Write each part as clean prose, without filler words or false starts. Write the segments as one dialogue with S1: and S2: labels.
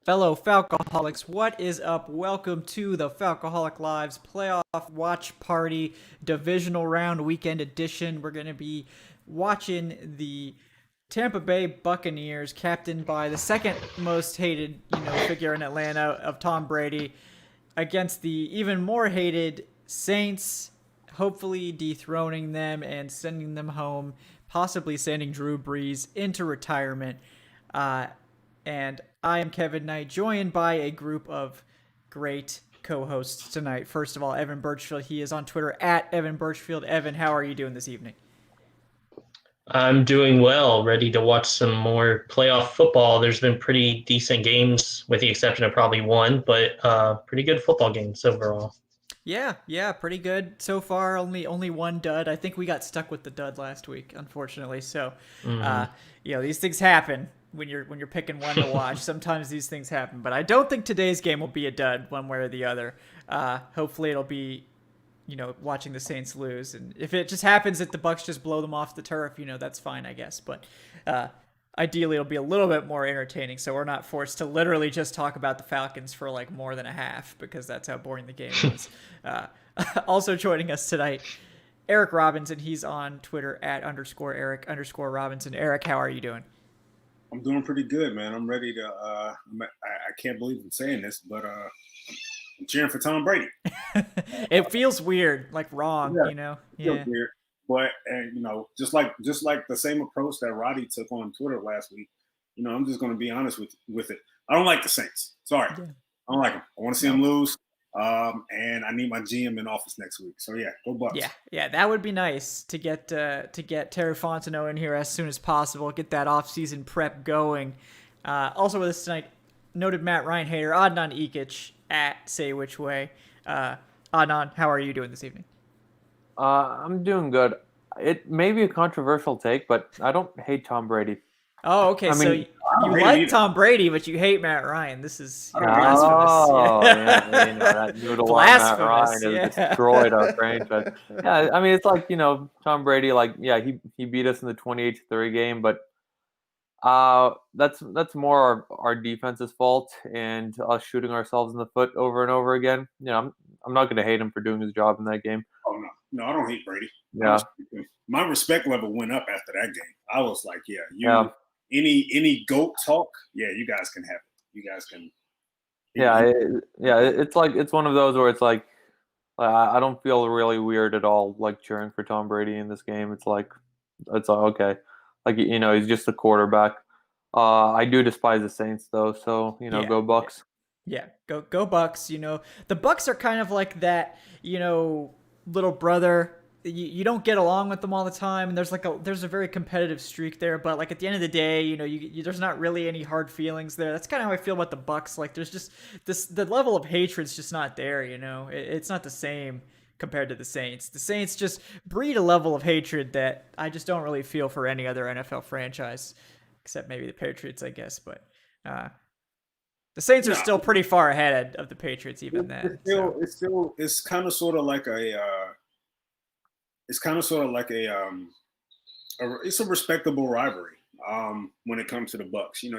S1: Fellow Falcoholics, what is up? Welcome to the Falcoholic Lives Playoff Watch Party Divisional Round Weekend Edition. We're going to be watching the Tampa Bay Buccaneers, captained by the second most hated, figure in Atlanta of Tom Brady, against the even more hated Saints, hopefully dethroning them and sending them home, possibly sending Drew Brees into retirement. And I am Kevin Knight, joined by a group of great co-hosts tonight. First of all, Evan Birchfield. He is on Twitter at Evan Birchfield. Evan, how are you doing this evening?
S2: I'm doing well, ready to watch some more playoff football. There's been pretty decent games, with the exception of probably one, but pretty good football games overall.
S1: Yeah, pretty good so far. Only one dud. I think we got stuck with the dud last week, unfortunately. So,
S2: Mhm.
S1: these things happen when you're picking one to watch. Sometimes these things happen, but I don't think today's game will be a dud one way or the other. Hopefully, it'll be watching the Saints lose, and if it just happens that the Bucs just blow them off the turf, that's fine, I guess. But ideally, it'll be a little bit more entertaining, so we're not forced to literally just talk about the Falcons for like more than a half because that's how boring the game was. Uh, Also joining us tonight, Eric Robinson. He's on Twitter at _Eric_Robinson. Eric, how are you doing?
S3: I'm doing pretty good, man. I'm ready to. I can't believe I'm saying this, but I'm cheering for Tom Brady.
S1: It feels weird, like wrong,
S3: Yeah, it feels
S1: Yeah.
S3: weird, but just like the same approach that Roddy took on Twitter last week. I'm just going to be honest with it. I don't like the Saints. Sorry,
S1: Yeah.
S3: I don't like them. I want to see them lose. And I need my GM in office next week. So yeah, go Bucs.
S1: Yeah, that would be nice to get Terry Fontenot in here as soon as possible. Get that off-season prep going. Also with us tonight, noted Matt Ryan hater Adnan Ikic at Say Which Way. Adnan, how are you doing this evening?
S4: I'm doing good. It may be a controversial take, but I don't hate Tom Brady.
S1: Oh, okay.
S4: I
S1: So
S4: mean,
S3: I don't
S1: you
S3: hate him
S1: like
S3: either.
S1: Tom Brady, but you hate Matt Ryan. This is
S3: I don't hate him.
S4: Oh,
S1: blasphemous.
S4: yeah, that noodle on Matt
S1: Blasphemous,
S4: Ryan
S1: yeah.
S4: has destroyed our franchise. Yeah, I mean, it's like, Tom Brady, like, yeah, he beat us in the 28-3 game, but that's more our defense's fault and us shooting ourselves in the foot over and over again. I'm not going to hate him for doing his job in that game.
S3: Oh no, I don't hate Brady.
S4: Yeah,
S3: My respect level went up after that game. I was like, yeah,
S4: yeah.
S3: any goat talk, yeah, you guys can have it. You guys can.
S4: It's one of those where it's like I don't feel really weird at all, like cheering for Tom Brady in this game. It's like okay, like he's just a quarterback. I do despise the Saints though, so
S1: Yeah.
S4: go Bucs.
S1: Yeah, go Bucks. The Bucks are kind of like that, little brother. You don't get along with them all the time, and there's a very competitive streak there. But like at the end of the day, there's not really any hard feelings there. That's kind of how I feel about the Bucks. Like there's just the level of hatred's just not there. It's not the same compared to the Saints. The Saints just breed a level of hatred that I just don't really feel for any other NFL franchise, except maybe the Patriots, I guess. But the Saints are
S3: No,
S1: still pretty far ahead of the Patriots, even then.
S3: it's kind of sort of like it's a respectable rivalry when it comes to the Bucks. You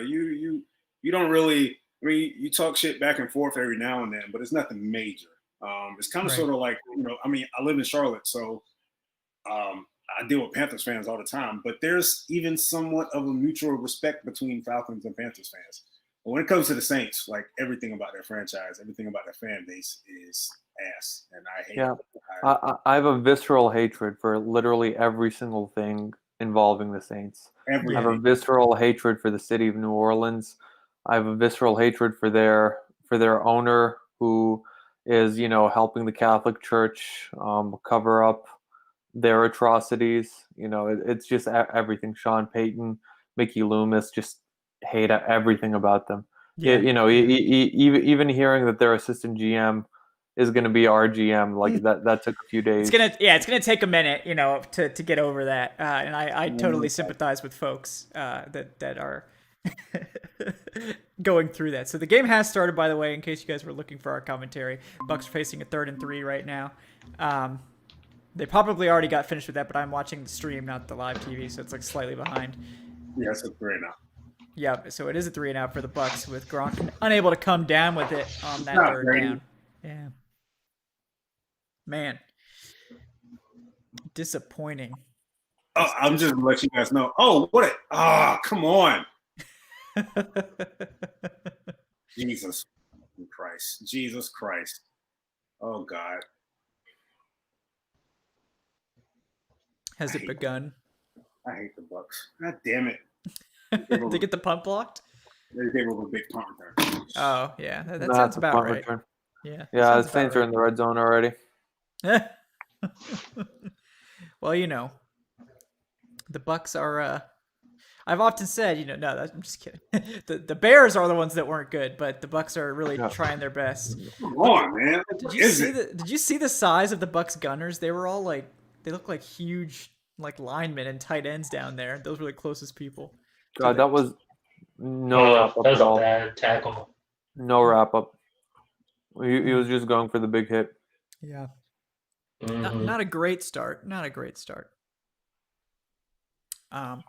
S3: don't really. I mean, you talk shit back and forth every now and then, but it's nothing major. It's kind of
S1: Right.
S3: sort of like I mean, I live in Charlotte, so I deal with Panthers fans all the time. But there's even somewhat of a mutual respect between Falcons and Panthers fans. But when it comes to the Saints, like everything about their franchise, everything about their fan base is ass, and I hate
S4: Yeah,
S3: it.
S4: I have a visceral hatred for literally every single thing involving the Saints. I have a
S3: Everything.
S4: visceral hatred for the city of New Orleans. I have a visceral hatred for their owner who is, helping the Catholic Church cover up their atrocities. It's just everything. Sean Payton, Mickey Loomis, just hate everything about them.
S1: Yeah.
S4: Even hearing that their assistant GM is going to be our GM, like that took a few days.
S1: It's gonna take a minute, to get over that, and I totally sympathize with folks that are going through that. So the game has started, by the way, in case you guys were looking for our commentary. Bucks are facing a 3rd and 3 right now. They probably already got finished with that, but I'm watching the stream, not the live TV, so it's like slightly behind.
S3: Yeah, it's a great now.
S1: Yeah, so it is a 3-and-out for the Bucs with Gronk unable to come down with it on that
S3: Not
S1: third
S3: great.
S1: down. Yeah. Man. Disappointing.
S3: Oh, I'm just gonna let you guys know. Oh, what? Come on, Jesus Christ, Jesus Christ. Oh God.
S1: Has it begun?
S3: I hate the Bucs. God damn it.
S1: They get the punt blocked?
S3: They gave up a big punt return.
S1: Oh, yeah. That
S4: That's
S1: sounds
S4: a
S1: about
S4: punt
S1: right.
S4: return.
S1: Yeah.
S4: Yeah, the Saints are in the red zone already.
S1: Well, the Bucs are. I've often said, no, I'm just kidding. The Bears are the ones that weren't good, but the Bucs are really trying their best.
S3: Come on, man.
S1: Did you see the size of the Bucs gunners? They were all they look like huge linemen and tight ends down there. Those were the closest people.
S4: God, that was no wrap up
S2: that was
S4: at
S2: a
S4: all.
S2: bad tackle.
S4: No wrap up. He was just going for the big hit.
S1: Yeah.
S2: Mm-hmm.
S1: Not a great start. Not a great start. Yeah,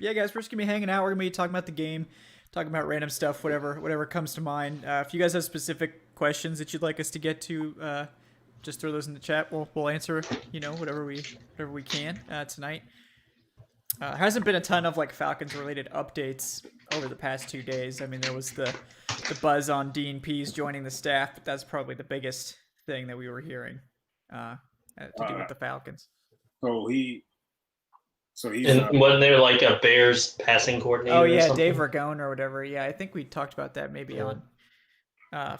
S1: guys, we're just gonna be hanging out. We're gonna be talking about the game, talking about random stuff, whatever comes to mind. If you guys have specific questions that you'd like us to get to, just throw those in the chat. We'll answer, whatever we can tonight. Hasn't been a ton of Falcons related updates over the past 2 days. I mean, there was the buzz on Dean Pease joining the staff, but that's probably the biggest thing that we were hearing to do with the Falcons.
S3: So he's
S2: wasn't there a Bears passing coordinator?
S1: Oh yeah,
S2: or something?
S1: Dave Ragone or whatever. Yeah, I think we talked about that maybe on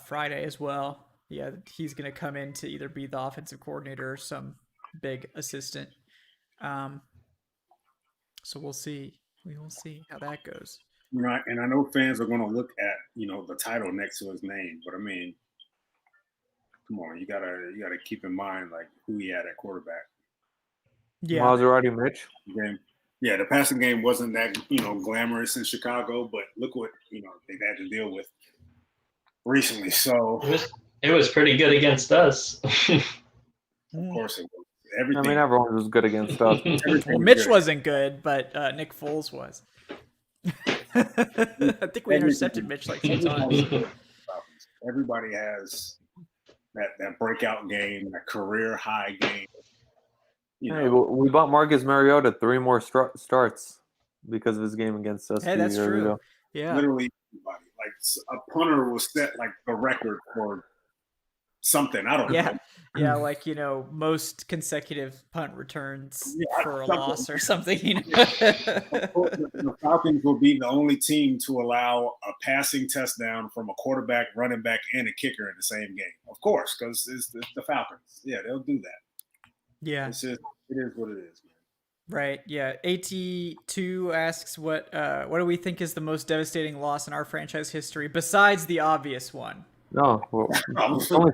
S1: Friday as well. Yeah, he's gonna come in to either be the offensive coordinator or some big assistant. So we'll see. We will see how that goes.
S3: right, and I know fans are going to look at the title next to his name, but I mean, come on, you gotta keep in mind who he had at quarterback.
S1: Yeah,
S4: Maserati Mitch.
S3: Yeah, the passing game wasn't that glamorous in Chicago, but look what they've had to deal with recently. So
S2: it was pretty good against us.
S3: Of course it was. Everything.
S4: I mean, everyone was good against us.
S1: Well, Mitch wasn't good, but Nick Foles was. I think we intercepted Mitch 2 times.
S3: Everybody has that breakout game, that career high game.
S4: Hey, we bought Marcus Mariota 3 more starts because of his game against us.
S1: Hey, that's true.
S4: Ago.
S1: Yeah,
S3: literally everybody. A punter was set the record for something. I don't know.
S1: Yeah, most consecutive punt returns for a loss or something.
S3: The Falcons will be the only team to allow a passing touchdown from a quarterback, running back, and a kicker in the same game. Of course, because it's the Falcons. Yeah, they'll do that.
S1: Yeah,
S3: it is what it is, man.
S1: Right. Yeah. AT2 asks what do we think is the most devastating loss in our franchise history besides the obvious one?
S4: No, well, it's only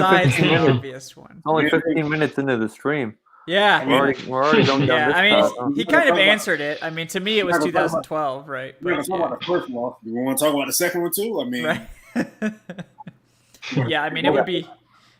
S1: obvious one.
S4: It's only 15 minutes into the stream.
S1: Yeah.
S4: We're already going down this path.
S1: He kind of answered it. I mean, to me, it was 2012, right?
S3: We're going to talk about the first loss. Do we want to talk about the second one too? I mean,
S1: right. Yeah, I mean, it would be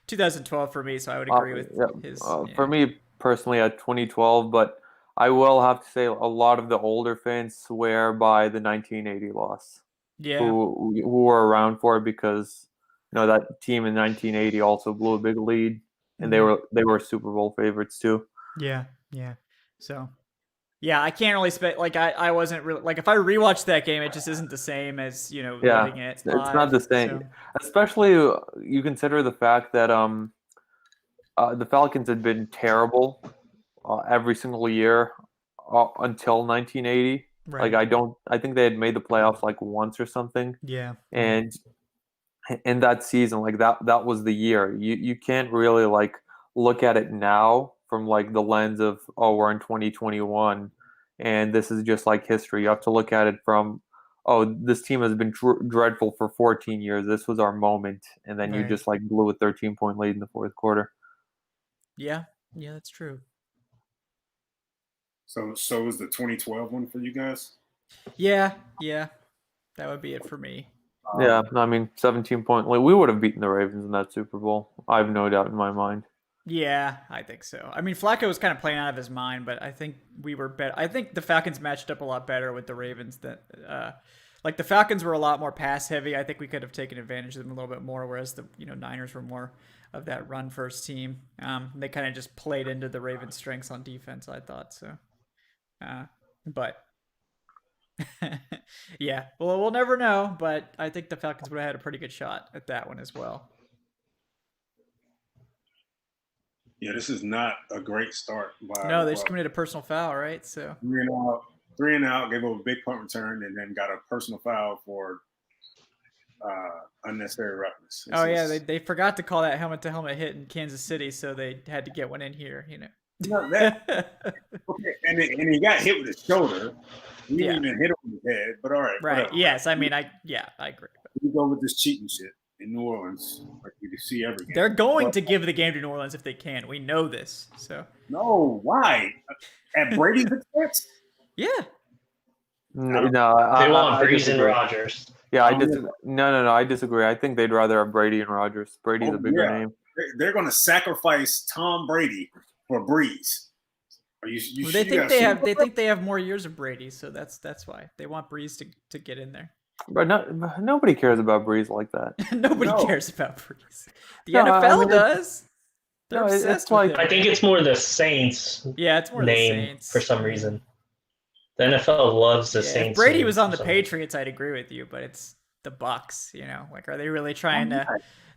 S1: 2012 for me, so I would agree with his.
S4: For me personally, at 2012, but I will have to say a lot of the older fans swear by the 1980 loss.
S1: Yeah.
S4: Who were around for it because that team in 1980 also blew a big lead, and they were Super Bowl favorites too.
S1: Yeah. So, yeah, I can't really I wasn't really if I rewatched that game, it just isn't the same as living it.
S4: It's not the same, so. Especially you consider the fact that the Falcons had been terrible every single year until 1980. Right. I think they had made the playoffs once or something.
S1: Yeah.
S4: And in that season, that was the year. You can't really look at it now from the lens of, oh, we're in 2021 and this is just history. You have to look at it from, oh, this team has been dreadful for 14 years. This was our moment. And then you just blew a 13-point lead in the fourth quarter.
S1: Yeah, that's true.
S3: So is the 2012 one for you guys?
S1: Yeah, that would be it for me.
S4: Yeah, I mean, 17-point lead. We would have beaten the Ravens in that Super Bowl. I have no doubt in my mind.
S1: Yeah, I think so. I mean, Flacco was kind of playing out of his mind, but I think we were better. I think the Falcons matched up a lot better with the Ravens. Like the Falcons were a lot more pass heavy. I think we could have taken advantage of them a little bit more, whereas the Niners were more of that run first team. They kind of just played into the Ravens' strengths on defense. I thought so, but yeah. Well, we'll never know. But I think the Falcons would have had a pretty good shot at that one as well.
S3: Yeah, this is not a great start.
S1: No, they just committed a personal foul, right? So
S3: 3 and out, gave up a big punt return, and then got a personal foul for unnecessary roughness.
S1: They forgot to call that helmet-to-helmet hit in Kansas City, so they had to get one in here.
S3: Okay, and he got hit with his shoulder. He didn't even hit him with his head, but all right.
S1: Right.
S3: Whatever.
S1: Yes. I mean, I agree.
S3: We go with this cheating shit in New Orleans, like you see every game.
S1: They're going to give the game to New Orleans if they can. We know this. So
S3: no, why? At Brady's expense?
S1: Yeah.
S4: No,
S2: they want Breeze and
S4: disagree.
S2: Rodgers.
S4: Yeah, I disagree. No, I disagree. I think they'd rather have Brady and Rodgers. Brady's a bigger name.
S3: They're going to sacrifice Tom Brady for Breeze.
S1: They think they have more years of Brady, so that's why they want Breeze to get in there.
S4: But nobody cares about Breeze like that.
S1: Nobody cares about Breeze. The NFL does. They're obsessed with him.
S2: I think it's more the Saints.
S1: Yeah, it's more
S2: name
S1: the Saints
S2: for some reason. The NFL loves the Saints.
S1: If Brady was on the Patriots, I'd agree with you, but it's the Bucs. Like, are they really trying to?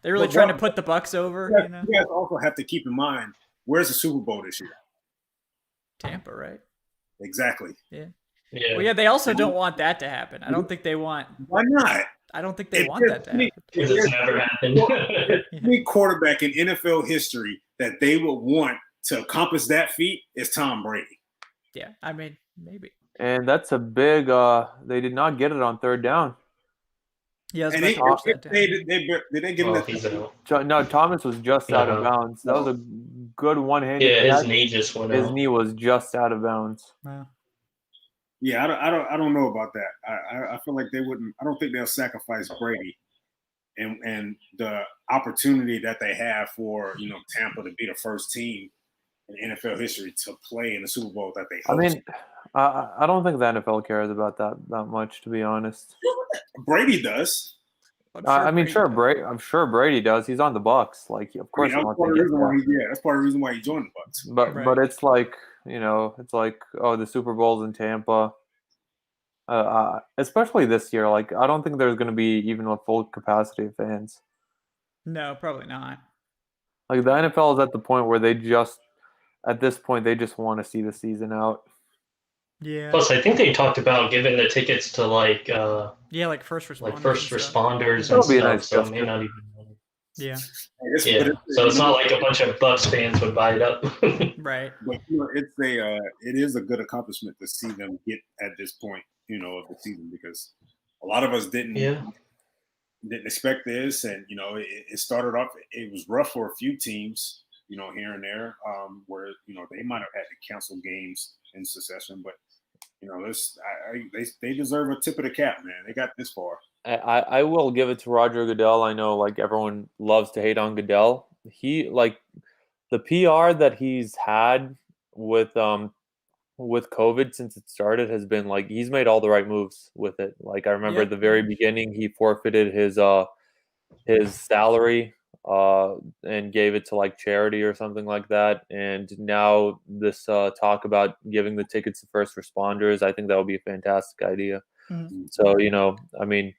S1: They're really trying to put the Bucs over.
S3: You guys also have to keep in mind, where's the Super Bowl this year?
S1: Tampa, right?
S3: Exactly.
S1: Yeah.
S2: Yeah.
S1: Well, yeah. They also don't want that to happen. I don't think they want.
S3: Why not?
S1: I don't think they want that to happen.
S2: Because it's never happened.
S3: Any quarterback in NFL history that they would want to accomplish that feat is Tom Brady.
S1: Yeah, I mean, maybe.
S4: And that's a big. They did not get it on third down.
S1: Yeah,
S3: and did they give him that?
S4: No, Thomas was just out of bounds. That was a good one-handed.
S2: Yeah, his knee just went out.
S4: His knee was just out of bounds.
S1: Wow.
S3: Yeah, I don't know about that. I feel like they wouldn't. I don't think they'll sacrifice Brady, and the opportunity that they have for Tampa to be the first team in NFL history to play in the Super Bowl that they host.
S4: I mean, I don't think the NFL cares about that much, to be honest.
S3: Brady does.
S4: I'm sure Brady does. He's on the Bucs. Like, of course,
S3: that's part of the reason why he joined the Bucs.
S4: But it's like, it's like, oh, the Super Bowl's in Tampa. Especially this year, like, I don't think there's going to be even a full capacity of fans.
S1: No, probably not.
S4: Like, the NFL is at the point where at this point, they just want to see the season out.
S1: Yeah.
S2: Plus, I think they talked about giving the tickets to like
S1: first responders.
S2: Like first responders
S4: and
S2: stuff.
S4: Nice
S2: so may not even.
S1: Yeah.
S2: Yeah. So it's not like a bunch of Bucs fans would buy it up.
S1: Right.
S3: But it is a good accomplishment to see them get at this point, of the season, because a lot of us didn't expect this, and it started off. It was rough for a few teams, here and there, where they might have had to cancel games in succession, but they deserve a tip of the cap, man. They got this far.
S4: I will give it to Roger Goodell. I know, like, everyone loves to hate on Goodell. He, like, the PR that he's had with COVID since it started has been, like, he's made all the right moves with it. Like, I remember at the very beginning, he forfeited his salary and gave it to, like, charity or something like that. And now this talk about giving the tickets to first responders, I think that would be a fantastic idea. Mm-hmm. So, I mean,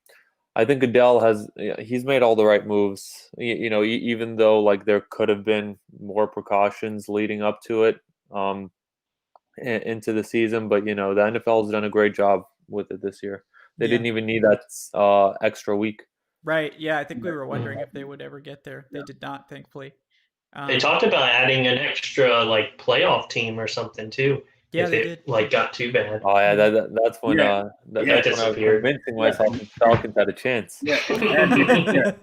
S4: I think Goodell he's made all the right moves, even though, like, there could have been more precautions leading up to it into the season. But, the NFL has done a great job with it this year. They didn't even need that extra week.
S1: Right. Yeah, I think we were wondering if they would ever get there. They did not, thankfully.
S2: They talked about adding an extra, like, playoff team or something too.
S1: Yeah,
S2: if
S1: they
S2: it
S1: did.
S2: Like got too bad.
S4: Oh yeah, that's when that's when I was convincing myself the Falcons had a chance.
S3: Yeah, Adnan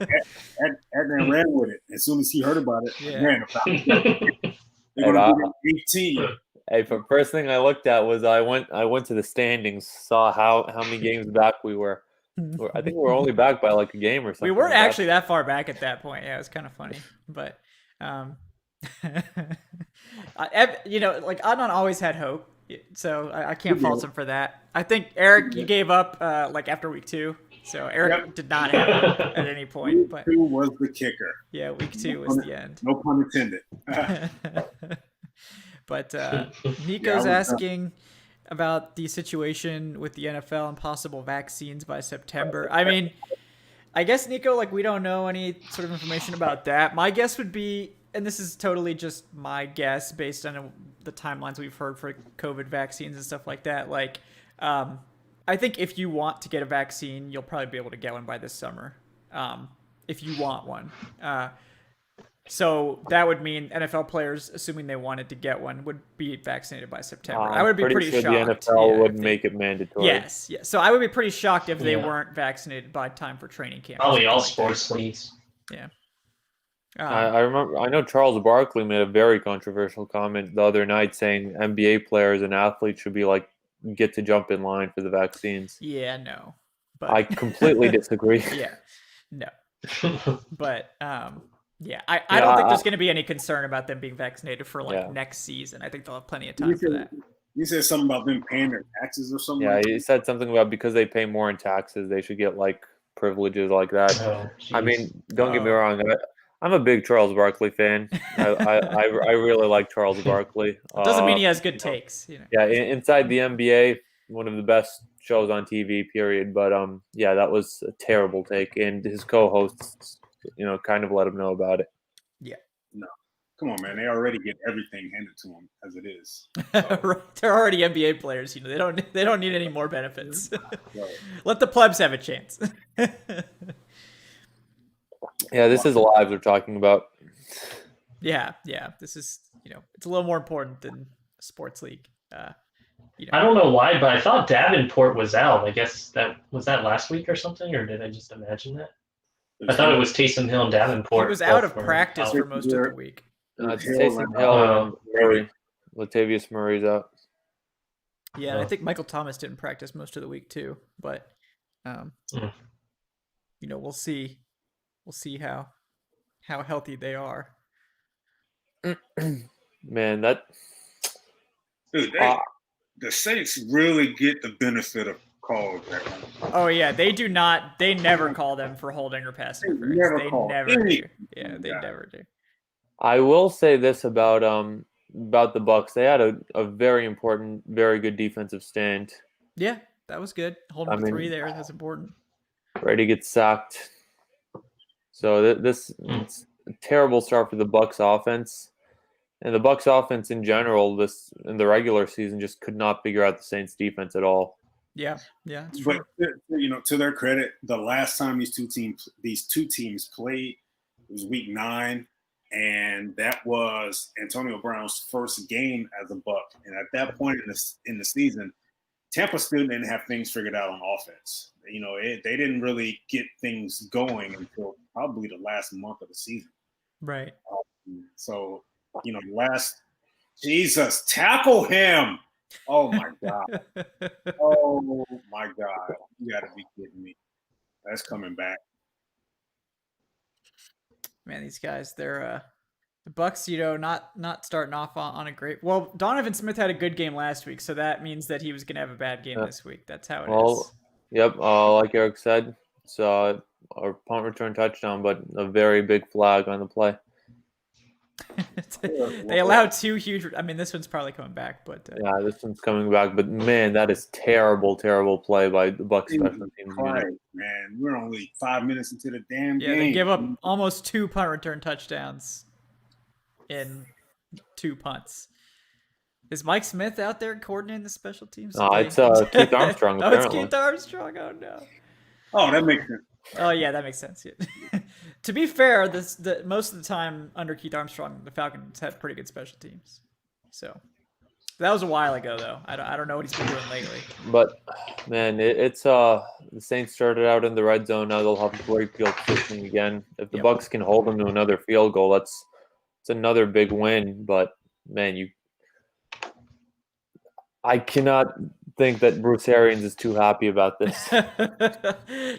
S3: ran with it as soon as he heard about it. Ran about it. They're going to be 18.
S4: Hey, first thing I looked at was I went to the standings, saw how many games back we were. I think we were only back by like a game or something.
S1: We weren't actually that far back at that point. Yeah, it was kind of funny, but Adnan always had hope, so I can't fault him for that. I think Eric, you gave up after week 2, so Eric did not have hope at any point. But
S3: week 2 was the kicker.
S1: Yeah, week 2 was the end.
S3: No pun intended.
S1: But Nico's asking about the situation with the NFL and possible vaccines by September. I mean, I guess, Nico, we don't know any sort of information about that. My guess would be, and this is totally just my guess based on the timelines we've heard for COVID vaccines and stuff like that. I think if you want to get a vaccine, you'll probably be able to get one by this summer, if you want one. So that would mean NFL players, assuming they wanted to get one, would be vaccinated by September. I would be pretty
S4: sure
S1: shocked.
S4: The NFL would make it mandatory.
S1: Yes. So I would be pretty shocked if they weren't vaccinated by time for training camp.
S2: Probably all sports leagues.
S1: Yeah.
S4: I remember. I know Charles Barkley made a very controversial comment the other night, saying NBA players and athletes should be get to jump in line for the vaccines.
S1: Yeah. No. But
S4: I completely disagree.
S1: Yeah. No. But I don't think there's going to be any concern about them being vaccinated for next season. I think they'll have plenty of time for that.
S3: You said something about them paying their taxes or something.
S4: Yeah, he said something about because they pay more in taxes, they should get privileges like that.
S2: Oh,
S4: I mean, don't get me wrong. I'm a big Charles Barkley fan. I really like Charles Barkley.
S1: Doesn't mean he has good takes.
S4: Yeah, inside the NBA, one of the best shows on TV. Period. But that was a terrible take, and his co-hosts, kind of let him know about it.
S1: Yeah.
S3: No, come on, man. They already get everything handed to them as it is.
S1: Right. They're already NBA players. They don't need any more benefits. Let the plebs have a chance.
S4: Yeah, this is lives we're talking about.
S1: Yeah. This is, it's a little more important than a sports league.
S2: I don't know why, but I thought Davenport was out. I guess that last week or something, or did I just imagine that? I thought it was Taysom Hill and Davenport.
S1: He was out of practice for most of the week.
S4: It's Taysom Hill and Murray. Latavius Murray's out.
S1: Yeah, I think Michael Thomas didn't practice most of the week too. But, we'll see. We'll see how healthy they are.
S3: Dude,
S4: Man,
S3: the Saints really get the benefit of calls.
S1: Oh yeah, they do not. They never call them for holding or pass interference. They never do. Yeah, they never do.
S4: I will say this about the Bucs. They had a very important, very good defensive stand.
S1: Yeah, that was good. Holding 3 there, that's important.
S4: Brady gets sacked. So it's a terrible start for the Bucs offense. And the Bucs offense in general, in the regular season, just could not figure out the Saints defense at all.
S1: Yeah, it's true.
S3: But to their credit, the last time these two teams played, it was week 9, and that was Antonio Brown's first game as a Buc. And at that point in the season, Tampa still didn't have things figured out on offense. They didn't really get things going until probably the last month of the season.
S1: Right.
S3: So, Jesus, tackle him. Oh, my God. Oh, my God. You got to be kidding me. That's coming back.
S1: Man, these guys, they're the Bucs, not starting off on a great. Well, Donovan Smith had a good game last week, so that means that he was going to have a bad game this week. That's how it is.
S4: Yep. Like Eric said, it's a punt return touchdown, but a very big flag on the play.
S1: They allowed 2 huge. I mean, this one's probably coming back, but
S4: yeah, this one's coming back. But man, that is terrible play by the Bucs special teams.
S3: Right, man, we're only 5 minutes into the damn game.
S1: Yeah, they give up almost 2 punt return touchdowns in 2 punts. Is Mike Smith out there coordinating the special teams?
S4: It's Keith Armstrong.
S1: Oh, it's Keith Armstrong. Oh no.
S3: Oh, that makes sense.
S1: Oh yeah, that makes sense. Yeah. To be fair, most of the time under Keith Armstrong, the Falcons had pretty good special teams. So that was a while ago, though. I don't know what he's been doing lately.
S4: But man, it's the Saints started out in the red zone. Now they'll have great field positioning again. If the Bucs can hold them to another field goal, it's another big win. But man, I cannot think that Bruce Arians is too happy about this.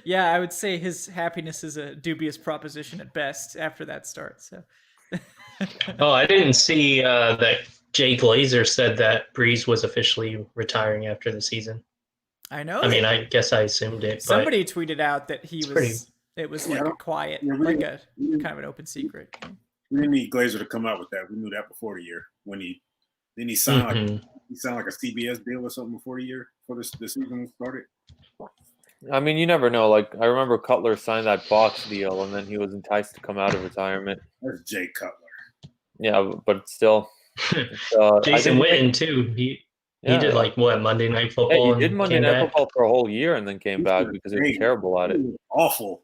S1: Yeah, I would say his happiness is a dubious proposition at best after that start. So
S2: Oh, I didn't see that Jay Glazer said that Breeze was officially retiring after the season.
S1: I know.
S2: I mean, I guess I assumed it,
S1: Somebody tweeted out that he
S2: it's
S1: was.
S2: pretty-
S1: It was
S3: Yeah,
S1: like a quiet,
S3: yeah,
S1: like a kind of an open secret.
S3: We didn't need Glazer to come out with that. We knew that before the year. When he signed like a CBS deal or something before the year, before the season started.
S4: I mean, you never know. Like, I remember Cutler signed that Fox deal, and then he was enticed to come out of retirement.
S3: That's Jay Cutler.
S4: Yeah, but still.
S2: Jason Witten too. He did like what Monday Night Football.
S4: Yeah, he did Monday Night Football for a whole year and then came back because he was terrible at it.
S3: He was awful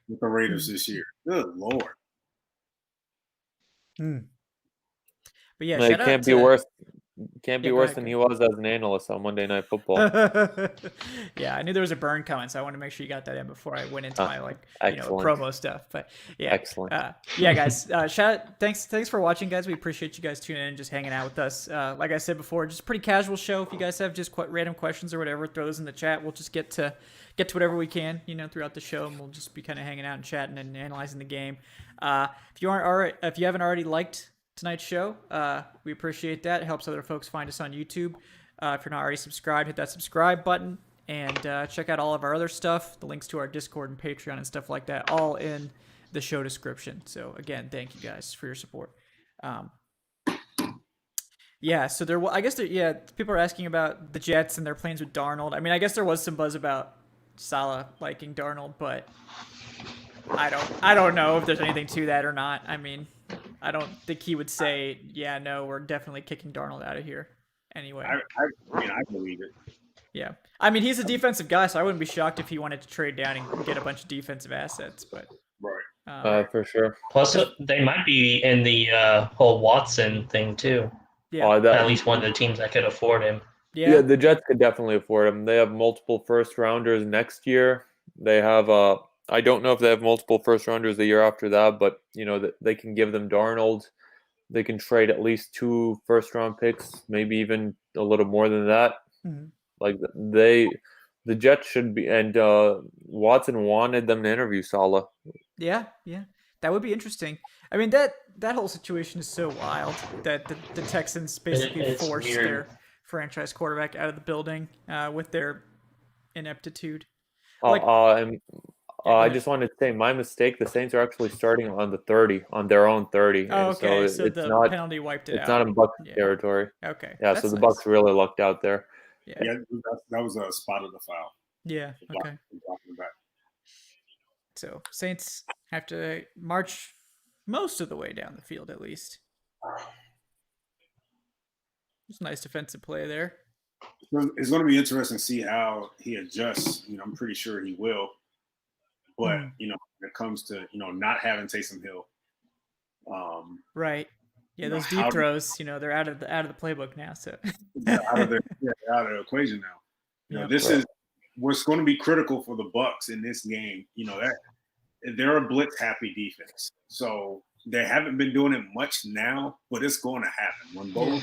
S3: with the Raiders this year. Good Lord.
S1: But yeah,
S4: it can't be worse. Can't be worse
S1: ahead,
S4: than he was as an analyst on Monday Night Football.
S1: Yeah, I knew there was a burn coming, so I wanted to make sure you got that in before I went into my
S4: excellent.
S1: promo stuff. But yeah,
S4: excellent.
S1: Yeah, guys, thanks for watching, guys. We appreciate you guys tuning in and just hanging out with us. Like I said before, just a pretty casual show. If you guys have just random questions or whatever, throw those in the chat. We'll just get to whatever we can, throughout the show, and we'll just be kind of hanging out and chatting and analyzing the game. If you haven't already liked tonight's show, we appreciate that. It helps other folks find us on YouTube. If you're not already subscribed, hit that subscribe button and check out all of our other stuff, the links to our Discord and Patreon and stuff like that, all in the show description. So again, thank you guys for your support. Yeah, so I guess people are asking about the Jets and their plans with Darnold. I mean, I guess there was some buzz about Saleh liking Darnold, but I don't know if there's anything to that or not. I mean, I don't think he would say, yeah, no, we're definitely kicking Darnold out of here anyway.
S3: I believe it.
S1: Yeah. I mean, he's a defensive guy, so I wouldn't be shocked if he wanted to trade down and get a bunch of defensive assets. But
S3: right.
S4: For sure.
S2: Plus, they might be in the whole Watson thing too.
S1: Yeah.
S2: At least one of the teams that could afford him.
S4: Yeah, the Jets could definitely afford him. They have multiple first-rounders next year. They have I don't know if they have multiple first-rounders the year after that, but, they can give them Darnold. They can trade at least 2 first-round picks, maybe even a little more than that.
S1: Mm-hmm.
S4: Like, the Jets should be – and Watson wanted them to interview Saleh.
S1: Yeah. That would be interesting. I mean, that whole situation is so wild that the Texans basically forced their franchise quarterback out of the building with their ineptitude. I just wanted to say my mistake. The Saints are actually starting on the 30, on their own 30. Oh, okay. So
S4: it's
S1: the
S4: not,
S1: penalty wiped it out.
S4: It's not in Bucs territory.
S1: Okay.
S4: Yeah,
S1: That's
S4: so the
S1: nice.
S4: Bucs really lucked out there.
S3: Yeah, that was a spot of the foul.
S1: Yeah. Okay. So Saints have to march most of the way down the field, at least. It's a nice defensive play there.
S3: It's going to be interesting to see how he adjusts. I'm pretty sure he will. But when it comes to not having Taysom Hill,
S1: right? Yeah, those deep throws. They're out of the playbook now. So
S3: they're out of the equation now. This is what's going to be critical for the Bucs in this game. That they're a blitz happy defense, so they haven't been doing it much now, but it's going to happen when both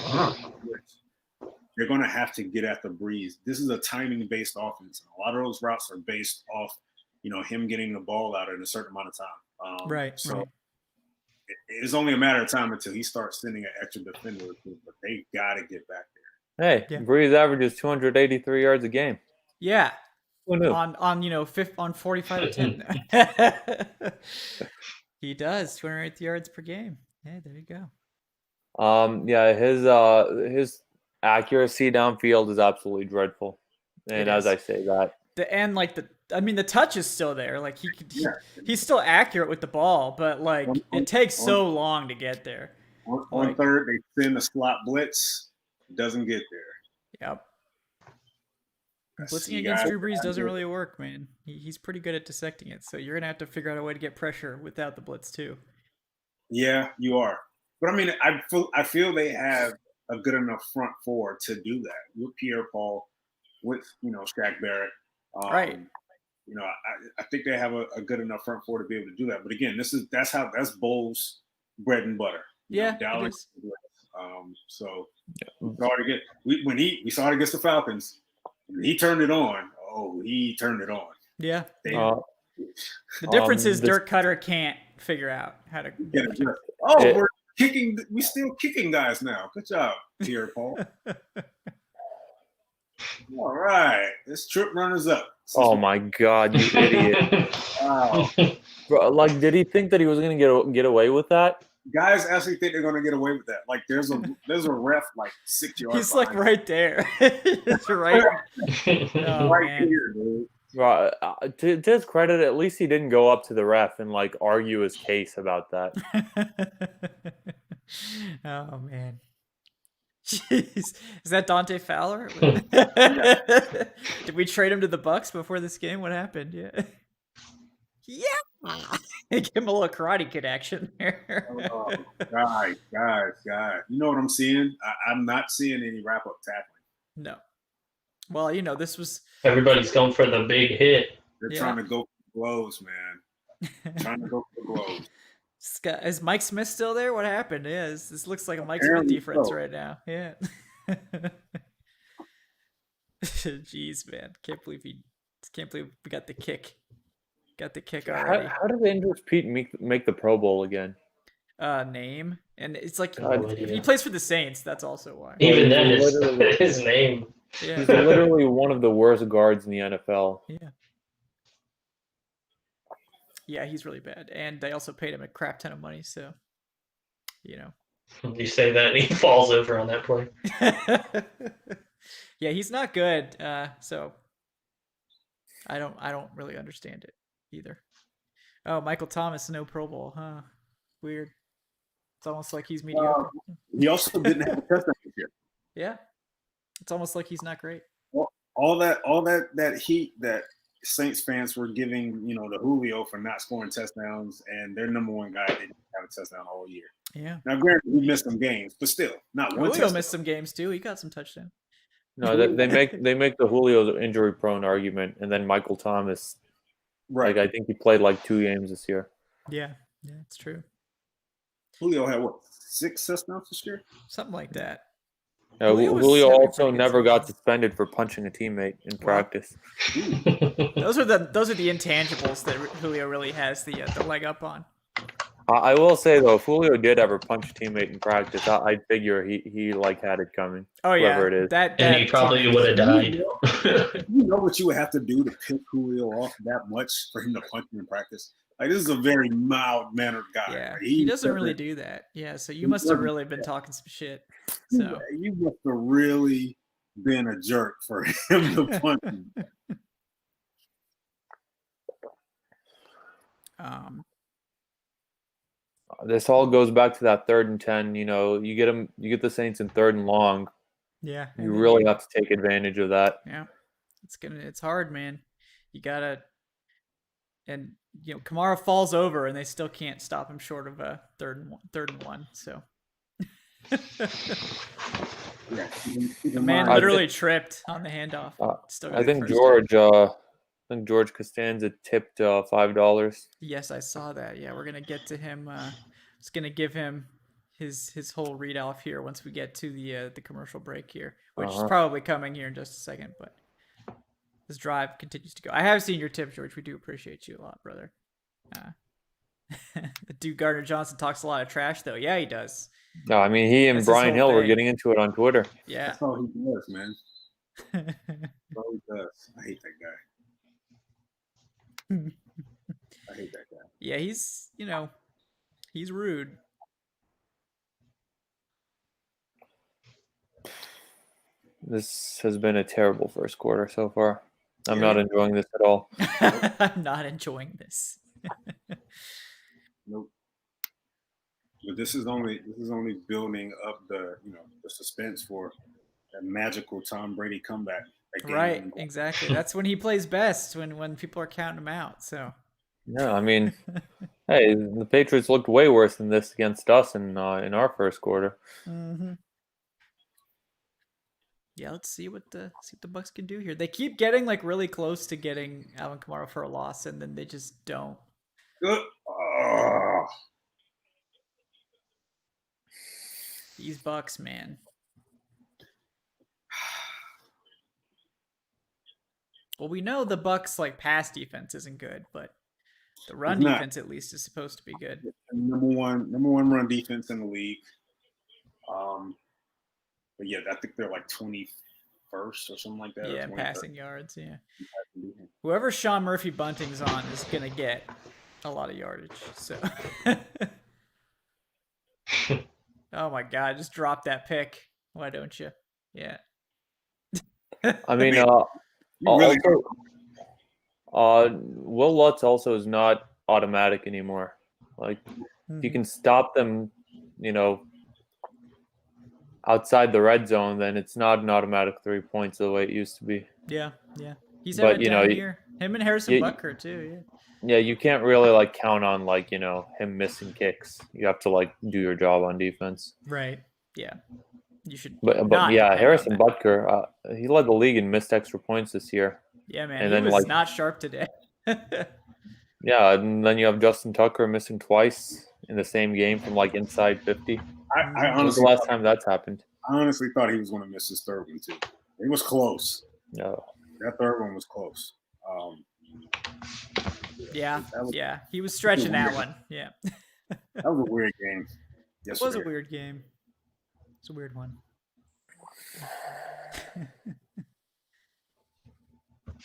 S3: they're going to have to get at the Breeze. This is a timing based offense, and a lot of those routes are based off him getting the ball out in a certain amount of time.
S1: Right.
S3: So it's only a matter of time until he starts sending an extra defender, but they got to get back there.
S4: Hey, Breeze averages 283 yards a game.
S1: Yeah.
S4: Who knew?
S1: On 45 to 10. He does 208 yards per game. Yeah, there you
S4: go. His accuracy downfield is absolutely dreadful. And as I say that,
S1: the touch is still there. Like he's still accurate with the ball, but it takes so long to get there.
S3: On third, they send a slot blitz, doesn't get there.
S1: Yep. Blitzing against Drew Brees doesn't really work, man. He's pretty good at dissecting it, so you're gonna have to figure out a way to get pressure without the blitz too.
S3: Yeah, you are. But I mean, I feel they have a good enough front four to do that with Pierre-Paul, with Shaq Barrett.
S1: Right.
S3: I think they have a good enough front four to be able to do that. But again, that's Bowles' bread and butter.
S1: Yeah.
S3: Dallas. So it's hard to get. We saw it against the Falcons. When he turned it on. Oh, he turned it on.
S1: Yeah. The difference is Dirk Cutter can't figure out how to.
S3: Oh, we're kicking. We still kicking guys now. Good job, here, Paul. All right, let's trip runners up.
S4: Oh my God, you idiot!
S3: Wow.
S4: Bro, like, did he think that he was gonna get away with that?
S3: Guys actually think they're gonna get away with that. Like, there's a ref like 6 yards.
S1: He's like right there. It's right. Oh,
S3: right
S1: man.
S3: here, dude.
S4: Bro, to his credit, at least he didn't go up to the ref and like argue his case about that.
S1: Oh man. Jeez. Is that Dante Fowler? Did we trade him to the Bucs before this game? What happened? Yeah. Yeah. Give him a little Karate Kid action there.
S3: Oh, guys. You know what I'm seeing? I'm not seeing any wrap up tackling.
S1: No. Well, you know, this was.
S2: Everybody's going for the big hit.
S3: They're trying to go for the blows, man. Trying to go for the blows.
S1: Is Mike Smith still there? What happened? Yeah, this looks like a Mike
S3: Apparently
S1: Smith defense
S3: so.
S1: right now. Yeah. Jeez, man. Can't believe we got the kick. Got the kick already.
S4: How did Andrews Pete make the Pro Bowl again?
S1: Name. And it's like
S4: God,
S1: if he plays for the Saints, that's also why.
S2: Even then, it's his name.
S1: Yeah.
S4: He's literally one of the worst guards in the NFL.
S1: Yeah. Yeah, he's really bad. And they also paid him a crap ton of money, so you know.
S2: You say that and he falls over on that play.
S1: Yeah, he's not good. So I don't really understand it either. Oh, Michael Thomas, no Pro Bowl, huh? Weird. It's almost like he's mediocre.
S3: He also didn't have a touchdown this year.
S1: Yeah. It's almost like he's not great.
S3: All that heat that Saints fans were giving, to Julio for not scoring touchdowns, and their number one guy didn't have a touchdown all year.
S1: Yeah.
S3: Now, granted, he missed some games, but still, not one
S1: Julio
S3: touchdown.
S1: missed some games too. He got some touchdowns.
S4: No, they make the Julio injury prone argument, and then Michael Thomas.
S3: Right.
S4: Like, I think he played like 2 games this year.
S1: Yeah, it's true.
S3: Julio had 6 touchdowns this year?
S1: Something like that.
S4: Julio also never got suspended for punching a teammate in practice.
S1: Those are the intangibles that Julio really has the leg up on.
S4: I will say though, if Julio did ever punch a teammate in practice, I'd figure he like had it coming.
S1: Oh yeah,
S4: whoever it is.
S2: And he probably would have died.
S3: You know what you would have to do to piss Julio off that much for him to punch him in practice? Like, this is a very mild-mannered guy.
S1: Yeah,
S3: Like,
S1: he doesn't really do that. Yeah, so you must have really been talking some shit. So
S3: you must have really been a jerk for him to punch him.
S4: This all goes back to that 3rd and 10. You get the Saints in 3rd and long.
S1: Yeah,
S4: you really have to take advantage of that.
S1: Yeah, it's hard, man. You gotta, and Kamara falls over, and they still can't stop him short of a third and one. So the man literally tripped on the handoff.
S4: I think George Costanza tipped $5.
S1: Yes, I saw that. Yeah, we're gonna get to him. Just gonna give him his whole read off here once we get to the commercial break here, which is probably coming here in just a second. But this drive continues to go. I have seen your tip, George. We do appreciate you a lot, brother. The dude Gardner Johnson talks a lot of trash, though. Yeah, he does.
S4: No, I mean, he and Brian Hill were getting into it on Twitter.
S1: Yeah,
S3: that's all he does, man. That's all he does. I hate that guy. I hate that guy.
S1: Yeah, he's rude.
S3: This
S4: has been a terrible first quarter so far. I'm not enjoying this at all.
S1: I'm not enjoying this.
S3: Nope. But this is only building up the suspense for a magical Tom Brady comeback.
S1: Right, exactly. That's when he plays best, when people are counting him out. So
S4: yeah, I mean, hey, the Patriots looked way worse than this against us in our first quarter.
S1: Mm-hmm. Yeah, let's see what the Bucs can do here. They keep getting really close to getting Alvin Kamara for a loss, and then they just don't. These Bucs, man. Well, we know the Bucs pass defense isn't good, but The run
S3: It's not.
S1: defense, at least, is supposed to be good.
S3: Number one run defense in the league. But yeah, I think they're like 21st or something like that.
S1: Yeah,
S3: or 23rd.
S1: passing yards. Yeah. Whoever Sean Murphy Bunting's on is gonna get a lot of yardage. So. Oh my God! Just drop that pick. Why don't you? Yeah.
S4: I mean,
S3: You really
S4: also, Will Lutz also is not automatic anymore. Like, if you can stop them, outside the red zone, then it's not an automatic 3 points the way it used to be.
S1: Yeah. He's
S4: But,
S1: having a down year. Him and Harrison Butker too. Yeah.
S4: Yeah, you can't really count on him missing kicks. You have to do your job on defense.
S1: Right. Yeah. You should.
S4: But
S1: not
S4: yeah,
S1: depend
S4: Harrison
S1: on that.
S4: Butker, he led the league in missed extra points this year.
S1: Yeah, man.
S4: And
S1: He
S4: then,
S1: was not sharp today.
S4: Yeah, and then you have Justin Tucker missing twice in the same game from inside 50.
S3: I
S4: When was the
S3: honestly
S4: last time that's happened?
S3: I honestly thought he was going to miss his third one too. It was close.
S4: No.
S3: That third one was close.
S1: Yeah. He was stretching that one. Yeah.
S3: That was a weird game.
S1: It was a weird game. It's a weird one.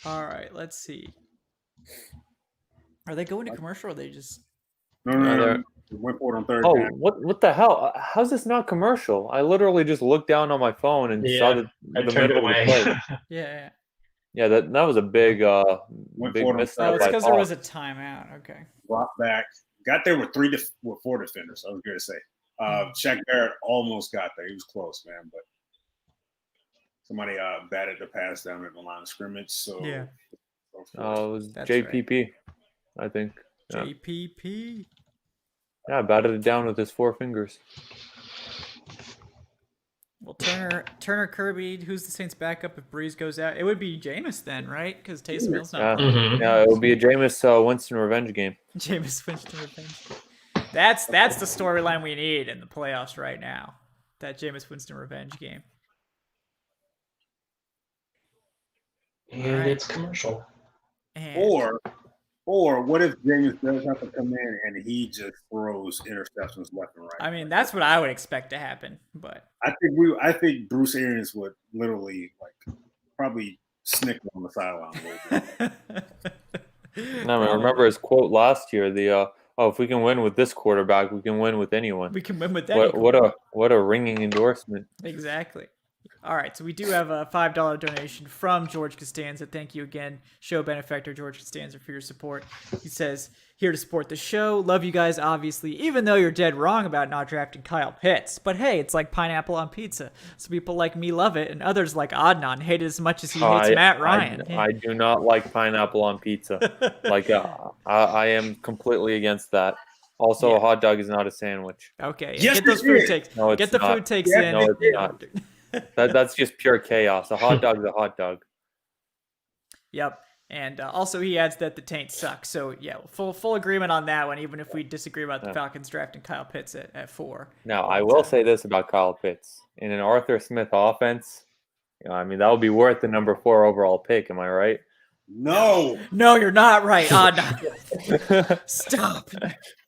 S1: All right, let's see. Are they going to commercial or are they just
S3: No. We went for it on third
S4: Oh,
S3: down.
S4: what the hell? How's this not commercial? I literally just looked down on my phone and saw the
S2: I turned
S4: middle of the
S2: away.
S4: play.
S1: Yeah.
S4: Yeah, that was a big
S3: Went
S4: big
S3: for it on
S4: misstep.
S1: Oh, it's
S3: Right.
S1: because there was a timeout. Okay.
S3: Dropped back. Got there with four defenders. I was going to say. Shaq Barrett almost got there. He was close, man, but somebody batted the pass down at the line of scrimmage. So
S1: Yeah.
S4: It was
S1: That's
S4: JPP, I think. Yeah.
S1: JPP.
S4: Yeah, batted it down with his 4 fingers.
S1: Well, Turner Kirby, who's the Saints' backup if Breeze goes out? It would be Jameis then, right? Because Taysom Hill's not
S4: Yeah,
S1: playing.
S4: yeah, it would be a Jameis Winston revenge game.
S1: Jameis Winston revenge. That's the storyline we need in the playoffs right now. That Jameis Winston revenge game.
S2: And it's commercial.
S1: And
S3: Or what if James does have to come in and he just throws interceptions left and right?
S1: I mean, that's what I would expect to happen. But
S3: I think Bruce Arians would literally probably snicker on the sideline a little bit.
S4: No, I remember his quote last year. If we can win with this quarterback, we can win with anyone.
S1: we can win with that.
S4: What a ringing endorsement.
S1: Exactly. All right, so we do have a $5 donation from George Costanza. Thank you again, show benefactor George Costanza, for your support. He says, here to support the show. Love you guys, obviously, even though you're dead wrong about not drafting Kyle Pitts. But hey, it's like pineapple on pizza. Some people like me love it, and others like Adnan hate it as much as he hates Matt Ryan.
S4: I do not like pineapple on pizza. I am completely against that. Also, a hot dog is not a sandwich.
S1: Okay,
S3: Yes,
S1: get those
S3: it
S1: food
S3: is.
S1: takes.
S4: No, it's
S1: Get the
S4: not.
S1: food takes
S3: Yeah,
S1: in.
S4: No, it's not. That's just pure chaos. A hot dog is a hot dog.
S1: Yep. And also he adds that the Taints suck. So yeah, full agreement on that one, even if we disagree about the Falcons drafting Kyle Pitts at 4.
S4: Now, I will say this about Kyle Pitts. In an Arthur Smith offense, that would be worth the number 4 overall pick. Am I right?
S3: No,
S1: No, you're not right. Adnan. Stop.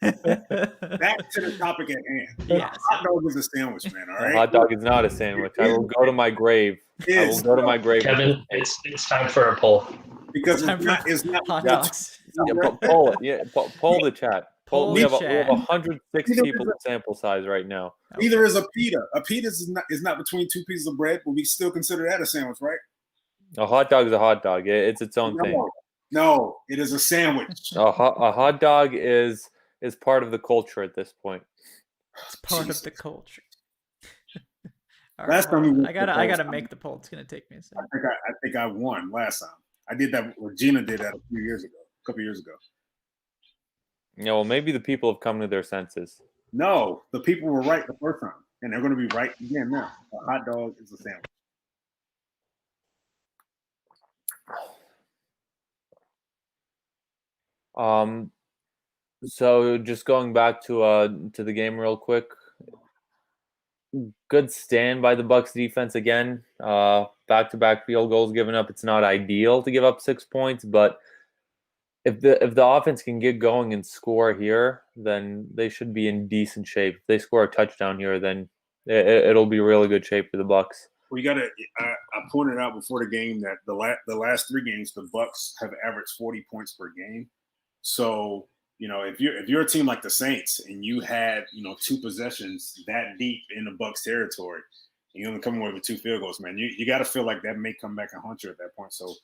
S3: back to the topic at hand.
S1: Yes.
S3: Hot dog is a sandwich, man. All
S4: A
S3: right.
S4: hot dog is not a sandwich. I will go to my grave. I will go to my grave.
S2: Kevin, it's time for a poll.
S3: Because
S1: Time for
S3: it's not
S1: hot
S4: Yeah.
S1: dogs.
S4: Yeah, poll it. Yeah, poll the chat.
S1: Poll
S4: We
S1: the
S4: have
S1: chat.
S4: 106 people in sample size right now.
S3: Neither is a pita. A pita is not between 2 pieces of bread, but we still consider that a sandwich, right?
S4: A hot dog is a hot dog. It's its own thing.
S3: No, it is a sandwich.
S4: A hot dog is part of the culture at this point.
S1: It's part
S3: Jesus.
S1: of the culture. All
S3: Last time we
S1: hold on.
S3: went
S1: I
S3: to
S1: gotta
S3: polls,
S1: make the poll. It's gonna take me a second.
S3: I think I won last time. I did that. Gina did that a couple years ago.
S4: Yeah, well, maybe the people have come to their senses.
S3: No, the people were right the first time, and they're going to be right again now. A hot dog is a sandwich.
S4: So just going back to the game real quick. Good stand by the Bucs defense again. Back-to-back field goals given up. It's not ideal to give up 6 points, but if the offense can get going and score here, then they should be in decent shape. If they score a touchdown here, then it'll be really good shape for the Bucs.
S3: Well, you got to. I pointed out before the game that the last 3 games, the Bucs have averaged 40 points per game. So if you're a team like the Saints and you had 2 possessions that deep in the Bucs territory, and you only come away with 2 field goals, man, you got to feel like that may come back and haunt you at that point. So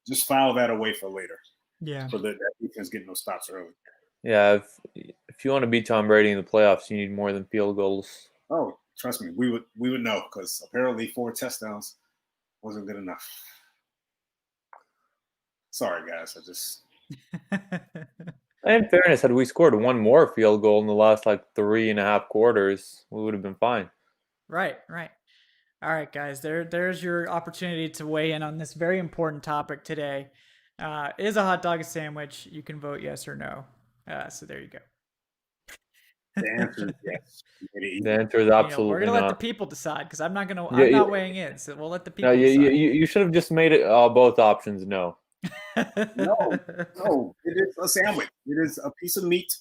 S3: just file that away for later.
S1: Yeah.
S3: So that defense getting those stops early.
S4: Yeah, if you want to beat Tom Brady in the playoffs, you need more than field goals.
S3: Oh, trust me, we would know, because apparently 4 touchdowns wasn't good enough. Sorry, guys. I just.
S4: In fairness, had we scored 1 more field goal in the last 3.5 quarters, we would have been fine.
S1: Right. All right, guys. There's your opportunity to weigh in on this very important topic today. Is a hot dog a sandwich? You can vote yes or no. So there you go.
S3: The answer is yes.
S4: The answer is absolutely
S1: we're gonna
S4: not.
S1: let the people decide, because I'm not gonna. I'm not weighing in, so we'll let the people.
S4: No,
S1: decide.
S4: you should have just made it both options no.
S3: No, it is a sandwich. It is a piece of meat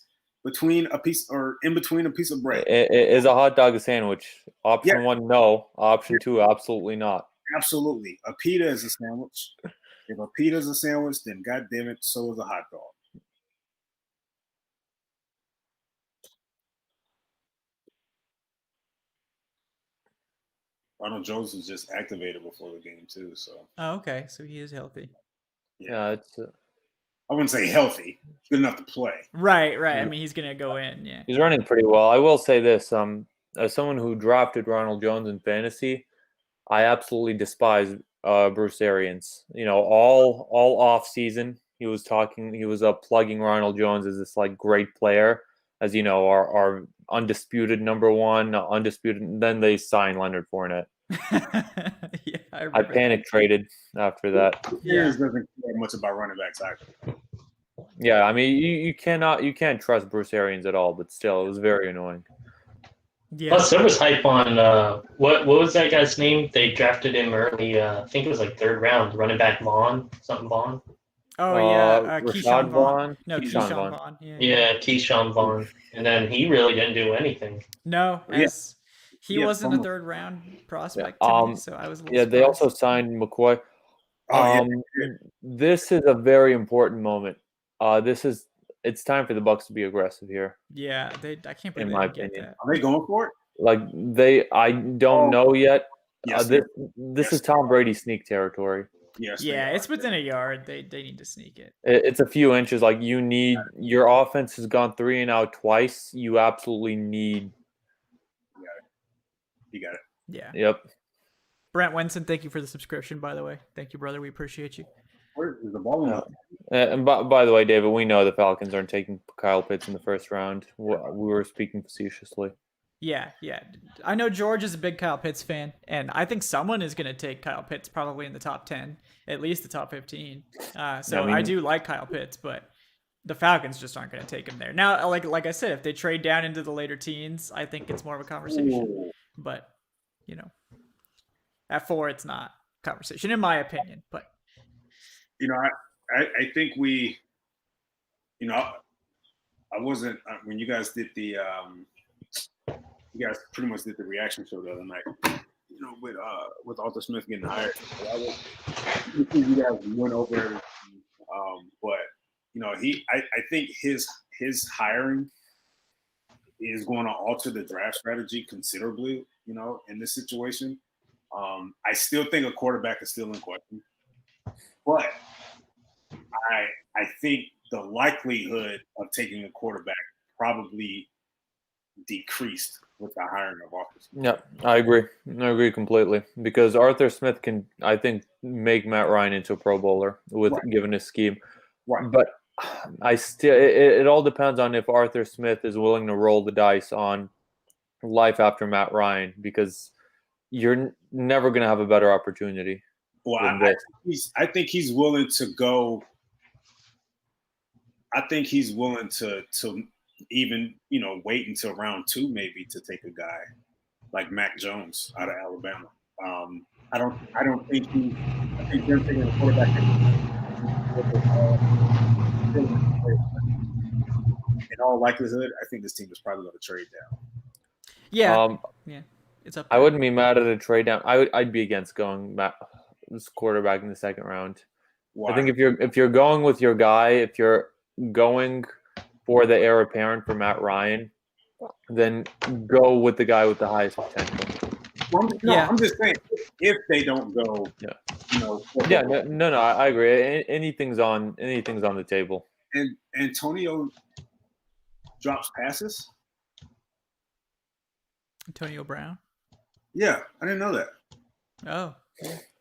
S3: between a piece or in between a piece of bread.
S4: It is a hot dog a sandwich? Option
S3: Yeah.
S4: 1, no. Option 2, absolutely not.
S3: Absolutely. A pita is a sandwich. If a pita is a sandwich, then God damn it, so is a hot dog. Ronald Jones was just activated before the game too, so.
S1: Oh, okay, so he is healthy.
S4: Yeah, it's.
S3: I wouldn't say healthy. Good enough to play.
S1: Right. I mean, he's gonna go in. Yeah.
S4: He's running pretty well. I will say this: as someone who drafted Ronald Jones in fantasy, I absolutely despise Bruce Arians. All off season, he was plugging Ronald Jones as this great player, as our undisputed number 1, undisputed. And then they signed Leonard Fournette.
S1: Yeah,
S4: I panic traded after that.
S3: Arians doesn't care much about running backs either.
S4: Yeah, I mean you can't trust Bruce Arians at all, but still, it was very annoying.
S1: Yeah.
S2: Plus, there was hype on what was that guy's name? They drafted him early. I think it was 3rd round. Running back Vaughn.
S1: Oh yeah,
S4: Rashad
S1: Keyshawn Vaughn. No,
S4: Keyshawn
S1: Keyshawn
S4: Vaughn.
S1: Vaughn.
S2: Yeah, Keyshawn Vaughn. And then he really didn't do anything.
S1: No, he wasn't a 3rd round prospect to me, so I was.
S4: They also signed McCoy. This is a very important moment. It's time for the Bucs to be aggressive here.
S1: Yeah, I can't believe
S4: in
S1: they
S4: my
S1: didn't get
S4: opinion.
S1: that.
S3: Are they going for it?
S4: I don't know yet.
S3: Yes.
S4: This is Tom Brady sneak territory.
S3: Yes.
S1: Yeah, it's within a yard. They need to sneak it.
S4: It's a few inches. You need your offense has gone 3 and out twice. You absolutely need.
S3: You got it.
S1: Yeah.
S4: Yep.
S1: Brent Wenson, thank you for the subscription, by the way. Thank you, brother. We appreciate you.
S3: Where is the ball?
S4: And by the way, David, we know the Falcons aren't taking Kyle Pitts in the 1st round. We were speaking facetiously.
S1: Yeah. I know George is a big Kyle Pitts fan, and I think someone is going to take Kyle Pitts probably in the top 10, at least the top 15. I do like Kyle Pitts, but the Falcons just aren't going to take him there. Now, like I said, if they trade down into the later teens, I think it's more of a conversation.
S3: Ooh.
S1: But, at 4, it's not conversation, in my opinion. But
S3: I think we, I wasn't when you guys did the, you guys pretty much did the reaction show the other night, with Arthur Smith getting hired. You guys went over everything, but I think his hiring is going to alter the draft strategy considerably, in this situation. I still think a quarterback is still in question, but I think the likelihood of taking a quarterback probably decreased with the hiring of Arthur Smith.
S4: Yeah, I agree completely, because Arthur Smith can, I think, make Matt Ryan into a Pro Bowler given his scheme.
S3: Right.
S4: But it all depends on if Arthur Smith is willing to roll the dice on life after Matt Ryan, because you're never going to have a better opportunity.
S3: Well, I think he's willing to go. I think he's willing to even wait until round 2 maybe to take a guy like Mac Jones out of Alabama. I don't think I think them taking a quarterback in all likelihood, I think this team is probably going to trade down.
S1: Yeah, it's up
S4: I
S1: there.
S4: wouldn't be mad at a trade down. I'd be against going this quarterback in the second round.
S3: Why?
S4: I think if you're going with your guy, if you're going for the heir apparent for Matt Ryan, then go with the guy with the highest potential.
S3: Well, I'm just saying if they don't go,
S4: No, I agree. Anything's on the table.
S3: And Antonio drops passes.
S1: Antonio Brown.
S3: Yeah, I didn't know that.
S1: Oh,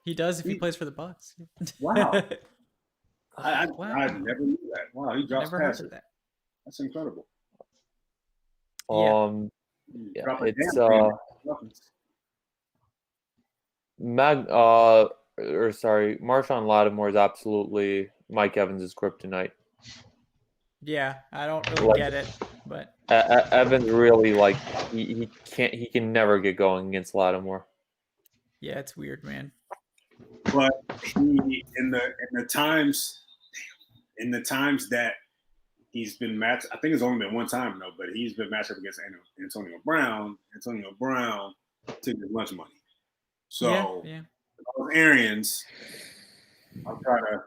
S1: he does if he plays for the Bucs.
S3: Wow. I
S1: Wow.
S3: never knew that. Wow, he drops
S1: Never heard
S3: passes.
S1: of that.
S3: That's incredible.
S1: Yeah.
S4: It's Marshawn Lattimore is absolutely Mike Evans' kryptonite.
S1: Yeah, I don't really get it, but
S4: Evans really he can never get going against Lattimore.
S1: Yeah, it's weird, man.
S3: But he in the times that he's been matched, I think it's only been one time though, but he's been matched up against Antonio Brown. Antonio Brown took his lunch money. So those Arians, I'll try to,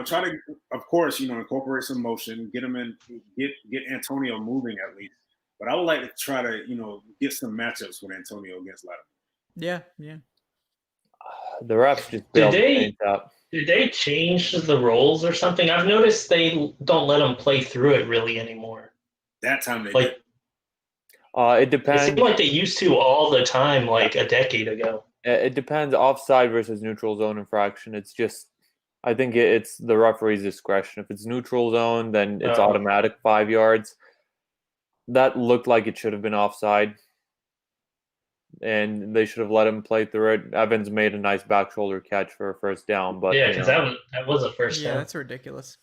S3: try to, of course, incorporate some motion, get him in, get Antonio moving at least. But I would like to try to, get some matchups with Antonio against Lattimore.
S1: Yeah.
S4: The refs just
S2: did they change the roles or something? I've noticed they don't let them play through it really anymore.
S3: That time they did.
S4: It depends.
S2: It seemed like they used to all the time, like a decade ago.
S4: It depends. Offside versus neutral zone infraction. It's just, I think it's the referee's discretion. If it's neutral zone, then it's automatic 5 yards. That looked like it should have been offside, and they should have let him play through it. Evans made a nice back shoulder catch for a first down, but
S2: because that was a first down.
S1: Yeah, that's ridiculous.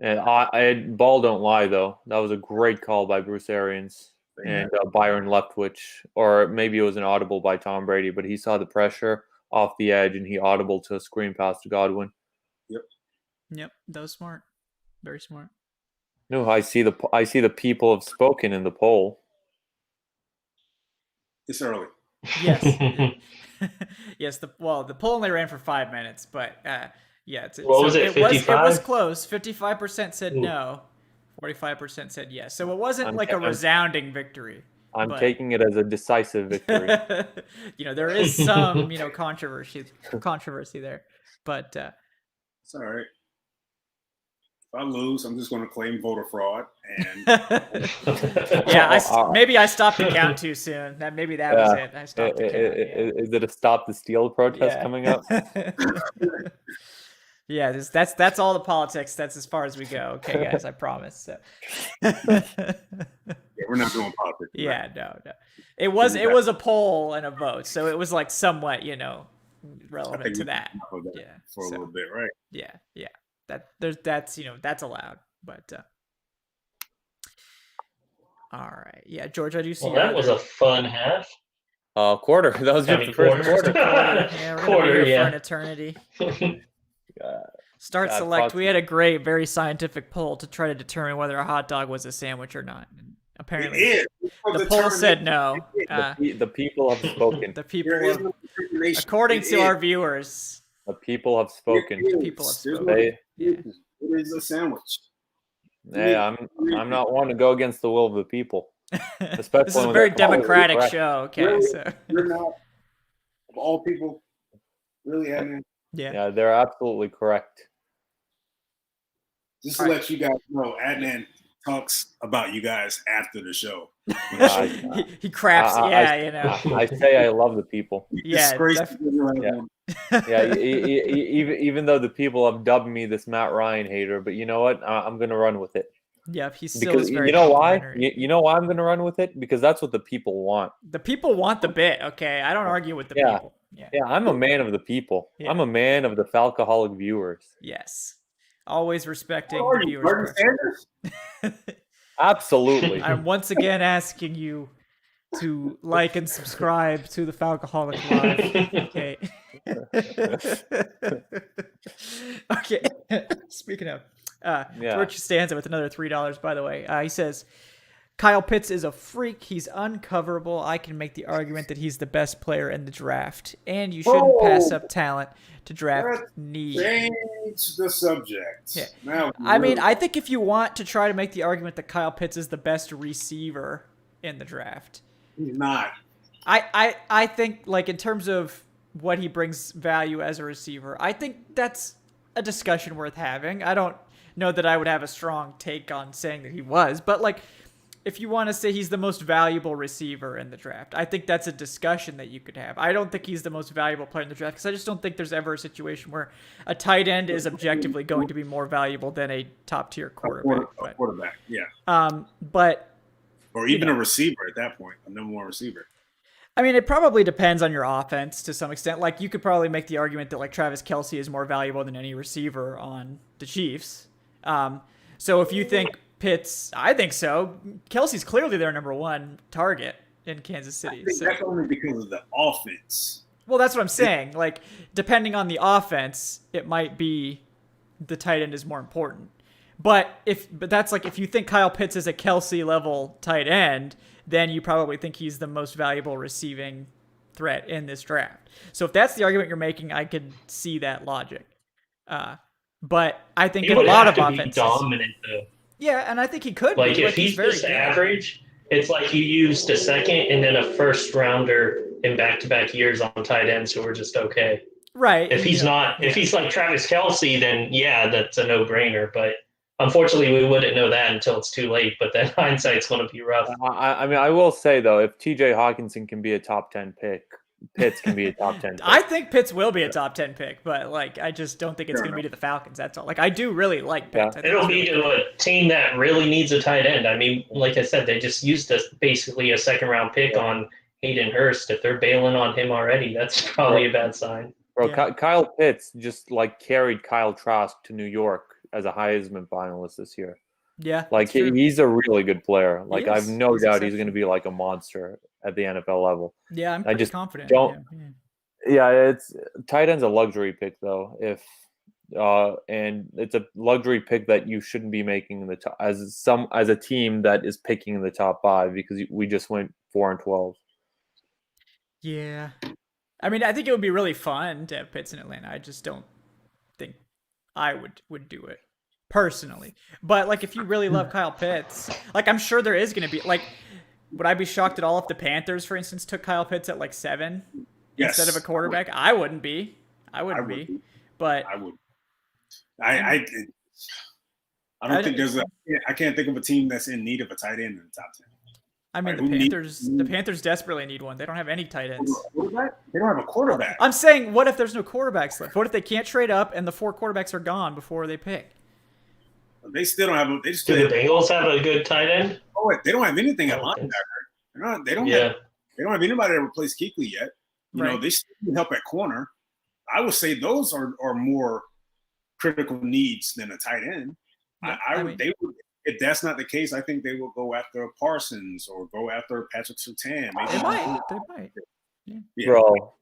S4: And ball don't lie though. That was a great call by Bruce Arians and Byron Leftwich, or maybe it was an audible by Tom Brady, but he saw the pressure off the edge and he audible to a screen pass to Godwin.
S1: Yep, that was smart. Very smart.
S4: No, I see the people have spoken in the poll.
S3: It's early.
S1: Yes. Yes. The poll only ran for 5 minutes, but
S2: what was it? 55?
S1: It was close. 55% said no. 45% said yes. So it wasn't a resounding victory.
S4: I'm taking it as a decisive victory.
S1: There is some controversy there, but
S3: it's all right. If I lose, I'm just going to claim voter fraud. And
S1: maybe I stopped the count too soon. Maybe that was it. I stopped the count.
S4: Is it a Stop the Steal protest coming up?
S1: Yeah, that's all the politics. That's as far as we go. Okay, guys, I promise. So.
S3: We're not doing politics.
S1: Yeah, no. It was a poll and a vote, so it was somewhat, relevant to that.
S3: For a little bit, right?
S1: Yeah. That's allowed, but all right. Yeah, George, I do see.
S2: Well, that was a fun half.
S4: Quarter. That was just the first quarter.
S1: Yeah, we're gonna be here for an eternity. Select. We had a great, very scientific poll to try to determine whether a hot dog was a sandwich or not. And apparently, the poll said no.
S4: The people have spoken.
S1: The people, according to our viewers,
S4: the people have spoken.
S1: The people have spoken.
S3: It is a sandwich.
S4: Hey, I'm not one to go against the will of the people. Especially
S1: this is a very democratic show. Okay,
S3: really?
S1: So
S3: you're not of all people, really, Adnan.
S4: Yeah, they're absolutely correct.
S3: Just to let you guys know, Adnan talks about you guys after the show.
S1: He craps.
S4: I say I love the people. Even though the people have dubbed me this Matt Ryan hater, but you know what? I'm going to run with it.
S1: Yeah, he's still very.
S4: You know why? You know why I'm going to run with it? Because that's what the people want.
S1: The people want the bit. Okay, I don't argue with the people.
S4: Yeah, I'm a man of the people. Yeah. I'm a man of the Falcoholic viewers.
S1: Yes, always respecting the viewers.
S4: Absolutely.
S1: I'm once again asking you to like and subscribe to the Falcoholic Live. Okay. Okay. Speaking of,
S4: Yeah.
S1: George Stanza with another $3, by the way. He says, Kyle Pitts is a freak. He's uncoverable. I can make the argument that he's the best player in the draft. And you shouldn't pass up talent to draft need.
S3: Change the subject.
S1: Yeah.
S3: Now,
S1: I mean, I think if you want to try to make the argument that Kyle Pitts is the best receiver in the draft,
S3: he's not.
S1: I think, like, in terms of what he brings value as a receiver, I think that's a discussion worth having. I don't know that I would have a strong take on saying that he was, but, like, if you want to say he's the most valuable receiver in the draft, I think that's a discussion that you could have. I don't think he's the most valuable player in the draft because I just don't think there's ever a situation where a tight end is objectively going to be more valuable than a top-tier quarterback.
S3: A quarterback, yeah.
S1: But
S3: or even a receiver at that point, a number one receiver.
S1: I mean, it probably depends on your offense to some extent. Like, you could probably make the argument that, like, Travis Kelce is more valuable than any receiver on the Chiefs. So if you think Pitts, I think so. Kelce's clearly their number one target in Kansas City.
S3: I think that's only because of the offense.
S1: Well, that's what I'm saying. Like, depending on the offense, it might be the tight end is more important. But that's like if you think Kyle Pitts is a Kelce level tight end, then you probably think he's the most valuable receiving threat in this draft. So if that's the argument you're making, I could see that logic. But I think in a lot of offenses,
S2: dominant though.
S1: Yeah, and I think he could.
S2: Like,
S1: be.
S2: if he's just average, it's like you used a second and then a first rounder in back-to-back years on tight ends who are just okay.
S1: Right.
S2: If he's if he's like Travis Kelce, then yeah, that's a no-brainer. But unfortunately, we wouldn't know that until it's too late. But then hindsight's going to be rough.
S4: I mean, I will say though, if T.J. Hawkinson can be a top 10 pick, Pitts can be a top 10 pick.
S1: I think Pitts will be a top 10 pick, but like I just don't think it's going to be to the Falcons. That's all. Like I do really like Pitts.
S4: Yeah.
S2: It'll be to a team that really needs a tight end. I mean, like I said, they just used basically a second-round pick on Hayden Hurst. If they're bailing on him already, that's probably a bad sign.
S4: Bro, Kyle Pitts just like carried Kyle Trask to New York as a Heisman finalist this year.
S1: Yeah,
S4: like he's a really good player. Like I have no doubt he's going to be like a monster at the NFL level.
S1: Yeah, I'm pretty confident.
S4: Yeah, it's tight end's a luxury pick though. And it's a luxury pick that you shouldn't be making in the top as a team that is picking in the top 5 because we just went 4-12.
S1: Yeah, I mean, I think it would be really fun to have Pitts in Atlanta. I just don't think I would do it personally. But like, if you really love Kyle Pitts, like I'm sure there is going to be like, would I be shocked at all if the Panthers, for instance, took Kyle Pitts at like 7 instead of a quarterback? I wouldn't be. But
S3: I would. I don't think there's I can't think of a team that's in need of a tight end in the top 10.
S1: I mean, the Panthers desperately need one. They don't have any tight ends.
S3: They don't have a quarterback.
S1: I'm saying, what if there's no quarterbacks left? What if they can't trade up and the 4 quarterbacks are gone before they pick?
S3: They still don't have.
S2: Do the Bengals have a good tight end?
S3: Oh, they don't have anything at linebacker. They don't have anybody to replace Kuechly yet. You know, they still need help at corner. I would say those are more critical needs than a tight end.
S1: Yeah,
S3: they would. If that's not the case, I think they will go after Parsons or go after Patrick Surtain.
S1: They might.
S3: Yeah.
S4: Bro,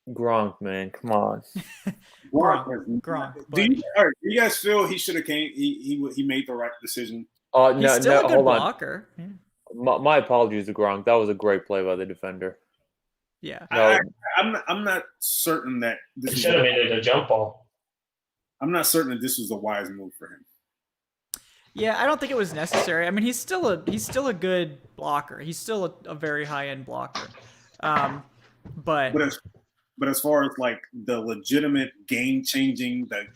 S4: Gronk, man, come on.
S1: Gronk.
S3: Do you guys feel he should have came? He made the right decision.
S1: He's still a good blocker.
S4: Yeah. My apologies to Gronk. That was a great play by the defender.
S1: Yeah.
S3: I'm not certain that
S2: this should have made it a jump ball.
S3: I'm not certain that this was a wise move for him.
S1: Yeah, I don't think it was necessary. I mean, he's still a good blocker. He's still a very high-end blocker. But
S3: as far as like the legitimate game-changing, the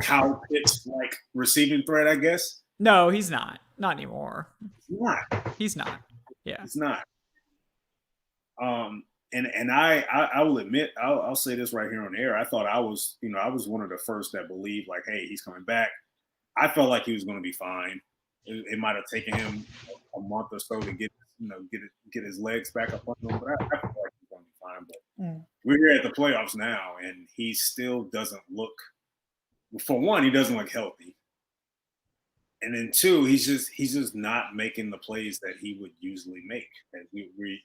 S3: Kyle Pitts like receiving threat, I guess.
S1: No, he's not. Not anymore.
S3: He's not.
S1: Yeah.
S3: He's not. And I will admit, I'll say this right here on air. I thought I was one of the first that believed like, hey, he's coming back. I felt like he was going to be fine. It might have taken him a month or so to get his legs back up on him, but I felt like he's going to be fine. But we're here at the playoffs now, and he still doesn't look. For one, he doesn't look healthy, and then 2, he's just not making the plays that he would usually make, that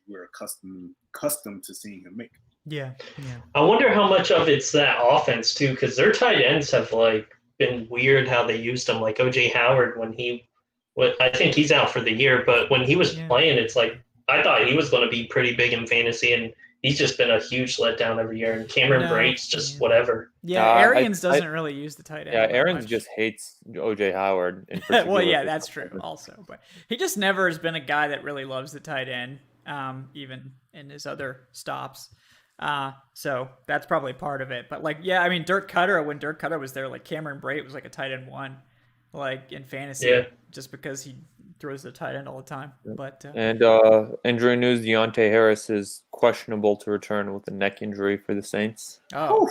S3: we're accustomed to seeing him make.
S1: Yeah.
S2: I wonder how much of it's that offense too, because their tight ends have like been weird how they used them. Like OJ Howard I think he's out for the year, but when he was
S1: Yeah.
S2: playing, it's like I thought he was going to be pretty big in fantasy, and he's just been a huge letdown every year. And Cameron Brate's just whatever.
S1: Yeah, Arians doesn't really use the tight end.
S4: Yeah, Arians
S1: much.
S4: just hates OJ Howard in particular.
S1: Well, yeah, that's true also. But he just never has been a guy that really loves the tight end, even in his other stops. So that's probably part of it. But like, yeah, I mean, Dirk Cutter, when Dirk Cutter was there, like Cameron Brate was like a tight end 1, like in fantasy, just because he throws the tight end all the time. But
S4: and injury news: Deontay Harris is questionable to return with a neck injury for the Saints.
S1: Oh,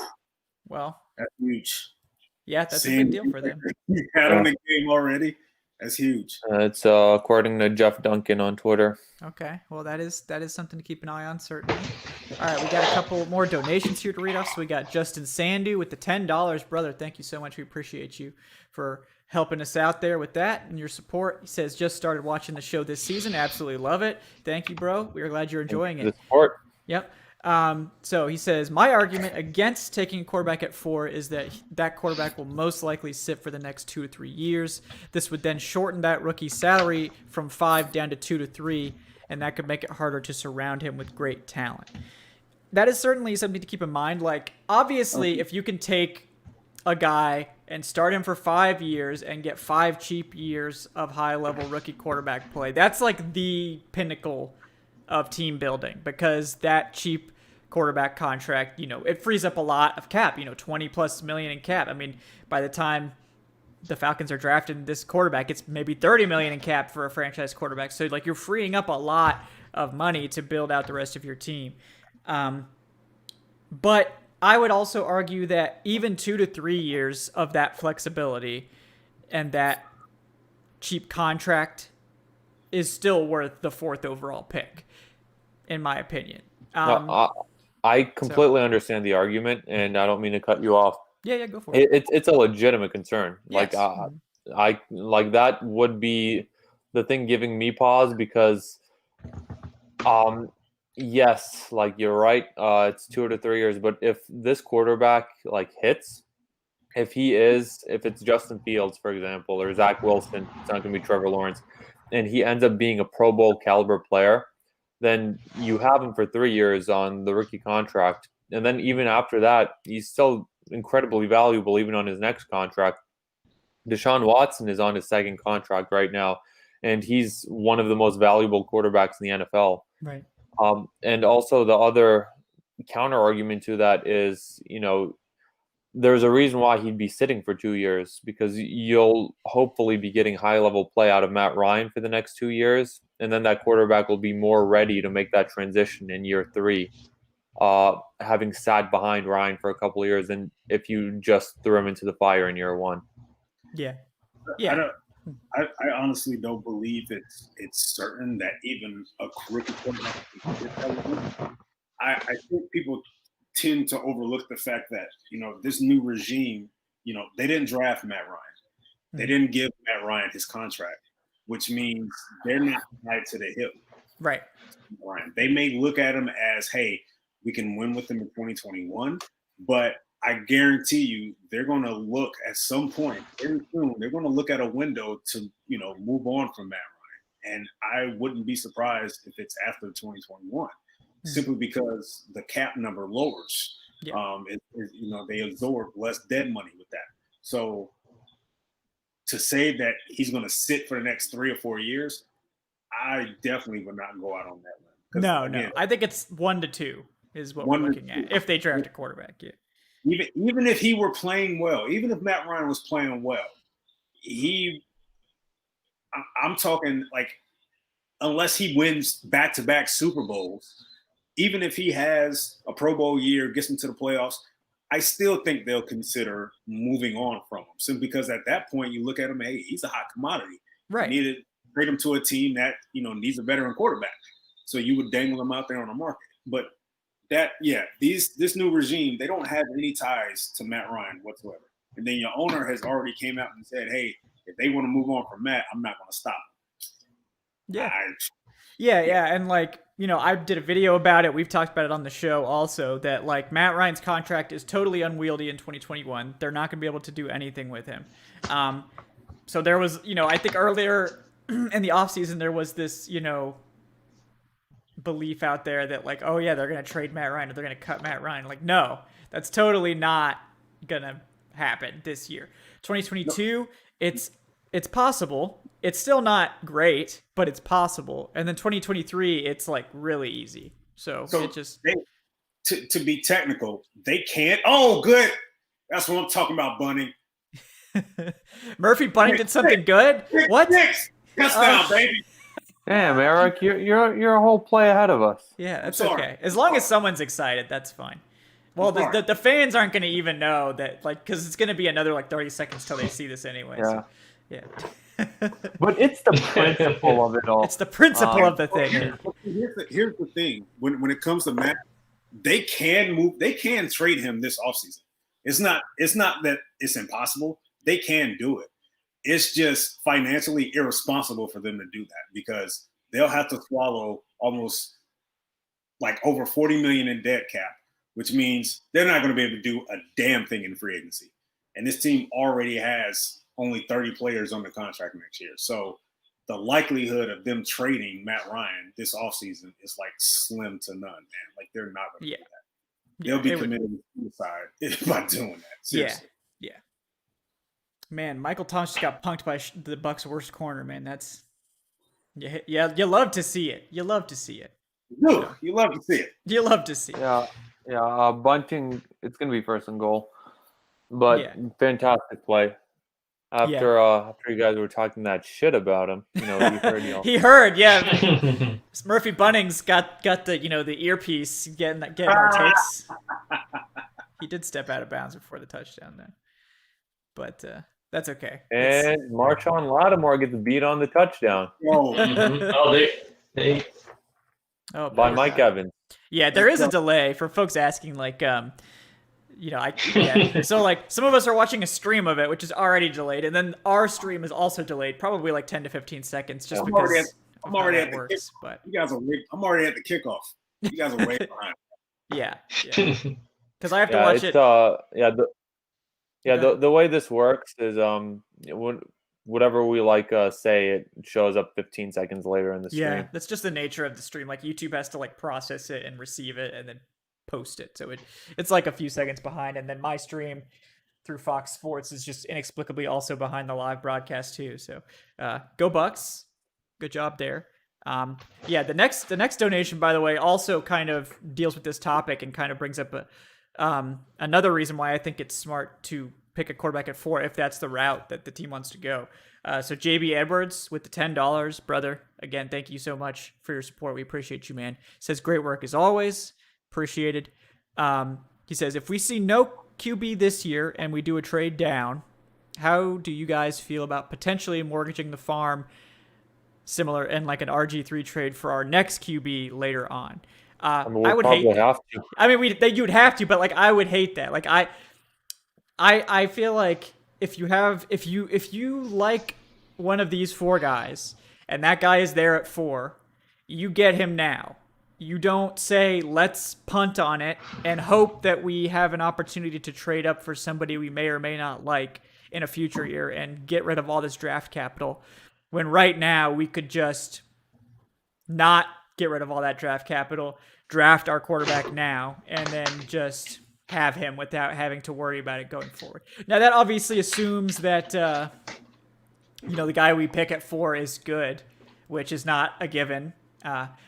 S1: well,
S3: that's huge.
S1: Yeah, that's a big deal for them.
S3: You had him in the game already. That's huge.
S4: It's according to Jeff Duncan on Twitter.
S1: Okay, well that is something to keep an eye on, certainly. All right, we got a couple more donations here to read off. So we got Justin Sandu with the $10, brother. Thank you so much. We appreciate you for helping us out there with that and your support. He says just started watching the show this season. Absolutely love it. Thank you, bro. We're glad you're enjoying it.
S4: The support.
S1: Yep. So he says, my argument against taking a quarterback at 4 is that quarterback will most likely sit for the next 2 to 3 years. This would then shorten that rookie's salary from 5 down to 2 to 3, and that could make it harder to surround him with great talent. That is certainly something to keep in mind. Like, obviously, if you can take a guy and start him for 5 years and get 5 cheap years of high-level rookie quarterback play, that's like the pinnacle of team building, because that cheap quarterback contract, it frees up a lot of cap, $20+ million in cap. I mean, by the time the Falcons are drafting this quarterback, it's maybe $30 million in cap for a franchise quarterback. So like, you're freeing up a lot of money to build out the rest of your team. But I would also argue that even 2 to 3 years of that flexibility and that cheap contract is still worth the 4th overall pick, in my opinion.
S4: I completely understand the argument, and I don't mean to cut you off.
S1: Yeah, go for it.
S4: It's a legitimate concern.
S1: Yes.
S4: I like that would be the thing giving me pause, because yes, like you're right, it's 2 to 3 years, but if this quarterback like hits, if it's Justin Fields, for example, or Zach Wilson, it's not going to be Trevor Lawrence, and he ends up being a Pro Bowl caliber player, then you have him for 3 years on the rookie contract. And then even after that, he's still incredibly valuable even on his next contract. Deshaun Watson is on his 2nd contract right now, and he's one of the most valuable quarterbacks in the NFL.
S1: Right.
S4: And also the other counter argument to that is, there's a reason why he'd be sitting for 2 years, because you'll hopefully be getting high-level play out of Matt Ryan for the next 2 years, and then that quarterback will be more ready to make that transition in year 3, having sat behind Ryan for a couple of years than if you just threw him into the fire in year 1.
S1: Yeah.
S3: I honestly don't believe it's certain that even a rookie quarterback can get that. I think people tend to overlook the fact that, this new regime, they didn't draft Matt Ryan. They didn't give Matt Ryan his contract, which means they're not tied to the hip.
S1: Right.
S3: Ryan. They may look at him as, hey, we can win with him in 2021, but I guarantee you they're going to look at some point very soon. They're going to look at a window to, move on from Matt Ryan. And I wouldn't be surprised if it's after 2021. Simply because the cap number lowers. Yeah. They absorb less dead money with that. So to say that he's going to sit for the next 3 or 4 years, I definitely would not go out on that limb.
S1: No. I think it's 1 to 2 is what we're looking at if they draft a quarterback. Yeah.
S3: Even if he were playing well, even if Matt Ryan was playing well, I'm talking like, unless he wins back-to-back Super Bowls, even if he has a Pro Bowl year, gets into the playoffs, I still think they'll consider moving on from him. Simply because at that point, you look at him, hey, he's a hot commodity.
S1: Right.
S3: You need to trade him to a team that, needs a veteran quarterback. So you would dangle him out there on the market. But this new regime, they don't have any ties to Matt Ryan whatsoever. And then your owner has already came out and said, hey, if they want to move on from Matt, I'm not going to stop them.
S1: Yeah. Yeah, and like, I did a video about it. We've talked about it on the show also, that like Matt Ryan's contract is totally unwieldy in 2021. They're not going to be able to do anything with him. So there was, I think earlier in the offseason there was this, belief out there that like, oh yeah, they're going to trade Matt Ryan or they're going to cut Matt Ryan. Like, no, that's totally not going to happen this year. 2022, no. It's possible. It's still not great, but it's possible. And then 2023, it's like really easy. So it just
S3: to be technical, they can't. Oh, good. That's what I'm talking about, Bunning.
S1: Murphy Bunning did something good. What?
S3: Touchdown, baby.
S4: Damn, Eric, you're a whole play ahead of us.
S1: Yeah, that's okay. As long as someone's excited, that's fine. Well, the fans aren't going to even know that, like, because it's going to be another like 30 seconds till they see this anyway.
S4: Yeah.
S1: So, yeah.
S4: But it's the principle of it all.
S1: It's the principle of the thing.
S3: Here's the thing. When it comes to Matt, they can trade him this offseason. It's not that it's impossible. They can do it. It's just financially irresponsible for them to do that because they'll have to swallow almost like over $40 million in dead cap, which means they're not going to be able to do a damn thing in free agency. And this team already has only 30 players on the contract next year. So the likelihood of them trading Matt Ryan this offseason is like slim to none, man. Like they're not going to do that. They'll be committed to suicide by doing that. Seriously.
S1: Yeah. Man, Michael Thomas just got punked by the Bucs' worst corner, man. That's you love to see it. You love to see it.
S3: No, you love to see it.
S1: You love to see it.
S4: Yeah. Bunting, it's gonna be first and goal, but fantastic play. After you guys were talking that shit about him, he heard y'all.
S1: He heard, yeah. Murphy Bunning's got the the earpiece getting our takes. He did step out of bounds before the touchdown though, but that's okay.
S4: And Marshawn Lattimore gets beat on the touchdown. By Mike Evans.
S1: Yeah, there is a delay for folks asking, like, So like some of us are watching a stream of it, which is already delayed, and then our stream is also delayed, probably like 10 to 15 seconds, just because
S3: I'm already at the
S1: works. But
S3: you guys are. I'm already at the kickoff. You guys are way behind.
S1: Yeah. Because I have to watch it.
S4: The way this works is whatever we say, it shows up 15 seconds later in the stream.
S1: Yeah, that's just the nature of the stream. Like YouTube has to like process it and receive it and then post it, so it's like a few seconds behind. And then my stream through Fox Sports is just inexplicably also behind the live broadcast too. So go Bucs, good job there. The next donation, by the way, also kind of deals with this topic and kind of brings up another reason why I think it's smart to pick a quarterback at 4 if that's the route that the team wants to go. So JB Edwards with the $10, brother. Again, thank you so much for your support. We appreciate you, man. Says great work as always. Appreciated. He says, if we see no QB this year and we do a trade down, how do you guys feel about potentially mortgaging the farm similar in like an RG3 trade for our next QB later on? I would hate that.
S4: Have to.
S1: I mean, you'd have to, but like I would hate that. Like I feel like if you like one of these 4 guys and that guy is there at 4, you get him now. You don't say, let's punt on it and hope that we have an opportunity to trade up for somebody we may or may not like in a future year and get rid of all this draft capital, when right now we could just not get rid of all that draft capital, draft our quarterback now, and then just have him without having to worry about it going forward. Now, that obviously assumes that, the guy we pick at 4 is good, which is not a given.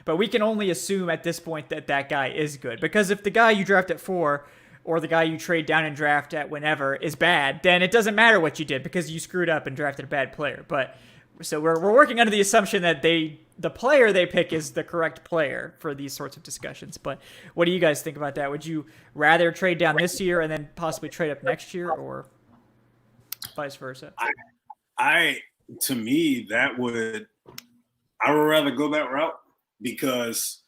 S1: But we can only assume at this point that guy is good. Because if the guy you draft at 4 or the guy you trade down and draft at whenever is bad, then it doesn't matter what you did because you screwed up and drafted a bad player. But so we're working under the assumption that the player they pick is the correct player for these sorts of discussions. But what do you guys think about that? Would you rather trade down this year and then possibly trade up next year, or vice versa?
S3: To me, I would rather go that route because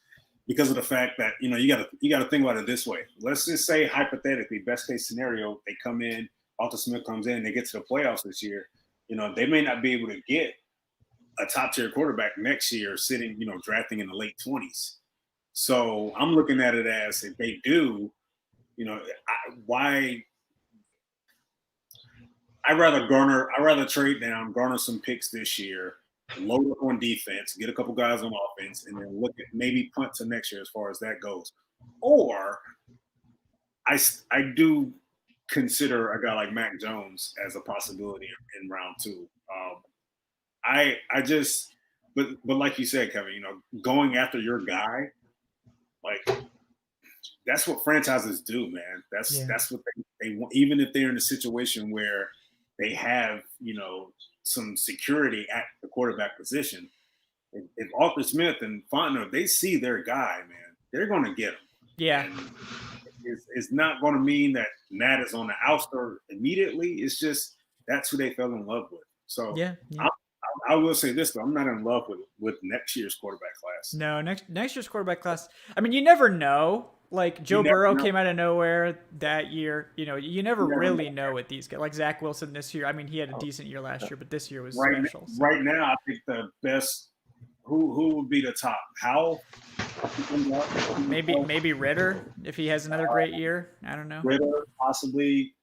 S3: of the fact that you got to think about it this way. Let's just say hypothetically, best case scenario, they come in, Arthur Smith comes in, they get to the playoffs this year. They may not be able to get a top tier quarterback next year sitting, drafting in the late 20s. So I'm looking at it as if they do, why I'd rather trade down, garner some picks this year, load up on defense, get a couple guys on offense, and then look at maybe punt to next year as far as that goes. Or I do consider a guy like Mac Jones as a possibility in round 2. But like you said, Kevin, going after your guy, like that's what franchises do, man. That's what they want, even if they're in a situation where they have, some security at the quarterback position. If Arthur Smith and Fontenot, they see their guy, man, they're going to get him.
S1: Yeah.
S3: And it's not going to mean that Matt is on the ouster immediately. It's just that's who they fell in love with. So
S1: yeah.
S3: I will say this, though. I'm not in love with next year's quarterback class.
S1: No, next year's quarterback class. I mean, you never know. Like Joe Burrow came out of nowhere that year. You never really know with these guys. Like Zach Wilson this year. I mean, he had a decent year last year, but this year was special. So.
S3: Right now, I think the best. Who would be the top? Howell?
S1: Maybe Ritter if he has another great year. I don't know.
S3: Ritter, possibly.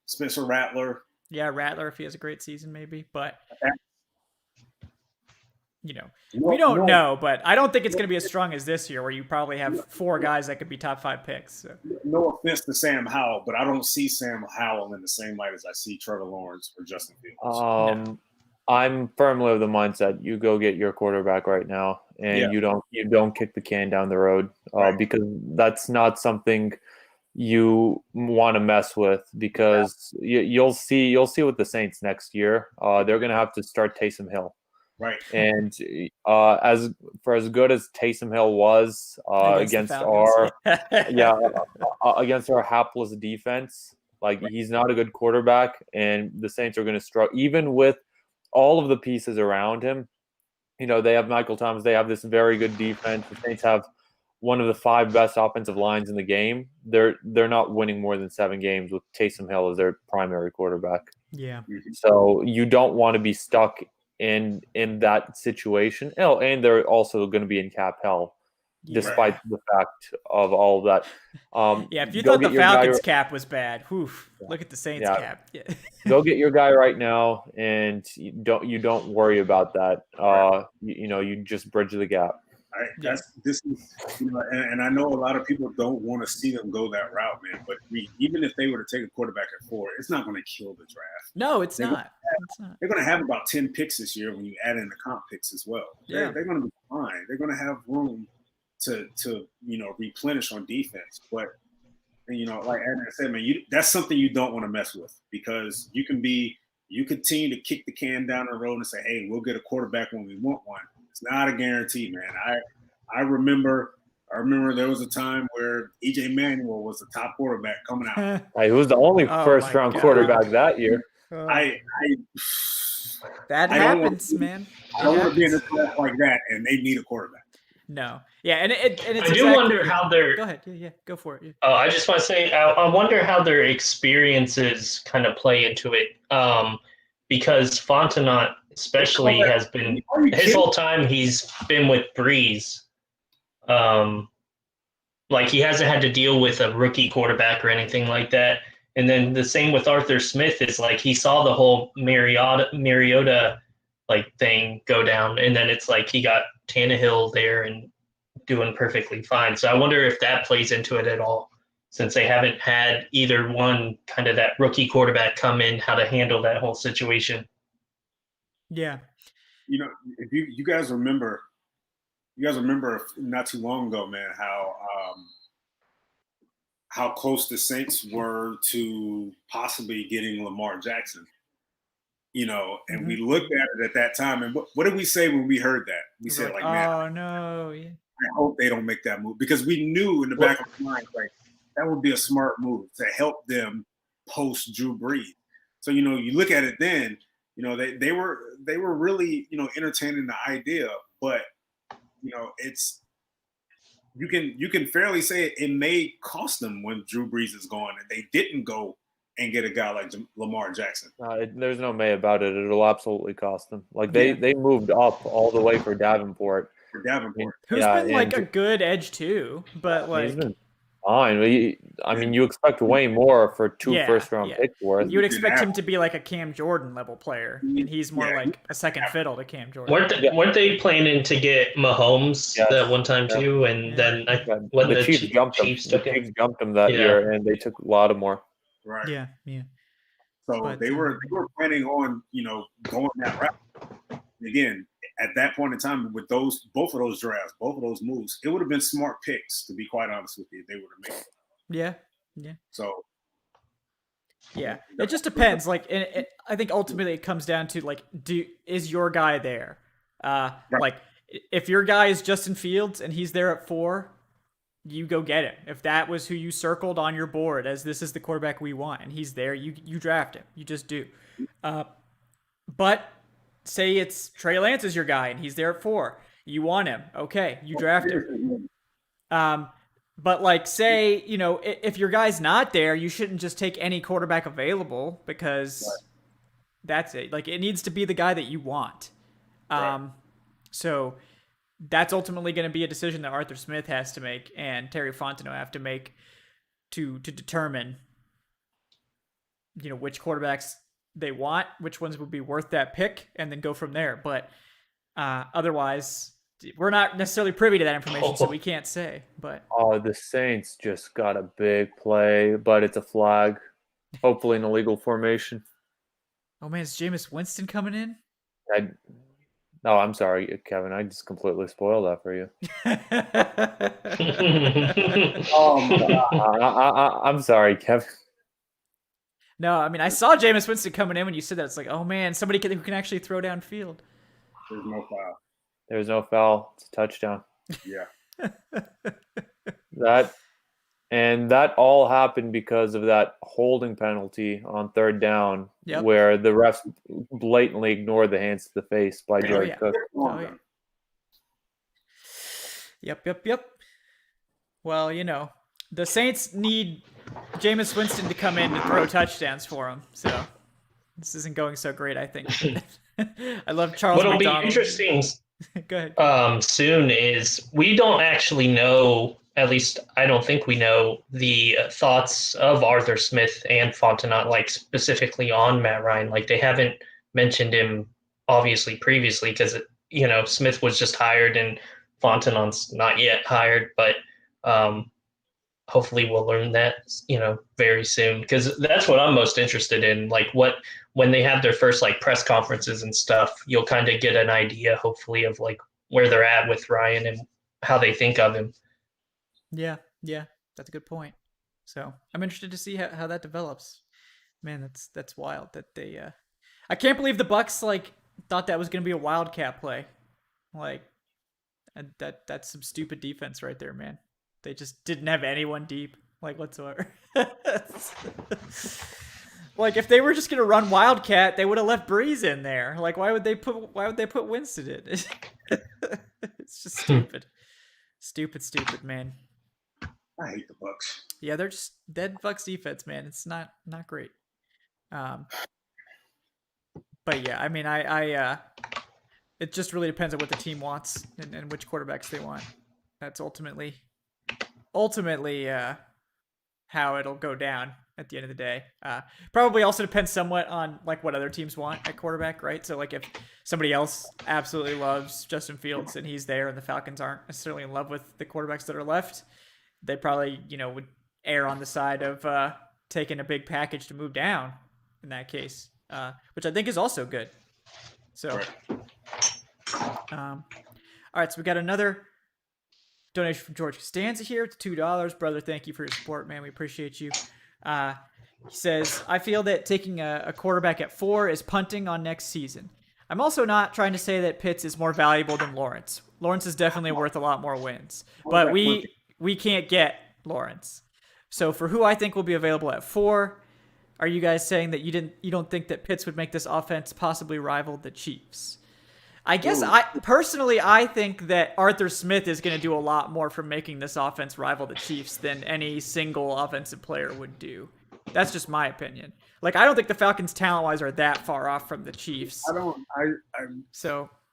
S3: Spencer Rattler.
S1: Yeah, Rattler if he has a great season, maybe. But we don't know. But I don't think it's going to be as strong as this year, where you probably have 4 guys that could be top 5 picks. So.
S3: No offense to Sam Howell, but I don't see Sam Howell in the same light as I see Trevor Lawrence or Justin Fields.
S4: No. I'm firmly of the mindset you go get your quarterback right now, and you don't kick the can down the road because that's not something you want to mess with, because you'll see with the Saints next year. They're going to have to start Taysom Hill.
S3: Right.
S4: And as good as Taysom Hill was against our against our hapless defense, like he's not a good quarterback, and the Saints are going to struggle even with all of the pieces around him. They have Michael Thomas. They have this very good defense. The Saints have one of the 5 best offensive lines in the game. They're not winning more than 7 games with Taysom Hill as their primary quarterback.
S1: Yeah.
S4: So you don't want to be stuck in that situation. Oh, and they're also going to be in cap hell, despite the fact of all of that.
S1: If you thought the Falcons cap was bad, look at the Saints cap. Yeah.
S4: Go get your guy right now, and you don't worry about that. You just bridge the gap.
S3: And I know a lot of people don't want to see them go that route, man. But even if they were to take a quarterback at 4, it's not going to kill the draft.
S1: No, it's not.
S3: They're going to have about 10 picks this year when you add in the comp picks as well.
S1: Yeah.
S3: They're going to be fine. They're going to have room to replenish on defense. But like Adnan said, man, that's something you don't want to mess with, because you continue to kick the can down the road and say, hey, we'll get a quarterback when we want one. It's not a guarantee, man. I remember there was a time where EJ Manuel was the top quarterback coming out.
S4: He was the only first-round quarterback that year.
S1: That happens, man.
S3: I don't want to be in a draft like that, and they need a quarterback.
S1: No, yeah, and it's.
S2: I do wonder how they're.
S1: Go ahead, yeah, go for it. Yeah.
S2: Oh, I just want to say, I wonder how their experiences kind of play into it, because Fontenot especially has been his whole time he's been with Breeze. Like he hasn't had to deal with a rookie quarterback or anything like that. And then the same with Arthur Smith is like he saw the whole Mariota like thing go down, and then it's like he got Tannehill there and doing perfectly fine. So I wonder if that plays into it at all, since they haven't had either one kind of that rookie quarterback come in, how to handle that whole situation.
S1: Yeah.
S3: If you guys remember not too long ago, man, how close the Saints were to possibly getting Lamar Jackson. And we looked at it at that time, and what did we say when we heard that? We said, like, man,
S1: oh no, yeah.
S3: I hope they don't make that move, because we knew in the back of our mind, like, that would be a smart move to help them post Drew Brees. So, you look at it then, they were really, entertaining the idea, but, it's, you can fairly say it may cost them when Drew Brees is gone, and they didn't go and get a guy like Lamar Jackson.
S4: There's no may about it. It'll absolutely cost them. Like they moved up all the way for Davenport.
S1: Who's been like a good edge too, but like
S4: he's been fine. You expect way more for two first-round picks worth.
S1: You would expect him to be like a Cam Jordan level player, and he's more like a second fiddle to Cam Jordan.
S2: Weren't they planning to get Mahomes that one time too? And then when the Chiefs jumped
S4: him that year, and they took Lattimore.
S3: Right.
S1: Yeah.
S3: So they were planning on going that route. Again, at that point in time, with both of those drafts, both of those moves, it would have been smart picks, to be quite honest with you. They would have made it.
S1: Yeah.
S3: So.
S1: Yeah, it just depends. Like, I think ultimately it comes down to like, is your guy there? Right. Like, if your guy is Justin Fields and he's there at 4, you go get him. If that was who you circled on your board as this is the quarterback we want, and he's there, you draft him. You just do. But say it's Trey Lance is your guy and he's there at 4. You want him. Okay, you draft him. But like say, if your guy's not there, you shouldn't just take any quarterback available because that's it. Like it needs to be the guy that you want. So that's ultimately going to be a decision that Arthur Smith has to make and Terry Fontenot have to make to determine, which quarterbacks they want, which ones would be worth that pick, and then go from there. But otherwise, we're not necessarily privy to that information, so we can't say. But
S4: the Saints just got a big play, but it's a flag. Hopefully an illegal formation.
S1: Oh man, is Jameis Winston coming in?
S4: No, I'm sorry, Kevin. I just completely spoiled that for you. I'm sorry, Kevin.
S1: No, I mean, I saw Jameis Winston coming in when you said that. It's like, oh man, somebody who can actually throw downfield.
S3: There's no foul.
S4: There's no foul. It's a touchdown.
S3: Yeah.
S4: That all happened because of that holding penalty on 3rd down, where the refs blatantly ignored the hands to the face by Jared Cook.
S1: Oh, yeah. Yep. Well, the Saints need Jameis Winston to come in to throw touchdowns for them. So this isn't going so great, I think. I love Charles McDonald.
S2: What'll be interesting
S1: Go ahead.
S2: Soon is we don't actually know, at least I don't think we know, the thoughts of Arthur Smith and Fontenot, like specifically on Matt Ryan. Like they haven't mentioned him obviously previously because, Smith was just hired and Fontenot's not yet hired, but hopefully we'll learn that, very soon, because that's what I'm most interested in. Like when they have their first like press conferences and stuff, you'll kind of get an idea, hopefully, of like where they're at with Ryan and how they think of him.
S1: Yeah, that's a good point. So I'm interested to see how that develops. Man, that's wild that they. I can't believe the Bucs thought that was going to be a wildcat play. That's some stupid defense right there, man. They just didn't have anyone deep whatsoever. If they were just gonna run wildcat, they would have left Breeze in there. Why would they put Winston in? It's just stupid. Stupid, man.
S3: I hate the Bucs.
S1: Yeah, they're just dead Bucs defense, man. It's not great. But yeah, I mean, I it just really depends on what the team wants and which quarterbacks they want. That's ultimately how it'll go down at the end of the day. Probably also depends somewhat on what other teams want at quarterback, right? So if somebody else absolutely loves Justin Fields and he's there and the Falcons aren't necessarily in love with the quarterbacks that are left, they probably, would err on the side of taking a big package to move down in that case, which I think is also good. So, all right, so we got another donation from George Costanza here. It's $2. Brother, thank you for your support, man. We appreciate you. He says, I feel that taking a quarterback at 4 is punting on next season. I'm also not trying to say that Pitts is more valuable than Lawrence. Lawrence is definitely worth a lot more wins. But we can't get Lawrence. So for who I think will be available at 4, are you guys saying that you don't think that Pitts would make this offense possibly rival the Chiefs? I guess I think that Arthur Smith is going to do a lot more for making this offense rival the Chiefs than any single offensive player would do. That's just my opinion. Like, I don't think the Falcons talent-wise are that far off from the Chiefs.
S3: I don't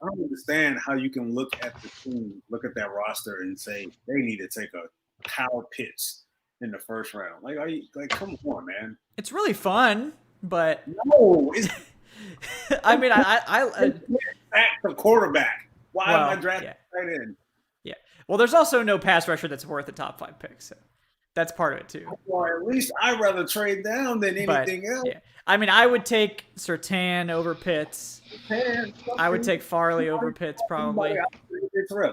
S3: understand how you can look at the team, look at that roster, and say they need to take a power pitch in the first round. Come on, man.
S1: It's really fun, but
S3: no, it's
S1: I mean, I
S3: the quarterback. Why am I drafting right in?
S1: Yeah. Well, there's also no pass rusher that's worth a top 5 pick, so that's part of it too.
S3: Well, at least I'd rather trade down than anything else.
S1: Yeah. I mean, I would take Surtain over Pitts. I would take Farley over Pitts probably.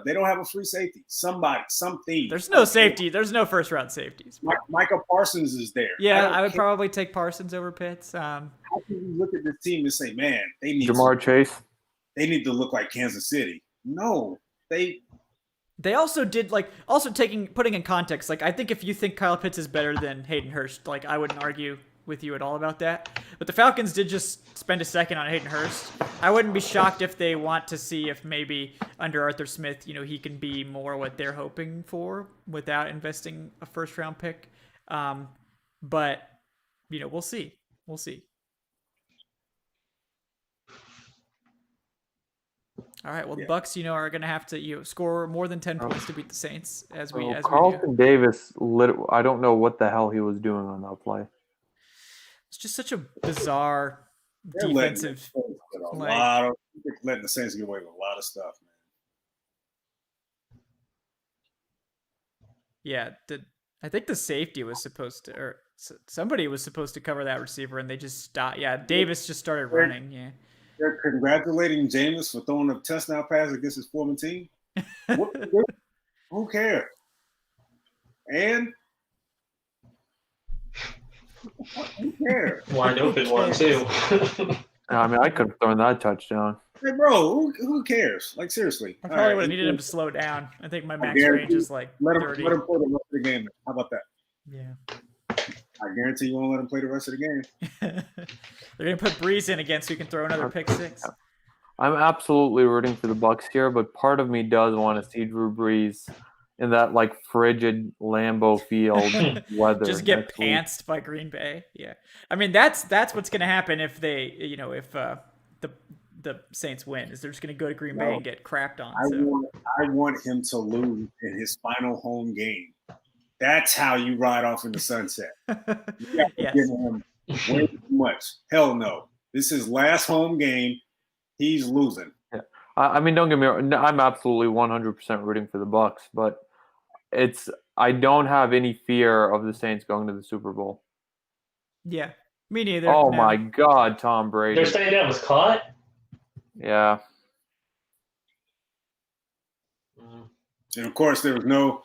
S3: They don't have a free safety. Something.
S1: There's no safety. There's no first round safeties.
S3: Michael Parsons is there.
S1: Yeah, I would probably take Parsons over Pitts.
S3: How can you look at this team and say, man, they need
S4: Jamar Chase?
S3: They need to look like Kansas City. No, they
S1: also did putting in context. Like, I think if you think Kyle Pitts is better than Hayden Hurst, like, I wouldn't argue with you at all about that. But the Falcons did just spend a second on Hayden Hurst. I wouldn't be shocked if they want to see if maybe under Arthur Smith, he can be more what they're hoping for without investing a first round pick. But we'll see. We'll see. All right. Well, the Bucs, are going to have to score more than 10 points to beat the Saints.
S4: Carlton Davis, I don't know what the hell he was doing on that play.
S1: It's just such a bizarre defensive.
S3: Letting the Saints get away with a lot of stuff, man.
S1: Yeah, I think the safety was supposed to, or somebody was supposed to cover that receiver, and they just stopped. Yeah, Davis just started running. Yeah.
S3: They're congratulating Jameis for throwing a touchdown pass against his former team. Who cares? And who cares?
S2: Wide open one too.
S4: I mean, I could have thrown that touchdown.
S3: Hey, bro, who cares? Like, seriously.
S1: I probably would have needed him to slow down. I think my max range is like 30.
S3: Let him play the rest of the game. How about that?
S1: Yeah.
S3: I guarantee you won't let him play the rest of the game.
S1: They're going to put Breeze in again so he can throw another pick 6.
S4: I'm absolutely rooting for the Bucs here, but part of me does want to see Drew Brees in that frigid Lambeau Field weather.
S1: Just get pantsed by Green Bay. Yeah. I mean, that's what's going to happen if they, if the Saints win, is they're just going to go to Green Bay and get crapped on.
S3: I want him to lose in his final home game. That's how you ride off in the sunset. You have to give him way too much. Hell no. This is his last home game. He's losing.
S4: Yeah. I mean, don't get me wrong. I'm absolutely 100% rooting for the Bucs, but I don't have any fear of the Saints going to the Super Bowl.
S1: Yeah, me neither.
S4: Oh my God, Tom Brady.
S2: They're saying that was caught?
S4: Yeah.
S3: And of course, there was no.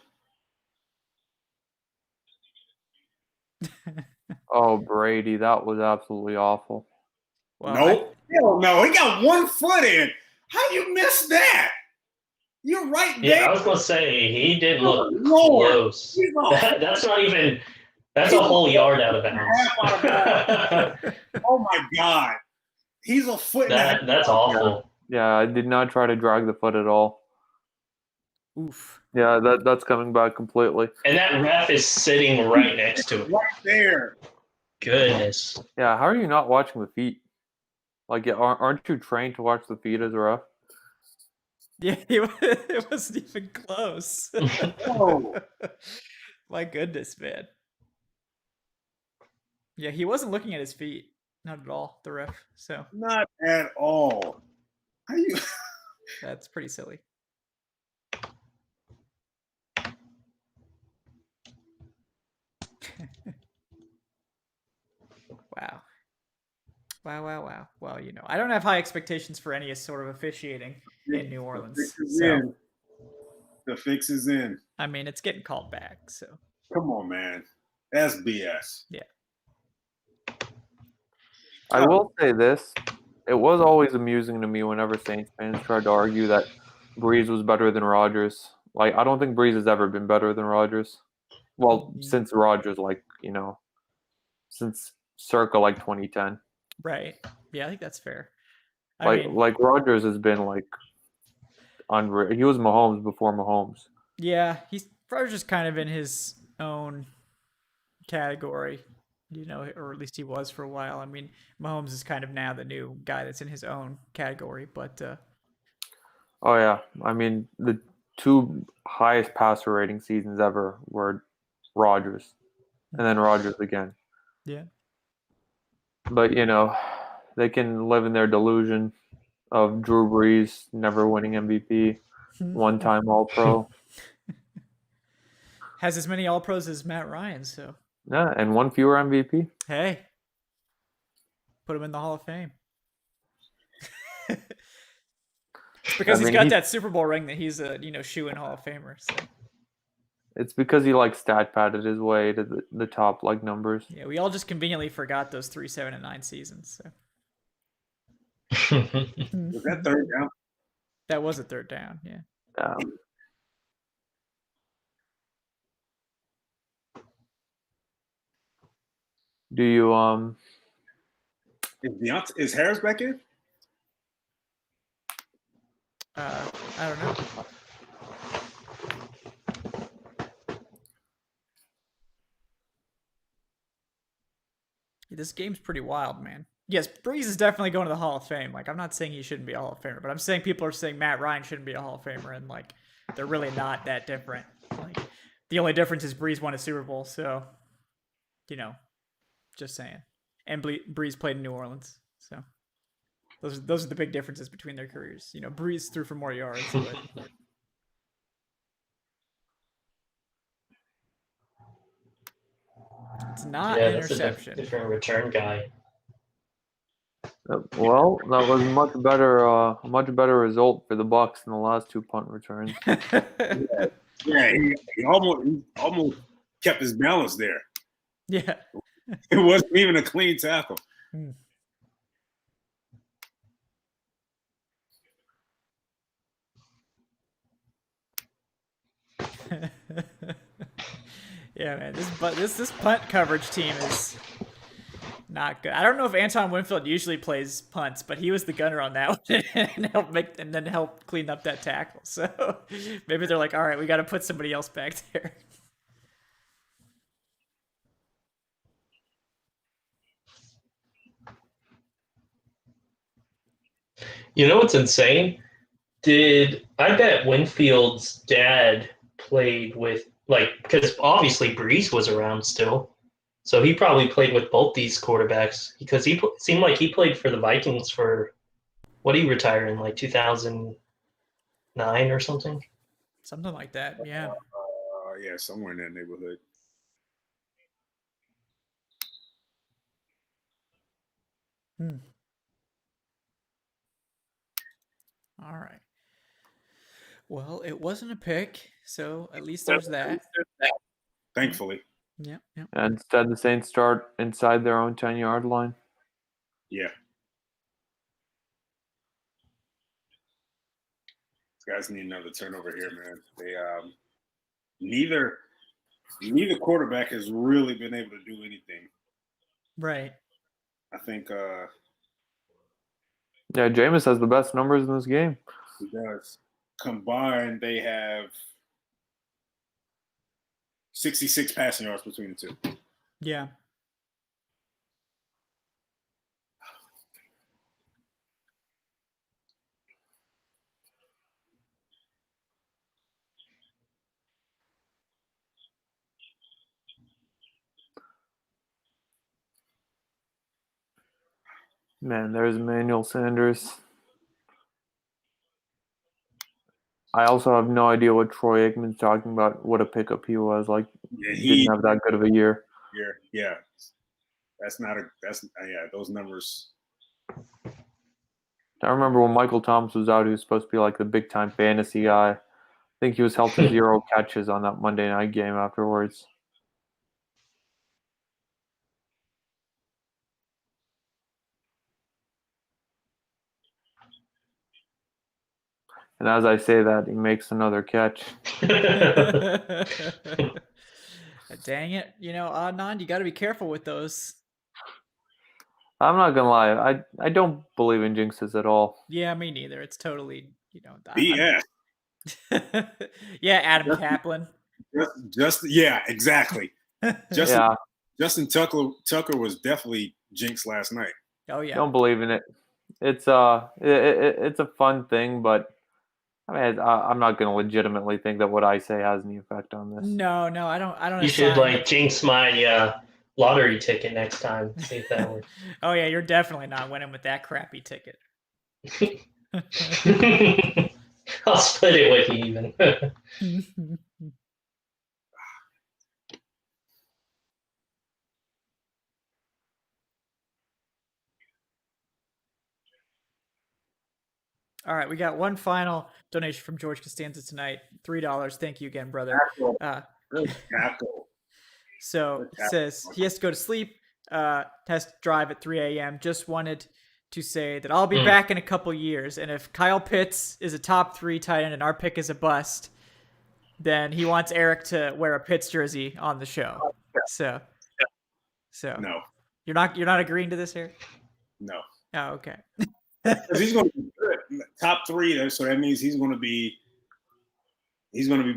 S4: Oh, Brady, that was absolutely awful.
S3: Well, nope. Hell no. He got 1 foot in. How you missed that? You're right there.
S2: Yeah, I was going to say, he didn't look close. That's not even – that's a whole yard out of bounds.
S3: Oh, my God. He's a foot and a half.
S2: That's awful.
S4: Yeah, I did not try to drag the foot at all.
S1: Oof.
S4: Yeah, that's coming back completely.
S2: And that ref is sitting right next to him.
S3: Right there.
S2: Goodness.
S4: Yeah, how are you not watching the feet? Like, aren't you trained to watch the feet as a ref?
S1: Yeah, it wasn't even close.
S3: Oh.
S1: My goodness, man. Yeah, he wasn't looking at his feet. Not at all, the ref. So
S3: not at all. How you?
S1: That's pretty silly. Wow. Well, I don't have high expectations for any sort of officiating in New Orleans.
S3: The fix is in.
S1: I mean, it's getting called back, so.
S3: Come on, man. That's BS.
S1: Yeah.
S4: I will say this. It was always amusing to me whenever Saints fans tried to argue that Breeze was better than Rodgers. Like, I don't think Breeze has ever been better than Rodgers. Well, since Rodgers, since circa 2010.
S1: Right. Yeah, I think that's fair.
S4: Like Rodgers has been unreal. He was Mahomes before Mahomes.
S1: Yeah, Rodgers is kind of in his own category. or at least he was for a while. I mean, Mahomes is kind of now the new guy that's in his own category, but
S4: Oh yeah, I mean the 2 highest passer rating seasons ever were Rodgers, and then Rodgers again.
S1: yeah.
S4: But they can live in their delusion of Drew Brees never winning MVP, one-time All-Pro.
S1: Has as many All-Pros as Matt Ryan, so.
S4: Yeah, and 1 fewer MVP.
S1: Hey. Put him in the Hall of Fame. It's because he's got that Super Bowl ring that he's a, shoe-in Hall of Famer, so.
S4: It's because he stat padded his way to the top numbers.
S1: Yeah, we all just conveniently forgot those 3, 7, and 9 seasons, so.
S3: Was that third down?
S1: That was a third down, yeah.
S4: Do you
S3: Is Harris back in?
S1: I don't know. This game's pretty wild, man. Yes, Breeze is definitely going to the Hall of Fame. I'm not saying he shouldn't be a Hall of Famer, but I'm saying people are saying Matt Ryan shouldn't be a Hall of Famer, and they're really not that different. The only difference is Breeze won a Super Bowl, so just saying. And Breeze played in New Orleans, so those are the big differences between their careers. Breeze threw for more yards, but it's not an interception.
S2: That's a different return guy.
S4: Well, that was a much better result for the Bucs than the last 2 punt returns.
S3: Yeah, he almost kept his balance there.
S1: Yeah.
S3: It wasn't even a clean tackle.
S1: Yeah, man. This punt coverage team is not good. I don't know if Anton Winfield usually plays punts, but he was the gunner on that one and then help clean up that tackle. So maybe they're like, all right, we got to put somebody else back there.
S2: You know what's insane? I bet Winfield's dad played with, because obviously Brees was around still. So he probably played with both these quarterbacks because he seemed like he played for the Vikings for, what did he retire in, 2009 or something?
S1: Something like that, yeah.
S3: Yeah, somewhere in that neighborhood.
S1: All right. Well, it wasn't a pick, so at least there's that.
S3: Thankfully.
S1: Yeah.
S4: And instead, the Saints start inside their own 10-yard line.
S3: Yeah. These guys need another turnover here, man. They neither quarterback has really been able to do anything.
S1: Right.
S3: I think
S4: yeah, Jameis has the best numbers in this game.
S3: He does. Combined, they have 66 passing yards between the two.
S1: Yeah.
S4: Man, there's Emmanuel Sanders. I also have no idea what Troy Aikman's talking about, what a pickup he was. He didn't have that good of a year.
S3: Yeah. Those numbers.
S4: I remember when Michael Thomas was out, he was supposed to be the big-time fantasy guy. I think he was held to 0 catches on that Monday night game afterwards. And as I say that, he makes another catch.
S1: Dang it. Anand, you got to be careful with those.
S4: I'm not going to lie. I don't believe in jinxes at all.
S1: Yeah, me neither. It's totally,
S3: BS.
S1: Yeah, Adam Kaplan.
S3: Yeah, exactly.
S4: Yeah.
S3: Justin Tucker was definitely jinxed last night.
S1: Oh yeah.
S4: Don't believe in it. It's it's a fun thing, but I mean, I'm not going to legitimately think that what I say has any effect on this.
S1: No, I don't.
S2: You should
S1: assign-
S2: jinx my lottery ticket next time. See if that works.
S1: Oh yeah, you're definitely not winning with that crappy ticket.
S2: I'll split it with you even.
S1: All right, we got one final donation from George Costanza tonight. $3. Thank you again, brother. So he says he has to go to sleep, has to drive at 3 a.m. Just wanted to say that I'll be back in a couple years, and if Kyle Pitts is a top 3 tight end and our pick is a bust, then he wants Eric to wear a Pitts jersey on the show. So
S3: No,
S1: you're not agreeing to this, Eric?
S3: no.
S1: Oh, okay.
S3: He's going to be good. Top 3, so that means he's going to be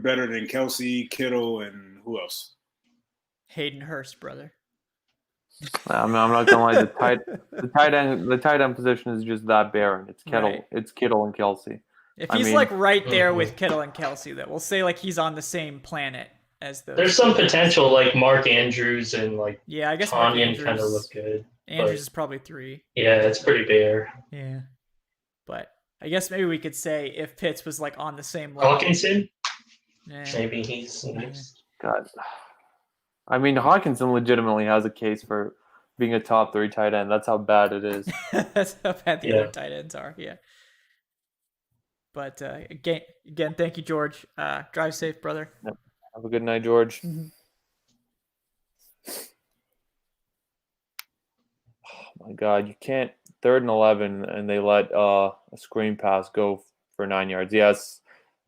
S3: better than Kelsey, Kittle, and who else?
S1: Hayden Hurst, brother.
S4: I'm not gonna lie. The tight end position is just that barren. It's Kittle.
S1: Right.
S4: It's Kittle and Kelsey.
S1: If he's like right there with Kittle and Kelsey, that we'll say like he's on the same planet as those.
S2: There's some potential, like Mark Andrews and like
S1: I guess Mark
S2: Tanyan
S1: Andrews
S2: kind of look good.
S1: Andrews is probably 3.
S2: Yeah, it's pretty bare.
S1: Yeah, but I guess maybe we could say if Pitts was like on the same level.
S2: Hawkinson,
S1: Yeah.
S2: maybe he's next.
S4: God, I mean, Hawkinson legitimately has a case for being a top 3 tight end. That's how bad it is.
S1: That's how bad the other tight ends are. Yeah. But again, thank you, George. Drive safe, brother.
S4: Yep. Have a good night, George.
S1: Mm-hmm.
S4: Oh my God, you can't 3rd and 11, and they let a screen pass go for 9 yards. Yes,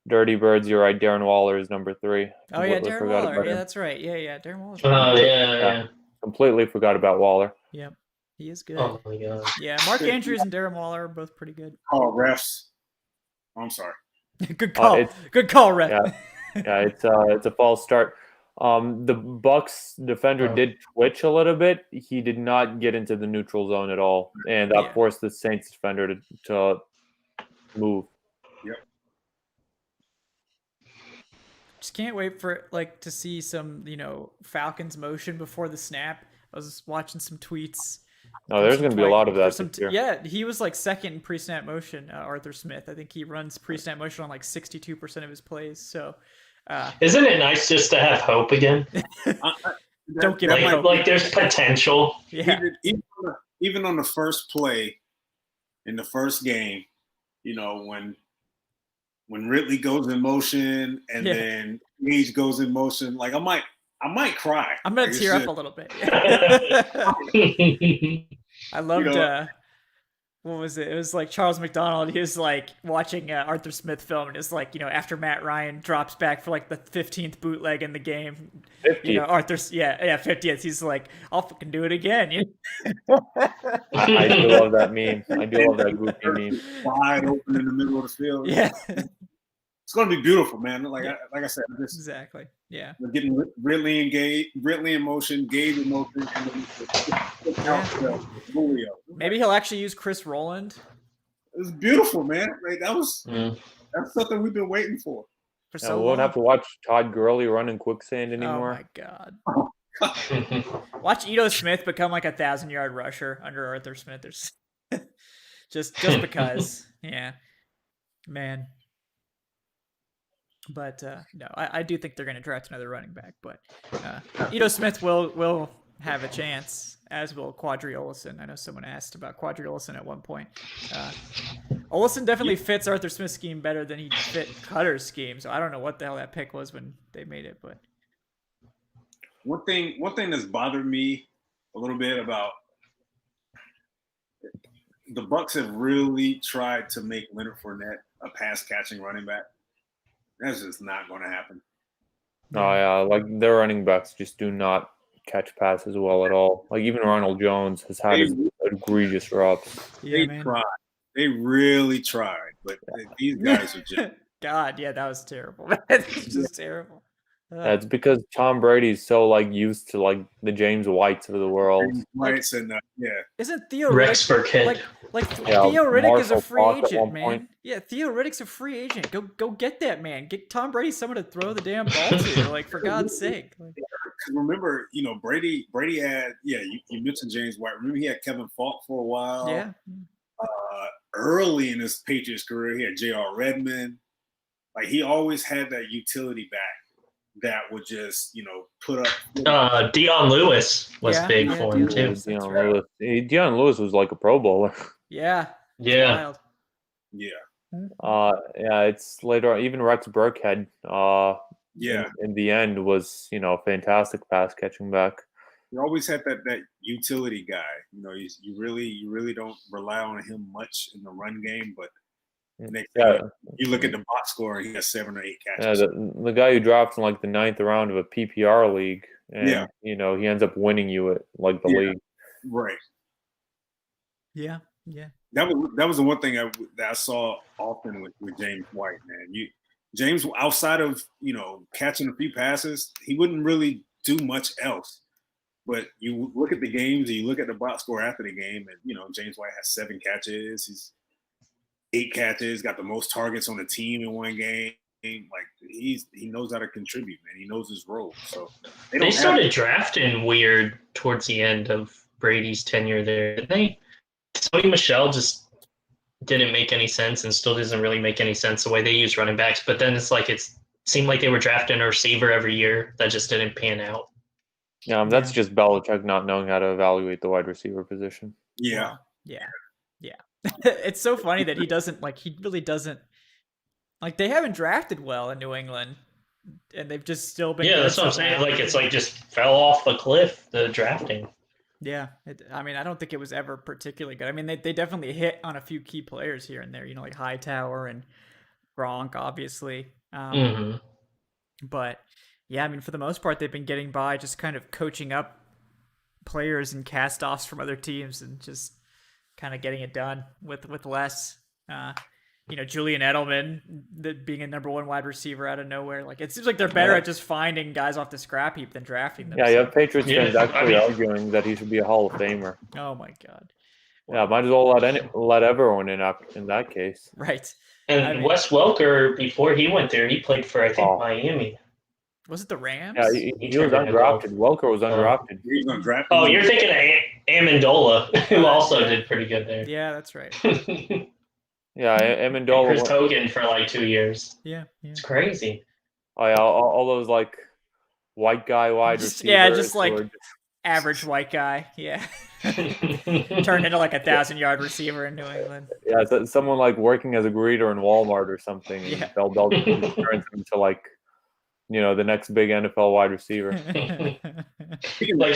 S4: Dirty Birds, you're right. Darren Waller is number 3.
S1: Oh yeah,
S4: Completely
S1: Darren
S4: forgot
S1: Waller.
S4: about
S1: Yeah,
S4: him.
S1: that's right. Yeah, Darren Waller.
S2: Oh yeah.
S4: Completely forgot about Waller.
S1: Yep, he is good.
S2: Oh my God.
S1: Yeah, Mark Andrews and Darren Waller are both pretty good.
S3: Oh, refs. I'm sorry.
S1: Good call. Good call, Ref.
S4: Yeah, it's a false start. The Bucs defender did twitch a little bit. He did not get into the neutral zone at all, and that forced the Saints defender to move.
S3: Yep.
S1: Just can't wait for to see some Falcons motion before the snap. I was watching some tweets.
S4: No, there's going to be a lot of that this year.
S1: Yeah, he was second in pre-snap motion. Arthur Smith, I think he runs pre-snap motion on 62% of his plays. So,
S2: isn't it nice just to have hope again?
S1: Don't give up.
S2: Like there's potential.
S1: Yeah.
S3: Even on the first play in the first game, when Ridley goes in motion and then Gage goes in motion, I might cry.
S1: I'm gonna tear up a little bit. I loved what was it? It was Charles McDonald. He was watching Arthur Smith film, and it's after Matt Ryan drops back for the 15th bootleg in the game.
S4: 50th.
S1: Arthur's 50th. He's I'll fucking do it again.
S4: I do love that meme. I do love that goofy meme.
S3: Wide open in the middle of the field.
S1: Yeah.
S3: It's going to be beautiful, man. Like I said,
S1: Exactly. Yeah.
S3: We're getting Ridley in motion, Gage in motion, and then
S1: maybe he'll actually use Chris Rowland.
S3: It's beautiful, man. That's something we've been waiting for.
S1: So
S4: we won't have to watch Todd Gurley run in quicksand anymore.
S1: Oh my God. Watch Ito Smith become a 1,000-yard rusher under Arthur Smith. There's just because. Yeah. Man. But no, I do think they're going to draft another running back. But Ito Smith will have a chance, as will Quadri Olison. I know someone asked about Quadri Olison at one point. Olison definitely fits Arthur Smith's scheme better than he fit Cutter's scheme. So I don't know what the hell that pick was when they made it. But
S3: one thing that's bothered me a little bit about the Bucs have really tried to make Leonard Fournette a pass-catching running back. That's just not going to happen.
S4: Oh yeah, their running backs just do not catch passes well at all. Even Ronald Jones has had egregious drops.
S3: They tried. They really tried, but these guys are just
S1: God, yeah, that was terrible. It's just terrible.
S4: It's because Tom Brady's so like used to like the James Whites of the world.
S3: Whites and yeah.
S1: Isn't Theo
S2: Rex
S1: Riddick
S2: Burkhead.
S1: Theo Riddick is a
S4: Marshall
S1: free
S4: Faulk at
S1: agent,
S4: one
S1: man?
S4: point.
S1: Yeah, Theo Riddick's a free agent. Go get that man. Get Tom Brady someone to throw the damn ball to, like, for God's sake.
S3: Remember, Brady had you mentioned James White. Remember he had Kevin Falk for a while.
S1: Yeah.
S3: Early in his Patriots career, he had J.R. Redmond. Like he always had that utility back that would just put up.
S2: Dion Lewis was big for him too.
S4: Dion Lewis was like a Pro Bowler.
S1: Yeah.
S2: Yeah.
S1: Wild.
S4: It's later on. Even Rex Burkhead. In the end, was fantastic pass catching back.
S3: You always had that utility guy. You really don't rely on him much in the run game, but you look at the box score and he has 7 or 8 catches.
S4: Yeah, the guy who dropped in like the 9th round of a PPR league, and he ends up winning you at like the league.
S3: Right.
S1: Yeah.
S3: That was the one thing that I saw often with James White, man. James, outside of catching a few passes, he wouldn't really do much else. But you look at the games and you look at the box score after the game, and James White has 7 catches. He's 8 catches, got the most targets on the team in one game. Like he knows how to contribute, man. He knows his role. So
S2: they started drafting weird towards the end of Brady's tenure there, didn't they? Sony Michel just didn't make any sense and still doesn't really make any sense the way they use running backs. But then it's like it seemed like they were drafting a receiver every year that just didn't pan out.
S4: Yeah, that's just Belichick not knowing how to evaluate the wide receiver position.
S3: Yeah.
S1: It's so funny that he really doesn't. Like, they haven't drafted well in New England, and they've just still been.
S2: Yeah, that's what I'm saying. Like, it's like just fell off the cliff, the drafting.
S1: Yeah, I don't think it was ever particularly good. I mean, they definitely hit on a few key players here and there, like Hightower and Gronk, obviously. But yeah, I mean, for the most part, they've been getting by just kind of coaching up players and cast-offs from other teams and just kind of getting it done with less. Julian Edelman being a number 1 wide receiver out of nowhere. Like, it seems like they're better at just finding guys off the scrap heap than drafting them.
S4: Yeah, you have Patriots fans actually arguing that he should be a Hall of Famer.
S1: Oh my God.
S4: Yeah, might as well let everyone in that case.
S1: Right.
S2: And Wes Welker, before he went there, he played for, I think, Miami.
S1: Was it the Rams?
S4: Yeah, he was undrafted. Welker was undrafted.
S3: He was undrafted.
S2: Oh, you're thinking of Amendola, who also did pretty good there.
S1: Yeah, that's right.
S4: Yeah, Amendola.
S2: Chris Hogan for like 2 years.
S1: Yeah.
S2: It's crazy.
S4: Oh yeah, all those like white guy wide receivers.
S1: Yeah, just like average white guy. Yeah. Turned into like 1,000-yard receiver in New England.
S4: Yeah, so someone like working as a greeter in Walmart or something. And Bell turns into like, the next big NFL wide receiver.
S2: Like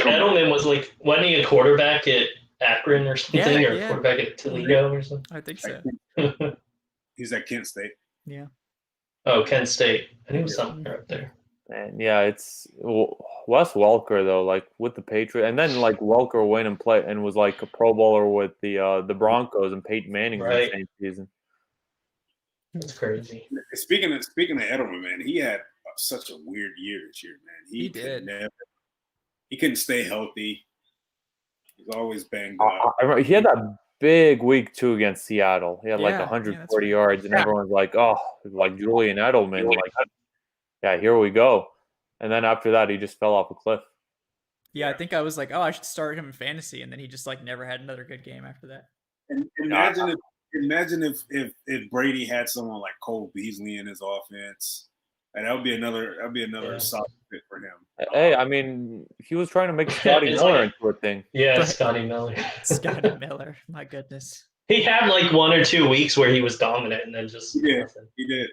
S2: Edelman was like, wasn't he a quarterback at Akron or something, or quarterback at Toledo or something?
S1: I think so.
S3: He's at Kent State.
S1: Yeah.
S2: Oh, Kent State. I think it was somewhere up there.
S4: And yeah, it's Wes Welker though, like with the Patriots, and then like Welker went and played and was like a Pro Bowler with the Broncos and Peyton Manning in the same season.
S2: That's crazy.
S3: Speaking of Edelman, man, he had such a weird year this year, man.
S1: He did.
S3: He couldn't stay healthy. He's always banged up.
S4: I remember he had that big week 2 against Seattle. He had like 140 yards, and everyone's like, "Oh, like Julian Edelman." Like, yeah, here we go. And then after that, he just fell off a cliff.
S1: Yeah, I think I was like, "Oh, I should start him in fantasy," and then he just like never had another good game after that.
S3: And imagine if Brady had someone like Cole Beasley in his offense. And that would be another solid fit for him.
S4: Hey, I mean, he was trying to make Scotty Miller into a thing.
S2: Yeah, Scotty Miller.
S1: Scotty Miller, my goodness.
S2: He had like 1 or 2 weeks where he was dominant, and then just
S3: he did.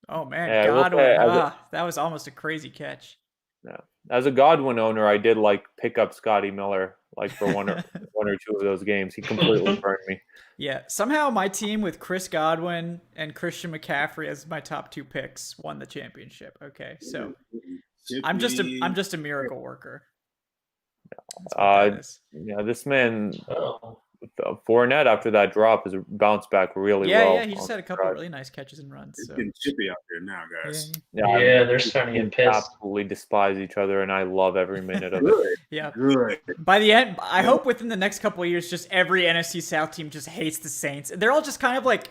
S1: Oh man, Godwin! That was almost a crazy catch.
S4: Yeah, as a Godwin owner, I did like pick up Scotty Miller like for one or 2 of those games. He completely burned me.
S1: Yeah, somehow my team with Chris Godwin and Christian McCaffrey as my top 2 picks won the championship. Okay, so I'm just a miracle worker.
S4: Yeah, this man. Fournette after that drop has bounced back really well.
S1: Yeah, he just had a couple really nice catches and runs.
S3: It's
S1: So.
S3: getting chippy out there now, guys.
S2: Yeah, they're starting to get pissed.
S4: Absolutely despise each other, and I love every minute of it.
S3: Good.
S1: Yeah.
S3: Good.
S1: By the end, I hope within the next couple of years, just every NFC South team just hates the Saints. They're all just kind of like,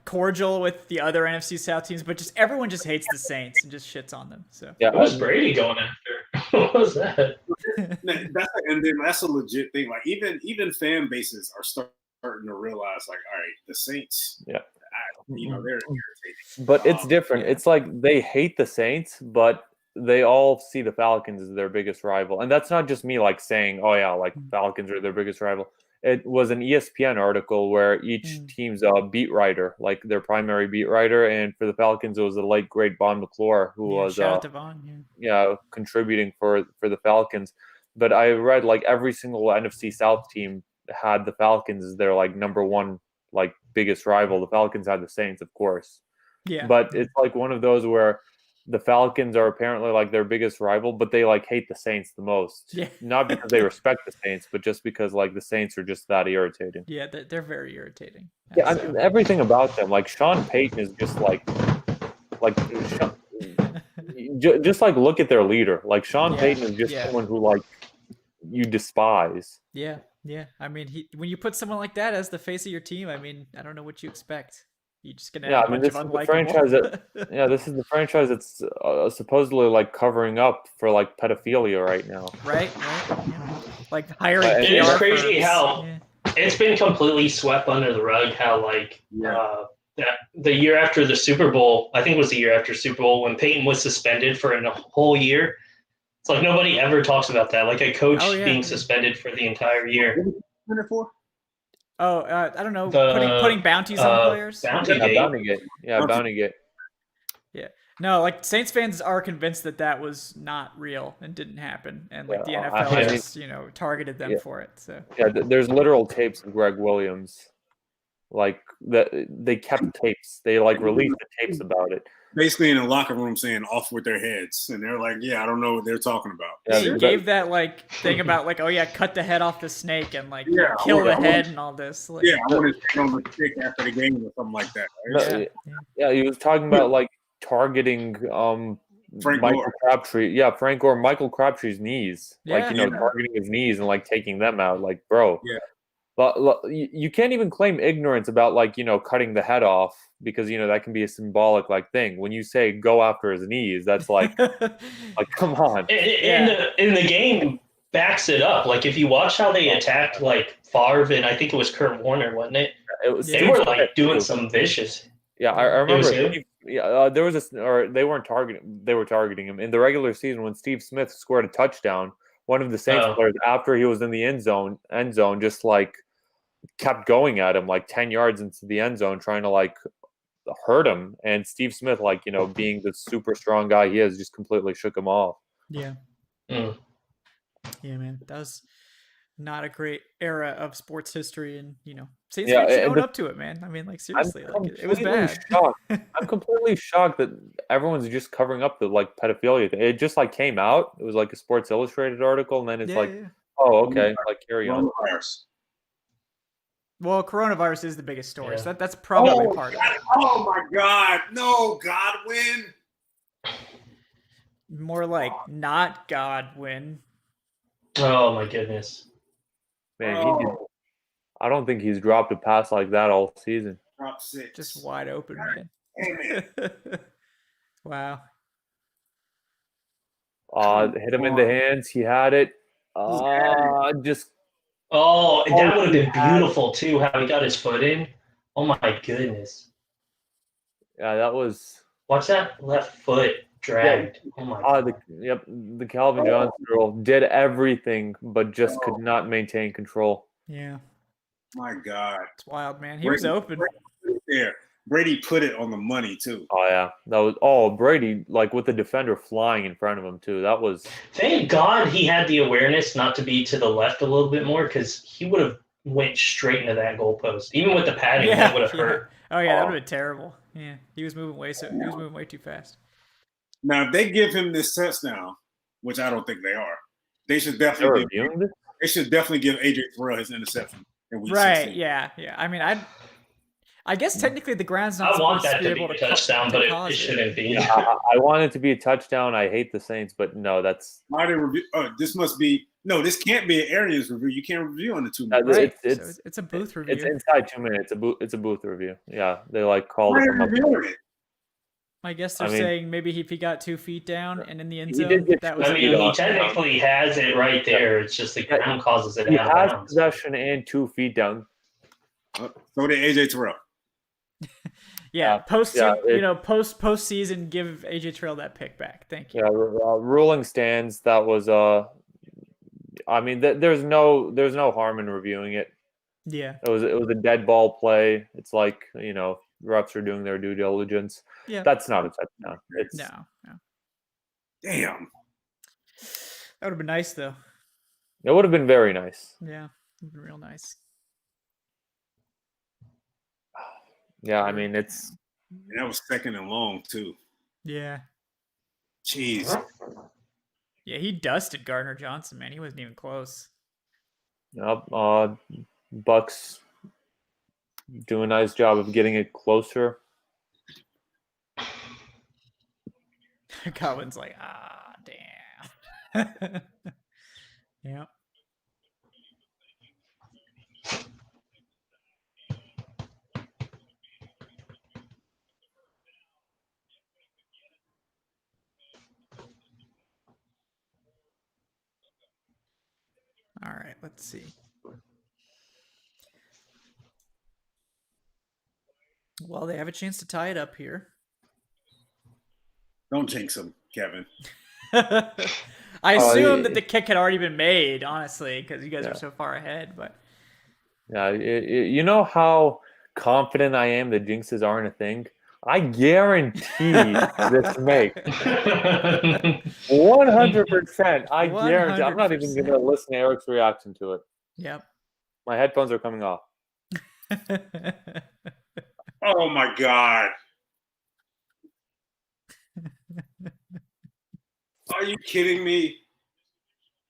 S1: cordial with the other NFC South teams, but just everyone just hates the Saints and just shits on them. So
S4: Yeah,
S2: What was Brady going after? What was that?
S3: That's a legit thing. Like even fan bases are starting to realize, like, all right, the Saints.
S4: Yeah.
S3: They're irritating.
S4: But it's different.
S1: Yeah.
S4: It's like they hate the Saints, but they all see the Falcons as their biggest rival. And that's not just me like saying, oh yeah, like Falcons are their biggest rival. It was an ESPN article where each team's beat writer, like their primary beat writer, and for the Falcons it was the late great Von McClure who was
S1: shout out to Von,
S4: contributing for the Falcons. But I read like every single NFC South team had the Falcons as their like number one like biggest rival. The Falcons had the Saints, of course.
S1: Yeah.
S4: But it's like one of those where the Falcons are apparently like their biggest rival, but they like hate the Saints the most.
S1: Yeah.
S4: Not because they respect the Saints, but just because like the Saints are just that irritating.
S1: Yeah, they're very irritating.
S4: Yeah, I mean, everything about them. Like Sean Payton is just just like look at their leader. Like Sean Payton is just someone who like you despise.
S1: Yeah. I mean, when you put someone like that as the face of your team, I mean, I don't know what you expect. You're just gonna have a bunch
S4: this
S1: of
S4: is the
S1: unlikable.
S4: franchise that this is the franchise that's supposedly like covering up for like pedophilia right now.
S1: Right. Yeah. Like hiring.
S2: It is
S1: PR
S2: crazy
S1: firms.
S2: how it's been completely swept under the rug. How the year after the Super Bowl, I think it was the year after Super Bowl when Peyton was suspended for a whole year. It's like nobody ever talks about that. Like a coach being suspended for the entire year.
S1: Oh, I don't know. Putting bounties on players.
S2: Bountygate.
S4: Bountygate.
S1: Yeah. No, like Saints fans are convinced that was not real and didn't happen, and like the NFL just targeted them for it. So
S4: there's literal tapes of Greg Williams, like that they kept tapes. They like released the tapes about it.
S3: Basically in a locker room saying off with their heads, and they're like, I don't know what they're talking about.
S1: Yeah, he gave that like thing about like, cut the head off the snake and like kill the head and all this. Like,
S3: I wanted to take on the stick after the game or something like that. Right?
S4: He was talking about like targeting Michael Crabtree. Frank Gore, Michael Crabtree's knees. Targeting his knees and like taking them out. Like, bro. Yeah. But you can't even claim ignorance about like cutting the head off because that can be a symbolic like thing. When you say go after his knees, that's like like come on.
S2: In the game backs it up. Like if you watch how they attacked like Favre and I think it was Kurt Warner, wasn't it? They were like doing some vicious.
S4: Yeah, I remember. There was they weren't targeting. They were targeting him in the regular season when Steve Smith scored a touchdown. One of the Saints players, after he was in the end zone, just like kept going at him like 10 yards into the end zone, trying to like hurt him. And Steve Smith, like being the super strong guy he is, just completely shook him off.
S1: Yeah. Yeah, man, that was not a great era of sports history, and Saints fans should own up to it, man. I mean, like seriously, it was bad.
S4: I'm completely shocked that everyone's just covering up the like pedophilia thing. It just like came out. It was like a Sports Illustrated article, and then it's oh, okay, like carry on.
S1: Well, coronavirus is the biggest story, so that's probably part of it.
S3: Oh my God, no, Godwin.
S1: More like not Godwin.
S2: Oh my goodness.
S4: Man, I don't think he's dropped a pass like that all season.
S3: Drop 6.
S1: Just wide open, man. Wow.
S4: Hit him in the hands. He had it. Just.
S2: Oh, that would have been beautiful too. How he got his foot in. Oh my goodness.
S4: Yeah, that was.
S2: Watch that left foot dragged. Oh my God.
S4: The Calvin Johnson rule did everything, but just could not maintain control.
S1: Yeah.
S3: My God.
S1: It's wild, man. He was open.
S3: Brady put it on the money too.
S4: Oh yeah, that was Brady like with the defender flying in front of him too. That was.
S2: Thank God he had the awareness not to be to the left a little bit more because he would have went straight into that goalpost. Even with the padding, that would have hurt.
S1: Oh yeah, that would have been terrible. Yeah, he was moving way too fast.
S3: Now, if they give him this touchdown, which I don't think they are, they should definitely give AJ Terrell his interception. in week
S1: Right?
S3: 16.
S1: Yeah. I mean, I guess technically the ground's not
S2: I want
S1: supposed
S2: that
S1: to be
S2: to be
S1: able
S2: a
S1: to
S2: touchdown, but it
S1: cause
S2: shouldn't be.
S4: I want it to be a touchdown. I hate the Saints, but no, that's
S3: Why they review? Oh, this must be this can't be an Arians review. You can't review on the 2 minutes.
S1: Right.
S4: It's
S1: So it's a booth review.
S4: it's inside 2 minutes. It's a booth review. Yeah, they like called
S3: Why
S4: it
S3: are
S4: from
S3: they
S4: up.
S3: reviewing it?
S1: I guess they're
S4: I mean-
S1: saying maybe if he got 2 feet down and in the end
S4: He
S1: zone,
S4: did get
S1: that
S4: 2
S1: was
S2: I
S1: a
S2: mean,
S1: no.
S2: he technically has it right there. It's just the ground causes it
S4: He
S2: out of
S4: has
S2: bounds.
S4: possession and 2 feet down.
S3: So did AJ Terrell.
S1: Yeah,
S4: yeah,
S1: postseason, give AJ Terrell that pick back. Thank you.
S4: Yeah, ruling stands. That was I mean, there's no harm in reviewing it.
S1: Yeah.
S4: It was a dead ball play. It's like refs are doing their due diligence.
S1: Yeah.
S4: That's not a touchdown. It's
S1: No.
S3: Damn.
S1: That would have been nice though.
S4: It would have been very nice.
S1: Yeah, it would have been real nice.
S4: Yeah, I mean
S3: And that was second and long too.
S1: Yeah.
S3: Jeez.
S1: Yeah, he dusted Gardner Johnson, man. He wasn't even close.
S4: Yep. Bucs do a nice job of getting it closer.
S1: Godwin's like, damn. Yeah. All right, let's see. Well, they have a chance to tie it up here.
S3: Don't jinx him, Kevin.
S1: I assume that the kick had already been made, honestly, because you guys
S4: Yeah.
S1: are so far ahead. But
S4: Yeah, you know how confident I am that jinxes aren't a thing? I guarantee this make 100%. I guarantee. I'm not even going to listen to Eric's reaction to it.
S1: Yep.
S4: My headphones are coming off.
S3: Oh my God. Are you kidding me?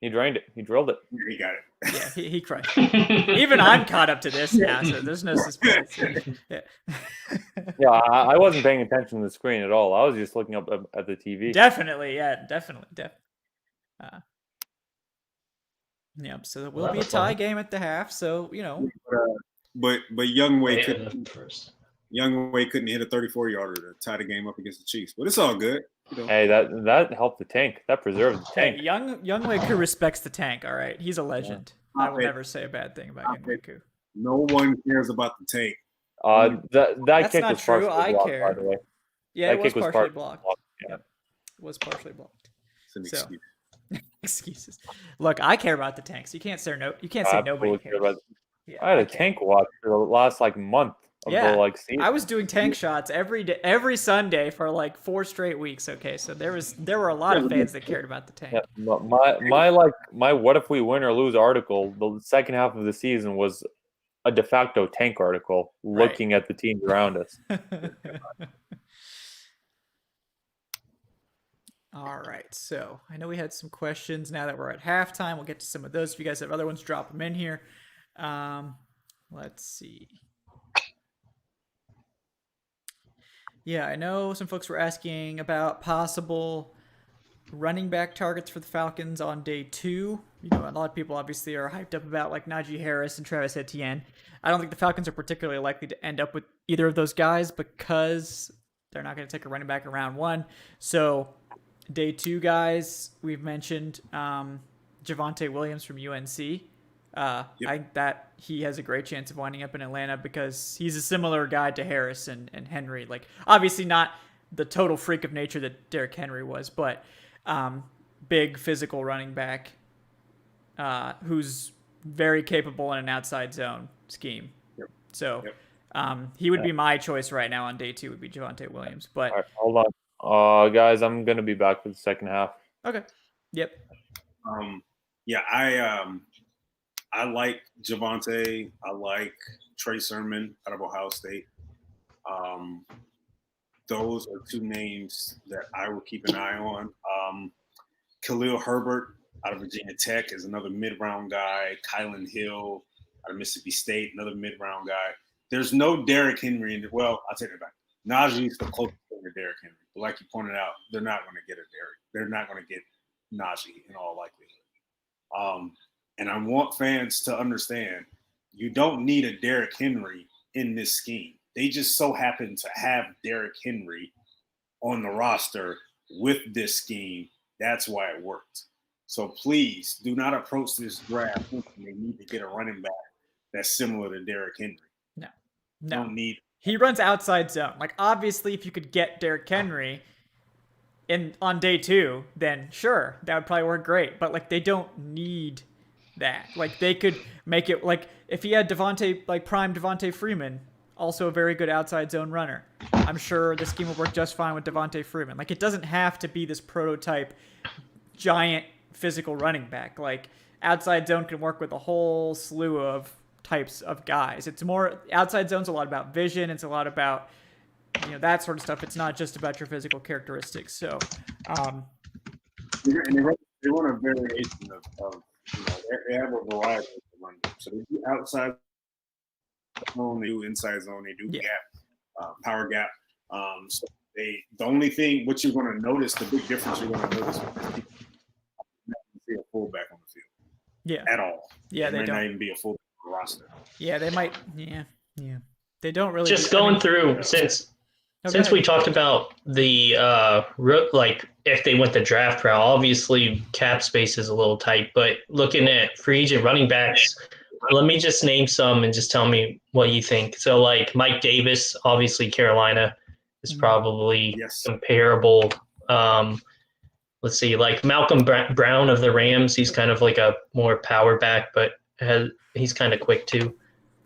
S4: He drained it. He drilled it.
S3: He got it.
S1: Yeah, he crushed it. Even I'm caught up to this now, so there's no suspense. Yeah.
S4: Yeah, I wasn't paying attention to the screen at all. I was just looking up at the TV.
S1: Definitely. Yep. So there will be a tie game at the half. So
S3: But Youngway
S2: Yeah,
S3: couldn't.
S2: first.
S3: Youngway couldn't hit a 34-yarder to tie the game up against the Chiefs. But it's all good.
S4: Hey, that helped the tank. That preserved the tank.
S1: Hey, Youngway respects the tank. All right, he's a legend.
S3: Yeah.
S1: I will never say a bad thing about Youngway.
S3: No one cares about the tank.
S4: That
S1: That's
S4: kick
S1: not
S4: was
S1: true.
S4: partially
S1: I
S4: blocked,
S1: care.
S4: by the way.
S1: Yeah,
S4: That
S1: it was
S4: kick was
S1: partially
S4: partially
S1: blocked.
S4: blocked, yeah.
S1: Yep. It was partially blocked.
S3: It's an
S1: So-
S3: excuse.
S1: Excuses. Look, I care about the tanks. You can't say no. You can't say nobody
S4: Absolutely
S1: cares.
S4: care about-
S1: Yeah,
S4: I had a
S1: care.
S4: tank watch for the last month of the season.
S1: I was doing tank shots every day, every Sunday for 4 straight weeks. Okay, so there were a lot of fans that cared about the tank.
S4: Yeah, my what if we win or lose article, the second half of the season was a de facto tank article
S1: Right.
S4: looking at the teams around us.
S1: All right, so I know we had some questions. Now that we're at halftime, we'll get to some of those. If you guys have other ones, drop them in here. Let's see. Yeah, I know some folks were asking about possible running back targets for the Falcons on day 2. A lot of people obviously are hyped up about Najee Harris and Travis Etienne. I don't think the Falcons are particularly likely to end up with either of those guys because they're not going to take a running back in round 1. So day 2 guys, we've mentioned Javonte Williams from UNC.
S3: Yep.
S1: I think that he has a great chance of winding up in Atlanta because he's a similar guy to Harris and Henry. Obviously not the total freak of nature that Derrick Henry was, but big physical running back who's very capable in an outside zone scheme.
S3: Yep.
S1: So
S3: Yep.
S1: he would be my choice right now on day 2 would be Javonte Williams. But
S4: All right, hold on. Guys, I'm going to be back for the second half.
S1: okay. Yep.
S3: I like Javonte. I like Trey Sermon out of Ohio State. Those are 2 names that I will keep an eye on. Khalil Herbert out of Virginia Tech is another mid-round guy. Kylan Hill out of Mississippi State, another mid-round guy. There's no Derrick Henry in there. Well, I'll take it back. Najee's the closest thing to Derrick Henry. But like you pointed out, they're not going to get a Derrick. They're not going to get Najee in all likelihood. And I want fans to understand you don't need a Derrick Henry in this scheme. They just so happen to have Derrick Henry on the roster with this scheme. That's why it worked. So please do not approach this draft thinking they need to get a running back that's similar to Derrick Henry.
S1: No.
S3: Don't need.
S1: He runs outside zone. Like, obviously, if you could get Derrick Henry on day 2, then sure, that would probably work great. But like, they don't need that. Like, they could make it like if he had prime Devontae Freeman, also a very good outside zone runner. I'm sure the scheme would work just fine with Devontae Freeman. Like, it doesn't have to be this prototype giant physical running back. Like, outside zone can work with a whole slew of types of guys. It's more outside zone's a lot about vision. It's a lot about that sort of stuff. It's not just about your physical characteristics. So,
S3: and they run a variation of they have a variety of running. So they do outside zone, they do inside zone, they do gap, power gap. So the only thing what you're going to notice, the big difference you're going to notice with this team, you're not going to see a fullback on the field.
S1: Yeah.
S3: At all.
S1: Yeah, they
S3: might
S1: don't.
S3: not even be a fullback on the roster.
S1: Yeah, they might. Yeah. They don't really.
S2: Just going through since we talked about the like if they went the draft route, obviously cap space is a little tight. But looking at free agent running backs, let me just name some and just tell me what you think. So like Mike Davis, obviously Carolina is probably comparable. Let's see, like Malcolm Brown of the Rams, he's kind of like a more power back, but he's kind of quick too.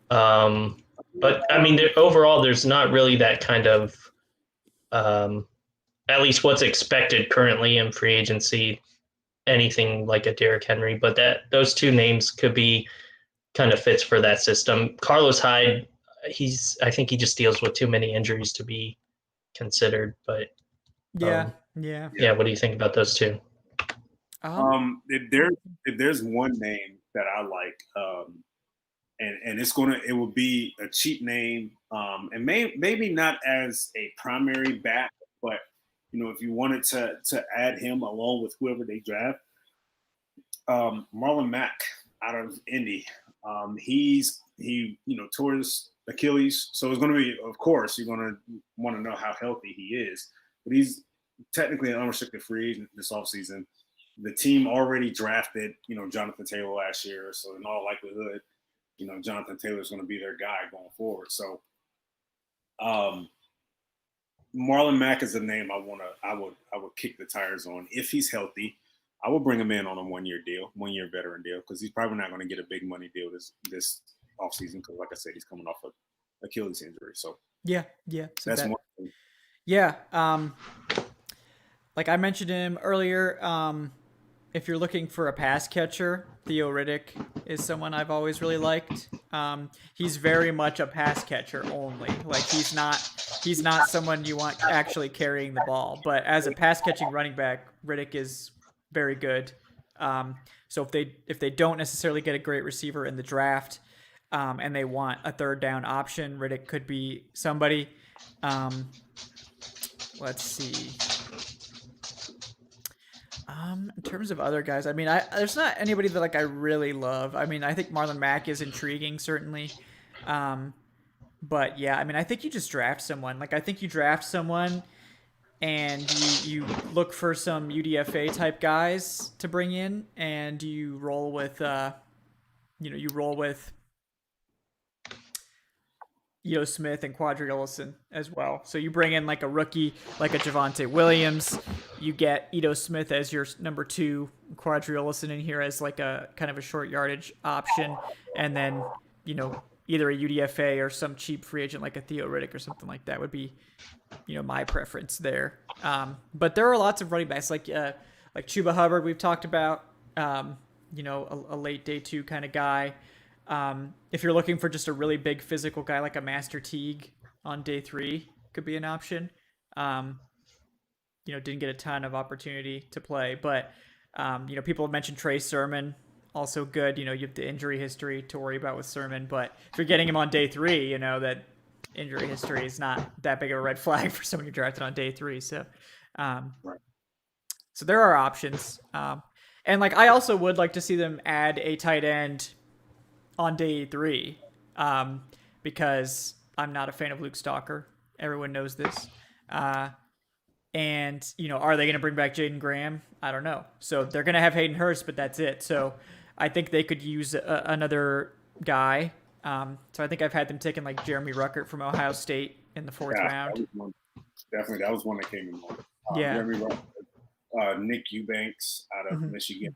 S2: But I mean, overall, there's not really that kind of, at least what's expected currently in free agency, anything like a Derrick Henry. But those two names could be kind of fits for that system. Carlos Hyde, I think he just deals with too many injuries to be considered. But
S1: yeah.
S2: What do you think about those two?
S3: If there's one name that I like, and it will be a cheap name, and maybe not as a primary back, but if you wanted to add him along with whoever they draft, Marlon Mack out of Indy, he tore his Achilles, so it's going to be, of course, you're going to want to know how healthy he is, but he's technically an unrestricted free agent this offseason. The team already drafted, Jonathan Taylor last year, so in all likelihood, Jonathan Taylor is going to be their guy going forward. So, Marlon Mack is a name I would kick the tires on if he's healthy. I would bring him in on a 1-year deal, 1-year veteran deal, because he's probably not going to get a big money deal this offseason because, like I said, he's coming off an Achilles injury. So
S1: yeah. So
S3: that's one thing.
S1: Yeah. Like I mentioned him earlier, if you're looking for a pass catcher, Theo Riddick is someone I've always really liked. He's very much a pass catcher only. Like he's not someone you want actually carrying the ball. But as a pass catching running back, Riddick is very good. So if they don't necessarily get a great receiver in the draft, and they want a third down option, Riddick could be somebody. Let's see. In terms of other guys, I mean, there's not anybody that I really love. I mean, I think Marlon Mack is intriguing, certainly. But yeah, I mean, I think you just draft someone. I think you draft someone and you look for some UDFA type guys to bring in, and you roll with, Ito Smith and Quadri Ellison as well. So you bring in a rookie, like a Javonte Williams. You get Ito Smith as your number 2, Quadri Ellison in here as a kind of a short yardage option. And then, either a UDFA or some cheap free agent like a Theo Riddick or something like that would be, my preference there. But there are lots of running backs like Chuba Hubbard we've talked about, a late day 2 kind of guy. If you're looking for just a really big physical guy like a Master Teague on day 3 could be an option. Didn't get a ton of opportunity to play, but people have mentioned Trey Sermon also good. You have the injury history to worry about with Sermon, but if you're getting him on day 3, that injury history is not that big of a red flag for someone you drafted on day 3. So,
S3: Right.
S1: so there are options. And like I also would like to see them add a tight end on day 3, because I'm not a fan of Luke Stalker. Everyone knows this. And, are they going to bring back Jaden Graham? I don't know. So they're going to have Hayden Hurst, but that's it. So I think they could use another guy. So I think I've had them taking like Jeremy Ruckert from Ohio State in the 4th round.
S3: That was one that came in mind.
S1: Yeah.
S3: Jeremy Ruckert, Nick Eubanks out of Michigan.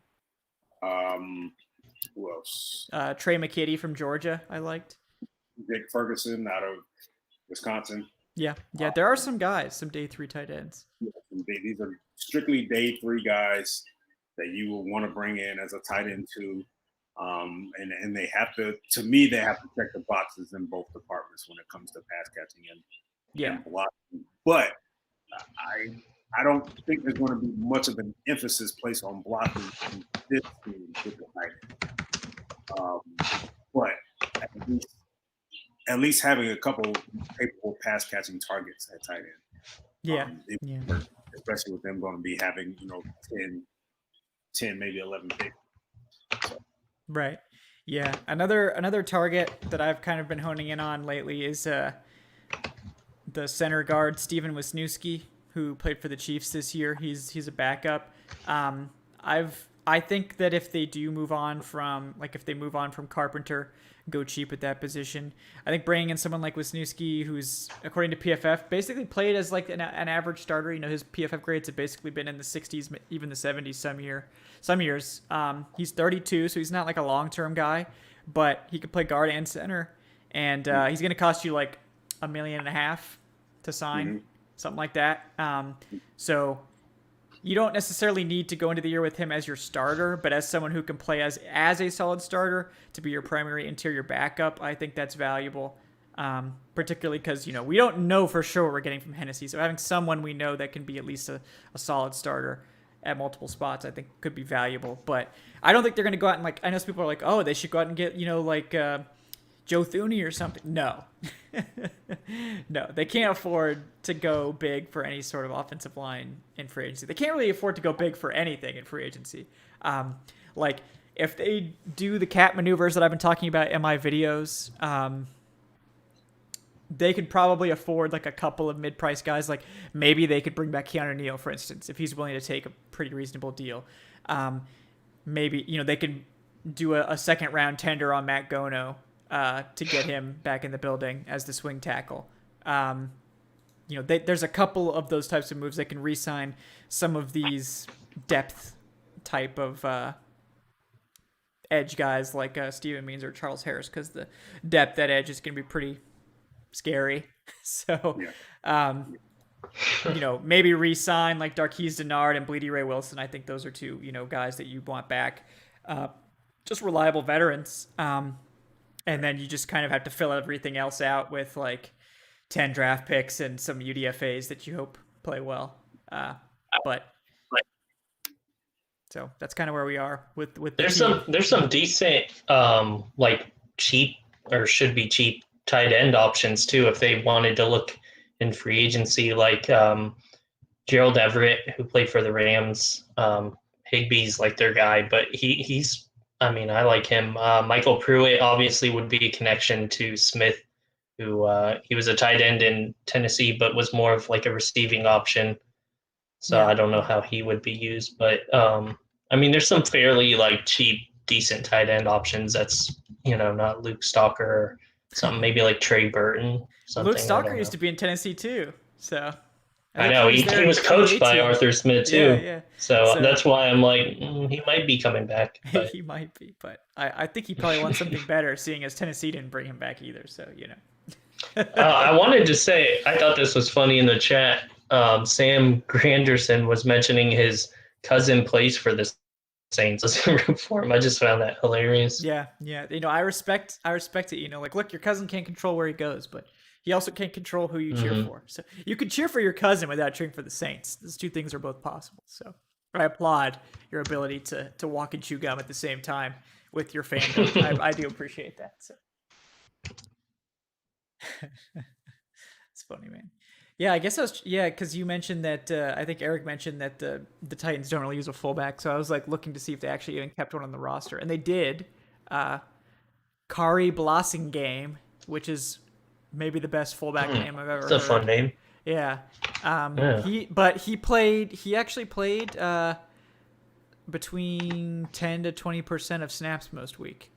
S3: Who else?
S1: Trey McKitty from Georgia, I liked.
S3: Dick Ferguson out of Wisconsin.
S1: Yeah. There are some guys, some day 3 tight ends.
S3: These are strictly day 3 guys that you will want to bring in as a tight end too. And they have to check the boxes in both departments when it comes to pass catching and blocking. But I don't think there's going to be much of an emphasis placed on blocking in this team with the tight end. But at least having a couple capable pass catching targets at tight end. Especially with them going to be having 10 maybe 11 picks. So.
S1: Right. Yeah. Another target that I've kind of been honing in on lately is the center guard Steven Wisniewski, who played for the Chiefs this year. He's a backup. I think that if they move on from Carpenter, go cheap at that position. I think bringing in someone like Wisniewski, who's according to PFF basically played as like an average starter. His PFF grades have basically been in the 60s, even the 70s some years. He's 32, so he's not like a long-term guy, but he could play guard and center, and he's going to cost you like $1.5 million to sign, something like that. So you don't necessarily need to go into the year with him as your starter, but as someone who can play as a solid starter to be your primary interior backup, I think that's valuable, particularly because, we don't know for sure what we're getting from Hennessy. So having someone we know that can be at least a solid starter at multiple spots, I think could be valuable. But I don't think they're going to go out and I know some people are like, oh, they should go out and get, Joe Thuney or something. No. No, they can't afford to go big for any sort of offensive line in free agency. They can't really afford to go big for anything in free agency. If they do the cap maneuvers that I've been talking about in my videos, they could probably afford like a couple of mid-price guys. Like maybe they could bring back Keanu Neal, for instance, if he's willing to take a pretty reasonable deal. Maybe, they could do a second round tender on Matt Gono to get him back in the building as the swing tackle. There's a couple of those types of moves that can re-sign some of these depth type of edge guys like Steven Means or Charles Harris, because the depth at edge is going to be pretty scary. So, maybe re-sign like Darqueze Dennard and Bleedy Ray Wilson. I think those are two, guys that you want back. Just reliable veterans. And then you just kind of have to fill everything else out with like 10 draft picks and some UDFAs that you hope play well. So that's kind of where we are with
S2: there's some decent cheap or should be cheap tight end options too if they wanted to look in free agency, like Gerald Everett, who played for the Rams. Higbee's like their guy, but he's I like him. Michael Pruitt obviously would be a connection to Smith, who he was a tight end in Tennessee, but was more of like a receiving option. So I don't know how he would be used, but there's some fairly like cheap, decent tight end options. That's not Luke Stalker or something. Maybe like Trey Burton.
S1: Luke Stalker used to be in Tennessee too, so.
S2: I know he was coached by Arthur Smith too.
S1: Yeah.
S2: So that's why I'm like, he might be coming back. But.
S1: He might be, but I think he probably wants something better, seeing as Tennessee didn't bring him back either. So
S2: I wanted to say, I thought this was funny in the chat. Sam Granderson was mentioning his cousin plays for the Saints as a root for him. I just found that hilarious.
S1: Yeah. I respect it. Look, your cousin can't control where he goes, but he also can't control who you cheer for. So you can cheer for your cousin without cheering for the Saints. Those two things are both possible. So I applaud your ability to walk and chew gum at the same time with your fandom. I do appreciate that. So. It's funny, man. Yeah, I guess because you mentioned that. I think Eric mentioned that the Titans don't really use a fullback, so I was like looking to see if they actually even kept one on the roster, and they did. Kari Blossingame, which is maybe the best fullback name I've ever heard.
S2: It's a fun name.
S1: Yeah.
S2: Yeah.
S1: He actually played between 10 to 20% of snaps most week.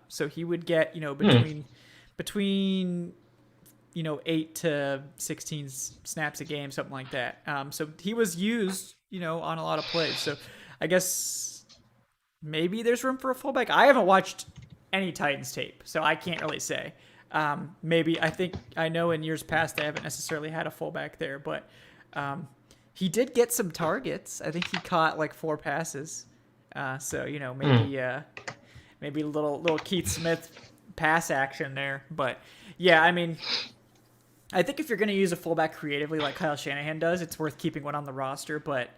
S1: So he would get, between 8 to 16 snaps a game, something like that. So he was used, on a lot of plays. So I guess maybe there's room for a fullback. I haven't watched any Titans tape, so I can't really say. Maybe I know in years past they haven't necessarily had a fullback there, but he did get some targets. I think he caught like 4 passes. So maybe a little Keith Smith pass action there. But yeah, I mean, I think if you're going to use a fullback creatively like Kyle Shanahan does, it's worth keeping one on the roster. But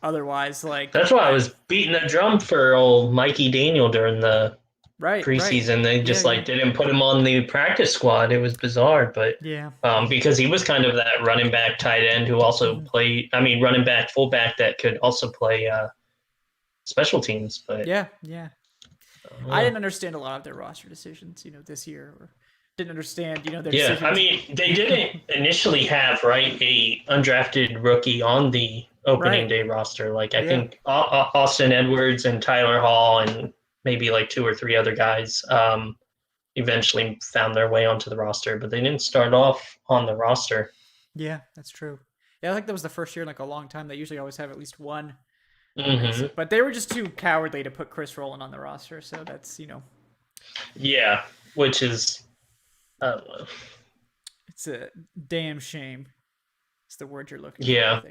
S1: otherwise,
S2: that's why I was beating the drum for old Mikey Daniel during the preseason. Right. They just didn't put him on the practice squad. It was bizarre, but because he was kind of that running back tight end who also played. I mean, running back fullback that could also play special teams. But
S1: yeah. I didn't understand a lot of their roster decisions, this year. Or didn't understand, their decisions.
S2: I mean, they didn't initially have a undrafted rookie on the opening day roster. I think Austin Edwards and Tyler Hall and maybe 2 or 3 other guys eventually found their way onto the roster, but they didn't start off on the roster.
S1: Yeah, that's true. Yeah, I think that was the first year in a long time. They usually always have at least one.
S2: Mm-hmm.
S1: But they were just too cowardly to put Chris Rowland on the roster, so that's,
S2: Yeah, which is, I don't know.
S1: It's a damn shame. It's the word you're looking
S2: for. Yeah.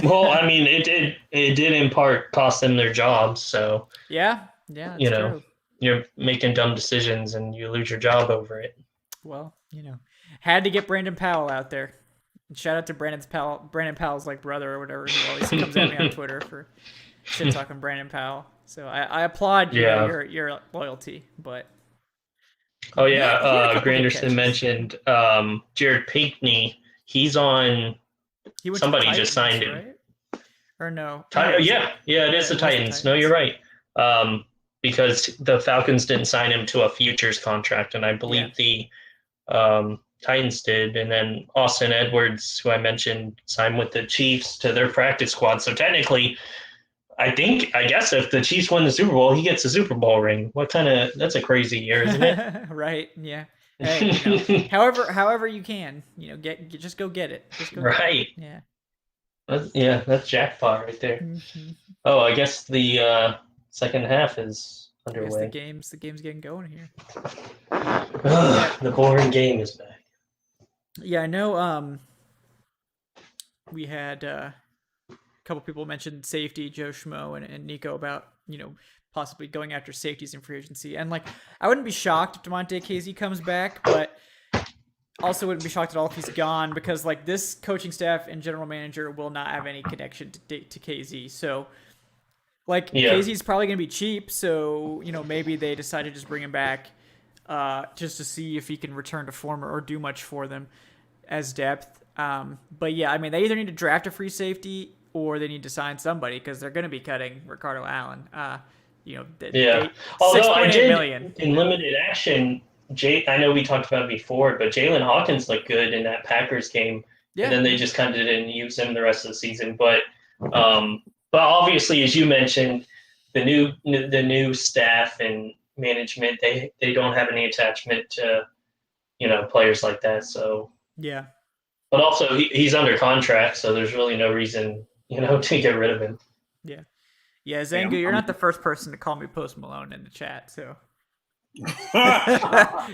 S2: Well, I mean, it did in part cost them their jobs, so.
S1: Yeah, that's true.
S2: You're making dumb decisions and you lose your job over it.
S1: Well, had to get Brandon Powell out there. And shout out to Brandon Powell's brother or whatever. He always comes at me on Twitter for shit talking Brandon Powell. So I applaud your loyalty, but.
S2: Oh yeah, Granderson mentioned Jared Pinkney. He's on. Somebody Titans, just signed him.
S1: Right? Or no?
S2: It is the Titans. No, you're right. Because the Falcons didn't sign him to a futures contract, and I believe the Titans did. And then Austin Edwards, who I mentioned, signed with the Chiefs to their practice squad. So technically, I guess if the Chiefs win the Super Bowl, he gets a Super Bowl ring. That's a crazy year, isn't it?
S1: Right. Yeah. Hey, however you can, just go get it. Just go
S2: right.
S1: Get it. Yeah.
S2: That's jackpot right there. Mm-hmm. Oh, I guess the second half is underway.
S1: The game's getting going here.
S2: The boring game is back.
S1: Yeah, I know. We had a couple people mentioned safety, Joe Schmo and Nico, about possibly going after safeties in free agency. And I wouldn't be shocked if DeMonte Casey comes back, but also wouldn't be shocked at all if he's gone, because this coaching staff and general manager will not have any connection to Casey. So Casey's probably going to be cheap. So, maybe they decide to just bring him back just to see if he can return to form or do much for them as depth. But yeah, I mean, they either need to draft a free safety or they need to sign somebody, because they're going to be cutting Ricardo Allen.
S2: Although I did
S1: million.
S2: In limited action, I know we talked about it before, but Jalen Hawkins looked good in that Packers game, and then they just kind of didn't use him the rest of the season. But obviously, as you mentioned, the new staff and management, they don't have any attachment to players like that. So
S1: yeah,
S2: but also he's under contract, so there's really no reason to get rid of him.
S1: Yeah, Zangu, you're not the first person to call me Post Malone in the chat, so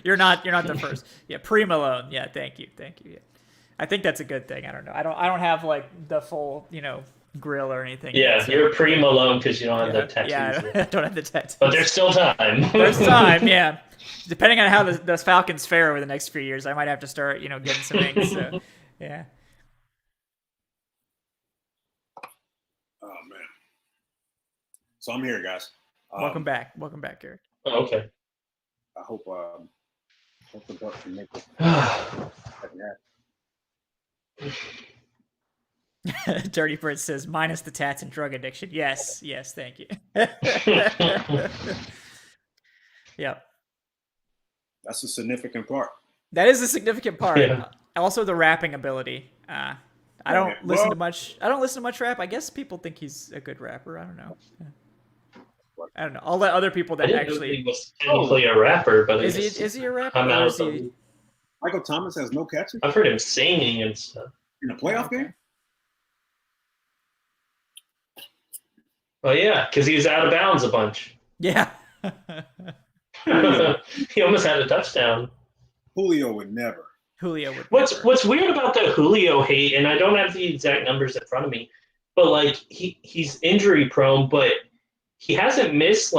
S1: you're not the first. Yeah, pre-Malone. Yeah, thank you. Yeah. I think that's a good thing. I don't know. I don't have the full, grill or anything.
S2: Yeah,
S1: yet, so.
S2: You're pre-Malone because you don't have the tattoos.
S1: Yeah, I don't have the tattoos.
S2: But there's still time.
S1: There's time, yeah. Depending on how the Falcons fare over the next few years, I might have to start, getting some rings. So, yeah.
S3: So I'm here, guys.
S1: Welcome back, Eric.
S2: Oh, okay.
S3: I hope the Bucs can make it.
S1: Dirty Bird says, minus the tats and drug addiction. Yes, thank you. Yep.
S3: That's a significant part.
S1: That is a significant part.
S2: Yeah.
S1: Also, the rapping ability. I don't listen to much. I don't listen to much rap. I guess people think he's a good rapper. I don't know. I don't know. I'll let other people
S2: I
S1: that
S2: didn't know
S1: actually.
S2: he was technically a rapper, but
S1: Is he a rapper?
S2: I'm
S1: Or
S2: out
S1: is
S2: of
S1: he...
S2: the-
S3: Michael Thomas has no catches
S2: I've heard him singing and stuff.
S3: in a playoff game.
S2: Oh yeah, because he was out of bounds a bunch.
S1: Yeah.
S2: He almost had a touchdown.
S3: Julio would never.
S1: Julio would.
S2: What's weird about the Julio hate, and I don't have the exact numbers in front of me, but like he's injury prone, but he hasn't missed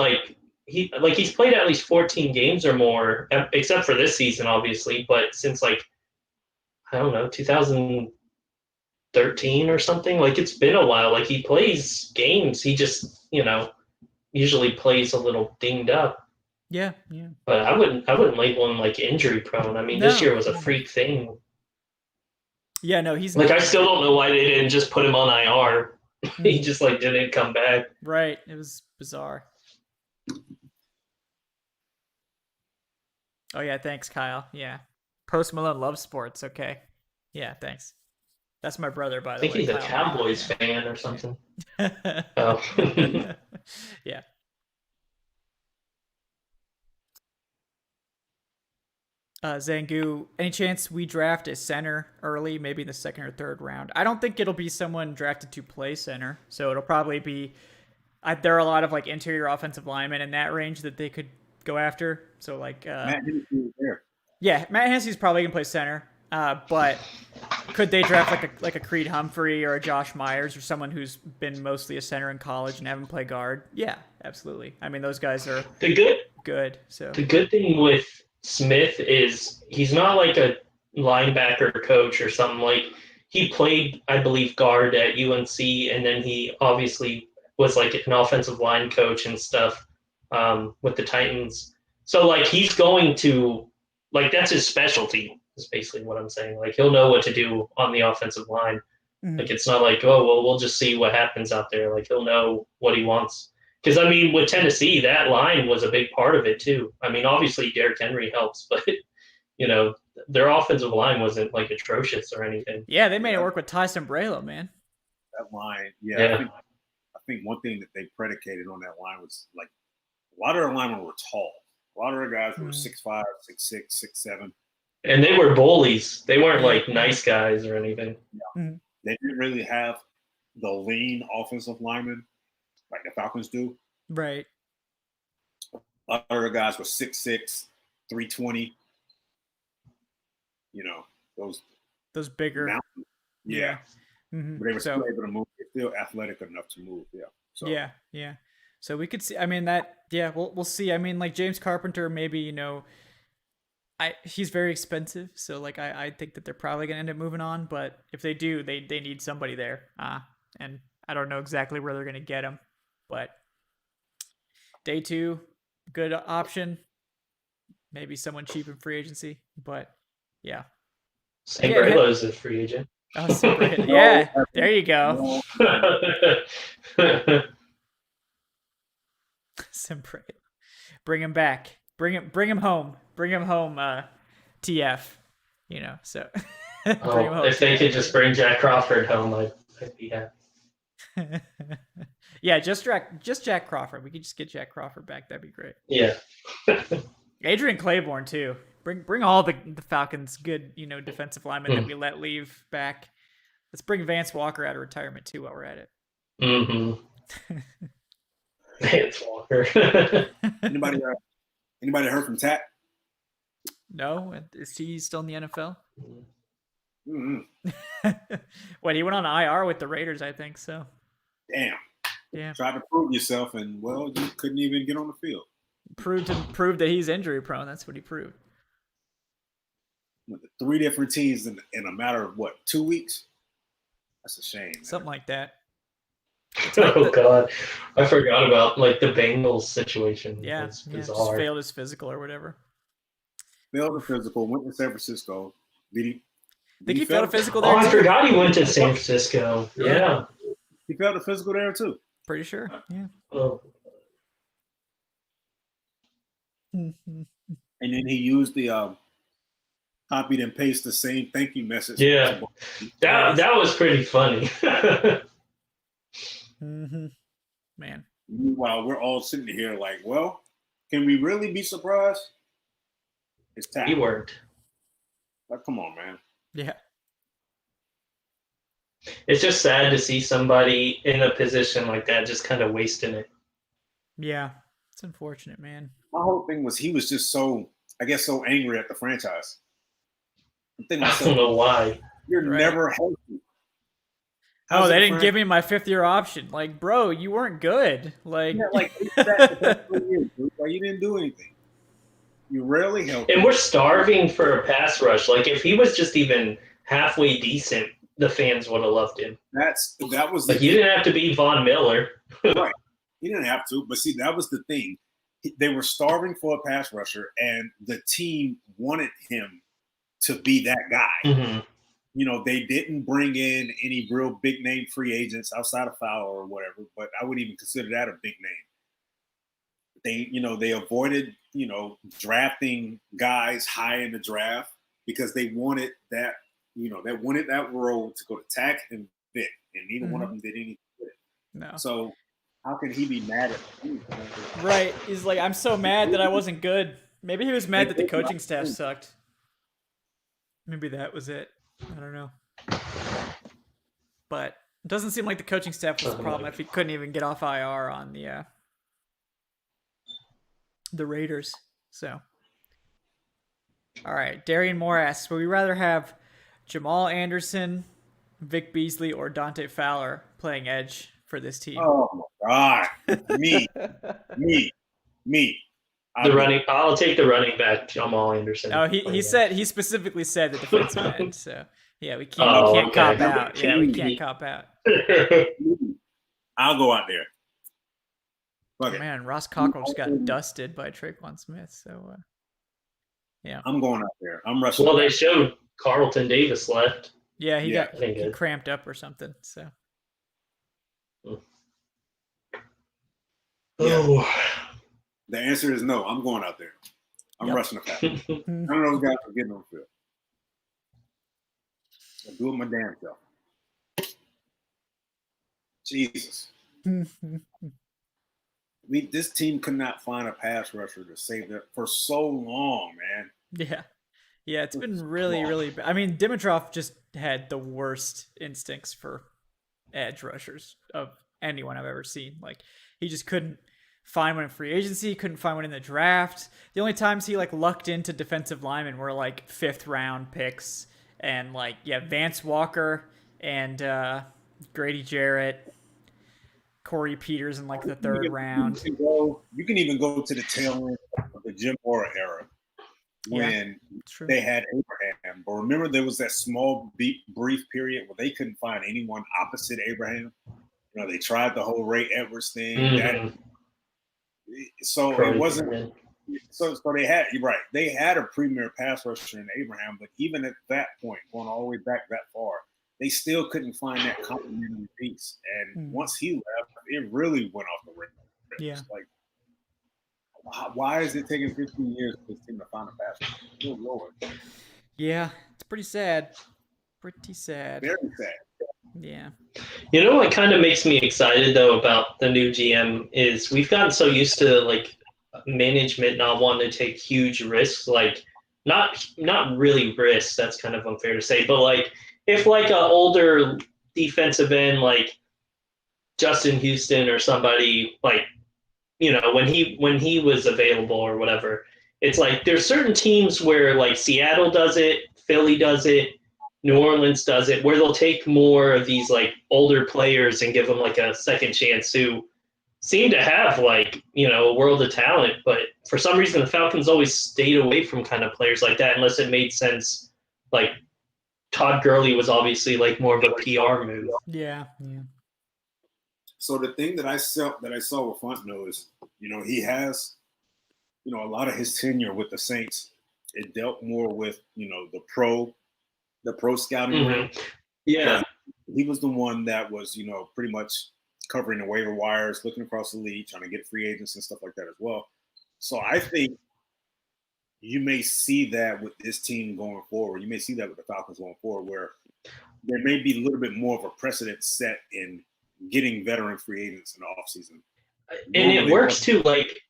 S2: he's played at least 14 games or more, except for this season, obviously. But since I don't know, 2013 or something, it's been a while. Like he plays games, he just usually plays a little dinged up.
S1: Yeah.
S2: But I wouldn't label him injury prone. I mean, this year was a freak thing.
S1: Yeah, no, he's
S2: I still don't know why they didn't just put him on IR. He just didn't come back.
S1: Right. It was bizarre. Oh yeah, thanks, Kyle. Yeah. Post Malone loves sports. Okay. Yeah, thanks. That's my brother, by the way.
S2: I think he's a
S1: Kyle.
S2: Cowboys fan or something. Oh.
S1: Yeah. Zangu, any chance we draft a center early, maybe in the second or third round? I don't think it'll be someone drafted to play center, so it'll probably be. There are a lot of interior offensive linemen in that range that they could go after. So
S3: Matt Hennessy is there.
S1: Yeah, Matt Hennessy's probably gonna play center. But could they draft like a Creed Humphrey or a Josh Myers or someone who's been mostly a center in college and haven't played guard? Yeah, absolutely. I mean, those guys are good. So
S2: the good thing with Smith is he's not like a linebacker coach or something. He played, I believe, guard at UNC, and then he obviously was an offensive line coach and stuff with the Titans. So he's going to that's his specialty. Is basically what I'm saying. He'll know what to do on the offensive line.
S1: Mm-hmm.
S2: It's not we'll just see what happens out there. He'll know what he wants. Because I mean, with Tennessee, that line was a big part of it too. I mean, obviously Derrick Henry helps, but their offensive line wasn't atrocious or anything.
S1: Yeah, they made it work with Tyson Braylo, man.
S3: That line, yeah. I think one thing that they predicated on that line was a lot of their linemen were tall. A lot of their guys were 6'5", 6'6", 6'7".
S2: And they were bullies. They weren't nice guys or anything.
S3: Yeah. Mm-hmm. They didn't really have the lean offensive linemen like the Falcons do.
S1: Right.
S3: A lot of their guys were 6'6", 320. Those
S1: bigger.
S3: mountains.
S1: Yeah. Mm-hmm.
S3: But they were still able to move. They're still athletic enough to move. Yeah. So.
S1: Yeah. So we could see. I mean we'll see. I mean James Carpenter maybe he's very expensive, so I think that they're probably gonna end up moving on. But if they do, they need somebody there. And I don't know exactly where they're gonna get him, but day 2, good option. Maybe someone cheap in free agency, but yeah.
S2: Sam Braylo is a free agent.
S1: Oh, yeah, there you go. Sam Braylo, bring him back. Bring him home. Bring him home, TF. So.
S2: Bring him home, if they could just bring Jack Crawford home, I'd be happy.
S1: Yeah, just Jack Crawford. We could just get Jack Crawford back. That'd be great.
S2: Yeah.
S1: Adrian Claiborne too. Bring all the Falcons' good, defensive linemen that we let leave back. Let's bring Vance Walker out of retirement too while we're at it.
S2: Mm-hmm. Vance Walker.
S3: Anybody heard from Tack?
S1: No, is he still in the NFL?
S3: Mm-hmm.
S1: What, he went on IR with the Raiders, I think so.
S3: Damn.
S1: Yeah.
S3: Tried to prove yourself, and you couldn't even get on the field.
S1: Proved that he's injury prone. That's what he proved.
S3: With 3 different teams in a matter of 2 weeks? That's a shame. Man.
S1: Something like that.
S2: Oh God, I forgot about like the Bengals situation.
S1: Yeah,
S2: It's
S1: yeah, just
S2: bizarre.
S1: failed his physical or whatever.
S3: Failed the physical, went to San Francisco. Did he?
S1: I think he failed a
S3: fail?
S1: physical
S2: Oh,
S1: there
S2: I
S1: too.
S2: forgot he went to San Francisco. Yeah.
S3: He failed the physical there too.
S1: Pretty sure. Yeah.
S2: Oh,
S3: And then he used the copied and pasted the same thank you message.
S2: yeah. That was pretty funny.
S1: Mm-hmm. Man.
S3: Meanwhile, we're all sitting here like, well, can we really be surprised? It's
S2: He
S3: time.
S2: worked.
S3: Like, come on, man.
S1: Yeah.
S2: It's just sad to see somebody in a position like that just kind of wasting it.
S1: Yeah. It's unfortunate, man.
S3: My whole thing was he was just so, I guess, so angry at the franchise. I'm thinking to
S2: I don't
S3: myself,
S2: know why.
S3: you're
S1: Right.
S3: never healthy.
S1: Oh,
S3: How's
S1: they
S3: the
S1: didn't give me my 5th-year option. Like, bro, you weren't good. Like,
S3: Yeah, like, it's that the past 3 years, dude. Like, you didn't do anything. You rarely healthy.
S2: And we're starving for a pass rush. Like if he was just even halfway decent, the fans would have loved him.
S3: That was the
S2: Like you didn't have to be Von Miller.
S3: right. He didn't have to, but see, that was the thing. They were starving for a pass rusher, and the team wanted him to be that guy.
S2: Mm-hmm.
S3: You know, they didn't bring in any real big name free agents outside of Fowler or whatever, but I wouldn't even consider that a big name. They avoided, drafting guys high in the draft because they wanted that, they wanted that role to go to Tack and Vic, and neither one of them did anything with it.
S1: no.
S3: So how can he be mad at me?
S1: Right. He's like, I'm so mad that I wasn't good. Maybe he was mad that the coaching staff sucked. Maybe that was it. I don't know. But it doesn't seem like the coaching staff was the problem if he couldn't even get off IR on the Raiders. So, all right. Darian Moore asks, would we rather have Jamal Anderson, Vic Beasley, or Dante Fowler playing edge for this team?
S3: Oh my God, me.
S2: I'll take the running back, Jamal Anderson.
S1: Oh, he specifically said the defensive end. So yeah, we can't cop out. Yeah, we can't cop out.
S3: I'll go out there. Fuck it.
S1: Man, Ross Cockrell just got dusted by Traquan Smith. So yeah,
S3: I'm going out there. I'm rushing.
S2: Well, they showed Carlton Davis left.
S1: yeah, he
S2: pretty good.
S1: cramped up or something. So
S2: Oh,
S3: The answer is no. I'm going out there. I'm rushing the Falcons. None of those guys are getting on the field. I'm doing my damn self. Jesus. This team could not find a pass rusher to save them for so long, man.
S1: yeah, it's been really bad. I mean, Dimitrov just had the worst instincts for edge rushers of anyone I've ever seen. Like, he just couldn't find one in free agency, couldn't find one in the draft. The only times he lucked into defensive linemen were 5th round picks, and Vance Walker and Grady Jarrett, Corey Peters in the 3rd round.
S3: You can even go to the tail end of the Jim Mora era when they had Abraham. But remember, there was that small brief period where they couldn't find anyone opposite Abraham. They tried the whole Ray Edwards thing.
S2: Mm-hmm.
S3: It wasn't. So they had, you're right. They had a premier pass rusher in Abraham, but even at that point, going all the way back that far, they still couldn't find that complementary piece. And once he left, it really went off the rails.
S1: Yeah.
S3: Why is it taking 15 years for this team to find a pass rusher? Good Lord.
S1: Yeah, it's pretty sad. Pretty sad.
S3: Very sad.
S1: Yeah.
S2: You know what kind of makes me excited though about the new GM is we've gotten so used to management not wanting to take huge risks, not really risks, that's kind of unfair to say, but if an older defensive end like Justin Houston or somebody when he was available or whatever, it's there's certain teams where Seattle does it, Philly does it, New Orleans does it, where they'll take more of these older players and give them a second chance who seem to have a world of talent. But for some reason, the Falcons always stayed away from kind of players like that unless it made sense. Todd Gurley was obviously more of a PR move.
S1: Yeah.
S3: So the thing that I saw with Fontenot is, he has, a lot of his tenure with the Saints. It dealt more with, the pro scouting realm.
S2: Yeah.
S3: He was the one that was, pretty much covering the waiver wires, looking across the league, trying to get free agents and stuff like that as well. So I think you may see that with this team going forward. You may see that with the Falcons going forward, where there may be a little bit more of a precedent set in getting veteran free agents in the offseason.
S2: And it works too. Like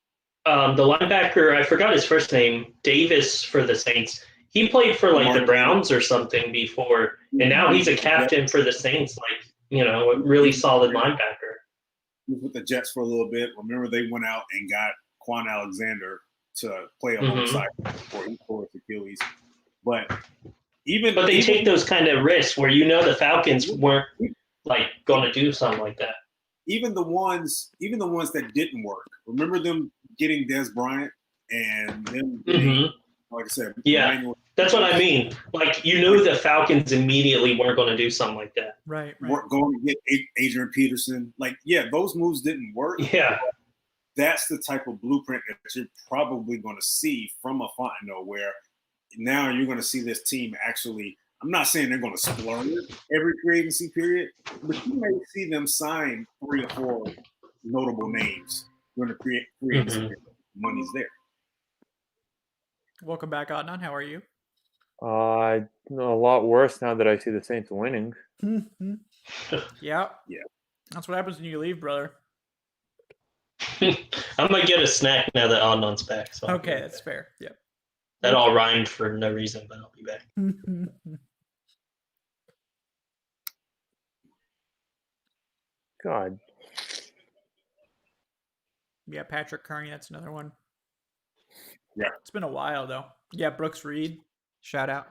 S2: the linebacker, I forgot his first name, Davis for the Saints. He played for like the Browns or something before, and now he's a captain for the Saints. Like, a really solid linebacker.
S3: He was with the Jets for a little bit. Remember, they went out and got Quan Alexander to play alongside before he tore his Achilles. But they
S2: take those kind of risks where the Falcons weren't like going to do something like that.
S3: Even the ones that didn't work. Remember them getting Des Bryant and them getting, like I said,
S2: Emmanuel. That's what I mean. Like, the Falcons immediately weren't going to do something like that.
S1: Right.
S3: Weren't going to get Adrian Peterson. Like, yeah, those moves didn't work.
S2: Yeah.
S3: That's the type of blueprint that you're probably going to see from a Fontenot, where now you're going to see this team actually. I'm not saying they're going to splurge every free agency period, but you may see them sign 3 or 4 notable names during the free agency period. Money's there.
S1: Welcome back, Adnan. How are you?
S4: A lot worse now that I see the Saints winning.
S1: Yeah. That's what happens when you leave, brother.
S2: I might get a snack now that Adnan's back. So
S1: okay, that's fair. Yeah.
S2: That all rhymed for no reason, but I'll be back.
S4: God.
S1: Yeah, Patrick Kearney, that's another one.
S3: Yeah.
S1: It's been a while, though. Yeah, Brooks Reed, shout out.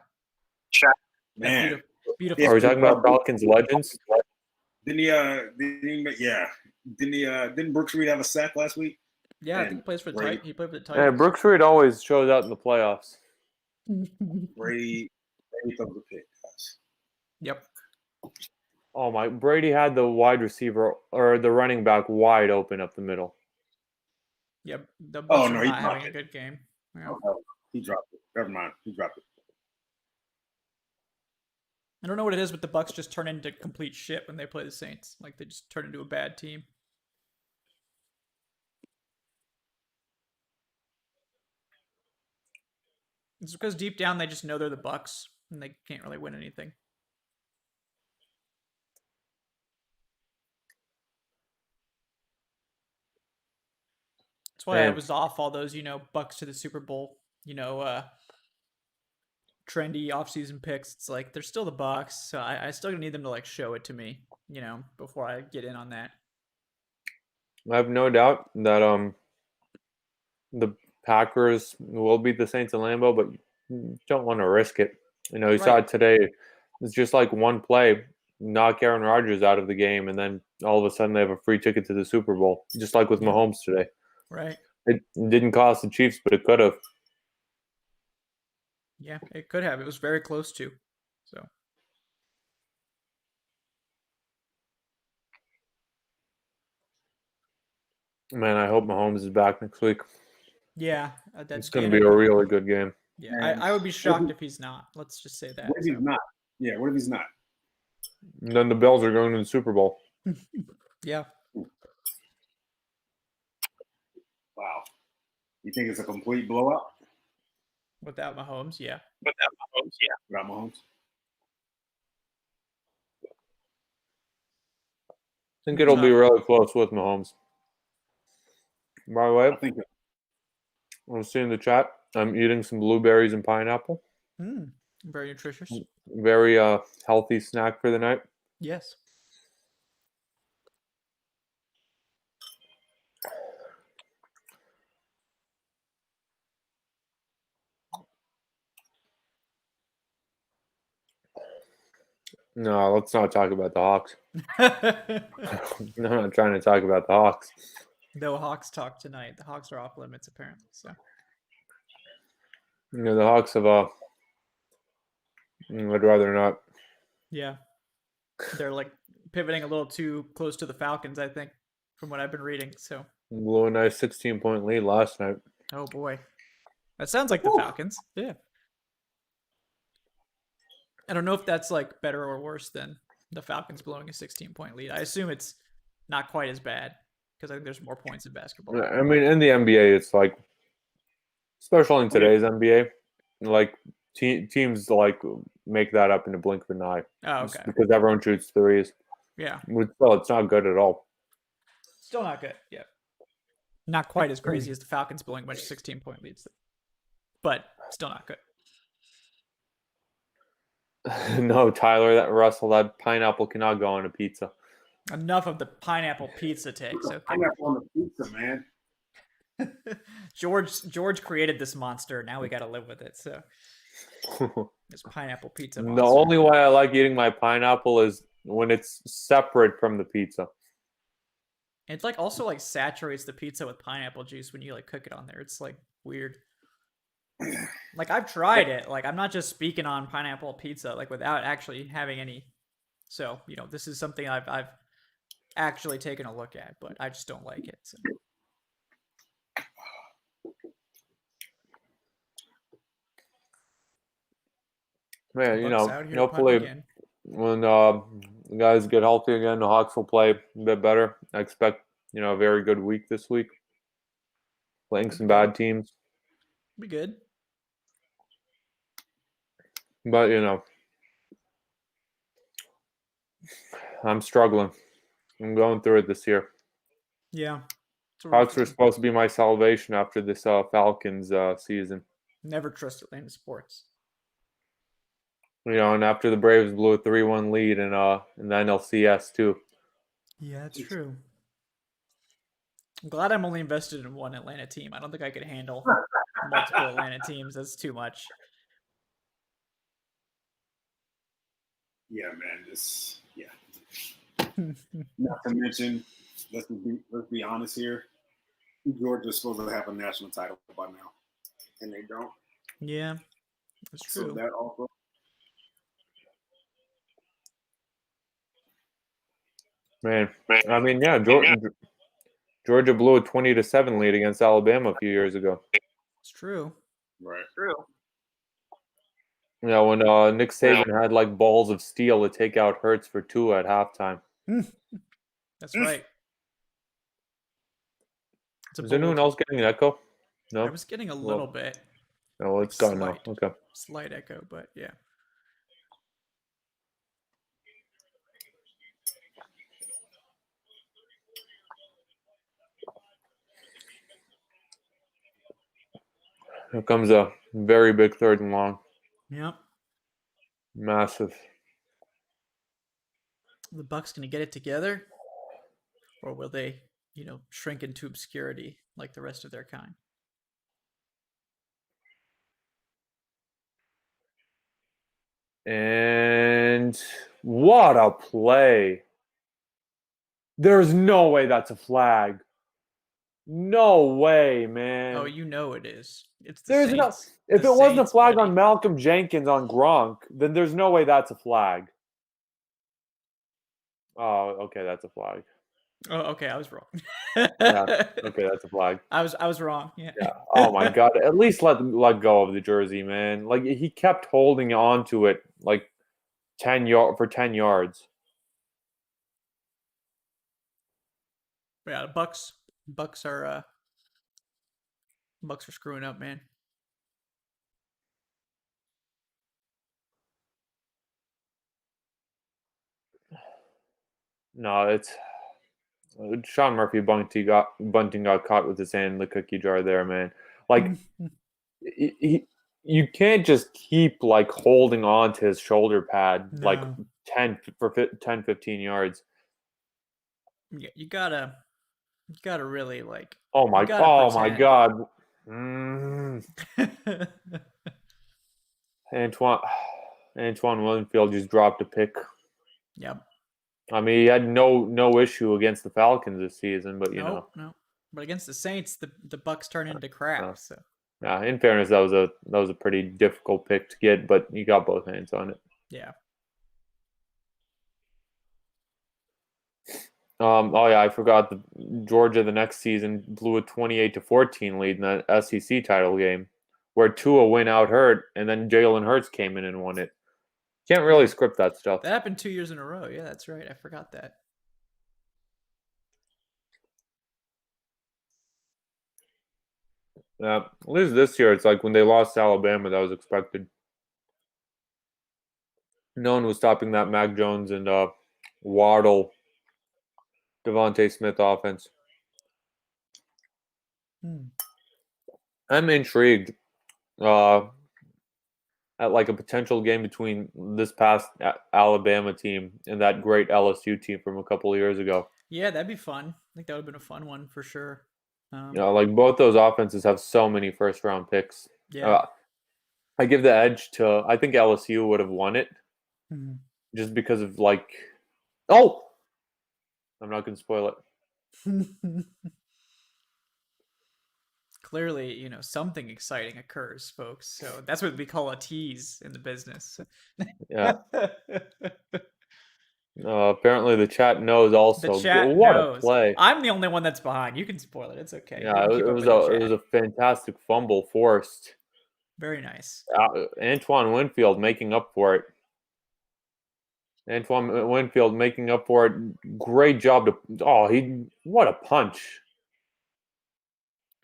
S3: Man.
S1: Beautiful.
S4: Are we talking about Falcons legends?
S3: Didn't Brooks Reed have a sack last week?
S1: Yeah, I think he plays for the Titans. He played for the Titans.
S4: Yeah, Brooks Reed always shows out in the playoffs.
S3: Brady throws a pick, guys.
S1: Yep.
S4: Oh my! Brady had the wide receiver or the running back wide open up the middle.
S1: Yep. The Bucs are not having a good game. Yeah.
S3: Oh, he dropped it. Never mind. He dropped it.
S1: I don't know what it is, but the Bucs just turn into complete shit when they play the Saints. Like, they just turn into a bad team. It's because deep down they just know they're the Bucs and they can't really win anything. That's why I was off all those, Bucs to the Super Bowl, trendy offseason picks. It's like they're still the Bucs, so I still need them to like show it to me, before I get in on that.
S4: I have no doubt that the Packers will beat the Saints in Lambeau, but you don't want to risk it. You saw it today. It's just like one play, knock Aaron Rodgers out of the game, and then all of a sudden they have a free ticket to the Super Bowl, just like with Mahomes today.
S1: Right.
S4: It didn't cost the Chiefs, but it could have.
S1: Yeah, it could have. It was very close to. So.
S4: Man, I hope Mahomes is back next week.
S1: Yeah,
S4: it's going to be a really good game.
S1: Yeah, I would be shocked if he's not. Let's just say that.
S3: What if he's not? Yeah, what if he's not?
S4: And then the Bills are going to the Super Bowl.
S1: Yeah.
S3: Wow. You think it's a complete blowout?
S1: Without Mahomes, yeah.
S3: Without Mahomes?
S4: I think it'll be really close with Mahomes. By the way, I was seeing the chat. I'm eating some blueberries and pineapple.
S1: Very nutritious.
S4: Very healthy snack for the night.
S1: Yes.
S4: No, let's not talk about the Hawks. I'm not trying to talk about the Hawks.
S1: No Hawks talk tonight. The Hawks are off limits, apparently. So,
S4: the Hawks have I'd rather not.
S1: Yeah, they're like pivoting a little too close to the Falcons, I think, from what I've been reading. So,
S4: Blew a nice 16-point lead last night.
S1: oh boy, that sounds like the Falcons. Yeah. I don't know if that's like better or worse than the Falcons blowing a 16-point lead. I assume it's not quite as bad because I think there's more points in basketball.
S4: I mean, in the NBA, it's like, especially in today's NBA, like teams like make that up in a blink of an eye.
S1: Oh,
S4: Just
S1: okay.
S4: because everyone shoots threes.
S1: Yeah.
S4: Well, it's not good at all.
S1: Still not good. Yeah. Not quite as crazy as the Falcons blowing a bunch of 16-point leads, but still not good.
S4: No, Tyler, that pineapple cannot go on a pizza.
S1: Enough of the pineapple pizza takes. Okay.
S3: Pineapple on the pizza, man.
S1: George created this monster. Now we got to live with it. So this pineapple pizza monster.
S4: The only way I like eating my pineapple is when it's separate from the pizza.
S1: It's like also like saturates the pizza with pineapple juice when you like cook it on there. It's like weird. Like I've tried it. Like I'm not just speaking on pineapple pizza like without actually having any. So, this is something I've actually taken a look at, but I just don't like it. So.
S4: Man,
S1: Bucs out here
S4: hopefully
S1: punting again.
S4: when the guys get healthy again, the Hawks will play a bit better. I expect, a very good week this week. Playing some bad teams.
S1: Be good.
S4: But, I'm struggling. I'm going through it this year.
S1: Yeah.
S4: Hawks were supposed to be my salvation after this Falcons season.
S1: Never trust Atlanta sports.
S4: And after the Braves blew a 3-1 lead in the NLCS too.
S1: Yeah, that's true. I'm glad I'm only invested in one Atlanta team. I don't think I could handle multiple Atlanta teams. That's too much.
S3: Yeah, man. Not to mention, let's be honest here. Georgia's supposed to have a national title by now, and they don't.
S1: Yeah, that's true.
S3: So that also.
S4: Man, I mean, yeah, Georgia blew a 20-7 lead against Alabama a few years ago.
S1: It's true.
S3: Right.
S1: True.
S4: When Nick Saban had like balls of steel to take out Hurts for Tua at halftime.
S1: That's right.
S4: Is anyone else getting an echo? No?
S1: I was getting a little bit.
S4: No, it's gone now. Okay.
S1: Slight echo, but yeah.
S4: Here comes a very big 3rd and long.
S1: Yep.
S4: Massive.
S1: The Bucs gonna get it together, or will they, shrink into obscurity like the rest of their kind?
S4: And what a play! There's no way that's a flag. No way, man.
S1: Oh, it is. It's the
S4: There's
S1: Saints.
S4: no. If
S1: The
S4: it wasn't a
S1: Saints,
S4: flag
S1: buddy.
S4: on Malcolm Jenkins on Gronk, then there's no way that's a flag. Oh, okay, that's a flag.
S1: Oh, okay, I was wrong.
S4: Yeah, okay, that's a flag.
S1: I was wrong. Yeah.
S4: Oh my God! At least let go of the jersey, man. Like he kept holding on to it, like 10 yards.
S1: Yeah, the Bucs are screwing up, man.
S4: No, it's Sean Murphy Bunting got caught with his hand in the cookie jar there, man. Like you can't just keep like holding on to his shoulder pad like 10 for 10, 15 yards.
S1: Yeah, you gotta really like.
S4: Oh my God. Antoine Winfield just dropped a pick.
S1: Yep.
S4: I mean, he had no issue against the Falcons this season, but
S1: No. But against the Saints, the Bucs turn into crap. So.
S4: Yeah, in fairness, that was a pretty difficult pick to get, but you got both hands on it.
S1: Yeah.
S4: Oh yeah, I forgot the Georgia the next season blew a 28-14 lead in the SEC title game, where Tua went out hurt, and then Jalen Hurts came in and won it. Can't really script that stuff.
S1: That happened 2 years in a row. Yeah, that's right. I forgot that.
S4: At least this year, it's like when they lost to Alabama, that was expected. No one was stopping that Mac Jones and Waddle, Devontae Smith offense. I'm intrigued at like a potential game between this past Alabama team and that great LSU team from a couple of years ago.
S1: Yeah, that'd be fun. I think that would have been a fun one for sure.
S4: Like both those offenses have so many first-round picks.
S1: Yeah.
S4: I give the edge to. I think LSU would have won it, just because of like. Oh, I'm not going to spoil it.
S1: Clearly, something exciting occurs, folks. So that's what we call a tease in the business.
S4: Yeah. Apparently the chat knows also.
S1: The chat
S4: what
S1: knows.
S4: A play!
S1: I'm the only one that's behind. You can spoil it. It's okay.
S4: Yeah, it was a fantastic fumble forced.
S1: Very nice.
S4: Antoine Winfield making up for it. Great job what a punch.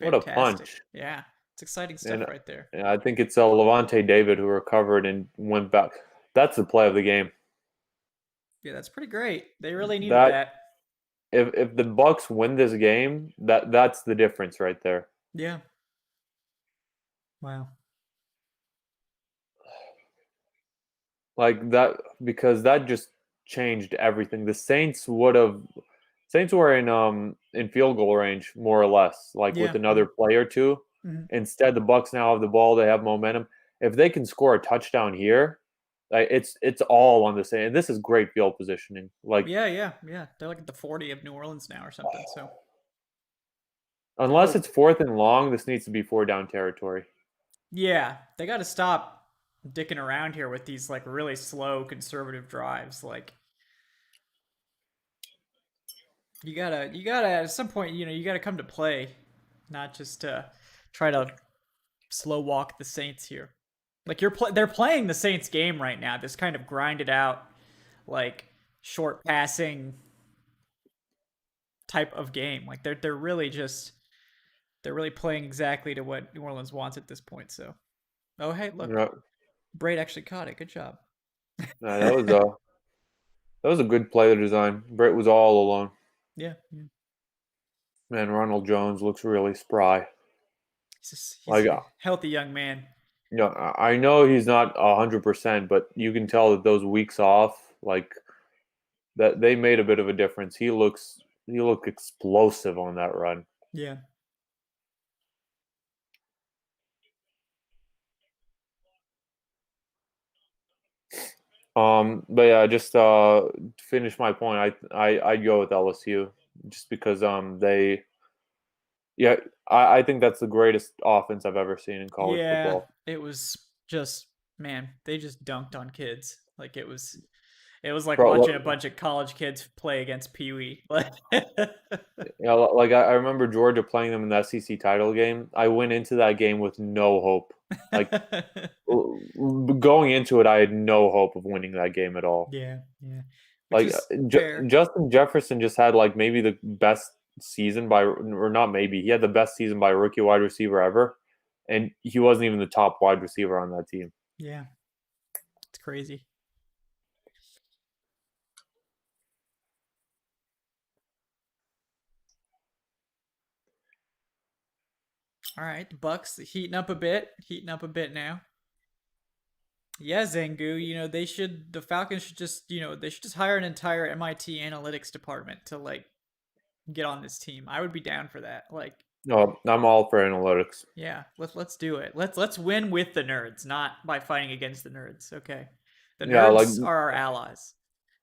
S1: Fantastic.
S4: What a punch.
S1: Yeah. It's exciting stuff right there.
S4: Yeah, I think it's Levante David who recovered and went back. That's the play of the game.
S1: Yeah, that's pretty great. They really needed that.
S4: If the Bucs win this game, that's the difference right there.
S1: Yeah. Wow.
S4: Like that, because that just changed everything. The Saints were in field goal range more or less, with another play or two. Instead, the Bucs now have the ball. They have momentum. If they can score a touchdown here, it's all on the same. This is great field positioning.
S1: Yeah. They're like at the 40 of New Orleans now or something. So
S4: unless it's 4th and long, this needs to be 4-down territory.
S1: Yeah, they got to stop dicking around here with these really slow conservative drives. You gotta at some point, you gotta come to play, not just try to slow walk the Saints here. They're playing the Saints game right now. This kind of grinded out, short passing type of game. They're really playing exactly to what New Orleans wants at this point. So, oh hey, look, Braid actually caught it. Good job.
S4: That was a good play design. Braid was all alone.
S1: Yeah.
S4: Man, Ronald Jones looks really spry.
S1: He's a healthy young man.
S4: Yeah, I know he's not 100%, but you can tell that those weeks off, that they made a bit of a difference. He looked explosive on that run.
S1: Yeah.
S4: But yeah, just to finish my point, I'd go with LSU just because I think that's the greatest offense I've ever seen in college football.
S1: It was just, man, they just dunked on kids. It was like watching a bunch of college kids play against Pee Wee.
S4: Yeah, I remember Georgia playing them in the SEC title game. I went into that game with no hope. Going into it, I had no hope of winning that game at all.
S1: Yeah.
S4: Justin Jefferson just had maybe the best season he had the best season by a rookie wide receiver ever, and he wasn't even the top wide receiver on that team.
S1: Yeah, it's crazy. All right, the Bucs heating up a bit now. Yeah, Zangu, the Falcons should just, they should just hire an entire MIT analytics department to get on this team. I would be down for that.
S4: No, I'm all for analytics.
S1: Yeah, let's do it. Let's win with the nerds, not by fighting against the nerds. Okay. The nerds are our allies.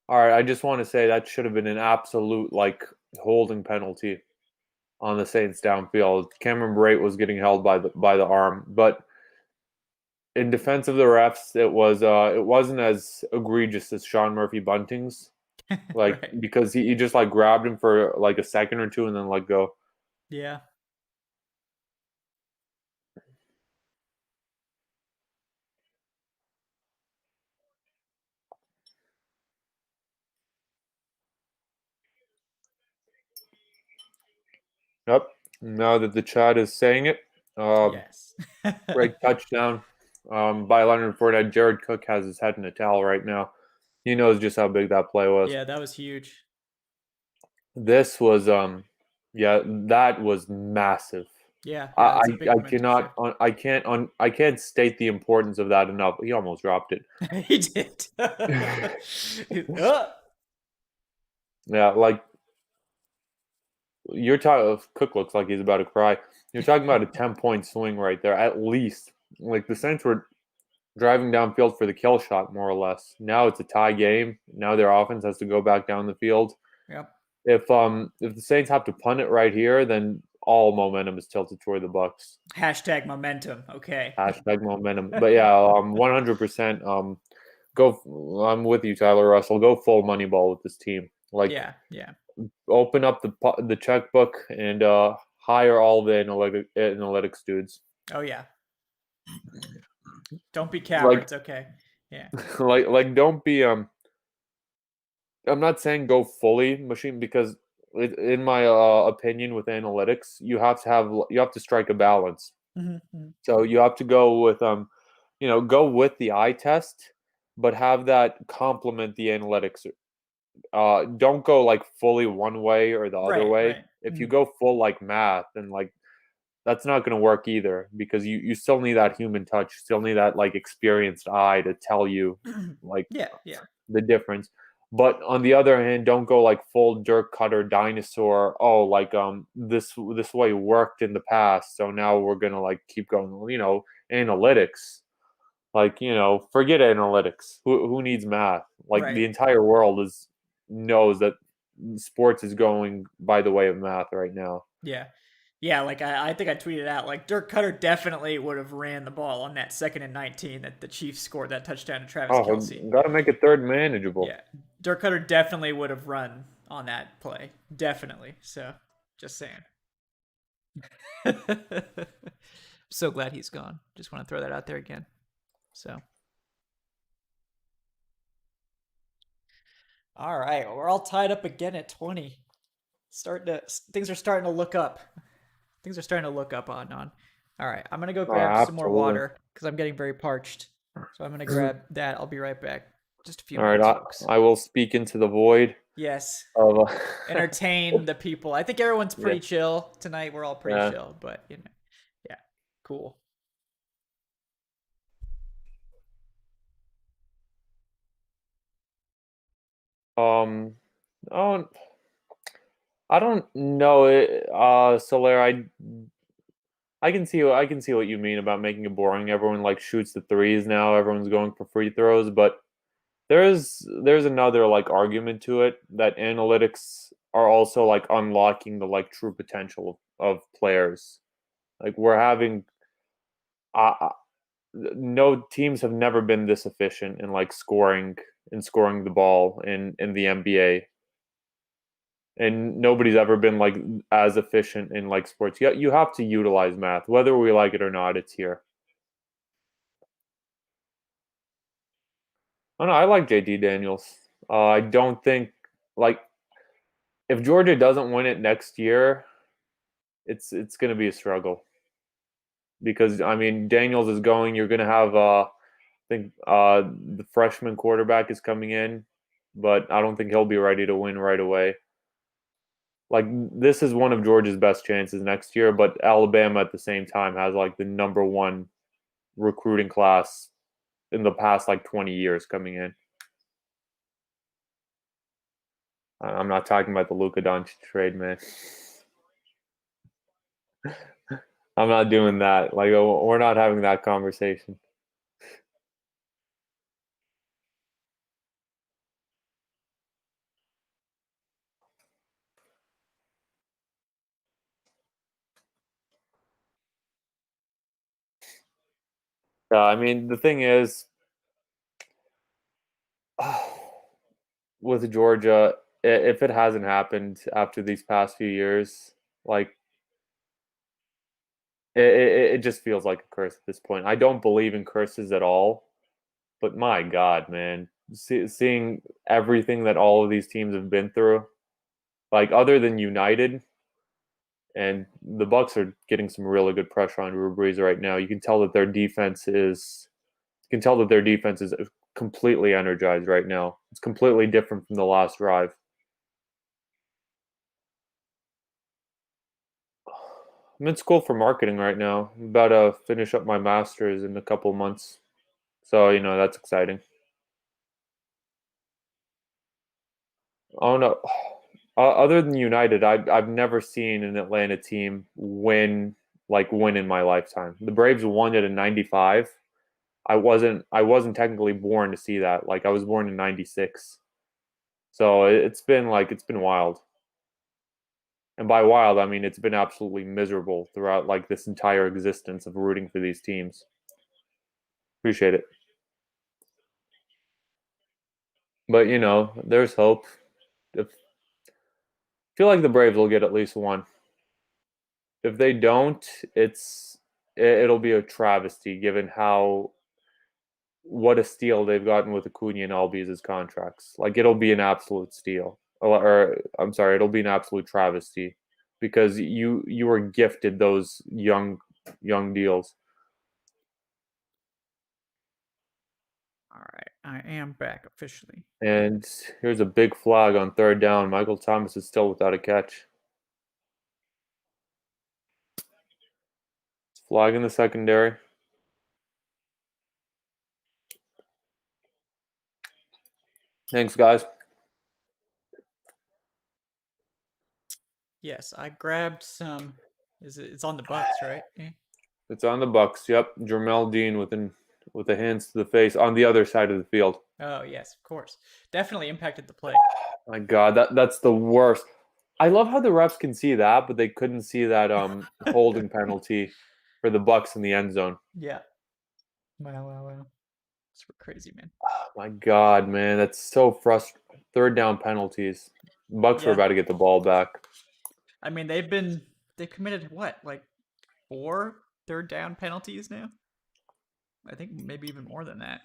S4: All right, I just want to say that should have been an absolute holding penalty on the Saints downfield. Cameron Brate was getting held by the arm, but in defense of the refs, it wasn't as egregious as Sean Murphy Bunting's. like
S1: Right.
S4: because he just like grabbed him for like a second or two and then let go.
S1: Yeah.
S4: Yep. Now that the chat is saying it,
S1: Yes.
S4: great touchdown by Leonard Fournette. Jared Cook has his head in a towel right now. He knows just how big that play was.
S1: Yeah, that was huge.
S4: This was yeah, that was massive.
S1: Yeah,
S4: I
S1: that's a big
S4: I
S1: momentum
S4: cannot I can't state the importance of that enough. He almost dropped it.
S1: shift. He did.
S4: Yeah, like you're talking. Cook looks like he's about to cry. You're talking about a 10-point swing right there, at least. Like the Saints were driving downfield for the kill shot, more or less. Now it's a tie game. Now their offense has to go back down the field.
S1: Yep.
S4: If the Saints have to punt it right here, then all momentum is tilted toward the Bucs.
S1: Hashtag momentum. Okay.
S4: Hashtag momentum. But yeah, 100%. Go. I'm with you, Tyler Russell. Go full money ball with this team. Like,
S1: Yeah. Yeah.
S4: open up the checkbook and hire all the analytics dudes.
S1: Oh yeah. Don't be cowards. Okay. Yeah.
S4: Like don't be I'm not saying go fully machine because in my opinion with analytics you have to strike a balance.
S1: Mm-hmm.
S4: So you have to go with go with the eye test, but have that complement the analytics. Don't go like fully one way or the other
S1: Right.
S4: way.
S1: Right.
S4: If you go full like math, then like that's not going to work either because you still need that human touch, still need that like experienced eye to tell you like
S1: Yeah. Yeah.
S4: the difference. But on the other hand, don't go like full Dirk Cutter dinosaur. Oh, like this way worked in the past, so now we're gonna like keep going. Analytics. Like forget analytics. Who needs math? Like
S1: Right.
S4: the entire world knows that sports is going by the way of math right now.
S1: Yeah. Yeah, like I think I tweeted out, like Dirk Cutter definitely would have ran the ball on that 2nd and 19 that the Chiefs scored that touchdown to Travis
S4: Oh,
S1: Kelce.
S4: got to make it third manageable.
S1: Yeah, Dirk Cutter definitely would have run on that play, definitely. So, just saying. So glad he's gone. Just want to throw that out there again. So, all right, we're all tied up again at 20. Things are starting to look up. Things are starting to look up on. All right, I'm gonna go grab some more
S4: Absolutely.
S1: water because I'm getting very parched. So I'm gonna grab that. I'll be right back. Just a few
S4: All right,
S1: minutes, folks.
S4: I will speak into the void
S1: Yes,
S4: of
S1: entertain the people. I think everyone's pretty
S4: Yeah.
S1: chill tonight. We're all pretty
S4: Yeah.
S1: chill, but yeah, cool.
S4: um oh I don't know it Soler, I can see what you mean about making it boring. Everyone like shoots the threes now. Everyone's going for free throws, but there's another like argument to it that analytics are also like unlocking the like true potential of players. Like we're having uh, no teams have never been this efficient in like scoring the ball in the NBA. And nobody's ever been like as efficient in like sports. You have to utilize math, whether we like it or not. It's here. I don't know. I like JD Daniels. I don't think like if Georgia doesn't win it next year, it's going to be a struggle because I mean Daniels is going. You're going to have I think the freshman quarterback is coming in, but I don't think he'll be ready to win right away. Like this is one of Georgia's best chances next year, but Alabama at the same time has like the number one recruiting class in the past like 20 years coming in. I'm not talking about the Luka Doncic trade, man. I'm not doing that. Like we're not having that conversation. I mean, the thing is, with Georgia, if it hasn't happened after these past few years, like it just feels like a curse at this point. I don't believe in curses at all, but my God, man, seeing everything that all of these teams have been through, like other than United, and the Bucs are getting some really good pressure on Drew Brees right now. You can tell that their defense is completely energized right now. It's completely different from the last drive. I'm in school for marketing right now. I'm about to finish up my master's in a couple months. So, that's exciting. Oh no. Other than United, I've never seen an Atlanta team win in my lifetime. The Braves won it in '95. I wasn't technically born to see that. Like I was born in '96. So it's been wild. And by wild, I mean it's been absolutely miserable throughout like this entire existence of rooting for these teams. Appreciate it. But there's hope. I feel like the Braves will get at least one. If they don't, it'll be a travesty given what a steal they've gotten with Acuna and Albies' contracts. Like it'll be an absolute steal. Or I'm sorry, it'll be an absolute travesty because you were gifted those young deals.
S1: All right, I am back officially.
S4: And here's a big flag on third down. Michael Thomas is still without a catch. Flag in the secondary. Thanks, guys.
S1: Yes, I grabbed some. It's on the Bucs, right? Yeah.
S4: It's on the Bucs. Yep, Jermel Dean with the hands to the face on the other side of the field.
S1: Oh yes, of course. Definitely impacted the play.
S4: My God, that's the worst. I love how the refs can see that, but they couldn't see that holding penalty for the Bucs in the end zone.
S1: Yeah. Wow. It's crazy, man.
S4: Oh, my God, man, that's so frustrating. Third down penalties. Bucs were about to get the ball back.
S1: I mean, they committed what, like 4 third down penalties now? I think maybe even more than that.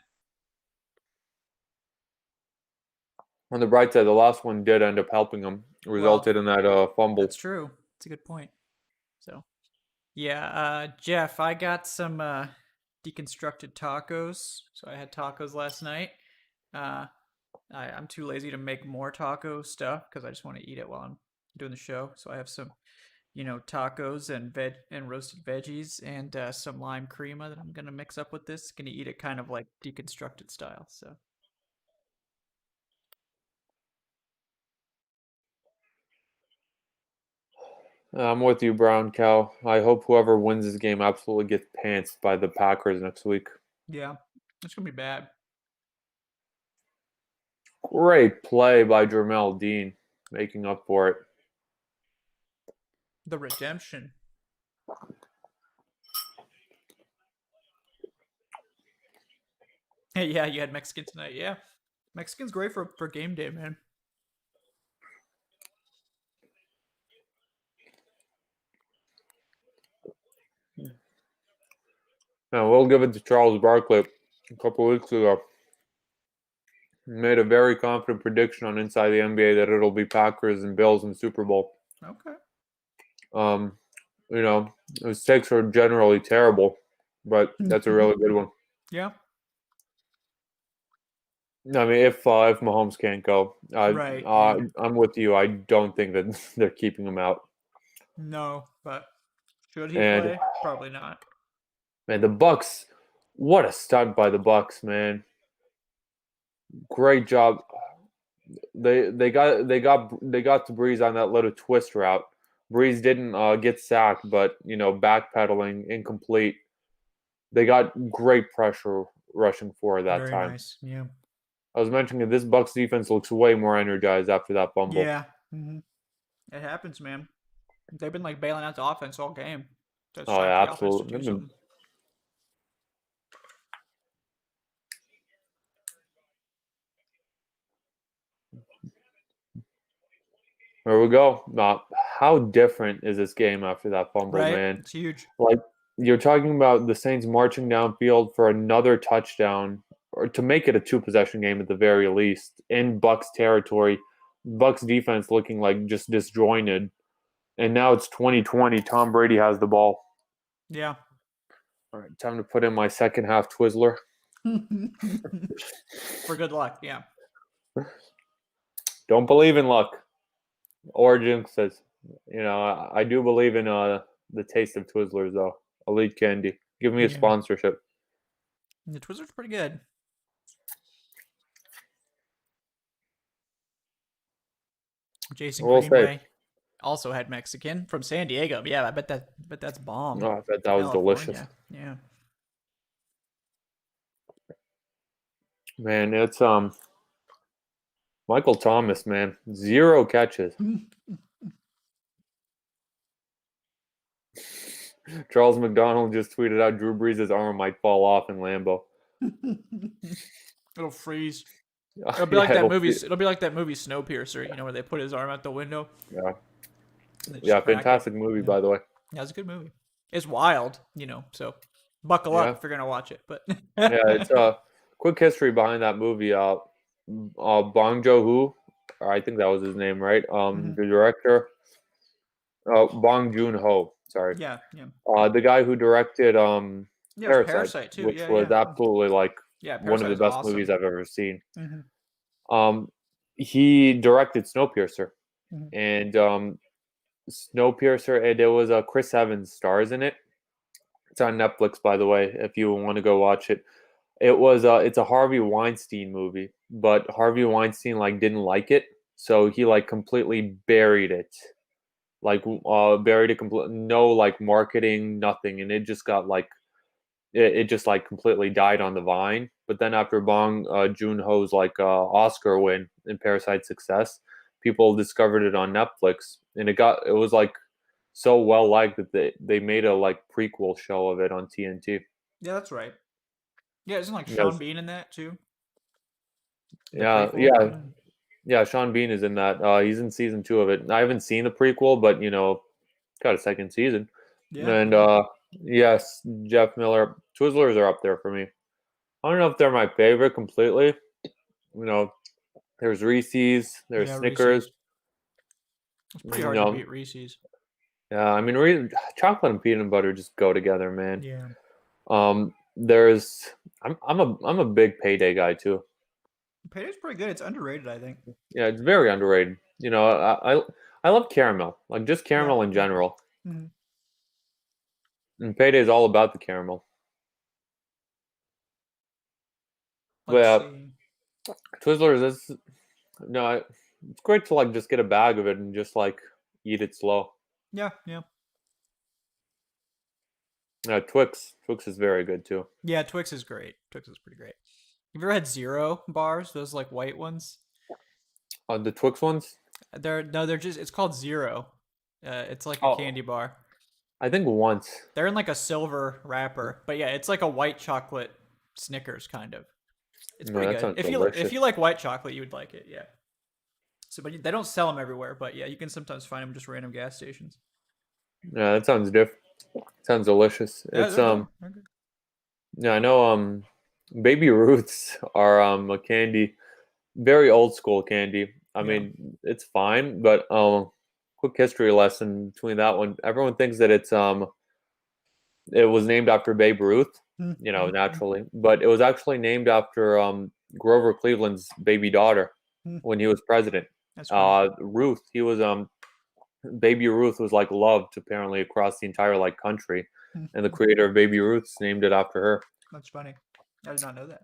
S4: On the bright side, the last one did end up helping them. Resulted in that fumble.
S1: That's true. It's a good point. So, yeah, Jeff, I got some deconstructed tacos. So I had tacos last night. I'm too lazy to make more taco stuff because I just want to eat it while I'm doing the show. So I have some, tacos and roasted veggies and some lime crema that I'm gonna mix up with this. Gonna eat it kind of like deconstructed style. So.
S4: I'm with you, Brown Cow. I hope whoever wins this game absolutely gets pantsed by the Packers next week.
S1: Yeah, it's gonna be bad.
S4: Great play by Jermel Dean, making up for it.
S1: The redemption. Hey, yeah, you had Mexican tonight. Yeah, Mexican's great for game day, man.
S4: Now, we'll give it to Charles Barkley a couple weeks ago. He made a very confident prediction on Inside the NBA that it'll be Packers and Bills in the Super Bowl.
S1: Okay.
S4: His takes are generally terrible, but that's a really good one.
S1: Yeah.
S4: I mean, if Mahomes can't go,
S1: Right.
S4: I'm with you. I don't think that they're keeping him out.
S1: No, but should he play? Probably not.
S4: Man, the Bucs, what a stunt by the Bucs, man. Great job. They got to Breeze on that little twist route. Breeze didn't get sacked, but backpedaling, incomplete. They got great pressure rushing for that
S1: Very
S4: time.
S1: Nice. Yeah.
S4: I was mentioning that this Bucs defense looks way more energized after that fumble.
S1: Yeah. Mm-hmm. It happens, man. They've been like bailing out the offense all game.
S4: Oh yeah, absolutely. There we go. How different is this game after that fumble,
S1: Right?
S4: man?
S1: It's huge.
S4: Like, you're talking about the Saints marching downfield for another touchdown, or to make it a 2-possession game at the very least, in Bucs territory. Bucs defense looking like just disjointed. And now it's 2020. Tom Brady has the ball.
S1: Yeah.
S4: All right, time to put in my second half Twizzler.
S1: For good luck, yeah.
S4: Don't believe in luck or jinxes. I do believe in the taste of Twizzlers, though. Elite candy. Give me a sponsorship.
S1: The Twizzler's pretty good. Jason Greenway also had Mexican from San Diego. Yeah, I bet that's bomb.
S4: Oh, I bet that was delicious.
S1: Yeah.
S4: Man, it's Michael Thomas, man. 0 catches. Charles McDonald just tweeted out Drew Brees' arm might fall off in Lambeau.
S1: It'll freeze. It'll be like that movie. It'll be like that movie Snowpiercer, where they put his arm out the window.
S4: Yeah. Yeah, fantastic movie, by the way.
S1: Yeah, it's a good movie. It's wild, so buckle up if you're gonna watch it. But
S4: yeah, it's a quick history behind that movie. Bong Joon-ho, I think that was his name, right? The director, Bong Joon-ho. Sorry.
S1: Yeah.
S4: The guy who directed
S1: Parasite too,
S4: which was absolutely like one of the best
S1: awesome.
S4: movies I've ever seen. He directed Snowpiercer, and Snowpiercer, and there was Chris Evans stars in it. It's on Netflix, by the way, if you want to go watch it. It's a Harvey Weinstein movie, but Harvey Weinstein didn't like it, so he completely buried it. Buried it completely, no marketing, nothing, and it just got it just completely died on the vine. But then after Bong Joon-ho's Oscar win and Parasite success, people discovered it on Netflix, and it was so well liked that they made a prequel show of it on TNT.
S1: Yeah, that's right. Yeah, isn't Sean Bean in that too?
S4: Yeah, Sean Bean is in that. He's in season 2 of it. I haven't seen the prequel, but got a second season. Yeah. And yes, Jeff Miller, Twizzlers are up there for me. I don't know if they're my favorite completely. There's Reese's, there's Snickers.
S1: Reese's. It's pretty hard to beat Reese's.
S4: Yeah, I mean, chocolate and peanut butter just go together, man.
S1: Yeah.
S4: I'm a big Payday guy too.
S1: Payday's pretty good. It's underrated, I think.
S4: Yeah, it's very underrated. I love caramel, just caramel in general. Mm-hmm. And Payday is all about the caramel. Twizzlers, it's great to just get a bag of it and just eat it slow.
S1: Yeah.
S4: Twix is very good too.
S1: Yeah, Twix is great. Twix is pretty great. Have you ever had Zero bars? Those white ones?
S4: The Twix ones?
S1: They're just, it's called Zero. It's a candy bar.
S4: I think once.
S1: They're in a silver wrapper, but yeah, it's a white chocolate Snickers kind of. It's pretty good. If you like white chocolate, you would like it. Yeah. So, but they don't sell them everywhere. But yeah, you can sometimes find them just random gas stations.
S4: Yeah, that sounds different. Sounds delicious. Yeah, it's Yeah, I know. Baby Ruths are a candy, very old school candy. I mean, it's fine, but quick history lesson between that one. Everyone thinks that it was named after Babe Ruth, naturally, but it was actually named after Grover Cleveland's baby daughter when he was president.
S1: That's right.
S4: Ruth, he was Baby Ruth was loved apparently across the entire country, and the creator of Baby Ruth's named it after her.
S1: That's funny. I did not know that.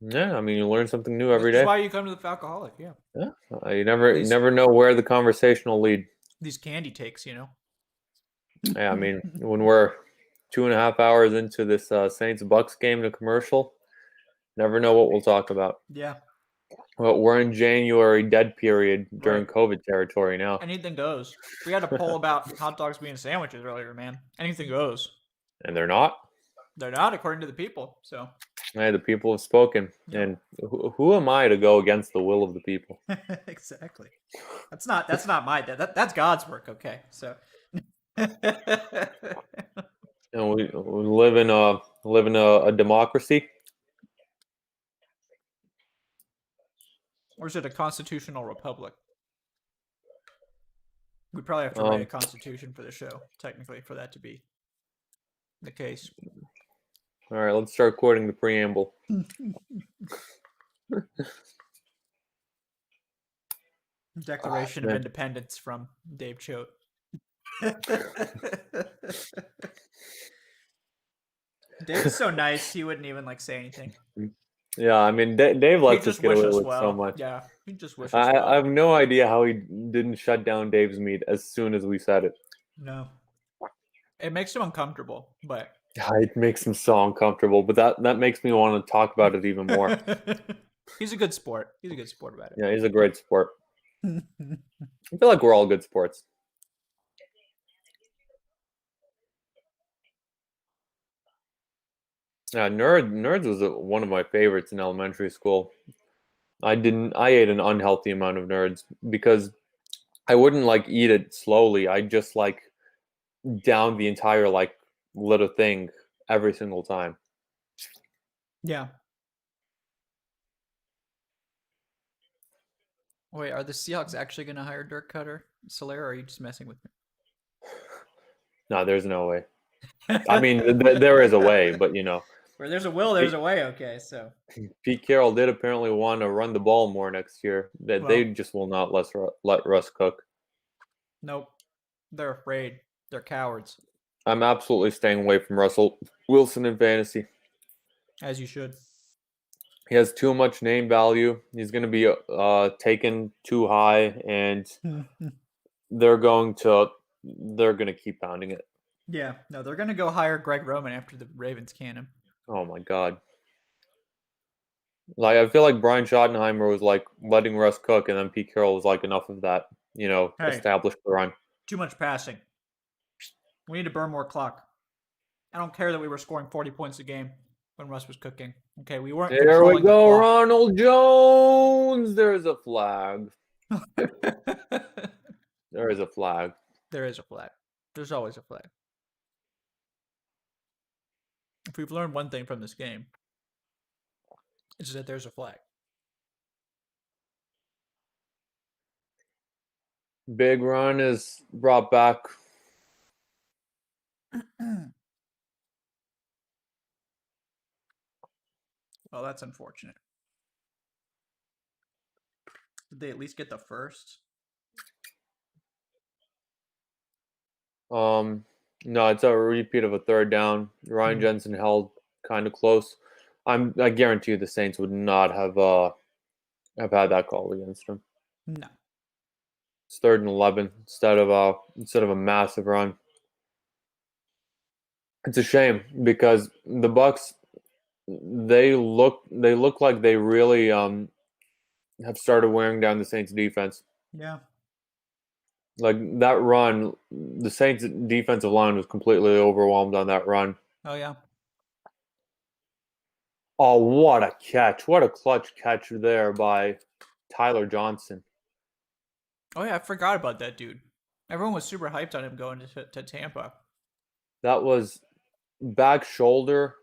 S4: Yeah, I mean, you learn something new every day.
S1: That's why you come to the Falcoholic. Yeah.
S4: You never know where the conversation will lead.
S1: These candy takes,
S4: Yeah, I mean, when we're 2.5 hours into this Saints Bucs game to commercial, never know what we'll talk about.
S1: Yeah.
S4: Well, we're in January dead period during COVID territory now.
S1: Anything goes. We had a poll about hot dogs being sandwiches earlier, man. Anything goes.
S4: And they're not?
S1: They're not, according to the people. So
S4: Hey, the people have spoken,
S1: Yeah.
S4: and who am I to go against the will of the people?
S1: Exactly. That's not my that's God's work. Okay, so.
S4: And we live in a democracy.
S1: Or is it a constitutional republic? We probably have to write a constitution for the show, technically, for that to be the case.
S4: All right, let's start quoting the preamble.
S1: Declaration of
S4: man.
S1: Independence from Dave Choate. Dave is so nice; he wouldn't even like say anything.
S4: Yeah, I mean, Dave
S1: He
S4: lets us
S1: just
S4: get
S1: wish
S4: away
S1: us
S4: with
S1: well.
S4: so much.
S1: Yeah, he just wish us
S4: I
S1: well.
S4: have no idea how he didn't shut down Dave's meat as soon as we said it.
S1: No, it makes him uncomfortable, but
S4: It makes him so uncomfortable, but that makes me want to talk about it even more.
S1: he's a good sport. He's a good sport about it.
S4: Yeah, he's a great sport. I feel like we're all good sports. Yeah, Nerds was one of my favorites in elementary school. I ate an unhealthy amount of Nerds because I wouldn't like eat it slowly. I just like down the entire like little thing every single time.
S1: Yeah. Wait, are the Seahawks actually going to hire Dirk Cutter, Solera, or are you just messing with me?
S4: No, there's no way. I mean, there is a way, but you know.
S1: Where there's a will, there's a way. Okay, so
S4: Pete Carroll did apparently want to run the ball more next year. That they just will not let Russ cook.
S1: Nope, they're afraid. They're cowards.
S4: I'm absolutely staying away from Russell Wilson in fantasy.
S1: As you should.
S4: He has too much name value. He's going to be taken too high, and they're going to keep pounding it.
S1: Yeah, no, they're going to go hire Greg Roman after the Ravens can him.
S4: Oh my God! Like I feel like Brian Schottenheimer was like letting Russ cook, and then Pete Carroll was like, enough of that. You know, establish the run.
S1: Too much passing. We need to burn more clock. I don't care that we were scoring 40 points a game when Russ was cooking. Okay, we weren't.
S4: There we go, Ronald Jones. There's a flag. There is a flag.
S1: There is a flag. There's always a flag. If we've learned one thing from this game, it's that there's a flag.
S4: Big Run is brought back.
S1: Well, that's unfortunate. Did they at least get the first?
S4: No, it's a repeat of a third down. Ryan Jensen held kind of close. I guarantee you the Saints would not have had that call against them.
S1: No.
S4: It's 3rd and 11 instead of a massive run. It's a shame because the Bucs they look like they really have started wearing down the Saints defense.
S1: Yeah.
S4: Like that run, the Saints defensive line was completely overwhelmed on that run.
S1: Oh yeah.
S4: Oh, what a catch. What a clutch catch there by Tyler Johnson.
S1: Oh yeah, I forgot about that dude. Everyone was super hyped on him going to Tampa.
S4: That was back shoulder.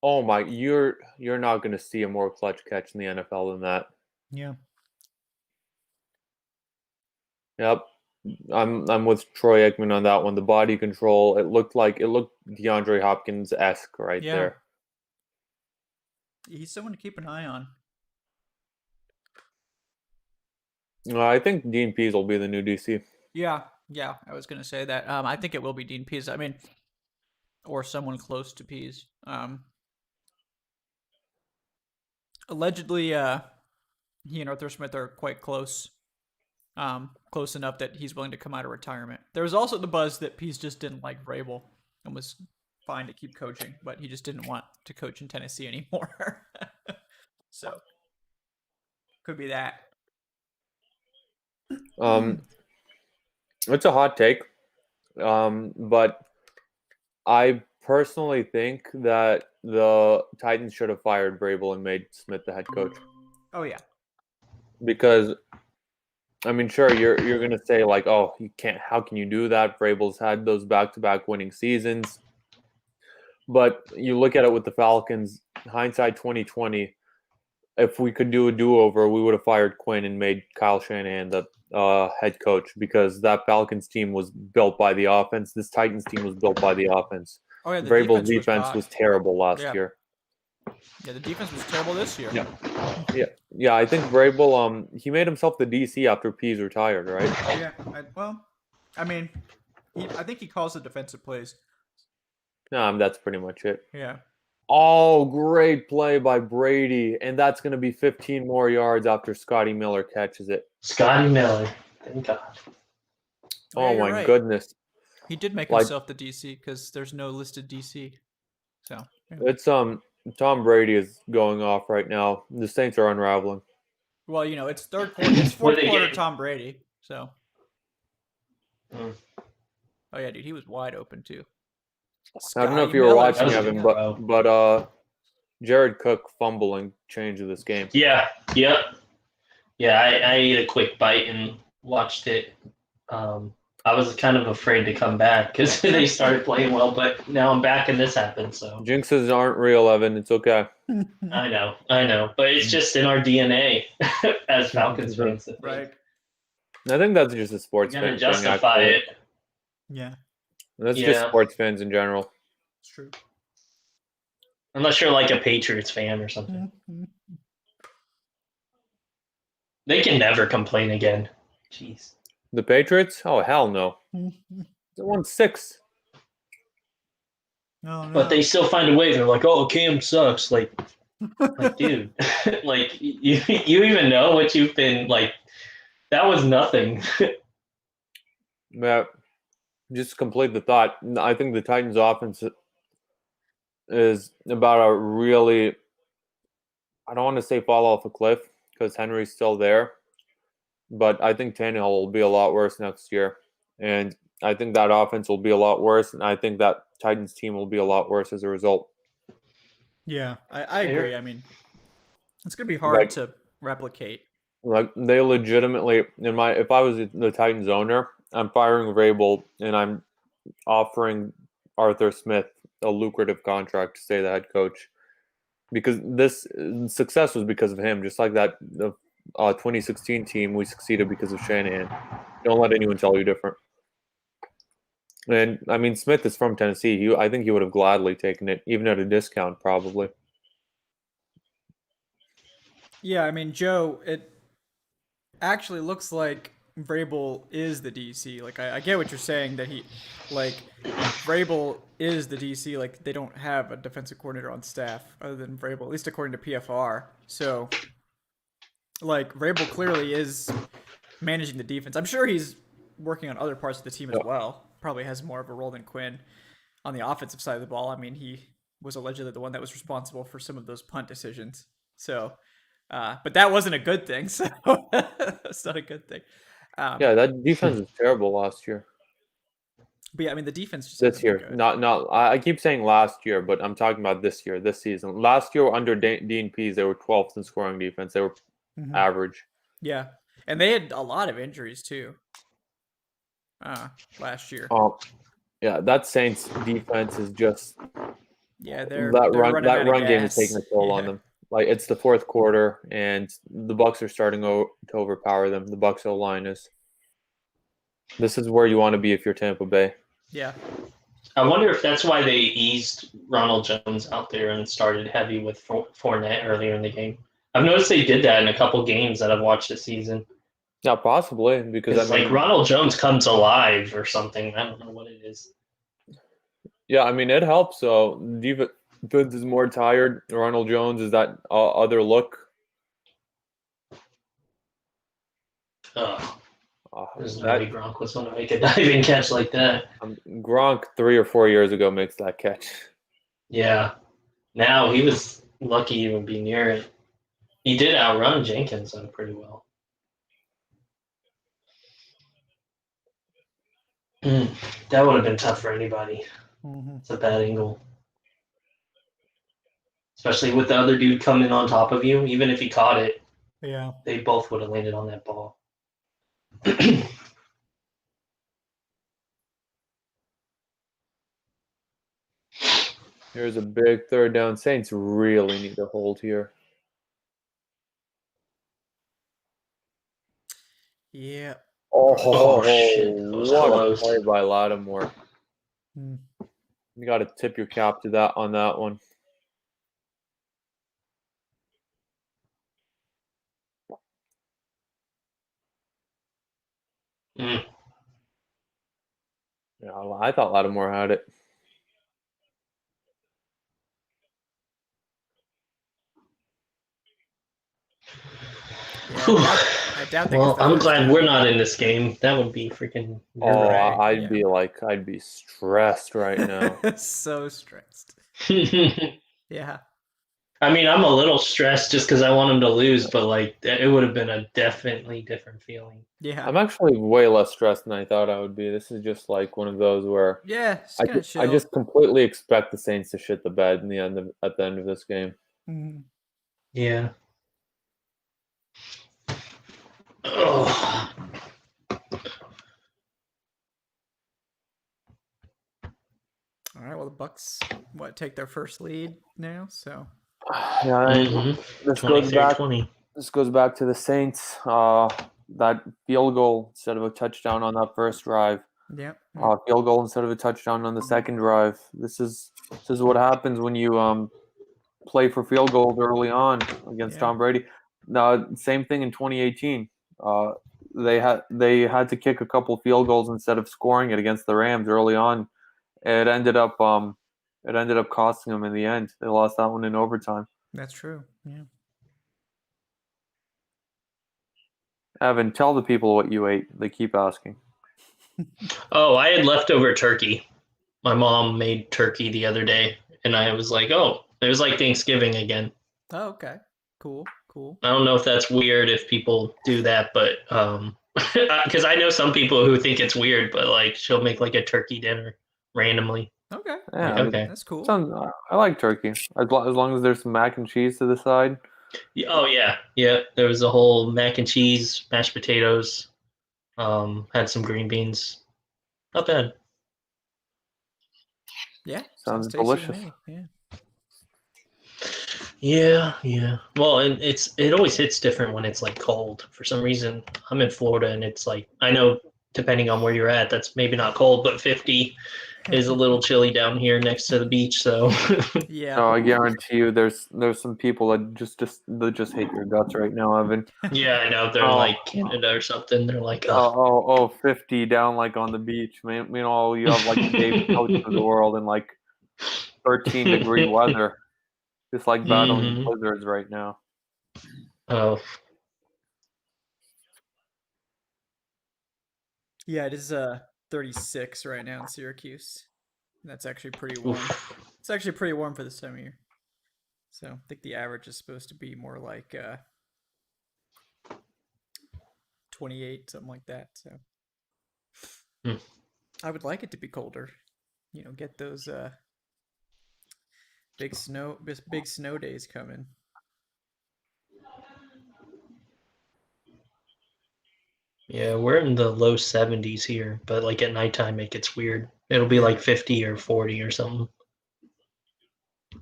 S4: Oh my, you're not going to see a more clutch catch in the NFL than that.
S1: Yeah.
S4: Yep. I'm with Troy Aikman on that one. The body control, it looked DeAndre Hopkins-esque right there.
S1: He's someone to keep an eye on.
S4: I think Dean Pease will be the new DC.
S1: Yeah, I was gonna say that. I think it will be Dean Pease. I mean, or someone close to Pease. Allegedly, he and Arthur Smith are quite close. Close enough that he's willing to come out of retirement. There was also the buzz that Pease just didn't like Vrabel and was fine to keep coaching, but he just didn't want to coach in Tennessee anymore. So, could be that.
S4: It's a hot take, but I personally think that the Titans should have fired Vrabel and made Smith the head coach.
S1: Oh yeah.
S4: Because, I mean, sure, you're gonna say like, oh, you can't. How can you do that? Vrabel's had those back-to-back winning seasons. But you look at it with the Falcons, hindsight 2020. If we could do a do-over, we would have fired Quinn and made Kyle Shanahan the head coach, because that Falcons team was built by the offense. This Titans team was built by the offense.
S1: Oh yeah. The
S4: Vrabel's
S1: defense
S4: defense was terrible last year.
S1: Yeah, the defense was terrible this year.
S4: Yeah. I think Vrabel, he made himself the DC after Pease retired, right?
S1: Yeah. I think he calls the defensive plays.
S4: That's pretty much it.
S1: Yeah.
S4: Oh, great play by Brady, and that's going to be 15 more yards after Scotty Miller catches it.
S2: Scotty Miller, thank God.
S4: Oh
S1: you're
S4: my
S1: right.
S4: goodness!
S1: He did make himself the DC because there's no listed DC. So yeah.
S4: It's Tom Brady is going off right now. The Saints are unraveling.
S1: Well, it's third quarter. It's fourth quarter. Tom Brady. So.
S2: Mm.
S1: Oh yeah, dude, he was wide open too.
S4: I don't know if you were watching, Evan, but Jared Cook fumbling changed this game.
S2: Yeah. I ate a quick bite and watched it. I was kind of afraid to come back because they started playing well, but now I'm back and this happened. So
S4: jinxes aren't real, Evan. It's okay.
S2: I know, but it's just in our DNA as Falcons fans.
S1: Right.
S4: I think that's just a sports fan.
S2: Justify it.
S1: Yeah.
S4: That's just sports fans in general.
S1: It's true.
S2: Unless you're like a Patriots fan or something.
S1: Mm-hmm.
S2: They can never complain again. Jeez.
S4: The Patriots? Oh, hell no. They won 6.
S1: No.
S2: But they still find a way. They're like, oh, Cam sucks. Like dude, like you even know what you've been like. That was nothing.
S4: Yeah. Just to complete the thought, I think the Titans' offense is about a really, I don't want to say fall off a cliff because Henry's still there, but I think Tannehill will be a lot worse next year. And I think that offense will be a lot worse, and I think that Titans team will be a lot worse as a result.
S1: Yeah, I agree. I mean, it's going to be hard to replicate.
S4: Like, they legitimately, if I was the Titans owner, I'm firing Vrabel and I'm offering Arthur Smith a lucrative contract to stay the head coach, because this success was because of him. Just like that, the 2016 team, we succeeded because of Shanahan. Don't let anyone tell you different. And I mean, Smith is from Tennessee. I think he would have gladly taken it, even at a discount, probably.
S1: Yeah, I mean, Joe, it actually looks like Vrabel is the DC. Like, I get what you're saying, that Vrabel is the DC. Like, they don't have a defensive coordinator on staff other than Vrabel, at least according to PFR. So, like, Vrabel clearly is managing the defense. I'm sure he's working on other parts of the team as well. Probably has more of a role than Quinn on the offensive side of the ball. I mean, he was allegedly the one that was responsible for some of those punt decisions. So, but that wasn't a good thing. So, it's not a good thing.
S4: Yeah, that defense was terrible last year.
S1: But yeah, I mean, the defense just
S4: this year, not. I keep saying last year, but I'm talking about this year, this season. Last year under Dean Pease, they were 12th in scoring defense. They were average.
S1: Yeah, and they had a lot of injuries too. Last year.
S4: Yeah, that Saints defense is just.
S1: Yeah,
S4: that run game is taking a toll on them. Like, it's the fourth quarter, and the Bucs are starting to overpower them. The Bucs O-line is. This is where you want to be if you're Tampa Bay.
S1: Yeah.
S2: I wonder if that's why they eased Ronald Jones out there and started heavy with Fournette earlier in the game. I've noticed they did that in a couple games that I've watched this season.
S4: Yeah, possibly, because
S2: like Ronald Jones comes alive or something. I don't know what it is.
S4: Yeah, I mean, it helps. So defense is more tired. Ronald Jones is that other look.
S2: There's no way Gronk was going to make a diving catch like that.
S4: Gronk 3 or 4 years ago makes that catch.
S2: Yeah. Now he was lucky to even be near it. He did outrun Jenkins pretty well. That would have been tough for anybody. It's a bad angle. Especially with the other dude coming on top of you. Even if he caught it,
S1: Yeah.
S2: they both would have landed on that ball.
S4: Here's a big third down. Saints really need to hold here.
S1: Yeah.
S4: Oh,
S2: shit. That was
S4: what
S2: close.
S4: a play by Lattimore.
S1: Hmm.
S4: You got to tip your cap to that on that one.
S2: Mm.
S4: Yeah, I thought Lattimore had it.
S1: Yeah,
S2: Whew.
S1: I doubt they
S2: Well,
S1: get the
S2: I'm
S1: first
S2: glad
S1: down.
S2: we're not in this game. That would be freaking
S4: Oh,
S2: nerve-wracking.
S4: I'd be stressed right now.
S1: So stressed. Yeah.
S2: I mean, I'm a little stressed just because I want him to lose, but like it would have been a definitely different feeling.
S1: Yeah.
S4: I'm actually way less stressed than I thought I would be. This is just like one of those where
S1: Yeah, it's
S4: I,
S1: kind of
S4: ju-
S1: chill.
S4: I just completely expect the Saints to shit the bed at the end of this game.
S1: Mhm.
S2: Yeah. Oh.
S1: All right, well, the Bucs take their first lead now, so
S4: Yeah,
S2: Mm-hmm.
S4: this goes
S2: 23-20.
S4: This goes back to the Saints. That field goal instead of a touchdown on that first drive.
S1: yeah.
S4: Field goal instead of a touchdown on the second drive. This is what happens when you play for field goals early on against
S1: Yeah.
S4: Tom Brady. Same thing in 2018. They had to kick a couple field goals instead of scoring it against the Rams early on. It ended up costing them in the end. They lost that one in overtime.
S1: That's true. Yeah.
S4: Evan, tell the people what you ate. They keep asking.
S2: Oh, I had leftover turkey. My mom made turkey the other day, and I was like, oh, it was like Thanksgiving again.
S1: Oh, okay. Cool.
S2: I don't know if that's weird if people do that, but because I know some people who think it's weird, but like she'll make like a turkey dinner randomly.
S1: Okay.
S4: Yeah,
S2: Okay.
S1: That's cool.
S4: I like turkey as long as there's some mac and cheese to the side.
S2: Oh yeah. There was a whole mac and cheese, mashed potatoes, had some green beans. Not bad.
S1: Yeah.
S4: Sounds
S1: tasty to
S4: delicious.
S1: me. Yeah.
S2: Yeah. Well, and it always hits different when it's like cold. For some reason, I'm in Florida, and it's like I know depending on where you're at, that's maybe not cold, but 50 is a little chilly down here next to the beach. So
S1: Yeah.
S4: So I guarantee you, there's some people that just hate your guts right now, Evan.
S2: yeah, I know they're like Canada or something. They're like, oh,
S4: 50 down like on the beach. Meanwhile, you have like the David Coach of the world and like 13-degree weather. Just like battling
S2: Mhm.
S4: blizzards right now.
S2: Oh,
S1: Yeah, it is 36 right now in Syracuse. That's actually pretty warm.
S2: oof.
S1: It's actually pretty warm for this time of year. So I think the average is supposed to be more like 28, something like that. So
S2: Hmm.
S1: I would like it to be colder. Get those big snow days coming.
S2: Yeah, we're in the low 70s here, but like at nighttime it gets weird. It'll be like 50 or 40 or something.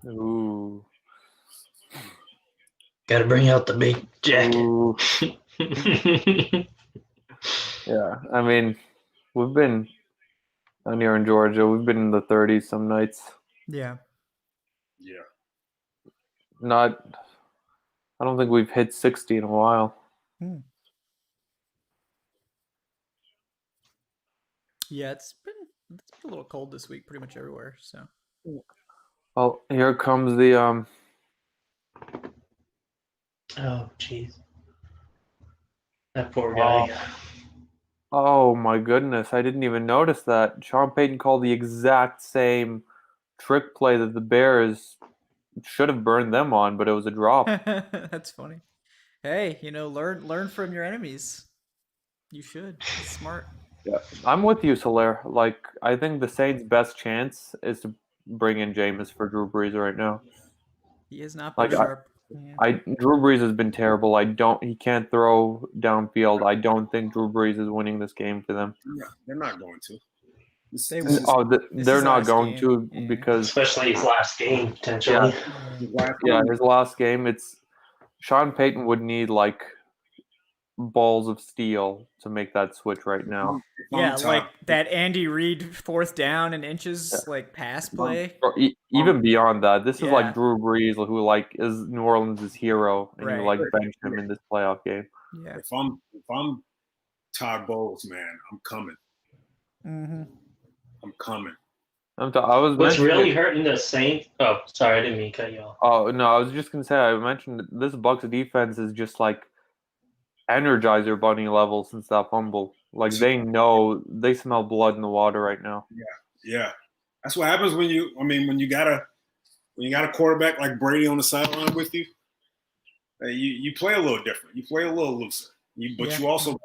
S4: Ooh.
S2: Got to bring out the big jacket.
S4: Ooh. Yeah, I mean, we've been down here in Georgia. We've been in the 30s some nights.
S1: Yeah.
S3: Yeah.
S4: I don't think we've hit 60 in a while.
S1: Yeah, it's been a little cold this week, pretty much everywhere. So.
S4: Oh, here comes the
S2: Oh, jeez. That poor guy.
S4: Oh my goodness, I didn't even notice that. Sean Payton called the exact same trick play that the Bears should have burned them on, but it was a drop.
S1: That's funny. Hey, learn from your enemies. You should. It's smart.
S4: Yeah, I'm with you, Soler. Like, I think the Saints' best chance is to bring in Jameis for Drew Brees right now.
S1: He has not been
S4: Like,
S1: sharp. Yeah.
S4: Drew Brees has been terrible. He can't throw downfield. I don't think Drew Brees is winning this game for them.
S3: They're not going to.
S1: They will.
S4: They're
S1: is
S4: not
S1: last
S4: going
S1: game.
S4: to
S1: Yeah.
S4: because
S2: Especially his last game, potentially.
S4: his last game. It's Sean Payton would need like balls of steel to make that switch right now.
S1: Yeah, like that Andy Reid 4th down and inches like pass play.
S4: Or even beyond that, this is
S1: Yeah.
S4: like Drew Brees, who like is New Orleans' hero, and you
S1: Right.
S4: like bench him in this playoff game.
S1: Yeah.
S3: If I'm Todd Bowles, man, I'm coming.
S1: Mm-hmm.
S3: I'm coming.
S2: What's really hurting the Saints? Oh, sorry, I didn't mean to cut you off.
S4: Oh no, I was just gonna say I mentioned this Bucs defense is just like Energizer Bunny level since that fumble. Like they smell blood in the water right now.
S3: Yeah. That's what happens when you got a quarterback like Brady on the sideline with you. You play a little different. You play a little looser. But you also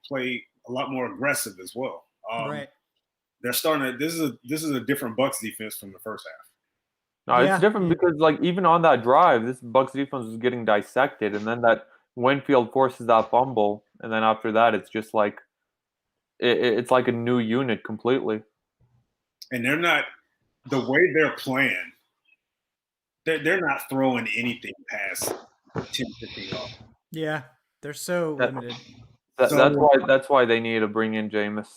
S3: play a lot more aggressive as well.
S1: Right.
S3: They're starting to. This is a different Bucs defense from the first half.
S4: No, it's different because like even on that drive, this Bucs defense was getting dissected, and then that Winfield forces that fumble, and then after that, it's just like it's like a new unit completely.
S3: And they're not the way they're playing. They're not throwing anything past 10-15 off.
S1: Yeah, they're so limited.
S4: That's why they need to bring in Jameis.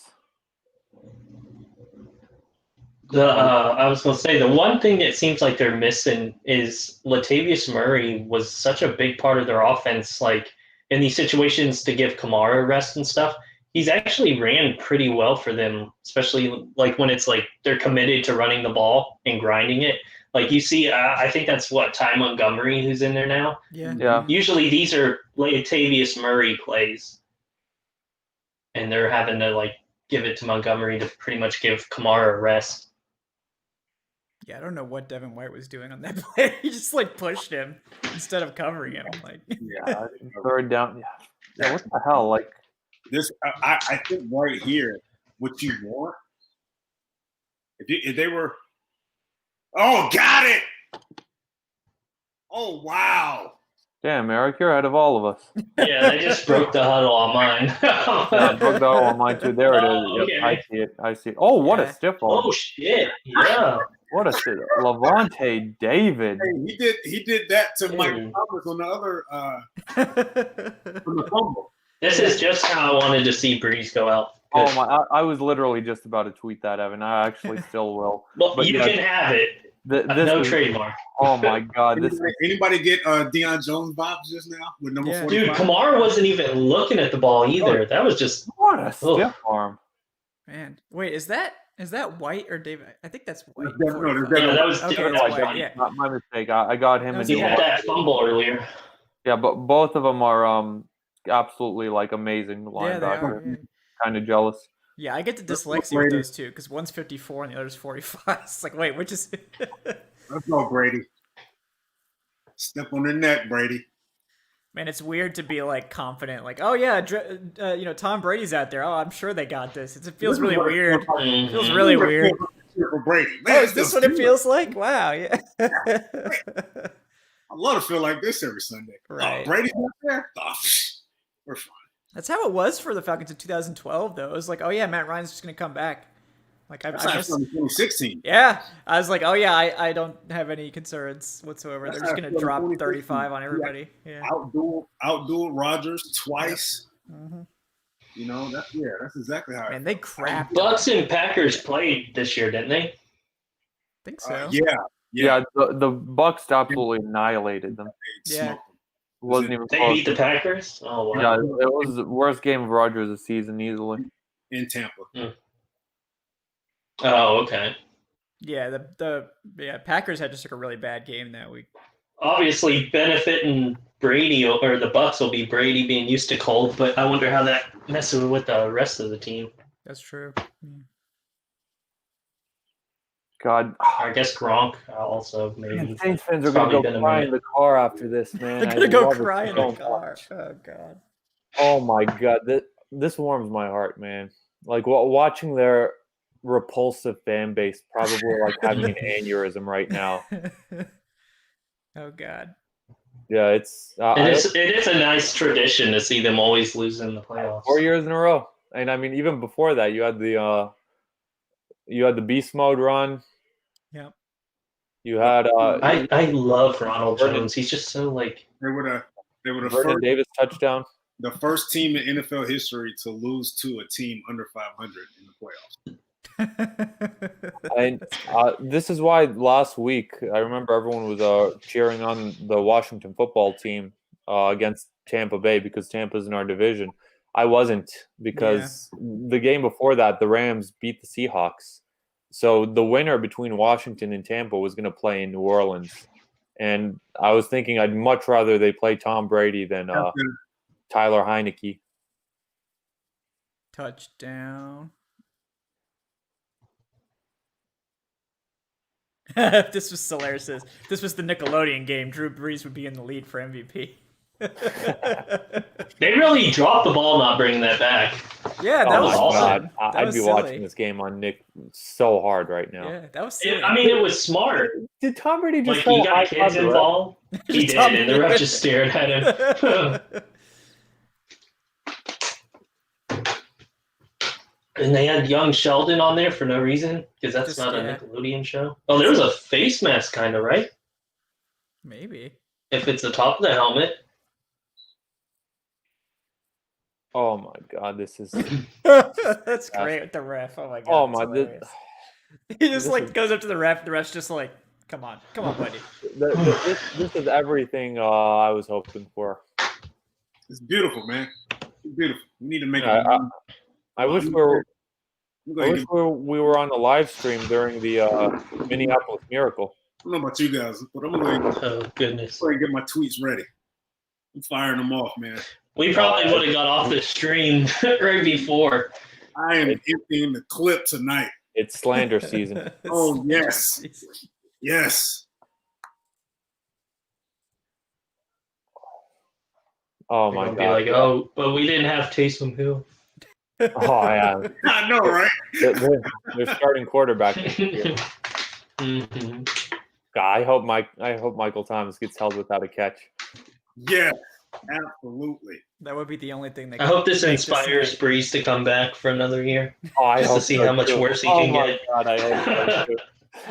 S2: I was going to say, the one thing that seems like they're missing is Latavius Murray was such a big part of their offense, like in these situations to give Kamara rest and stuff. He's actually ran pretty well for them, especially like when it's like they're committed to running the ball and grinding it. Like you see, I think that's Ty Montgomery who's in there now.
S1: Yeah.
S2: Usually these are Latavius Murray plays, and they're having to like give it to Montgomery to pretty much give Kamara a rest.
S1: Yeah, I don't know what Devin White was doing on that play. He just like pushed him instead of covering him. Like,
S4: third down. Yeah, what the hell? Like
S3: this, I think right here, what you want, if they were, got it. Oh wow.
S4: Damn, Eric, you're ahead of all of us.
S2: Yeah, they just broke the huddle on mine.
S4: Broke the huddle on mine too. There it is. Yep,
S2: Okay.
S4: I see it. Oh, what a stiff arm.
S2: Oh shit! Yeah.
S4: What a stiff. Levante David.
S3: Hey, he did that to Mike Thomas on the other from the fumble.
S2: This is just how I wanted to see Breeze go out. Good.
S4: Oh my! I was literally just about to tweet that, Evan. I actually still will.
S2: Well, but you can have it. No trademark.
S4: Oh my God!
S3: Anybody get Deion Jones vibes just now with number 45?
S2: Dude, Kamara wasn't even looking at the ball either. That was just
S4: what a stiff arm.
S1: Man, wait, is that White or David? I think that's White.
S2: That was
S1: White. Yeah.
S4: Not my mistake. I got him.
S2: He had that fumble earlier.
S4: Yeah, but both of them are absolutely like amazing linebackers.
S1: Yeah.
S4: Kind of jealous.
S1: Yeah, I get the dyslexia with those two because one's 54 and the other's 45. It's like, wait, which is?
S3: Let's go, Brady. Step on the neck, Brady.
S1: Man, it's weird to be like confident, like, oh yeah, Tom Brady's out there. Oh, I'm sure they got this. It feels really weird. It feels really weird.
S3: For Brady.
S1: Man, is this what it feels like? Wow, yeah.
S3: I love to feel like this every Sunday.
S1: Right.
S3: Brady's out there. We're fine.
S1: That's how it was for the Falcons in 2012, though. It was like, oh yeah, Matt Ryan's just gonna come back. Like I guess
S3: 2016.
S1: Yeah, I was like, oh yeah, I don't have any concerns whatsoever. They're just gonna drop 35 on everybody. Yeah.
S3: Outduel Rodgers twice.
S1: Yeah. Mm-hmm.
S3: You know that's exactly how.
S1: And they crapped.
S2: Bucs and Packers played this year, didn't they?
S1: I think so.
S3: Yeah.
S4: The Bucs absolutely annihilated them.
S1: Yeah.
S4: Wasn't even
S2: they
S4: close.
S2: beat the Packers? Oh, wow.
S4: Yeah, it was the worst game of Rodgers this season easily.
S3: In Tampa.
S2: Oh, okay.
S1: Yeah, the Packers had just like a really bad game that week.
S2: Obviously, benefiting Brady or the Bucs will be Brady being used to cold, but I wonder how that messes with the rest of the team.
S1: That's true. Yeah.
S4: God,
S2: I guess Gronk also maybe.
S4: Saints fans are going to go cry in the car after this, man.
S1: They're going to go cry in the car. Oh, God.
S4: Oh, my God. This warms my heart, man. like watching their repulsive fan base probably like having an aneurysm right now.
S1: Oh God.
S4: Yeah, it's
S2: It is a nice tradition to see them always lose in the playoffs.
S4: 4 years in a row, and I mean even before that, you had the beast mode run.
S1: Yep.
S4: You had
S2: I love Ronald
S4: Vernon-
S2: Jones. He's just so like
S3: They were the
S4: Vernon
S3: first,
S4: Davis touchdown.
S3: the first team in NFL history to lose to a team under 500 in the playoffs.
S4: And this is why last week I remember everyone was cheering on the Washington football team against Tampa Bay because Tampa's in our division. I wasn't because the game before that, the Rams beat the Seahawks. So the winner between Washington and Tampa was going to play in New Orleans. And I was thinking I'd much rather they play Tom Brady than Tyler Heineke.
S1: Touchdown. This was hilarious. This was the Nickelodeon game. Drew Brees would be in the lead for MVP.
S2: they really dropped the ball not bringing that back.
S1: Yeah, that was
S2: awesome.
S1: That
S4: I'd
S1: was
S4: be
S1: silly.
S4: watching this game on Nick so hard right now.
S1: Yeah, that was silly.
S2: I mean, it was smart.
S4: Did Tom Brady just
S2: Like
S4: go
S2: he got
S4: high
S2: kids
S4: five the ref?
S2: involved. He did, and the ref just stared at him. And they had young Sheldon on there for no reason because that's not a Nickelodeon show. Oh, there was a face mask, kind of, right?
S1: Maybe.
S2: If it's the top of the helmet.
S4: Oh my God, this is
S1: That's great with the ref. Oh my God.
S4: oh my.
S1: He just like goes up to the ref. The ref's just like, "Come on, buddy."
S4: This is everything I was hoping for.
S3: It's beautiful, man. It's beautiful. We need to make
S4: Yeah,
S3: it.
S4: I wish we were on the live stream during the Minneapolis Miracle.
S3: I don't know about you guys, but I'm going
S2: Oh, goodness.
S3: to get my tweets ready. I'm firing them off, man.
S2: We probably would have got off the stream right before.
S3: I am emptying the clip tonight.
S4: It's slander season.
S3: Oh, yes. Yes.
S4: Oh my
S2: Be
S4: God.
S2: like, oh, but we didn't have Taysom Hill.
S4: Oh yeah.
S3: I know, right?
S4: They're starting quarterback.
S2: Mm-hmm.
S4: God, I hope Michael Thomas gets held without a catch.
S3: Yeah, absolutely.
S1: That would be the only thing that
S2: I hope this
S1: make
S2: inspires Breeze to come back for another year.
S4: Oh, I
S2: Just
S4: hope
S2: to see
S4: so,
S2: how much
S4: too.
S2: worse he
S4: Oh
S2: can
S4: my
S2: get.
S4: God, I hope so, too.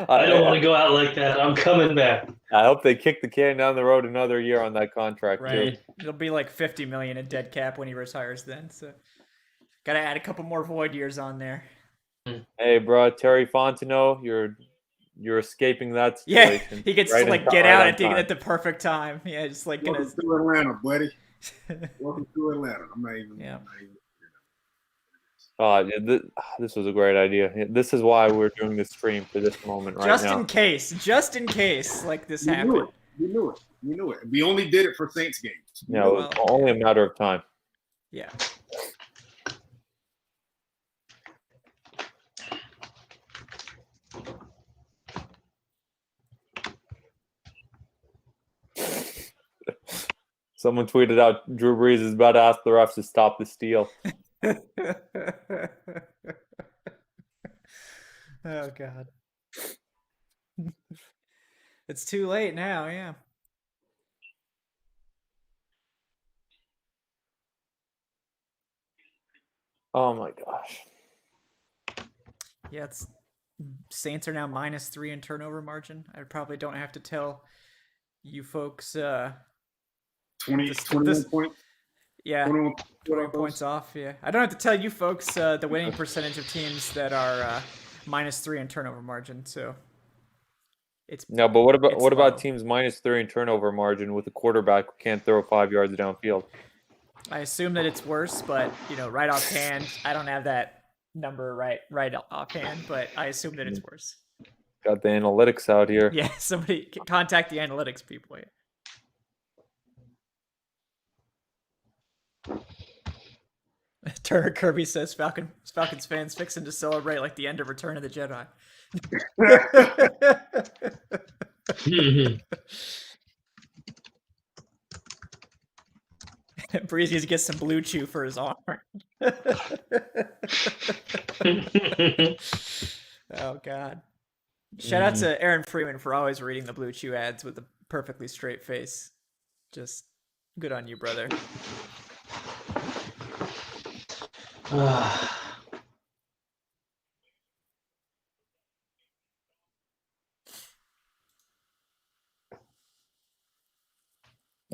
S2: I don't want to go out like that. I'm coming back.
S4: I hope they kick the can down the road another year on that contract
S1: Right.
S4: too.
S1: It'll be like $50 million in dead cap when he retires then. So gotta add a couple more void years on there.
S4: Hey, bro, Terry Fontenot, you're escaping that
S1: Yeah,
S4: situation.
S1: he gets
S4: right
S1: to like
S4: in-
S1: get
S4: right
S1: out
S4: on
S1: at
S4: time.
S1: the perfect time. Yeah, just like gonna.
S3: Welcome to Atlanta, buddy. Welcome to Atlanta. I'm not even.
S1: Yeah.
S4: This was a great idea. This is why we're doing this stream for this moment right
S1: Just
S4: now.
S1: in case, like this
S3: You
S1: happened.
S3: knew it. We only did it for Saints games.
S4: Yeah, it was only a matter of time.
S1: Yeah.
S4: Someone tweeted out Drew Brees is about to ask the refs to stop the steal.
S1: Oh God. It's too late now, yeah.
S4: Oh my gosh.
S1: Yeah, it's Saints are now -3 in turnover margin. I probably don't have to tell you folks
S3: 21 points.
S1: yeah,
S3: 21
S1: points off, yeah. I don't have to tell you folks the winning percentage of teams that are -3 in turnover margin, so it's
S4: No, but what
S1: it's
S4: about
S1: low.
S4: teams -3 in turnover margin with a quarterback who can't throw 5 yards downfield?
S1: I assume that it's worse, but right offhand, I don't have that number right offhand, but I assume that it's worse.
S4: Got the analytics out here.
S1: Yeah, somebody contact the analytics people. Yeah. Turner Kirby says Falcons fans fixing to celebrate like the end of Return of the Jedi. Breezy gets some blue chew for his arm. Oh God! Shout out to Aaron Freeman for always reading the Blue Chew ads with a perfectly straight face. Just good on you, brother.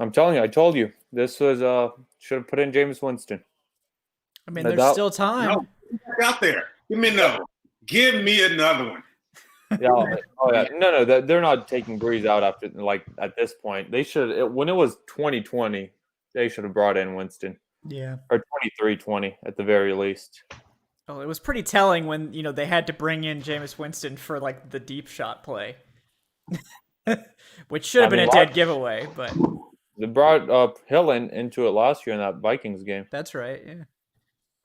S4: I'm telling you, I told you. This was should have put in Jameis Winston.
S1: I mean, there's still time.
S3: No, get out there. Give me another one. Give me another one.
S4: Yeah. Oh yeah. No, they're not taking Breeze out after at this point. They should when it was 2020, they should have brought in Winston.
S1: Yeah.
S4: Or 23-20 at the very least.
S1: Oh, it was pretty telling when they had to bring in Jameis Winston for like the deep shot play, which should have been a dead giveaway. But
S4: they brought Hill into it last year in that Vikings game.
S1: That's right. Yeah.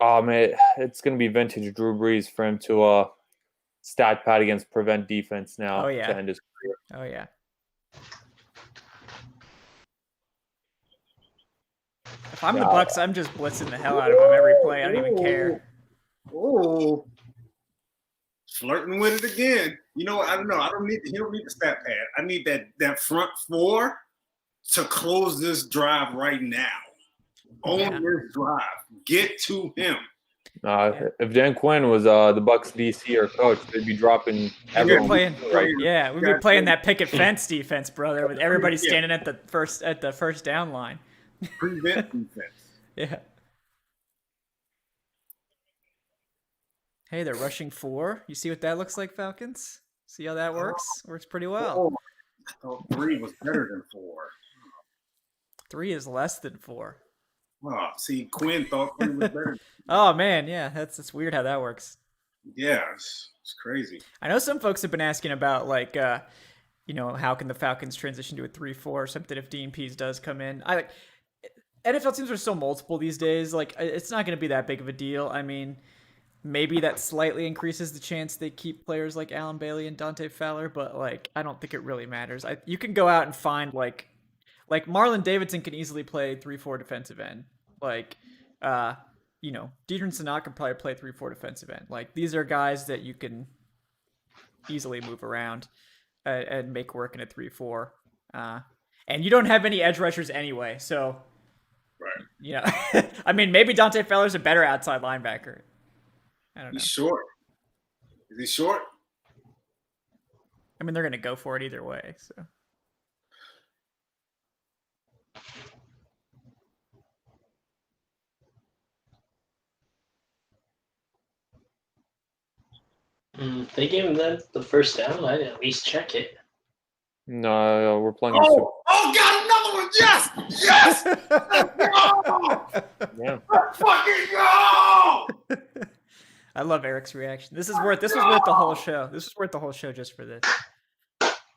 S4: Oh man, it's gonna be vintage Drew Brees for him to stat pad against prevent defense now.
S1: Oh yeah.
S4: To end his career.
S1: Oh yeah. If I'm the Bucs, I'm just blitzing the hell out of him every play. I don't even care.
S3: Oh, flirting with it again. You know, I don't know. He don't need the stat pad. I need that front four to close this drive right now. Own this drive. Get to him.
S4: If Dan Quinn was the Bucs DC or coach, they'd be dropping everyone.
S1: We'd be playing that picket fence defense, brother, with everybody standing at the first down line.
S3: Prevent defense.
S1: Yeah. Hey, they're rushing 4. You see what that looks like, Falcons? See how that works? Works pretty well.
S3: I thought 3 was better than 4.
S1: 3 is less than 4.
S3: Oh, see, Quinn thought 3 was better.
S1: Oh man, yeah, that's weird how that works.
S3: Yeah, it's crazy.
S1: I know some folks have been asking about how can the Falcons transition to a 3-4 or something if Dean Pease does come in. NFL teams are so multiple these days. Like, it's not going to be that big of a deal. I mean, maybe that slightly increases the chance they keep players like Alan Bailey and Dante Fowler, but I don't think it really matters. You can go out and find like Marlon Davidson can easily play 3-4 defensive end. Deidre Sanat can probably play 3-4 defensive end. These are guys that you can easily move around and make work in a 3-4. And you don't have any edge rushers anyway, so
S3: right.
S1: I mean, maybe Dante Fowler's a better outside linebacker. I don't know.
S3: He's short. Is he short?
S1: I mean, they're going to go for it either way. So.
S2: They gave him the first down. I'd at least check it.
S4: No, we're playing.
S3: God, another one! Yes, yes.
S4: Yeah.
S3: Let's fucking go!
S1: I love Eric's reaction. This was worth the whole show. This was worth the whole show just for this.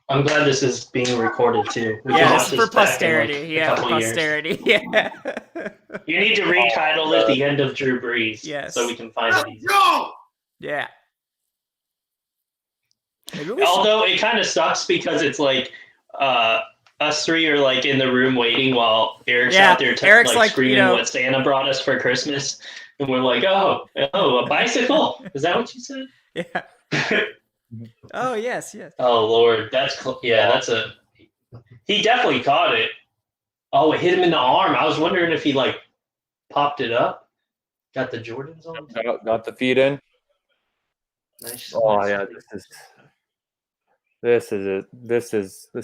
S2: I'm glad this is being recorded too.
S1: This is for posterity. Posterity. Yeah.
S2: You need to retitle it "The End of Drew Brees," so we can find it easy.
S3: Go!
S1: Yeah.
S2: Although it kind of sucks because it's us three are in the room waiting while Eric's out there screaming what Santa brought us for Christmas, and we're like, oh, a bicycle? Is that what you said?
S1: Yeah. Oh yes.
S2: Oh Lord, that's he definitely caught it. Oh, it hit him in the arm. I was wondering if he popped it up. Got the Jordans on.
S4: Got the feet in.
S2: Nice.
S4: Oh yeah, this is it. This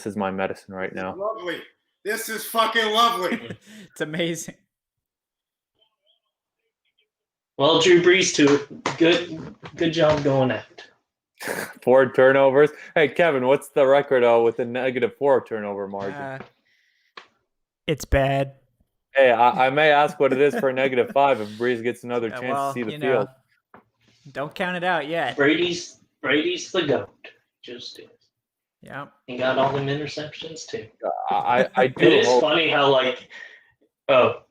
S4: is my medicine right now.
S3: Lovely. This is fucking lovely.
S1: It's amazing.
S2: Well, Drew Brees too. Good job going out.
S4: 4 turnovers. Hey Kevin, what's the record with the -4 turnover margin?
S1: It's bad.
S4: Hey, I may ask what it is for a -5 if Brees gets another chance to see the field.
S1: Don't count it out yet.
S2: Brady's the GOAT. Just is.
S1: Yeah.
S2: He got all them interceptions too.
S4: I do.
S2: It is funny how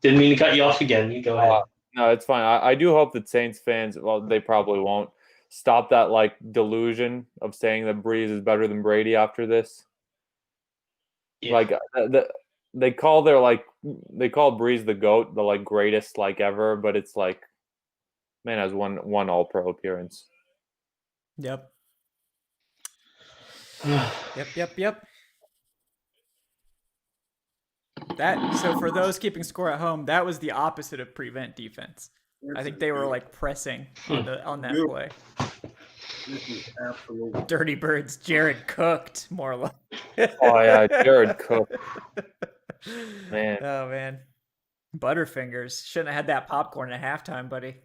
S2: didn't mean to cut you off again. You go ahead.
S4: No, it's fine. I do hope that Saints fans, well, they probably won't, stop that delusion of saying that Brees is better than Brady after this. Yeah. They call Brees the GOAT, the greatest ever, but it's Man has one All-Pro appearance.
S1: Yep. Yep. So for those keeping score at home, that was the opposite of prevent defense. I think they were like pressing on that play.
S3: This is absolutely
S1: Dirty Birds. Jared cooked Marlon.
S4: Oh yeah, Jared cooked. Man.
S1: Oh man. Butterfingers. Shouldn't have had that popcorn at halftime, buddy.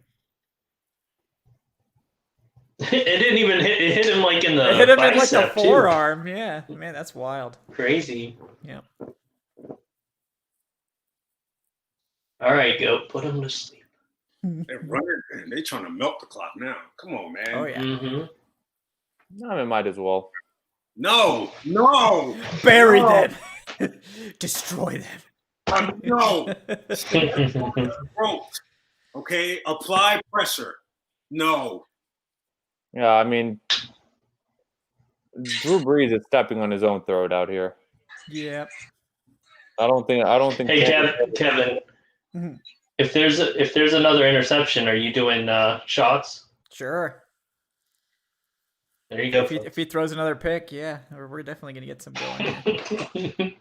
S2: It didn't even hit. It hit him like in the.
S1: It hit him in like the
S2: bicep, too.
S1: forearm. Yeah, man, that's wild.
S2: Crazy.
S1: Yeah.
S2: All right, go put him to sleep.
S3: they're running. They trying to melt the clock now. Come on, man.
S1: Oh yeah.
S2: Mm-hmm.
S4: I mean, might as well.
S3: No.
S1: Bury
S3: No.
S1: them. Destroy them.
S3: No. Throat. Okay. Apply pressure. No.
S4: Yeah, I mean, Drew Brees is stepping on his own throat out here.
S1: Yeah.
S4: I don't think.
S2: Hey, Kevin.
S1: Mm-hmm.
S2: If there's another interception, are you doing shots?
S1: Sure.
S2: There you go.
S1: If he throws another pick, yeah, we're definitely gonna get some going here.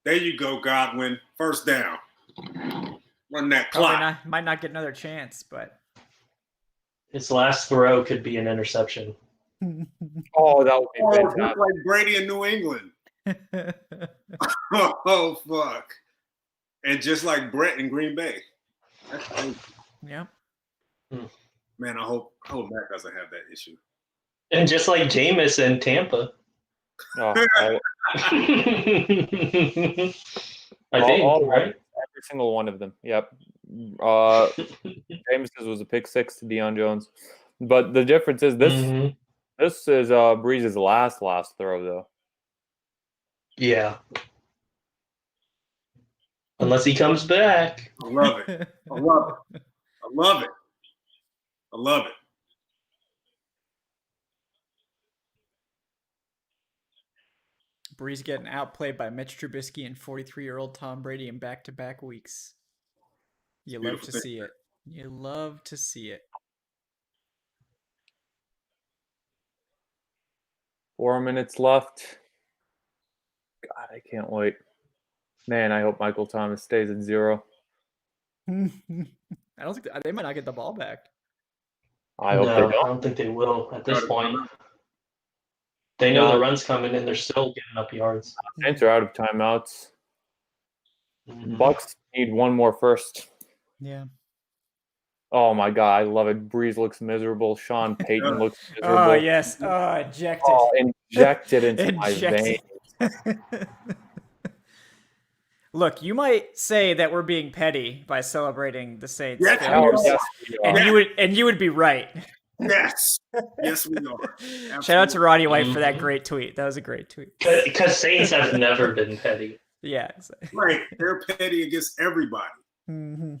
S3: There you go, Godwin. First down. Run that clock.
S1: Might not get another chance, but
S2: His last throw could be an interception.
S4: Oh, that would be
S3: Oh,
S4: fantastic.
S3: just like Brady in New England. Oh, fuck. And just like Brett in Green Bay. That's crazy.
S1: yeah.
S3: Man, I hope Matt doesn't have that issue.
S2: And just like Jameis in Tampa.
S4: Oh,
S2: I think,
S4: all
S2: right?
S4: every single one of them. Yep. James's was a pick 6 to Deion Jones, but the difference is this.
S2: Mhm.
S4: This is Breeze's last throw, though.
S2: Yeah. Unless he comes back.
S3: I love it. I love it. I love it. I love it.
S1: Breeze getting outplayed by Mitch Trubisky and 43-year-old Tom Brady in back-to-back weeks. You love
S3: Beautiful
S1: to
S3: thing.
S1: see it. You love to see it.
S4: 4 minutes left. God, I can't wait. Man, I hope Michael Thomas stays at 0.
S1: I don't think they might not get the ball back.
S4: I hope they
S2: I
S4: don't.
S2: don't think they will at this point. They know the run's coming and they're still getting up yards.
S4: Saints are out of timeouts.
S2: Mhm.
S4: Bucs need one more first.
S1: Yeah.
S4: Oh my God, I love it. Breeze looks miserable. Sean Payton looks miserable.
S1: Oh yes. Oh, ejected.
S4: Oh, injected into my
S1: Injected.
S4: veins.
S1: Look, you might say that we're being petty by celebrating the Saints.
S3: Yes,
S1: failures,
S4: Oh, yes, we are.
S1: and you would be right.
S3: Yes. Yes, we are.
S1: Shout out to Roddy White for that
S2: Mhm.
S1: great tweet. That was a great tweet.
S2: Because Saints have never been petty.
S1: Yeah.
S3: Right. They're petty against everybody.
S1: Mm-hmm.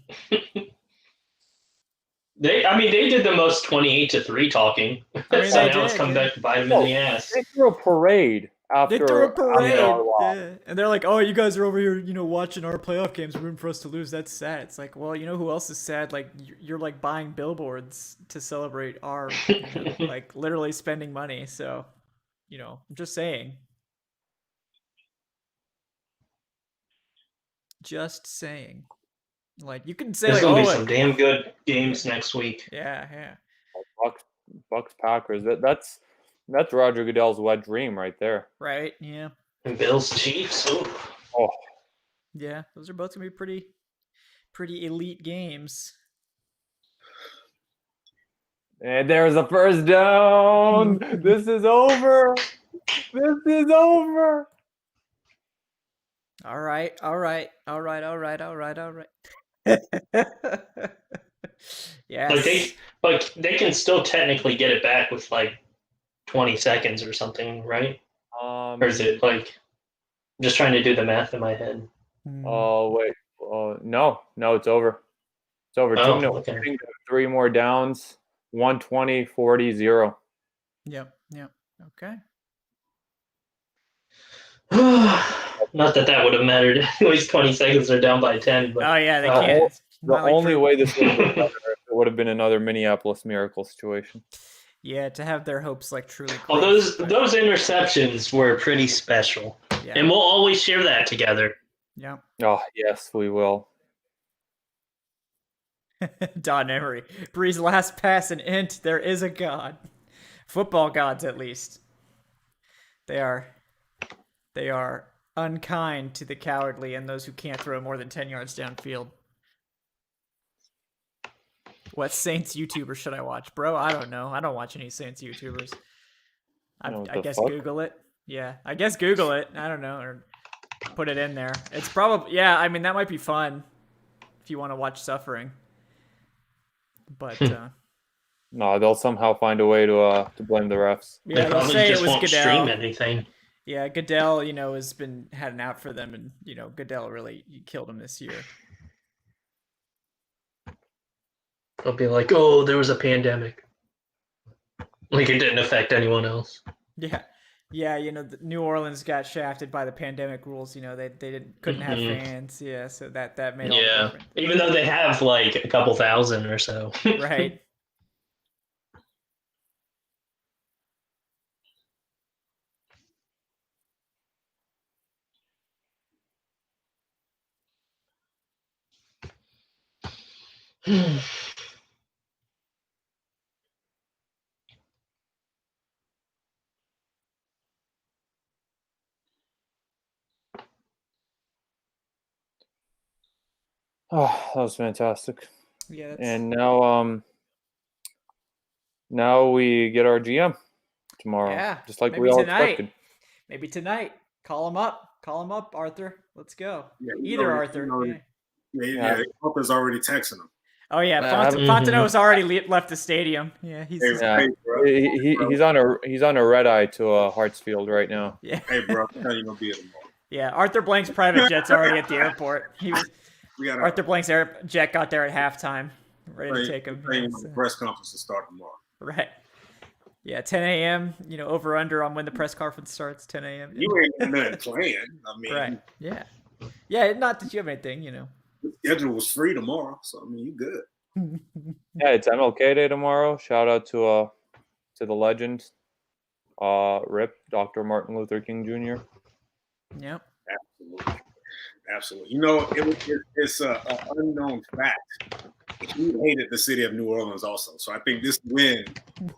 S2: They did the most 28-3 talking.
S1: I mean,
S2: So
S1: they
S2: now it's
S1: did,
S2: come
S1: yeah.
S2: back to bite them in the ass.
S4: They threw a parade after
S1: They threw a parade.
S4: after our loss.
S1: Yeah. And they're like, oh, you guys are over here, watching our playoff games, rooting for us to lose. That's sad. It's like, well, you know who else is sad? Like, you're like buying billboards to celebrate our, like, literally spending money. So, I'm just saying. Just saying. Like, you can say,
S2: There's
S1: like,
S2: gonna
S1: oh,
S2: be some damn good games next week.
S1: yeah.
S4: Bucs Packers. That's Roger Goodell's wet dream right there.
S1: Right, yeah.
S2: And Bills Chiefs. Ooh.
S4: Oh,
S1: Yeah, those are both going to be pretty elite games.
S4: and there's a first down. This is over. This is over.
S1: All right. Yes.
S2: They can still technically get it back with like 20 seconds or something, right? Or is it like I'm just trying to do the math in my head?
S4: Oh wait. No, it's over. It's over.
S2: Oh,
S4: 2-0.
S2: okay.
S4: 3 more downs. 120, 40, 0.
S1: Yep. Okay.
S2: Not that that would have mattered. At least 20 seconds are down by 10. But
S1: Oh yeah, they
S2: Uh,
S1: can't. It's
S4: The
S1: not like
S4: only
S1: Drew-
S4: way this would have been better if it would have been another Minneapolis Miracle situation.
S1: Yeah, to have their hopes like truly.
S2: well,
S1: crushed, but-
S2: those interceptions were pretty special,
S1: Yeah.
S2: and we'll always share that together.
S1: Yeah.
S4: Oh, yes, we will.
S1: Don Emery. Bree's last pass and int. There is a god. Football gods, at least. They are unkind to the cowardly and those who can't throw more than 10 yards downfield. What Saints YouTuber should I watch? Bro, I don't know. I don't watch any Saints YouTubers.
S4: What
S1: I
S4: the
S1: guess
S4: fuck?
S1: Google it. Yeah, I guess Google it. I don't know. Or put it in there. It's probably... Yeah, I mean, that might be fun if you want to watch suffering. But...
S4: No, they'll somehow find a way to blame the refs.
S1: yeah,
S2: They
S1: they'll
S2: probably
S1: say it
S2: just
S1: was
S2: won't
S1: Goodell.
S2: stream anything.
S1: Yeah, Goodell, has been had an out for them, and Goodell really killed him this year.
S2: They'll be like, "Oh, there was a pandemic." Like it didn't affect anyone else.
S1: Yeah, New Orleans got shafted by the pandemic rules. They couldn't have fans. Yeah, so that made all the
S2: Yeah,
S1: difference.
S2: even though they have like a couple thousand or so.
S1: Right.
S4: Oh, that was fantastic.
S1: Yeah.
S4: And now we get our GM tomorrow.
S1: Yeah,
S4: Just like we
S1: maybe
S4: all
S1: tonight.
S4: expected.
S1: Maybe tonight. Call him up, Arthur. Let's go.
S3: Yeah,
S1: Either Arthur.
S3: Yeah, Hopper's already texting him.
S1: Oh yeah,
S4: Yeah,
S1: Fontenot's already left the stadium. Yeah, he's
S3: Hey,
S4: Yeah.
S3: hey, bro.
S4: He's on a red eye to Hartsfield right now.
S1: yeah.
S3: Hey, bro. I'm telling you, gonna be at tomorrow.
S1: Yeah, Arthur Blank's private jet's already at the airport.
S3: We got
S1: Arthur Blank's jet got there at halftime, ready to take him. Yeah,
S3: the press conference to start tomorrow.
S1: right. Yeah, 10 a.m. Over under on when the press conference starts. 10 a.m.
S3: You ain't got nothing planned. I mean,
S1: Right. Yeah. Yeah. Not that you have anything.
S3: the schedule was free tomorrow, so I mean, you good.
S4: Yeah, it's MLK Day tomorrow. Shout out to the legend, Rip Dr. Martin Luther King Jr.
S1: Yep.
S3: Absolutely. It's an unknown fact. He hated the city of New Orleans also, so I think this win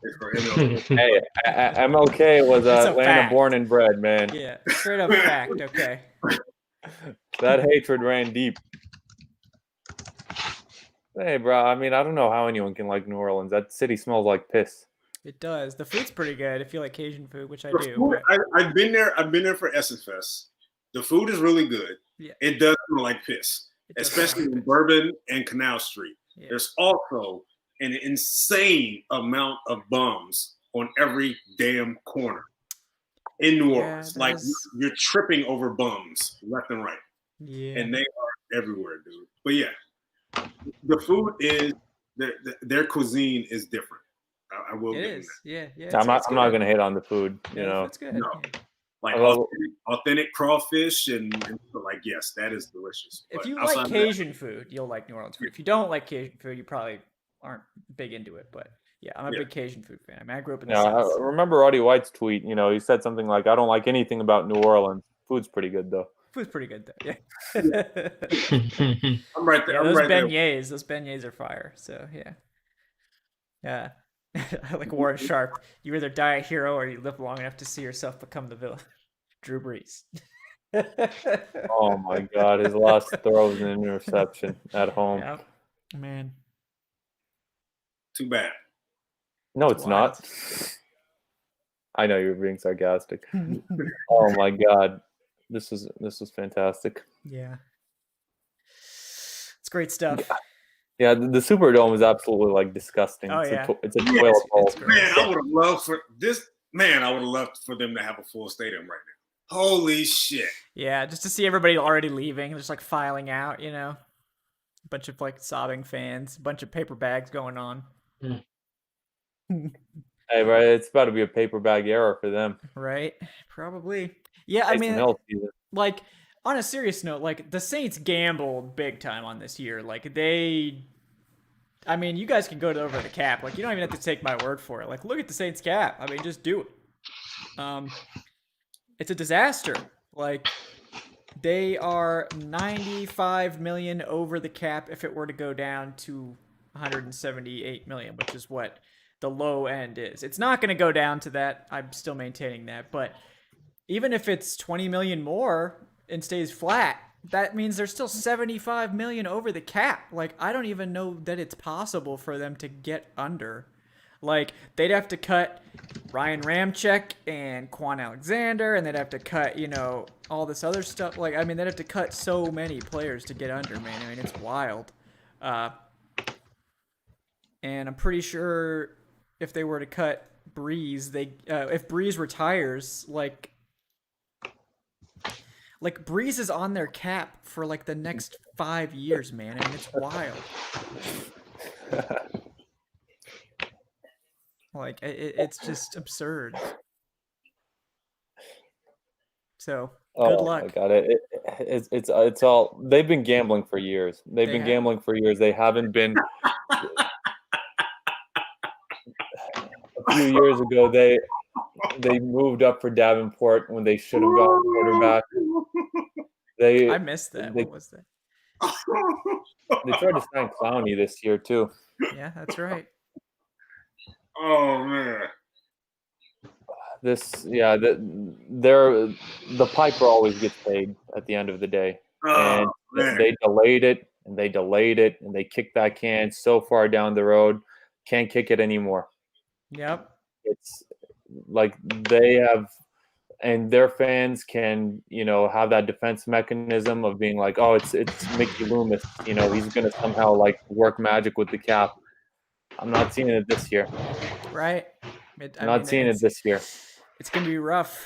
S3: is for him.
S4: Hey, MLK was
S1: It's a
S4: Atlanta
S1: fact.
S4: born and bred, man.
S1: Yeah. Straight up fact. Okay.
S4: That hatred ran deep. Hey, bro. I mean, I don't know how anyone can like New Orleans. That city smells like piss.
S1: It does. The food's pretty good if you like Cajun food, which I
S3: The
S1: do.
S3: food,
S1: but-
S3: I've been there. I've been there for Essence Fest. The food is really good.
S1: Yeah.
S3: It does smell like piss,
S1: it does
S3: especially
S1: sound
S3: in
S1: good.
S3: Bourbon and Canal Street.
S1: Yeah.
S3: There's also an insane amount of bums on every damn corner in New
S1: Yeah,
S3: Orleans. Like
S1: there's-
S3: you're tripping over bums left and right,
S1: Yeah.
S3: and they are everywhere, dude. But yeah, the food is their cuisine is different. I will
S1: It
S3: give them
S1: is.
S3: that.
S1: Yeah. Yeah.
S4: I'm not
S1: it's
S4: going
S1: good.
S4: to hate on the food.
S1: Yeah, it's good.
S3: No.
S1: Yeah.
S3: Like
S4: I love-
S3: authentic crawfish and like yes, that is delicious.
S1: If
S3: But
S1: you
S3: outside
S1: like
S3: of that,
S1: Cajun food, you'll like New Orleans food. If you don't like Cajun food, you probably aren't big into it. But yeah, I'm a
S3: Yeah.
S1: big Cajun food fan. I mean, I grew up in the
S4: Yeah,
S1: South.
S4: I remember Roddy White's tweet. He said something like, "I don't like anything about New Orleans. Food's pretty good though."
S1: Food's pretty good though. Yeah.
S3: I'm right there.
S1: Yeah,
S3: I'm
S1: those
S3: right there.
S1: beignets are fire. So yeah. Yeah. I like Warren Sharp. You either die a hero or you live long enough to see yourself become the villain. Drew Brees.
S4: Oh my God, his last throw was an interception at home.
S1: Yep. Man.
S3: Too bad.
S4: No, it's
S1: Wild.
S4: not. I know you're being sarcastic. Oh my God, this was fantastic.
S1: Yeah. It's great stuff.
S4: Yeah, the Superdome is absolutely like disgusting.
S1: Oh,
S4: it's
S1: yeah.
S4: it's a toilet bowl.
S1: It's great.
S3: Man, I would have loved for this. Man, I would have loved for them to have a full stadium right now. Holy shit!
S1: Yeah, just to see everybody already leaving, just like filing out, A bunch of like sobbing fans, a bunch of paper bags going on.
S4: Hey, right, it's about to be a paper bag era for them.
S1: Right? Probably. Yeah, I
S4: Taysom
S1: mean,
S4: Hill season.
S1: like on a serious note, like the Saints gambled big time on this year. Like I mean, you guys can go over the cap. Like you don't even have to take my word for it. Like look at the Saints cap. I mean, just do it. It's a disaster. Like they are 95 million over the cap if it were to go down to 178 million, which is what the low end is. It's not going to go down to that. I'm still maintaining that, but even if it's 20 million more and stays flat, that means they're still 75 million over the cap. Like I don't even know that it's possible for them to get under. Like they'd have to cut Ryan Ramczyk and Quan Alexander, and they'd have to cut, all this other stuff. Like I mean, they'd have to cut so many players to get under, man. I mean, it's wild. And I'm pretty sure if they were to cut Breeze, if Breeze retires, like Breeze is on their cap for like the next 5 years, man. I mean, it's wild. Like it's just absurd. So good luck.
S4: Oh my God, it's all they've been gambling for years. They've been gambling for years. They haven't been. A few years ago, they moved up for Davenport when they should have gone quarterback.
S1: I missed that. What was that?
S4: They tried to sign Clowney this year too.
S1: Yeah, that's right.
S3: Oh man.
S4: The piper always gets paid at the end of the day. And they delayed it and they delayed it and they kicked that can so far down the road, can't kick it anymore.
S1: Yep.
S4: It's like they have, and their fans can, have that defense mechanism of being like, oh, it's Mickey Loomis, he's going to somehow like work magic with the cap. I'm not seeing it this year.
S1: Right.
S4: I'm not seeing it this year.
S1: It's going to be rough.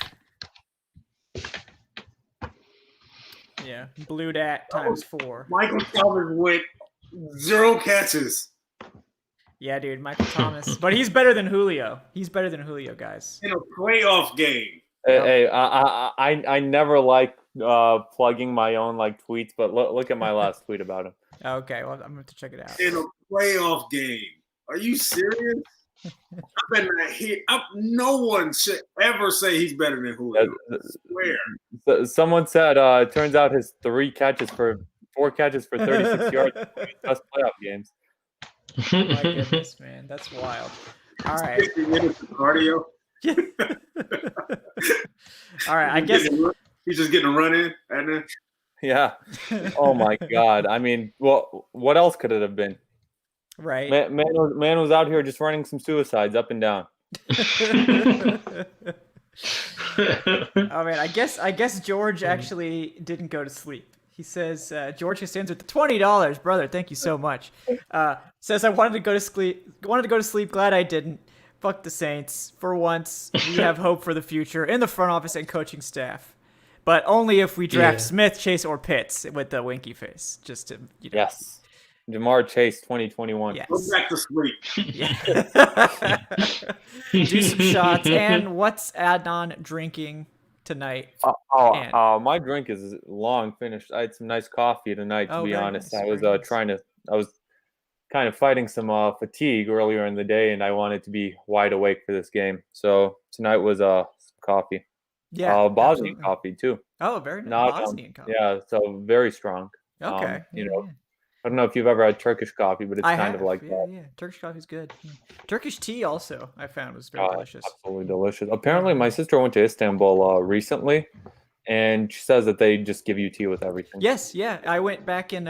S1: Yeah. Blue Dat times 4.
S3: Michael Thomas with 0 catches.
S1: Yeah, dude, Michael Thomas. But he's better than Julio. He's better than Julio, guys.
S3: In a playoff game.
S4: Hey, I never like plugging my own like tweets, but look at my last tweet about him.
S1: Okay, well, I'm going to have to check it out.
S3: In a playoff game. Are you serious? No one should ever say he's better than Julio. I swear.
S4: Someone said it turns out his 4 catches for 36 yards best playoff games.
S1: Oh my goodness, man. That's wild. All right.
S3: 50 minutes of cardio.
S1: All right, I guess
S3: he's just getting a run in and then.
S4: Yeah. Oh my God. I mean, well, what else could it have been?
S1: Right.
S4: Man was out here just running some suicides up and down.
S1: Oh man, I guess George actually didn't go to sleep. He says George Costanza with the $20, brother. Thank you so much. Says I wanted to go to sleep. Glad I didn't. Fuck the Saints. For once, we have hope for the future in the front office and coaching staff, but only if we draft Smith, Chase, or Pitts with the winky face. Just to
S4: Yes. Jamar Chase 2021.
S1: Yes.
S3: Go back to sleep.
S1: Do some shots. And what's Adnan drinking tonight?
S4: My drink is long finished. I had some nice coffee tonight, to be honest.
S1: Nice,
S4: I was kind of fighting some fatigue earlier in the day, and I wanted to be wide awake for this game. So tonight was some coffee.
S1: Yeah.
S4: Bosnian coffee too.
S1: Oh, very nice. Bosnian coffee.
S4: Yeah, so very strong.
S1: Okay.
S4: I don't know if you've ever had Turkish coffee, but it's of like that.
S1: Yeah, Turkish coffee's good. Yeah. Turkish tea also I found was very delicious.
S4: Absolutely delicious. Apparently, my sister went to Istanbul recently, and she says that they just give you tea with everything.
S1: Yes, yeah. I went back in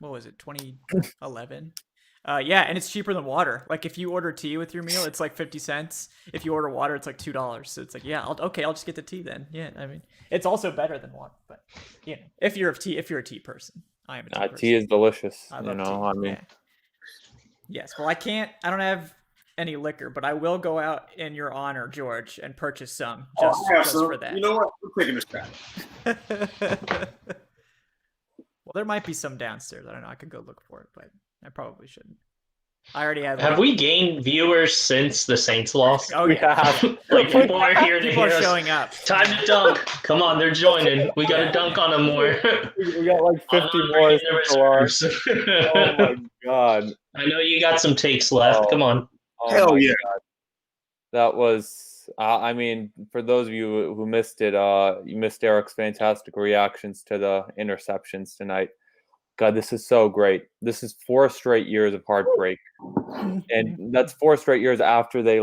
S1: what was it, 2011? Yeah, and it's cheaper than water. Like if you order tea with your meal, it's like 50 cents. If you order water, it's like $2. So it's like, yeah, I'll just get the tea then. Yeah, I mean, it's also better than water, but if you're a tea person. I am a tea person.
S4: Tea is delicious.
S1: I love tea. I mean, yes. Well, I don't have any liquor, but I will go out in your honor, George, and purchase some just for that.
S3: You know what? We're taking this back.
S1: Well, there might be some downstairs. I don't know. I could go look for it, but I probably shouldn't. I already had.
S2: Have we gained viewers since the Saints lost?
S1: Oh yeah.
S2: Like people are here to
S1: People
S2: hear
S1: are
S2: us.
S1: showing up.
S2: Time to dunk. Come on, they're joining. We got to dunk on them more.
S4: We got like 50 more. Oh my god!
S2: I know you got some takes left. Come on.
S4: Oh
S3: Hell
S4: my
S3: yeah.
S4: God. That was. I mean, for those of you who missed it, you missed Eric's fantastic reactions to the interceptions tonight. God, this is so great. This is 4 straight years of heartbreak, and that's 4 straight years after they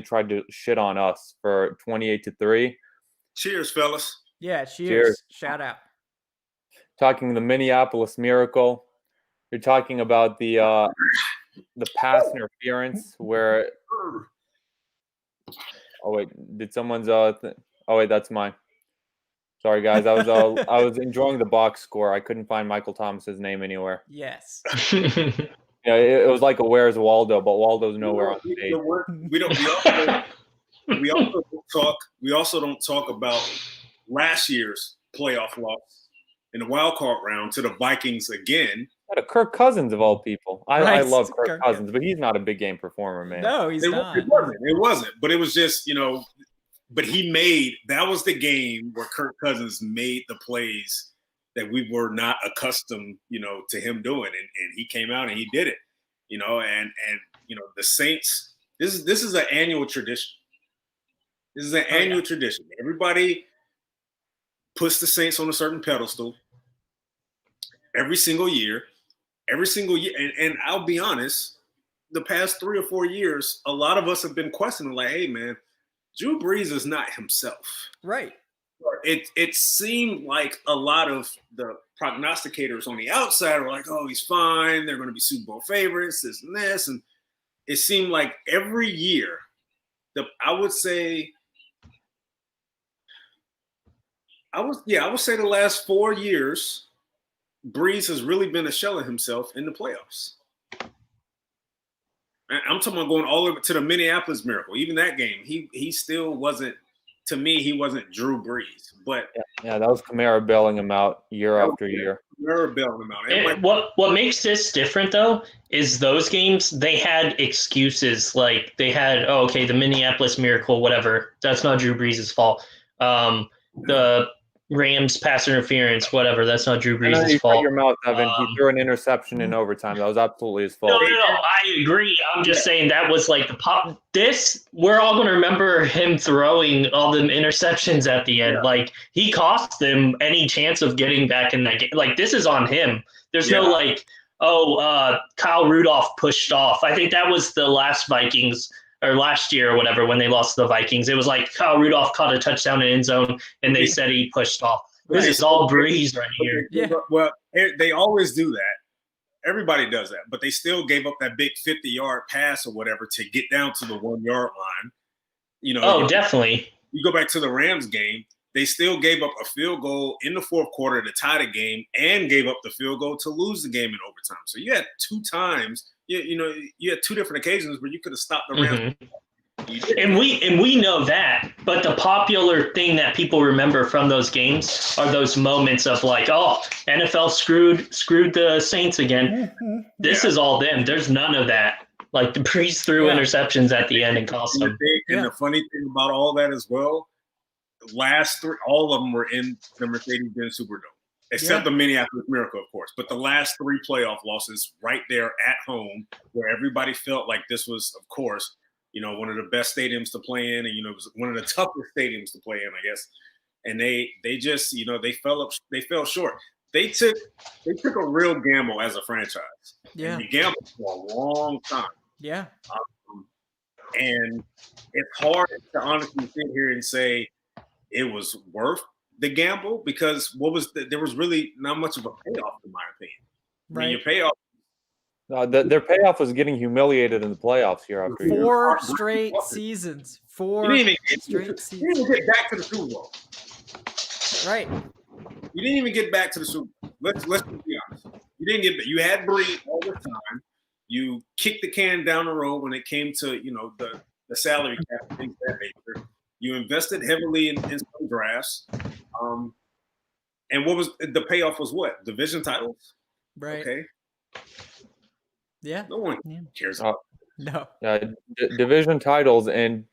S4: tried to shit on us for 28-3.
S3: Cheers, fellas.
S1: Yeah, cheers.
S4: Cheers.
S1: Shout out.
S4: Talking the Minneapolis Miracle. You're talking about the pass interference where. Oh wait, did someone's oh wait, that's mine. Sorry guys, I was enjoying the box score. I couldn't find Michael Thomas's name anywhere.
S1: Yes.
S4: Yeah, it was like a Where's Waldo, but Waldo's nowhere on the page.
S3: We also don't talk about last year's playoff loss in the wild card round to the Vikings again.
S4: Kirk Cousins of all people. I
S1: Right,
S4: love Kirk
S1: Kirk
S4: Cousins, but he's not a big game performer, man.
S1: No, he's not.
S3: It wasn't. But it was just, but that was the game where Kirk Cousins made the plays that we were not accustomed, to him doing. And he came out and he did it, and the Saints, this is an annual tradition. This is an annual tradition. Everybody puts the Saints on a certain pedestal every single year. And I'll be honest, the past 3 or 4 years, a lot of us have been questioning, like, hey, man, Drew Brees is not himself.
S1: Right.
S3: It seemed like a lot of the prognosticators on the outside were like, oh, he's fine. They're going to be Super Bowl favorites, this and this. And it seemed like every year, I would say the last 4 years, Brees has really been a shell of himself in the playoffs. I'm talking about going all the way to the Minneapolis Miracle. Even that game, he still wasn't. To me, he wasn't Drew Brees. But
S4: yeah, that was Kamara bailing him out year after year.
S3: Kamara bailing him out.
S2: And what makes this different though is those games they had excuses like they had the Minneapolis Miracle, whatever. That's not Drew Brees' fault. The Rams pass interference, whatever. That's not Drew Brees' fault.
S4: Shut your mouth, Evan. He threw an interception in overtime. That was absolutely his fault.
S2: No. I agree. I'm just saying that was like the pop. We're all going to remember him throwing all the interceptions at the end. Yeah. Like he cost them any chance of getting back in that game. Like this is on him. There's no Kyle Rudolph pushed off. I think that was the last Vikings or last year or whatever when they lost to the Vikings. It was like Kyle Rudolph caught a touchdown in end zone and they said he pushed off. This is all Breeze right here.
S3: Yeah. Well, they always do that. Everybody does that, but they still gave up that big 50-yard pass or whatever to get down to the 1 yard line.
S2: Definitely.
S3: You go back to the Rams game, they still gave up a field goal in the fourth quarter to tie the game and gave up the field goal to lose the game in overtime. So you had 2 times. You had 2 different occasions where you could have stopped the Rams.
S2: Mm-hmm. And we know that, but the popular thing that people remember from those games are those moments of like, oh, NFL screwed the Saints again. This is all them. There's none of that. Like the Breeze threw interceptions at the end and cost them.
S3: And the funny thing about all that as well, the last 3, all of them were in the Mercedes-Benz Superdome. Except the Minneapolis Miracle, of course. But the last 3 playoff losses right there at home where everybody felt like this was, of course, one of the best stadiums to play in. And, it was one of the toughest stadiums to play in, I guess. And they just, they fell short. They took a real gamble as a franchise. Yeah. And they gambled for a long time. Yeah. And it's hard to honestly sit here and say it was worth the gamble because there was really not much of a payoff in my opinion. Right. I mean, your payoff.
S4: Their payoff was getting humiliated in the playoffs year after year.
S1: 4 straight seasons. 4 straight seasons.
S3: You didn't even get back to the Super Bowl.
S1: Right.
S3: You didn't even get back to the Super Bowl. Let's be honest. You didn't get back. You had Brees all the time. You kicked the can down the road when it came to the salary cap and things of that nature. You invested heavily in some drafts. And what was the payoff was what? Division titles?
S1: Right.
S3: Okay.
S1: Yeah.
S3: No one
S1: Yeah.
S3: cares.
S1: No.
S4: Division titles and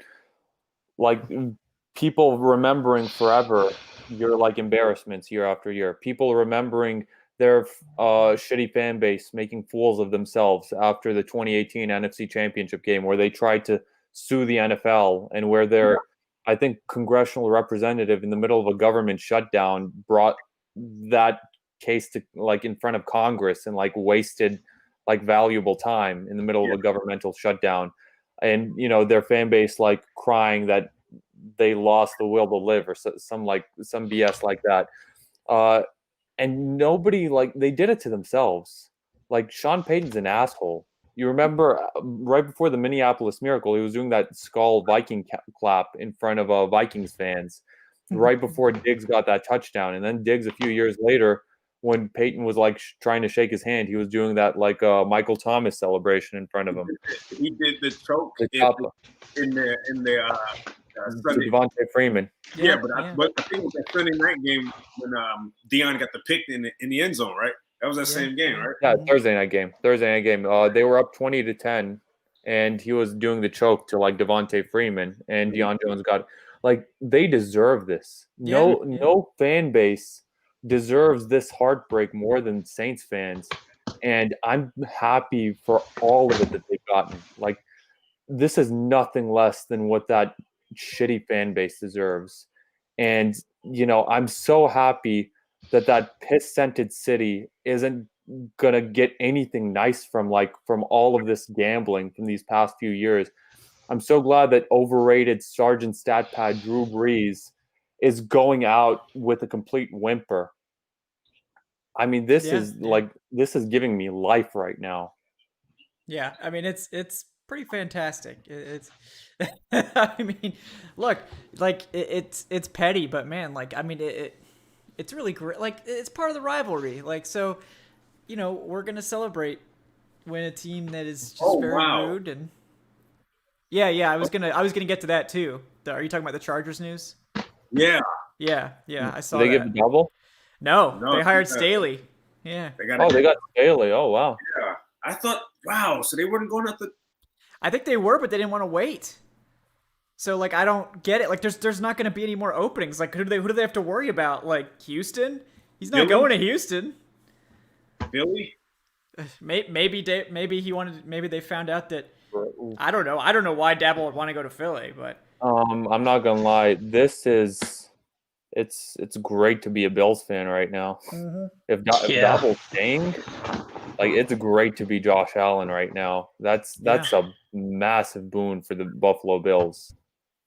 S4: like people remembering forever your like embarrassments year after year. People remembering their shitty fan base making fools of themselves after the 2018 NFC Championship game where they tried to sue the NFL and where their, I think, congressional representative in the middle of a government shutdown brought that case to like in front of Congress and like wasted like valuable time in the middle of a governmental shutdown. And, you know, their fan base like crying that they lost the will to live or some BS like that. And nobody, like, they did it to themselves. Like, Sean Payton's an asshole. You remember right before the Minneapolis Miracle, he was doing that skull Viking clap in front of Vikings fans right before Diggs got that touchdown. And then Diggs, a few years later, when Peyton was like trying to shake his hand, he was doing that like Michael Thomas celebration in front of him.
S3: He did the choke in the Sunday.
S4: Devontae Freeman.
S3: Yeah, but I think it was that Sunday night game when Deion got the pick in the end zone, right? That was that same game, right?
S4: Yeah, Thursday night game. They were up 20-10, and he was doing the choke to like Devontae Freeman, and Deion Jones got like they deserve this. No fan base deserves this heartbreak more than Saints fans, and I'm happy for all of it that they've gotten. Like this is nothing less than what that shitty fan base deserves. And you know, I'm so happy that piss-scented city isn't gonna get anything nice from all of this gambling from these past few years. I'm so glad that overrated Sergeant Stat Pad Drew Brees is going out with a complete whimper. I mean, this is giving me life right now.
S1: Yeah, I mean it's pretty fantastic. It's I mean, look, like it's petty, but man, like I mean it's really great. Like it's part of the rivalry. Like so, you know, we're gonna celebrate when a team that is just very rude and yeah. I was gonna get to that too. Are you talking about the Chargers news?
S3: Yeah.
S1: I saw.
S4: Did they
S1: that.
S4: give a double?
S1: No, they hired Staley. Yeah.
S3: They got
S4: Staley. Oh wow.
S3: Yeah, I thought so they weren't going up the.
S1: I think they were, but they didn't want to wait. So like I don't get it. Like there's not going to be any more openings. Like who do they have to worry about? Like Houston? He's not going to Houston.
S3: Philly?
S1: Maybe they found out that I don't know. I don't know why Dabble would want to go to Philly, but
S4: I'm not gonna lie. It's great to be a Bills fan right now.
S1: Mm-hmm.
S4: If Dabble's staying, like it's great to be Josh Allen right now. That's a massive boon for the Buffalo Bills.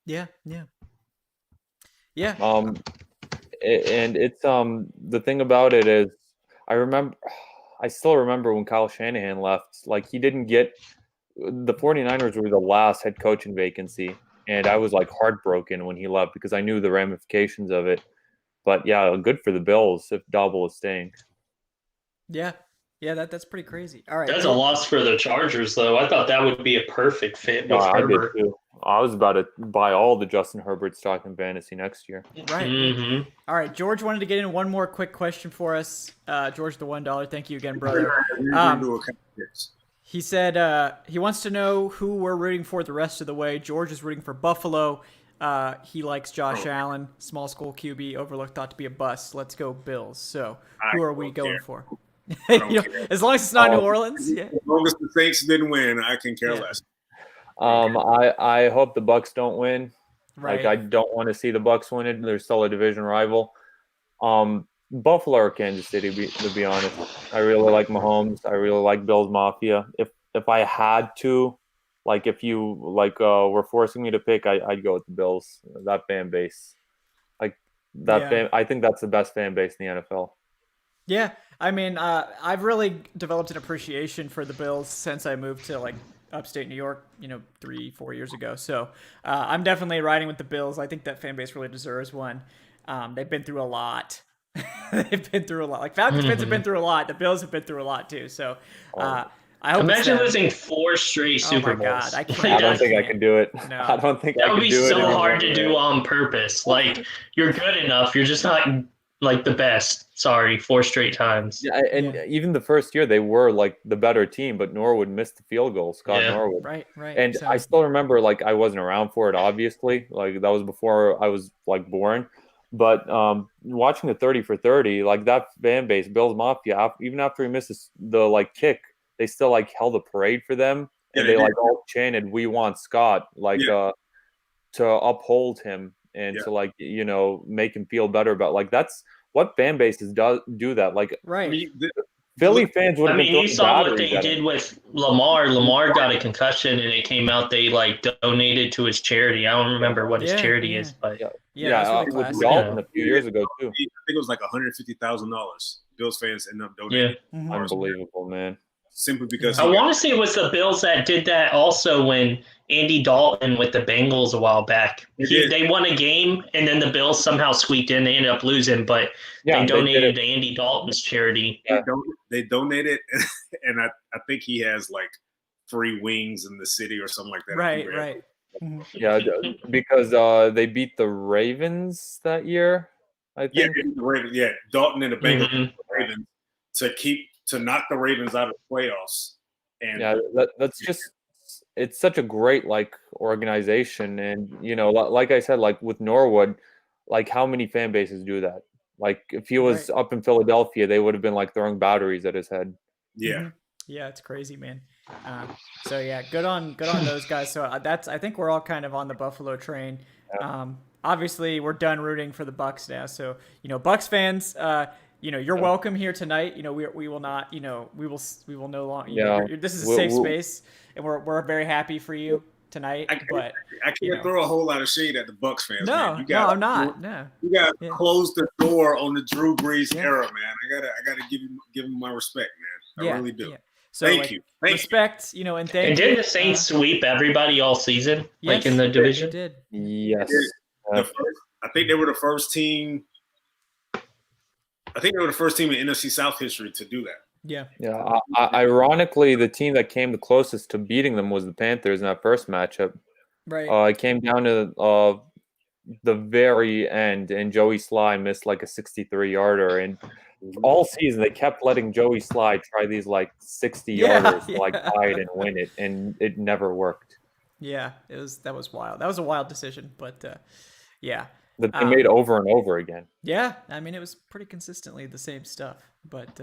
S1: Yeah.
S4: And it's the thing about it is I still remember when Kyle Shanahan left. Like he didn't get the 49ers were the last head coaching vacancy. And I was like heartbroken when he left because I knew the ramifications of it. But yeah, good for the Bills if Dabble is staying.
S1: Yeah, that's pretty crazy. All right,
S2: that's a loss for the Chargers, though. I thought that would be a perfect fit with Herbert.
S4: I did too. I was about to buy all the Justin Herbert stock in fantasy next year.
S1: Right.
S2: Mm-hmm.
S1: All right, George wanted to get in one more quick question for us. George, the $1. Thank you again, brother. He said he wants to know who we're rooting for the rest of the way. George is rooting for Buffalo. He likes Josh Allen, small school QB, overlooked, thought to be a bust. Let's go Bills. So who are we going for? As long as it's not New Orleans. Yeah.
S3: As long as the Saints didn't win, I can care less.
S4: I hope the Bucs don't win.
S1: Right.
S4: Like I don't want to see the Bucs win it. They're still a division rival. Buffalo or Kansas City, to be honest. I really like Mahomes. I really like Bills Mafia. If I had to, like if you were forcing me to pick, I'd go with the Bills. That fan base, I think that's the best fan base in the NFL.
S1: Yeah, I mean, I've really developed an appreciation for the Bills since I moved to upstate New York, 3-4 years ago. So I'm definitely riding with the Bills. I think that fan base really deserves one. They've been through a lot. Like Falcons fans have been through a lot. The Bills have been through a lot too. So I hope.
S2: Imagine losing 4 straight Super Bowls.
S1: God, I
S4: don't think I can do it.
S1: No.
S4: I don't think
S2: that
S4: I
S2: would
S4: can
S2: be
S4: do it.
S2: so hard to do on purpose. Like you're good enough. You're just not like the best. Sorry, 4 straight times.
S4: Yeah, and
S1: Yeah.
S4: even the first year they were like the better team, but Norwood missed the field goal. Scott
S2: Yeah.
S4: Norwood.
S1: Right.
S4: And
S1: So
S4: I still remember, like, I wasn't around for it, obviously. Like, that was before I was, like, born. But watching the 30 for 30, like, that fan base, Bills Mafia, even after he missed the, like, kick, they still, like, held a parade for them.
S3: Yeah,
S4: And
S3: they
S4: they,
S3: did.
S4: like, all chanted, "We want Scott," like,
S3: Yeah.
S4: to uphold him and
S3: Yeah.
S4: to, like, make him feel better about, like, that's what fan bases do that. Like,
S3: I
S1: right.
S3: mean,
S4: Philly fans would
S2: I
S4: have been
S2: mean, you
S4: throwing
S2: saw what
S4: batteries
S2: they
S4: at him.
S2: did with Lamar. Lamar got a concussion, and it came out they like donated to his charity. I don't remember what his
S1: Yeah,
S2: charity
S1: yeah.
S2: is, but
S1: Yeah, that's really
S4: with
S1: classy.
S4: Dalton a few years ago, too.
S3: I think it was like $150,000. Bills fans ended up
S2: yeah.
S3: donating.
S1: Mhm.
S4: Unbelievable, man.
S3: Simply because
S2: I want to say it was the Bills that did that also when Andy Dalton with the Bengals a while back. They won a game, and then the Bills somehow squeaked in. They ended up losing, but
S4: Yeah,
S2: they
S4: they did
S2: donated
S4: it.
S2: to Andy Dalton's charity.
S3: they donated, and I think he has like free wings in the city or something like that.
S1: Right. Mhm.
S4: Yeah, because they beat the Ravens that year, I
S3: Yeah,
S4: think.
S3: the Ravens. Yeah, Dalton and the Bengals,
S2: Mhm.
S3: Ravens to knock the Ravens out of the playoffs. And
S4: Yeah, that's just it's such a great like organization, and like I said, like with Norwood, like how many fan bases do that? Like if he was
S1: Right.
S4: up in Philadelphia, they would have been like throwing batteries at his head.
S3: yeah,
S1: Mhm. Yeah, it's crazy, man. So yeah, good on those guys. So I think we're all kind of on the Buffalo train. Obviously, we're done rooting for the Bucs now. So Bucs fans, you're welcome here tonight. We will not, we will no longer.
S4: Yeah.
S1: This is a
S4: We'll-
S1: safe
S4: we'll-
S1: space, and we're very happy for you tonight.
S3: I can't throw a whole lot of shade at the Bucs fans.
S1: No,
S3: man.
S1: I'm not. No.
S3: You got to
S1: Yeah.
S3: close the door on the Drew Brees
S1: Yeah.
S3: era, man. I gotta give him my respect, man. I really do.
S1: Yeah. So
S3: Thank you.
S1: Respect, and thank
S2: And
S1: you.
S2: didn't the Saints sweep everybody all season, like in the
S1: They
S2: division?
S1: did.
S4: Yes.
S3: I think they were the first team. I think they were the first team in NFC South history to do that.
S1: Yeah.
S4: Yeah. Ironically, the team that came the closest to beating them was the Panthers in that first matchup.
S1: Right.
S4: It came down to the very end, and Joey Sly missed like a 63-yarder, and all season they kept letting Joey Sly try these like 60-yarders to like tie it and win it, and it never worked.
S1: Yeah, that was wild. That was a wild decision, but yeah.
S4: That they made over and over again.
S1: Yeah, I mean it was pretty consistently the same stuff. But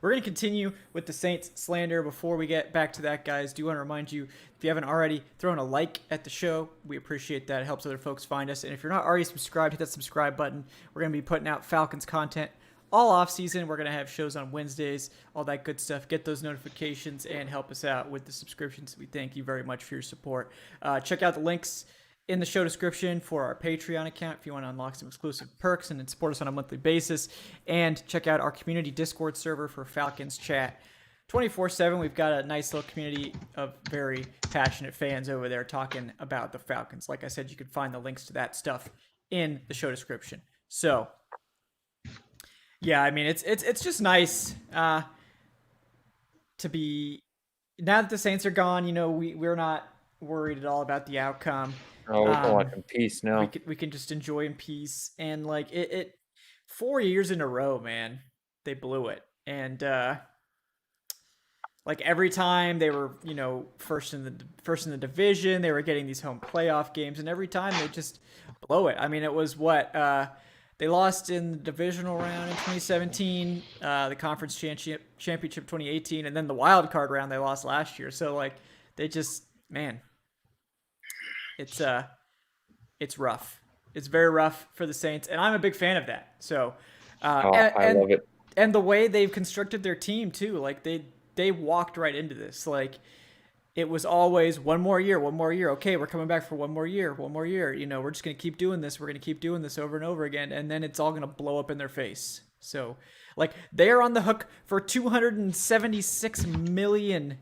S1: we're gonna continue with the Saints slander. Before we get back to that, guys, do want to remind you, if you haven't already thrown a like at the show, we appreciate that. It helps other folks find us. And if you're not already subscribed, hit that subscribe button. We're gonna be putting out Falcons content all off season. We're gonna have shows on Wednesdays, all that good stuff. Get those notifications and help us out with the subscriptions. We thank you very much for your support. Check out the links in the show description for our Patreon account if you want to unlock some exclusive perks and then support us on a monthly basis. And check out our community Discord server for Falcons chat 24/7. We've got a nice little community of very passionate fans over there talking about the Falcons. Like I said, you can find the links to that stuff in the show description. So yeah, I mean it's just nice to be, now that the Saints are gone, we're not worried at all about the outcome.
S4: Oh, we can watch in peace now.
S1: We can just enjoy in peace. And like it 4 years in a row, man, they blew it. And like every time they were, first in the division, they were getting these home playoff games, and every time they just blow it. I mean, it was what they lost in the divisional round in 2017, the conference championship 2018, and then the wild card round they lost last year. So like they just, man, it's rough. It's very rough for the Saints, and I'm a big fan of that. So,
S4: I love it.
S1: And the way they've constructed their team too, like they walked right into this. Like it was always one more year. Okay, we're coming back for one more year. We're just gonna keep doing this. We're gonna keep doing this over and over again, and then it's all gonna blow up in their face. So, like they are on the hook for $276 million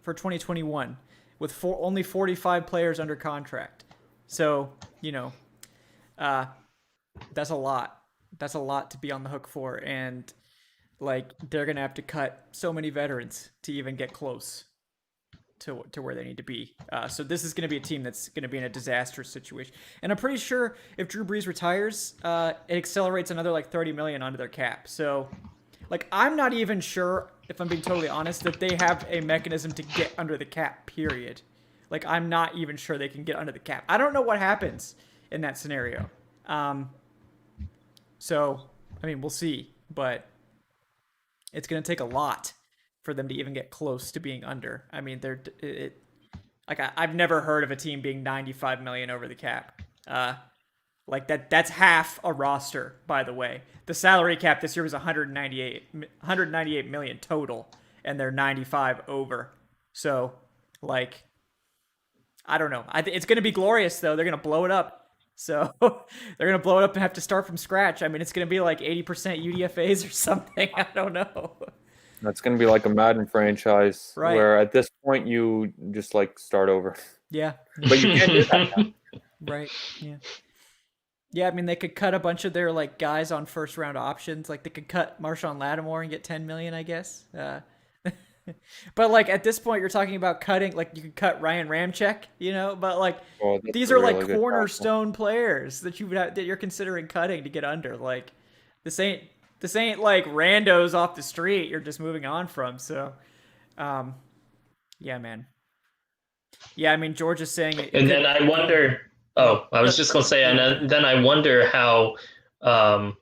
S1: for 2021. With only 45 players under contract. So, that's a lot. That's a lot to be on the hook for. And, like, they're going to have to cut so many veterans to even get close to where they need to be. So this is going to be a team that's going to be in a disastrous situation. And I'm pretty sure if Drew Brees retires, it accelerates another like 30 million onto their cap. So like I'm not even sure, if I'm being totally honest, that they have a mechanism to get under the cap, period. Like I'm not even sure they can get under the cap. I don't know what happens in that scenario. So I mean, we'll see, but it's going to take a lot for them to even get close to being under. I mean, I've never heard of a team being 95 million over the cap. Like that's half a roster, by the way. The salary cap this year was 198 million total, and they're 95 over. So, like, I don't know. It's going to be glorious, though. They're going to blow it up. So they're going to blow it up and have to start from scratch. I mean, it's going to be like 80% UDFAs or something. I don't know.
S4: That's going to be like a Madden franchise,
S1: right,
S4: where at this point you just like start over.
S1: Yeah.
S4: But you can't do that now.
S1: Right. Yeah. Yeah, I mean, they could cut a bunch of their like guys on first round options. Like they could cut Marshawn Lattimore and get 10 million, I guess. But like at this point, you're talking about cutting. Like you could cut Ryan Ramczyk, you know. But like these are
S4: really
S1: like cornerstone players that you're considering cutting to get under. Like this ain't like randos off the street. You're just moving on from. So, yeah, man. Yeah, I mean, George is saying.
S2: And then I wonder. Oh, I was just gonna say, and then I wonder how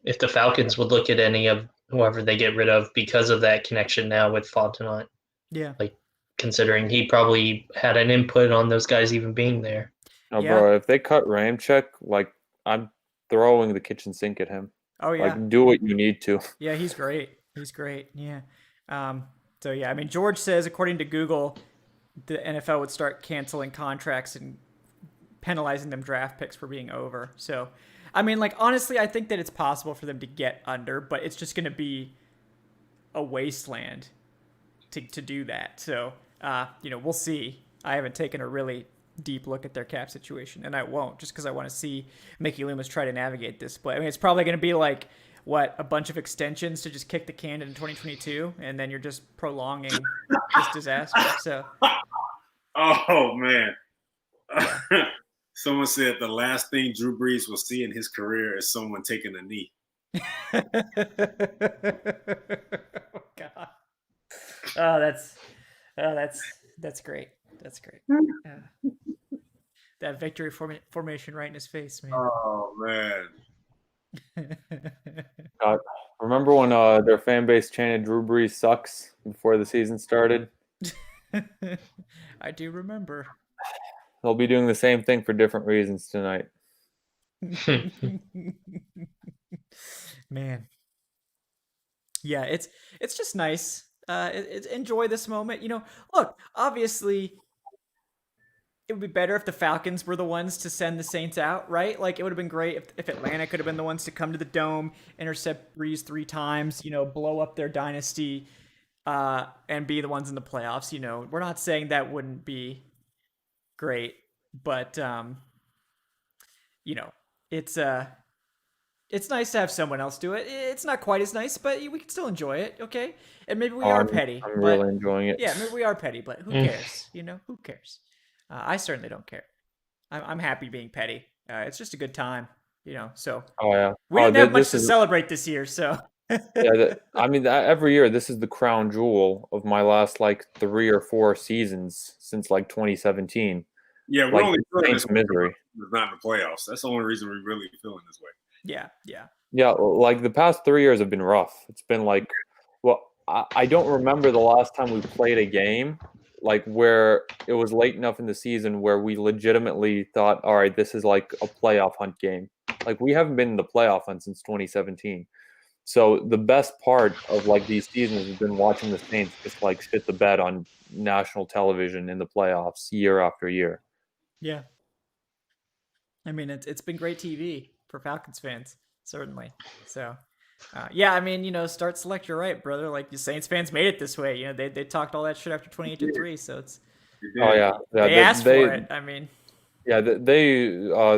S2: if the Falcons would look at any of whoever they get rid of because of that connection now with Fontenot.
S1: Yeah.
S2: Like considering he probably had an input on those guys even being there.
S4: No, bro, if they cut Ramczyk, like I'm throwing the kitchen sink at him.
S1: Oh yeah.
S4: Like do what you need to.
S1: Yeah, he's great. He's great. Yeah. So yeah, I mean, George says according to Google, the NFL would start canceling contracts and penalizing them draft picks for being over. So, I mean, like honestly, I think that it's possible for them to get under, but it's just going to be a wasteland to do that. So, we'll see. I haven't taken a really deep look at their cap situation, and I won't, just because I want to see Mickey Loomis try to navigate this. But I mean, it's probably going to be like a bunch of extensions to just kick the can in 2022, and then you're just prolonging this disaster. So,
S3: oh man. Someone said the last thing Drew Brees will see in his career is someone taking a knee.
S1: Oh, God. Oh, that's great. That's great. That victory formation right in his face, man.
S3: Oh man.
S4: Remember when their fan base chanted "Drew Brees sucks" before the season started?
S1: I do remember.
S4: They'll be doing the same thing for different reasons tonight.
S1: Man. Yeah, it's just nice. Enjoy this moment. Look, obviously it would be better if the Falcons were the ones to send the Saints out, right? Like it would have been great if Atlanta could have been the ones to come to the Dome, intercept Brees 3 times, blow up their dynasty, and be the ones in the playoffs. We're not saying that wouldn't be great, but it's nice to have someone else do it. It's not quite as nice, but we can still enjoy it, okay? And maybe we are petty.
S4: I'm really enjoying it.
S1: Yeah, maybe we are petty, but who cares? Who cares? I certainly don't care. I'm happy being petty. It's just a good time, So.
S4: Oh yeah.
S1: We didn't have much to celebrate this year, so.
S4: Yeah, every year this is the crown jewel of my last like 3 or 4 seasons since like 2017.
S3: Yeah, we're only feeling
S4: this misery.
S3: It's not in the playoffs. That's the only reason we're really feeling this way.
S4: Yeah. Like the past 3 years have been rough. It's been like, well, I don't remember the last time we played a game like where it was late enough in the season where we legitimately thought, all right, this is like a playoff hunt game. Like we haven't been in the playoff hunt since 2017. So the best part of like these seasons has been watching the Saints just like shit the bed on national television in the playoffs year after year.
S1: Yeah. I mean, it's been great TV for Falcons fans, certainly. So, I mean, start select. You're right, brother. Like the Saints fans made it this way. They talked all that shit after 28-3. So it's.
S4: Oh yeah.
S1: They asked for it. I mean.
S4: Yeah, they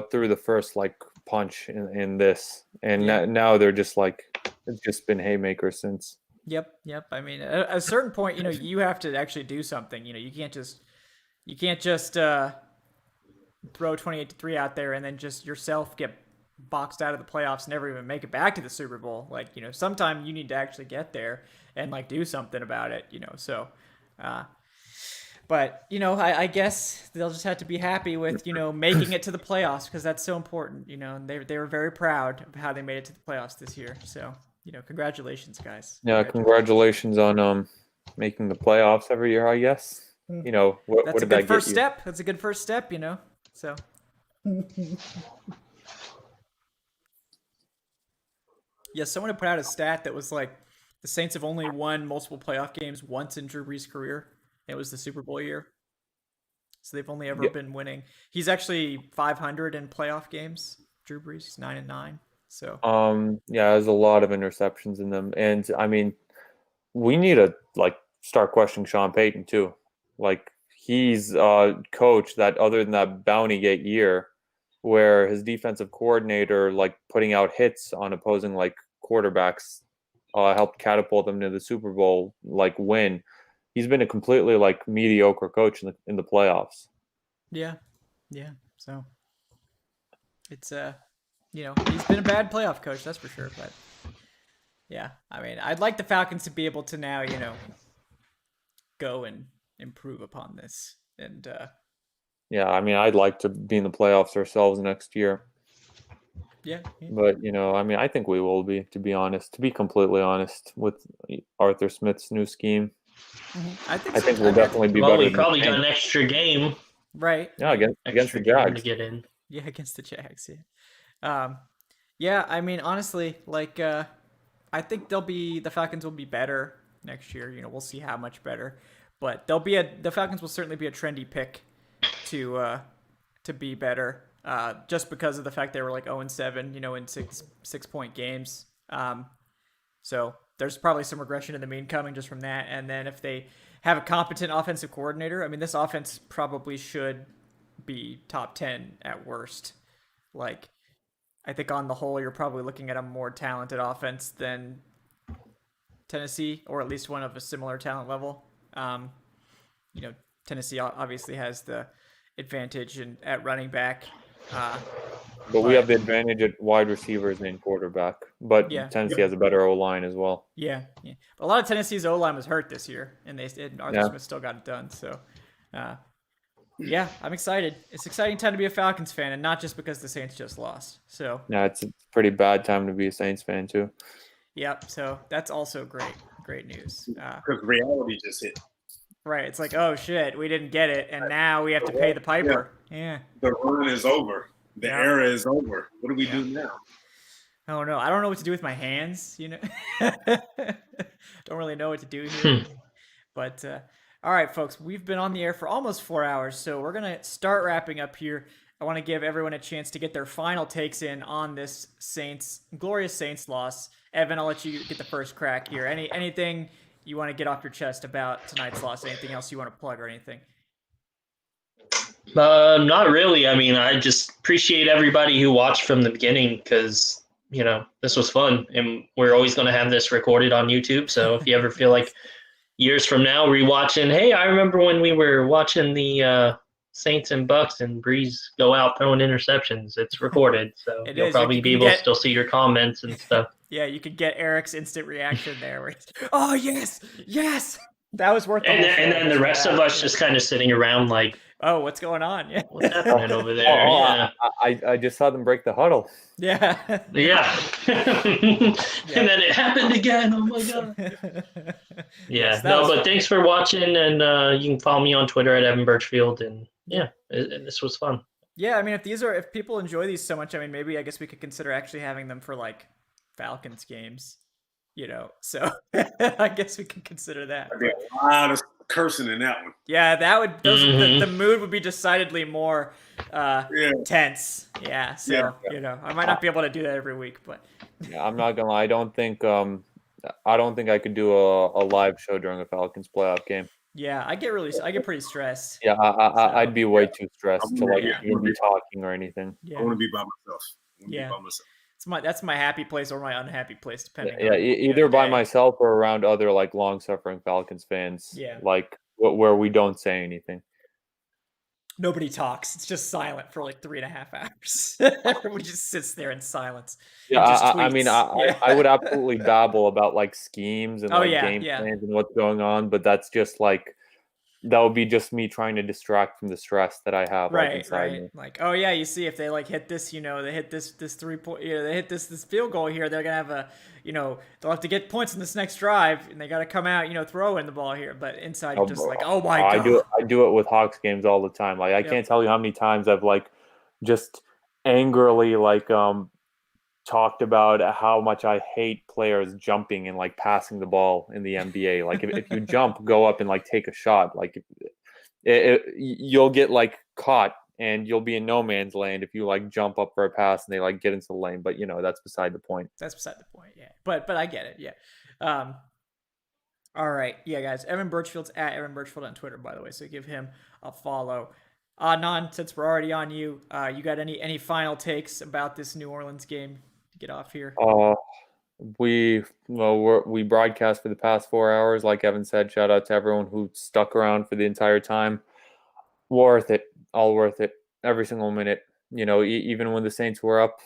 S4: threw the first like punch in this, and now they're just like it's just been haymakers since.
S1: Yep. I mean, at a certain point, you have to actually do something. You can't just You can't just throw 28-3 out there and then just yourself get boxed out of the playoffs and never even make it back to the Super Bowl. Like, sometime you need to actually get there and like do something about it, so but I guess they'll just have to be happy with making it to the playoffs, because that's so important, and they were very proud of how they made it to the playoffs this year. So congratulations, guys.
S4: Yeah, congratulations on making the playoffs every year, I guess. What
S1: That's
S4: did
S1: a
S4: that
S1: good
S4: get
S1: first
S4: you?
S1: step. That's a good first step, so yeah, someone had put out a stat that was like the Saints have only won multiple playoff games once in Drew Brees' career. It was the Super Bowl year. So they've only ever been winning. He's actually 500 in playoff games. Drew Brees, he's 9-9. So
S4: Yeah, there's a lot of interceptions in them, and I mean, we need to start questioning Sean Payton too. Like, he's a coach that, other than that Bounty Gate year, where his defensive coordinator putting out hits on opposing quarterbacks helped catapult them to the Super Bowl win. He's been a completely mediocre coach in the playoffs.
S1: Yeah. So it's he's been a bad playoff coach, that's for sure. But yeah, I mean, I'd like the Falcons to be able to now go and improve upon this. And
S4: yeah, I mean, I'd like to be in the playoffs ourselves next year.
S1: Yeah.
S4: But I mean, I think we will be, to be completely honest, with Arthur Smith's new scheme.
S1: Mm-hmm. I
S4: think we'll definitely be better.
S2: Well, we probably got an extra game.
S1: Right.
S4: Yeah, against the Jags.
S2: To get in.
S1: Yeah, against the Jags. Yeah. Yeah, I mean, honestly, I think the Falcons will be better next year. We'll see how much better, but the Falcons will certainly be a trendy pick to be better. Just because of the fact they were 0-7, in 6-point games. So there's probably some regression in the mean coming just from that. And then if they have a competent offensive coordinator, I mean, this offense probably should be top 10 at worst. I think on the whole, you're probably looking at a more talented offense than Tennessee, or at least one of a similar talent level. Tennessee obviously has the advantage at running back.
S4: But we have the advantage at wide receivers and quarterback. But Tennessee has a better O-line as well.
S1: Yeah. But a lot of Tennessee's O-line was hurt this year, and Arthur Smith still got it done. So, yeah, I'm excited. It's an exciting time to be a Falcons fan, and not just because the Saints just lost. So
S4: yeah, it's a pretty bad time to be a Saints fan too.
S1: Yep. So that's also great news.
S3: Because reality just hit.
S1: Right. It's like, oh shit, we didn't get it, and now we have to pay the piper. Yeah.
S3: The run is over. The era is over. What do we do now?
S1: Oh no, I don't know what to do with my hands. Don't really know what to do here. But all right, folks, we've been on the air for almost 4 hours, so we're gonna start wrapping up here. I want to give everyone a chance to get their final takes in on this glorious Saints loss. Evan, I'll let you get the first crack here. Anything you want to get off your chest about tonight's loss? Anything else you want to plug or anything?
S2: Not really. I mean, I just appreciate everybody who watched from the beginning, because, this was fun, and we're always going to have this recorded on YouTube. So if you ever feel like years from now rewatching, hey, I remember when we were watching the Saints and Bucs and Breeze go out throwing interceptions, it's recorded. So you'll probably be able to still see your comments and stuff.
S1: Yeah, you could get Eric's instant reaction there. Where oh, yes. That was worth it.
S2: And then the rest of us just kind of sitting around like,
S1: oh, what's going on? Yeah.
S2: What's happening over there? Yeah.
S4: I just saw them break the huddle.
S1: Yeah.
S2: Yeah. And then it happened again. Oh my God. Yeah. Yes, but thanks for watching, and you can follow me on Twitter at Evan Birchfield, and this was fun.
S1: Yeah, I mean, if people enjoy these so much, I mean, maybe I guess we could consider actually having them for Falcons games. So I guess we can consider that.
S3: There'd be a lot of cursing in that one.
S1: Yeah, that would. The mood would be decidedly more tense. Yeah, so I might not be able to do that every week, but
S4: yeah, I'm not gonna lie. I don't think I could do a live show during a Falcons playoff game.
S1: Yeah, I get pretty stressed.
S4: Yeah, I'd be way too stressed to even be talking or anything.
S3: Yeah. I want to be by myself.
S1: That's my happy place or my unhappy place, depending.
S4: Yeah, either by myself or around other long-suffering Falcons fans.
S1: Yeah,
S4: where we don't say anything.
S1: Nobody talks. It's just silent for like 3.5 hours. Everybody just sits there in silence.
S4: Yeah,
S1: and just
S4: I mean,
S1: tweets. Yeah.
S4: I would absolutely babble about like schemes and
S1: Oh,
S4: like
S1: yeah,
S4: game
S1: yeah.
S4: plans and what's going on, but that's just like that would be just me trying to distract from the stress that I have like
S1: Right,
S4: inside
S1: right.
S4: me.
S1: Like, oh yeah, you see if they like hit this, they hit this 3 point, they hit this field goal here, they're gonna have a, they'll have to get points in this next drive, and they got to come out, throwing the ball here. But inside, you're just like, oh my god.
S4: I do it with Hawks games all the time. Like I can't tell you how many times I've like just angrily like talked about how much I hate players jumping and like passing the ball in the NBA. Like if you jump, go up and like take a shot. Like you'll get like caught and you'll be in no man's land if you like jump up for a pass and they like get into the lane. But that's beside the point.
S1: That's beside the point. Yeah, but I get it. Yeah. All right. Yeah, guys. Evan Birchfield's at Evan Birchfield on Twitter, by the way. So give him a follow. Adnan, since we're already on you, you got any final takes about this New Orleans game to get off here?
S4: We broadcast for the past 4 hours. Like Evan said, shout out to everyone who stuck around for the entire time. Worth it. All worth it. Every single minute. Even when the Saints were up,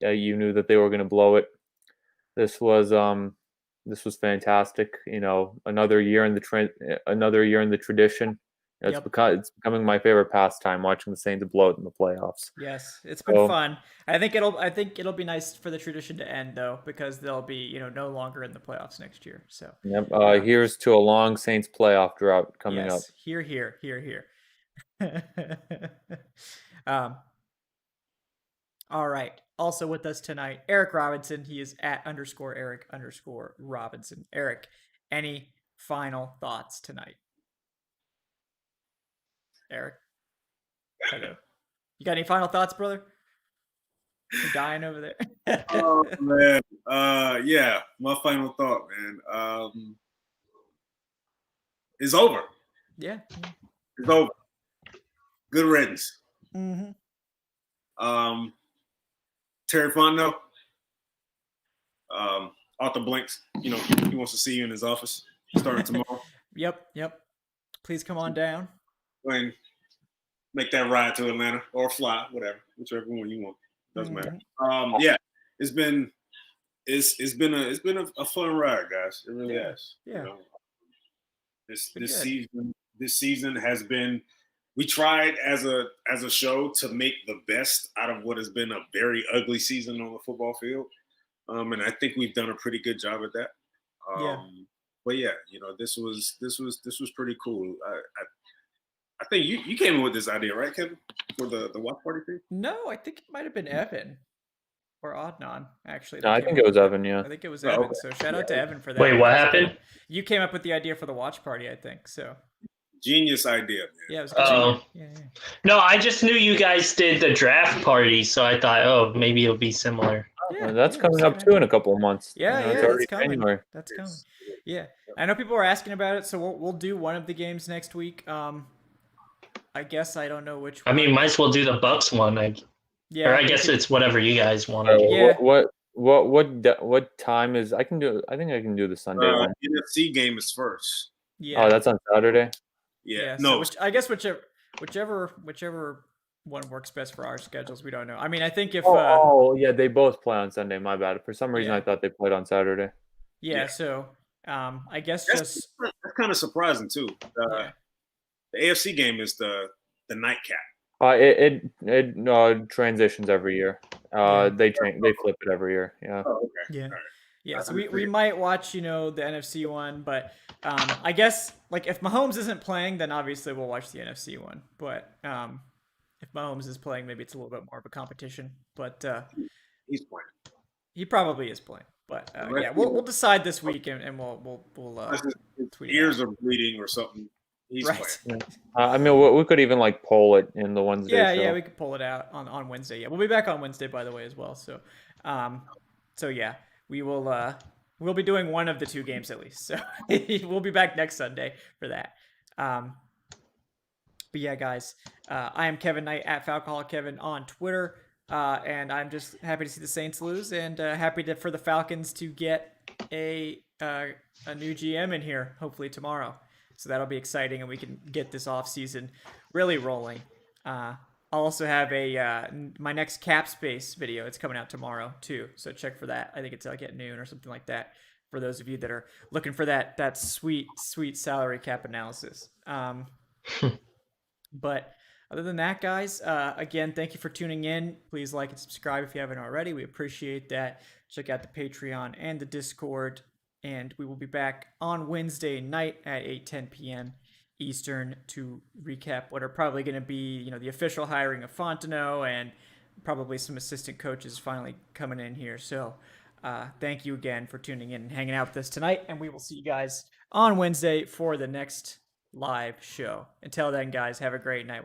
S4: you knew that they were going to blow it. This was fantastic. Another year in the tradition. It's becoming my favorite pastime, watching the Saints blow it in the playoffs.
S1: Yes, it's been fun. I think it'll be nice for the tradition to end though, because they'll be no longer in the playoffs next year. So
S4: here's to a long Saints playoff drought coming up.
S1: Here. All right. Also with us tonight, Eric Robinson. He is at _Eric_Robinson. Eric, any final thoughts tonight? Eric, hello. You got any final thoughts, brother? You're dying over there.
S3: Oh man, yeah. My final thought, man, is over.
S1: Yeah,
S3: it's over. Good riddance.
S1: Mm-hmm.
S3: Terry Fontenot, Arthur Blanks. He wants to see you in his office starting tomorrow.
S1: Yep. Please come on down.
S3: And make that ride to Atlanta or fly, whichever one you want. Doesn't matter. Yeah, it's been a fun ride, guys. It really has.
S1: Yeah.
S3: This season has been. We tried as a show to make the best out of what has been a very ugly season on the football field, and I think we've done a pretty good job at that. But yeah, this was pretty cool. I think you came in with this idea, right, Kevin, for the watch party thing?
S1: No, I think it might have been Evan or Adnan, actually.
S4: No, I think it was Evan, yeah.
S1: I think it was Evan. Okay. So shout out to Evan for that.
S2: Wait, what happened?
S1: You came up with the idea for the watch party, I think. So
S3: genius idea, man.
S1: Yeah, it was good. Yeah.
S2: No, I just knew you guys did the draft party, so I thought, maybe it'll be similar.
S4: That's coming up too in a couple of months.
S1: It's coming. January. That's coming. Yeah, I know people are asking about it, so we'll do one of the games next week. I guess I don't know which one.
S2: I mean, might as well do the Bucs one. Or I guess it's whatever you guys want to do.
S1: Yeah.
S4: What time is? I think I can do the Sunday one.
S3: NFC game is first.
S1: Yeah.
S4: Oh, that's on Saturday.
S3: Yeah.
S1: No. So I guess whichever one works best for our schedules. We don't know. I mean, I think if
S4: they both play on Sunday. My bad. For some reason, I thought they played on Saturday.
S1: Yeah. So I guess
S3: that's kind of surprising too. The AFC game is the nightcap.
S4: It transitions every year. They flip it every year. Yeah.
S3: Oh, okay.
S1: Yeah.
S3: Right.
S1: Yeah. So we might watch the NFC one, but I guess like if Mahomes isn't playing, then obviously we'll watch the NFC one. But if Mahomes is playing, maybe it's a little bit more of a competition. But
S3: he's playing.
S1: He probably is playing. But we'll decide this week and we'll tweet.
S3: Ears are bleeding or something. He's
S1: playing.
S4: I mean, we could even like poll it in the Wednesday show.
S1: Yeah, we could pull it out on Wednesday. Yeah, we'll be back on Wednesday, by the way, as well. So, we will we'll be doing one of the two games at least. So we'll be back next Sunday for that. But yeah, guys, I am Kevin Knight at Falcoholic Kevin on Twitter, and I'm just happy to see the Saints lose and happy for the Falcons to get a new GM in here hopefully tomorrow. So that'll be exciting, and we can get this offseason really rolling. I'll also have my next cap space video. It's coming out tomorrow too, so check for that. I think it's like at noon or something like that. For those of you that are looking for that sweet salary cap analysis. But other than that, guys, again, thank you for tuning in. Please like and subscribe if you haven't already. We appreciate that. Check out the Patreon and the Discord. And we will be back on Wednesday night at 8:10 p.m. Eastern to recap what are probably going to be, the official hiring of Fontenot and probably some assistant coaches finally coming in here. So thank you again for tuning in and hanging out with us tonight. And we will see you guys on Wednesday for the next live show. Until then, guys, have a great night.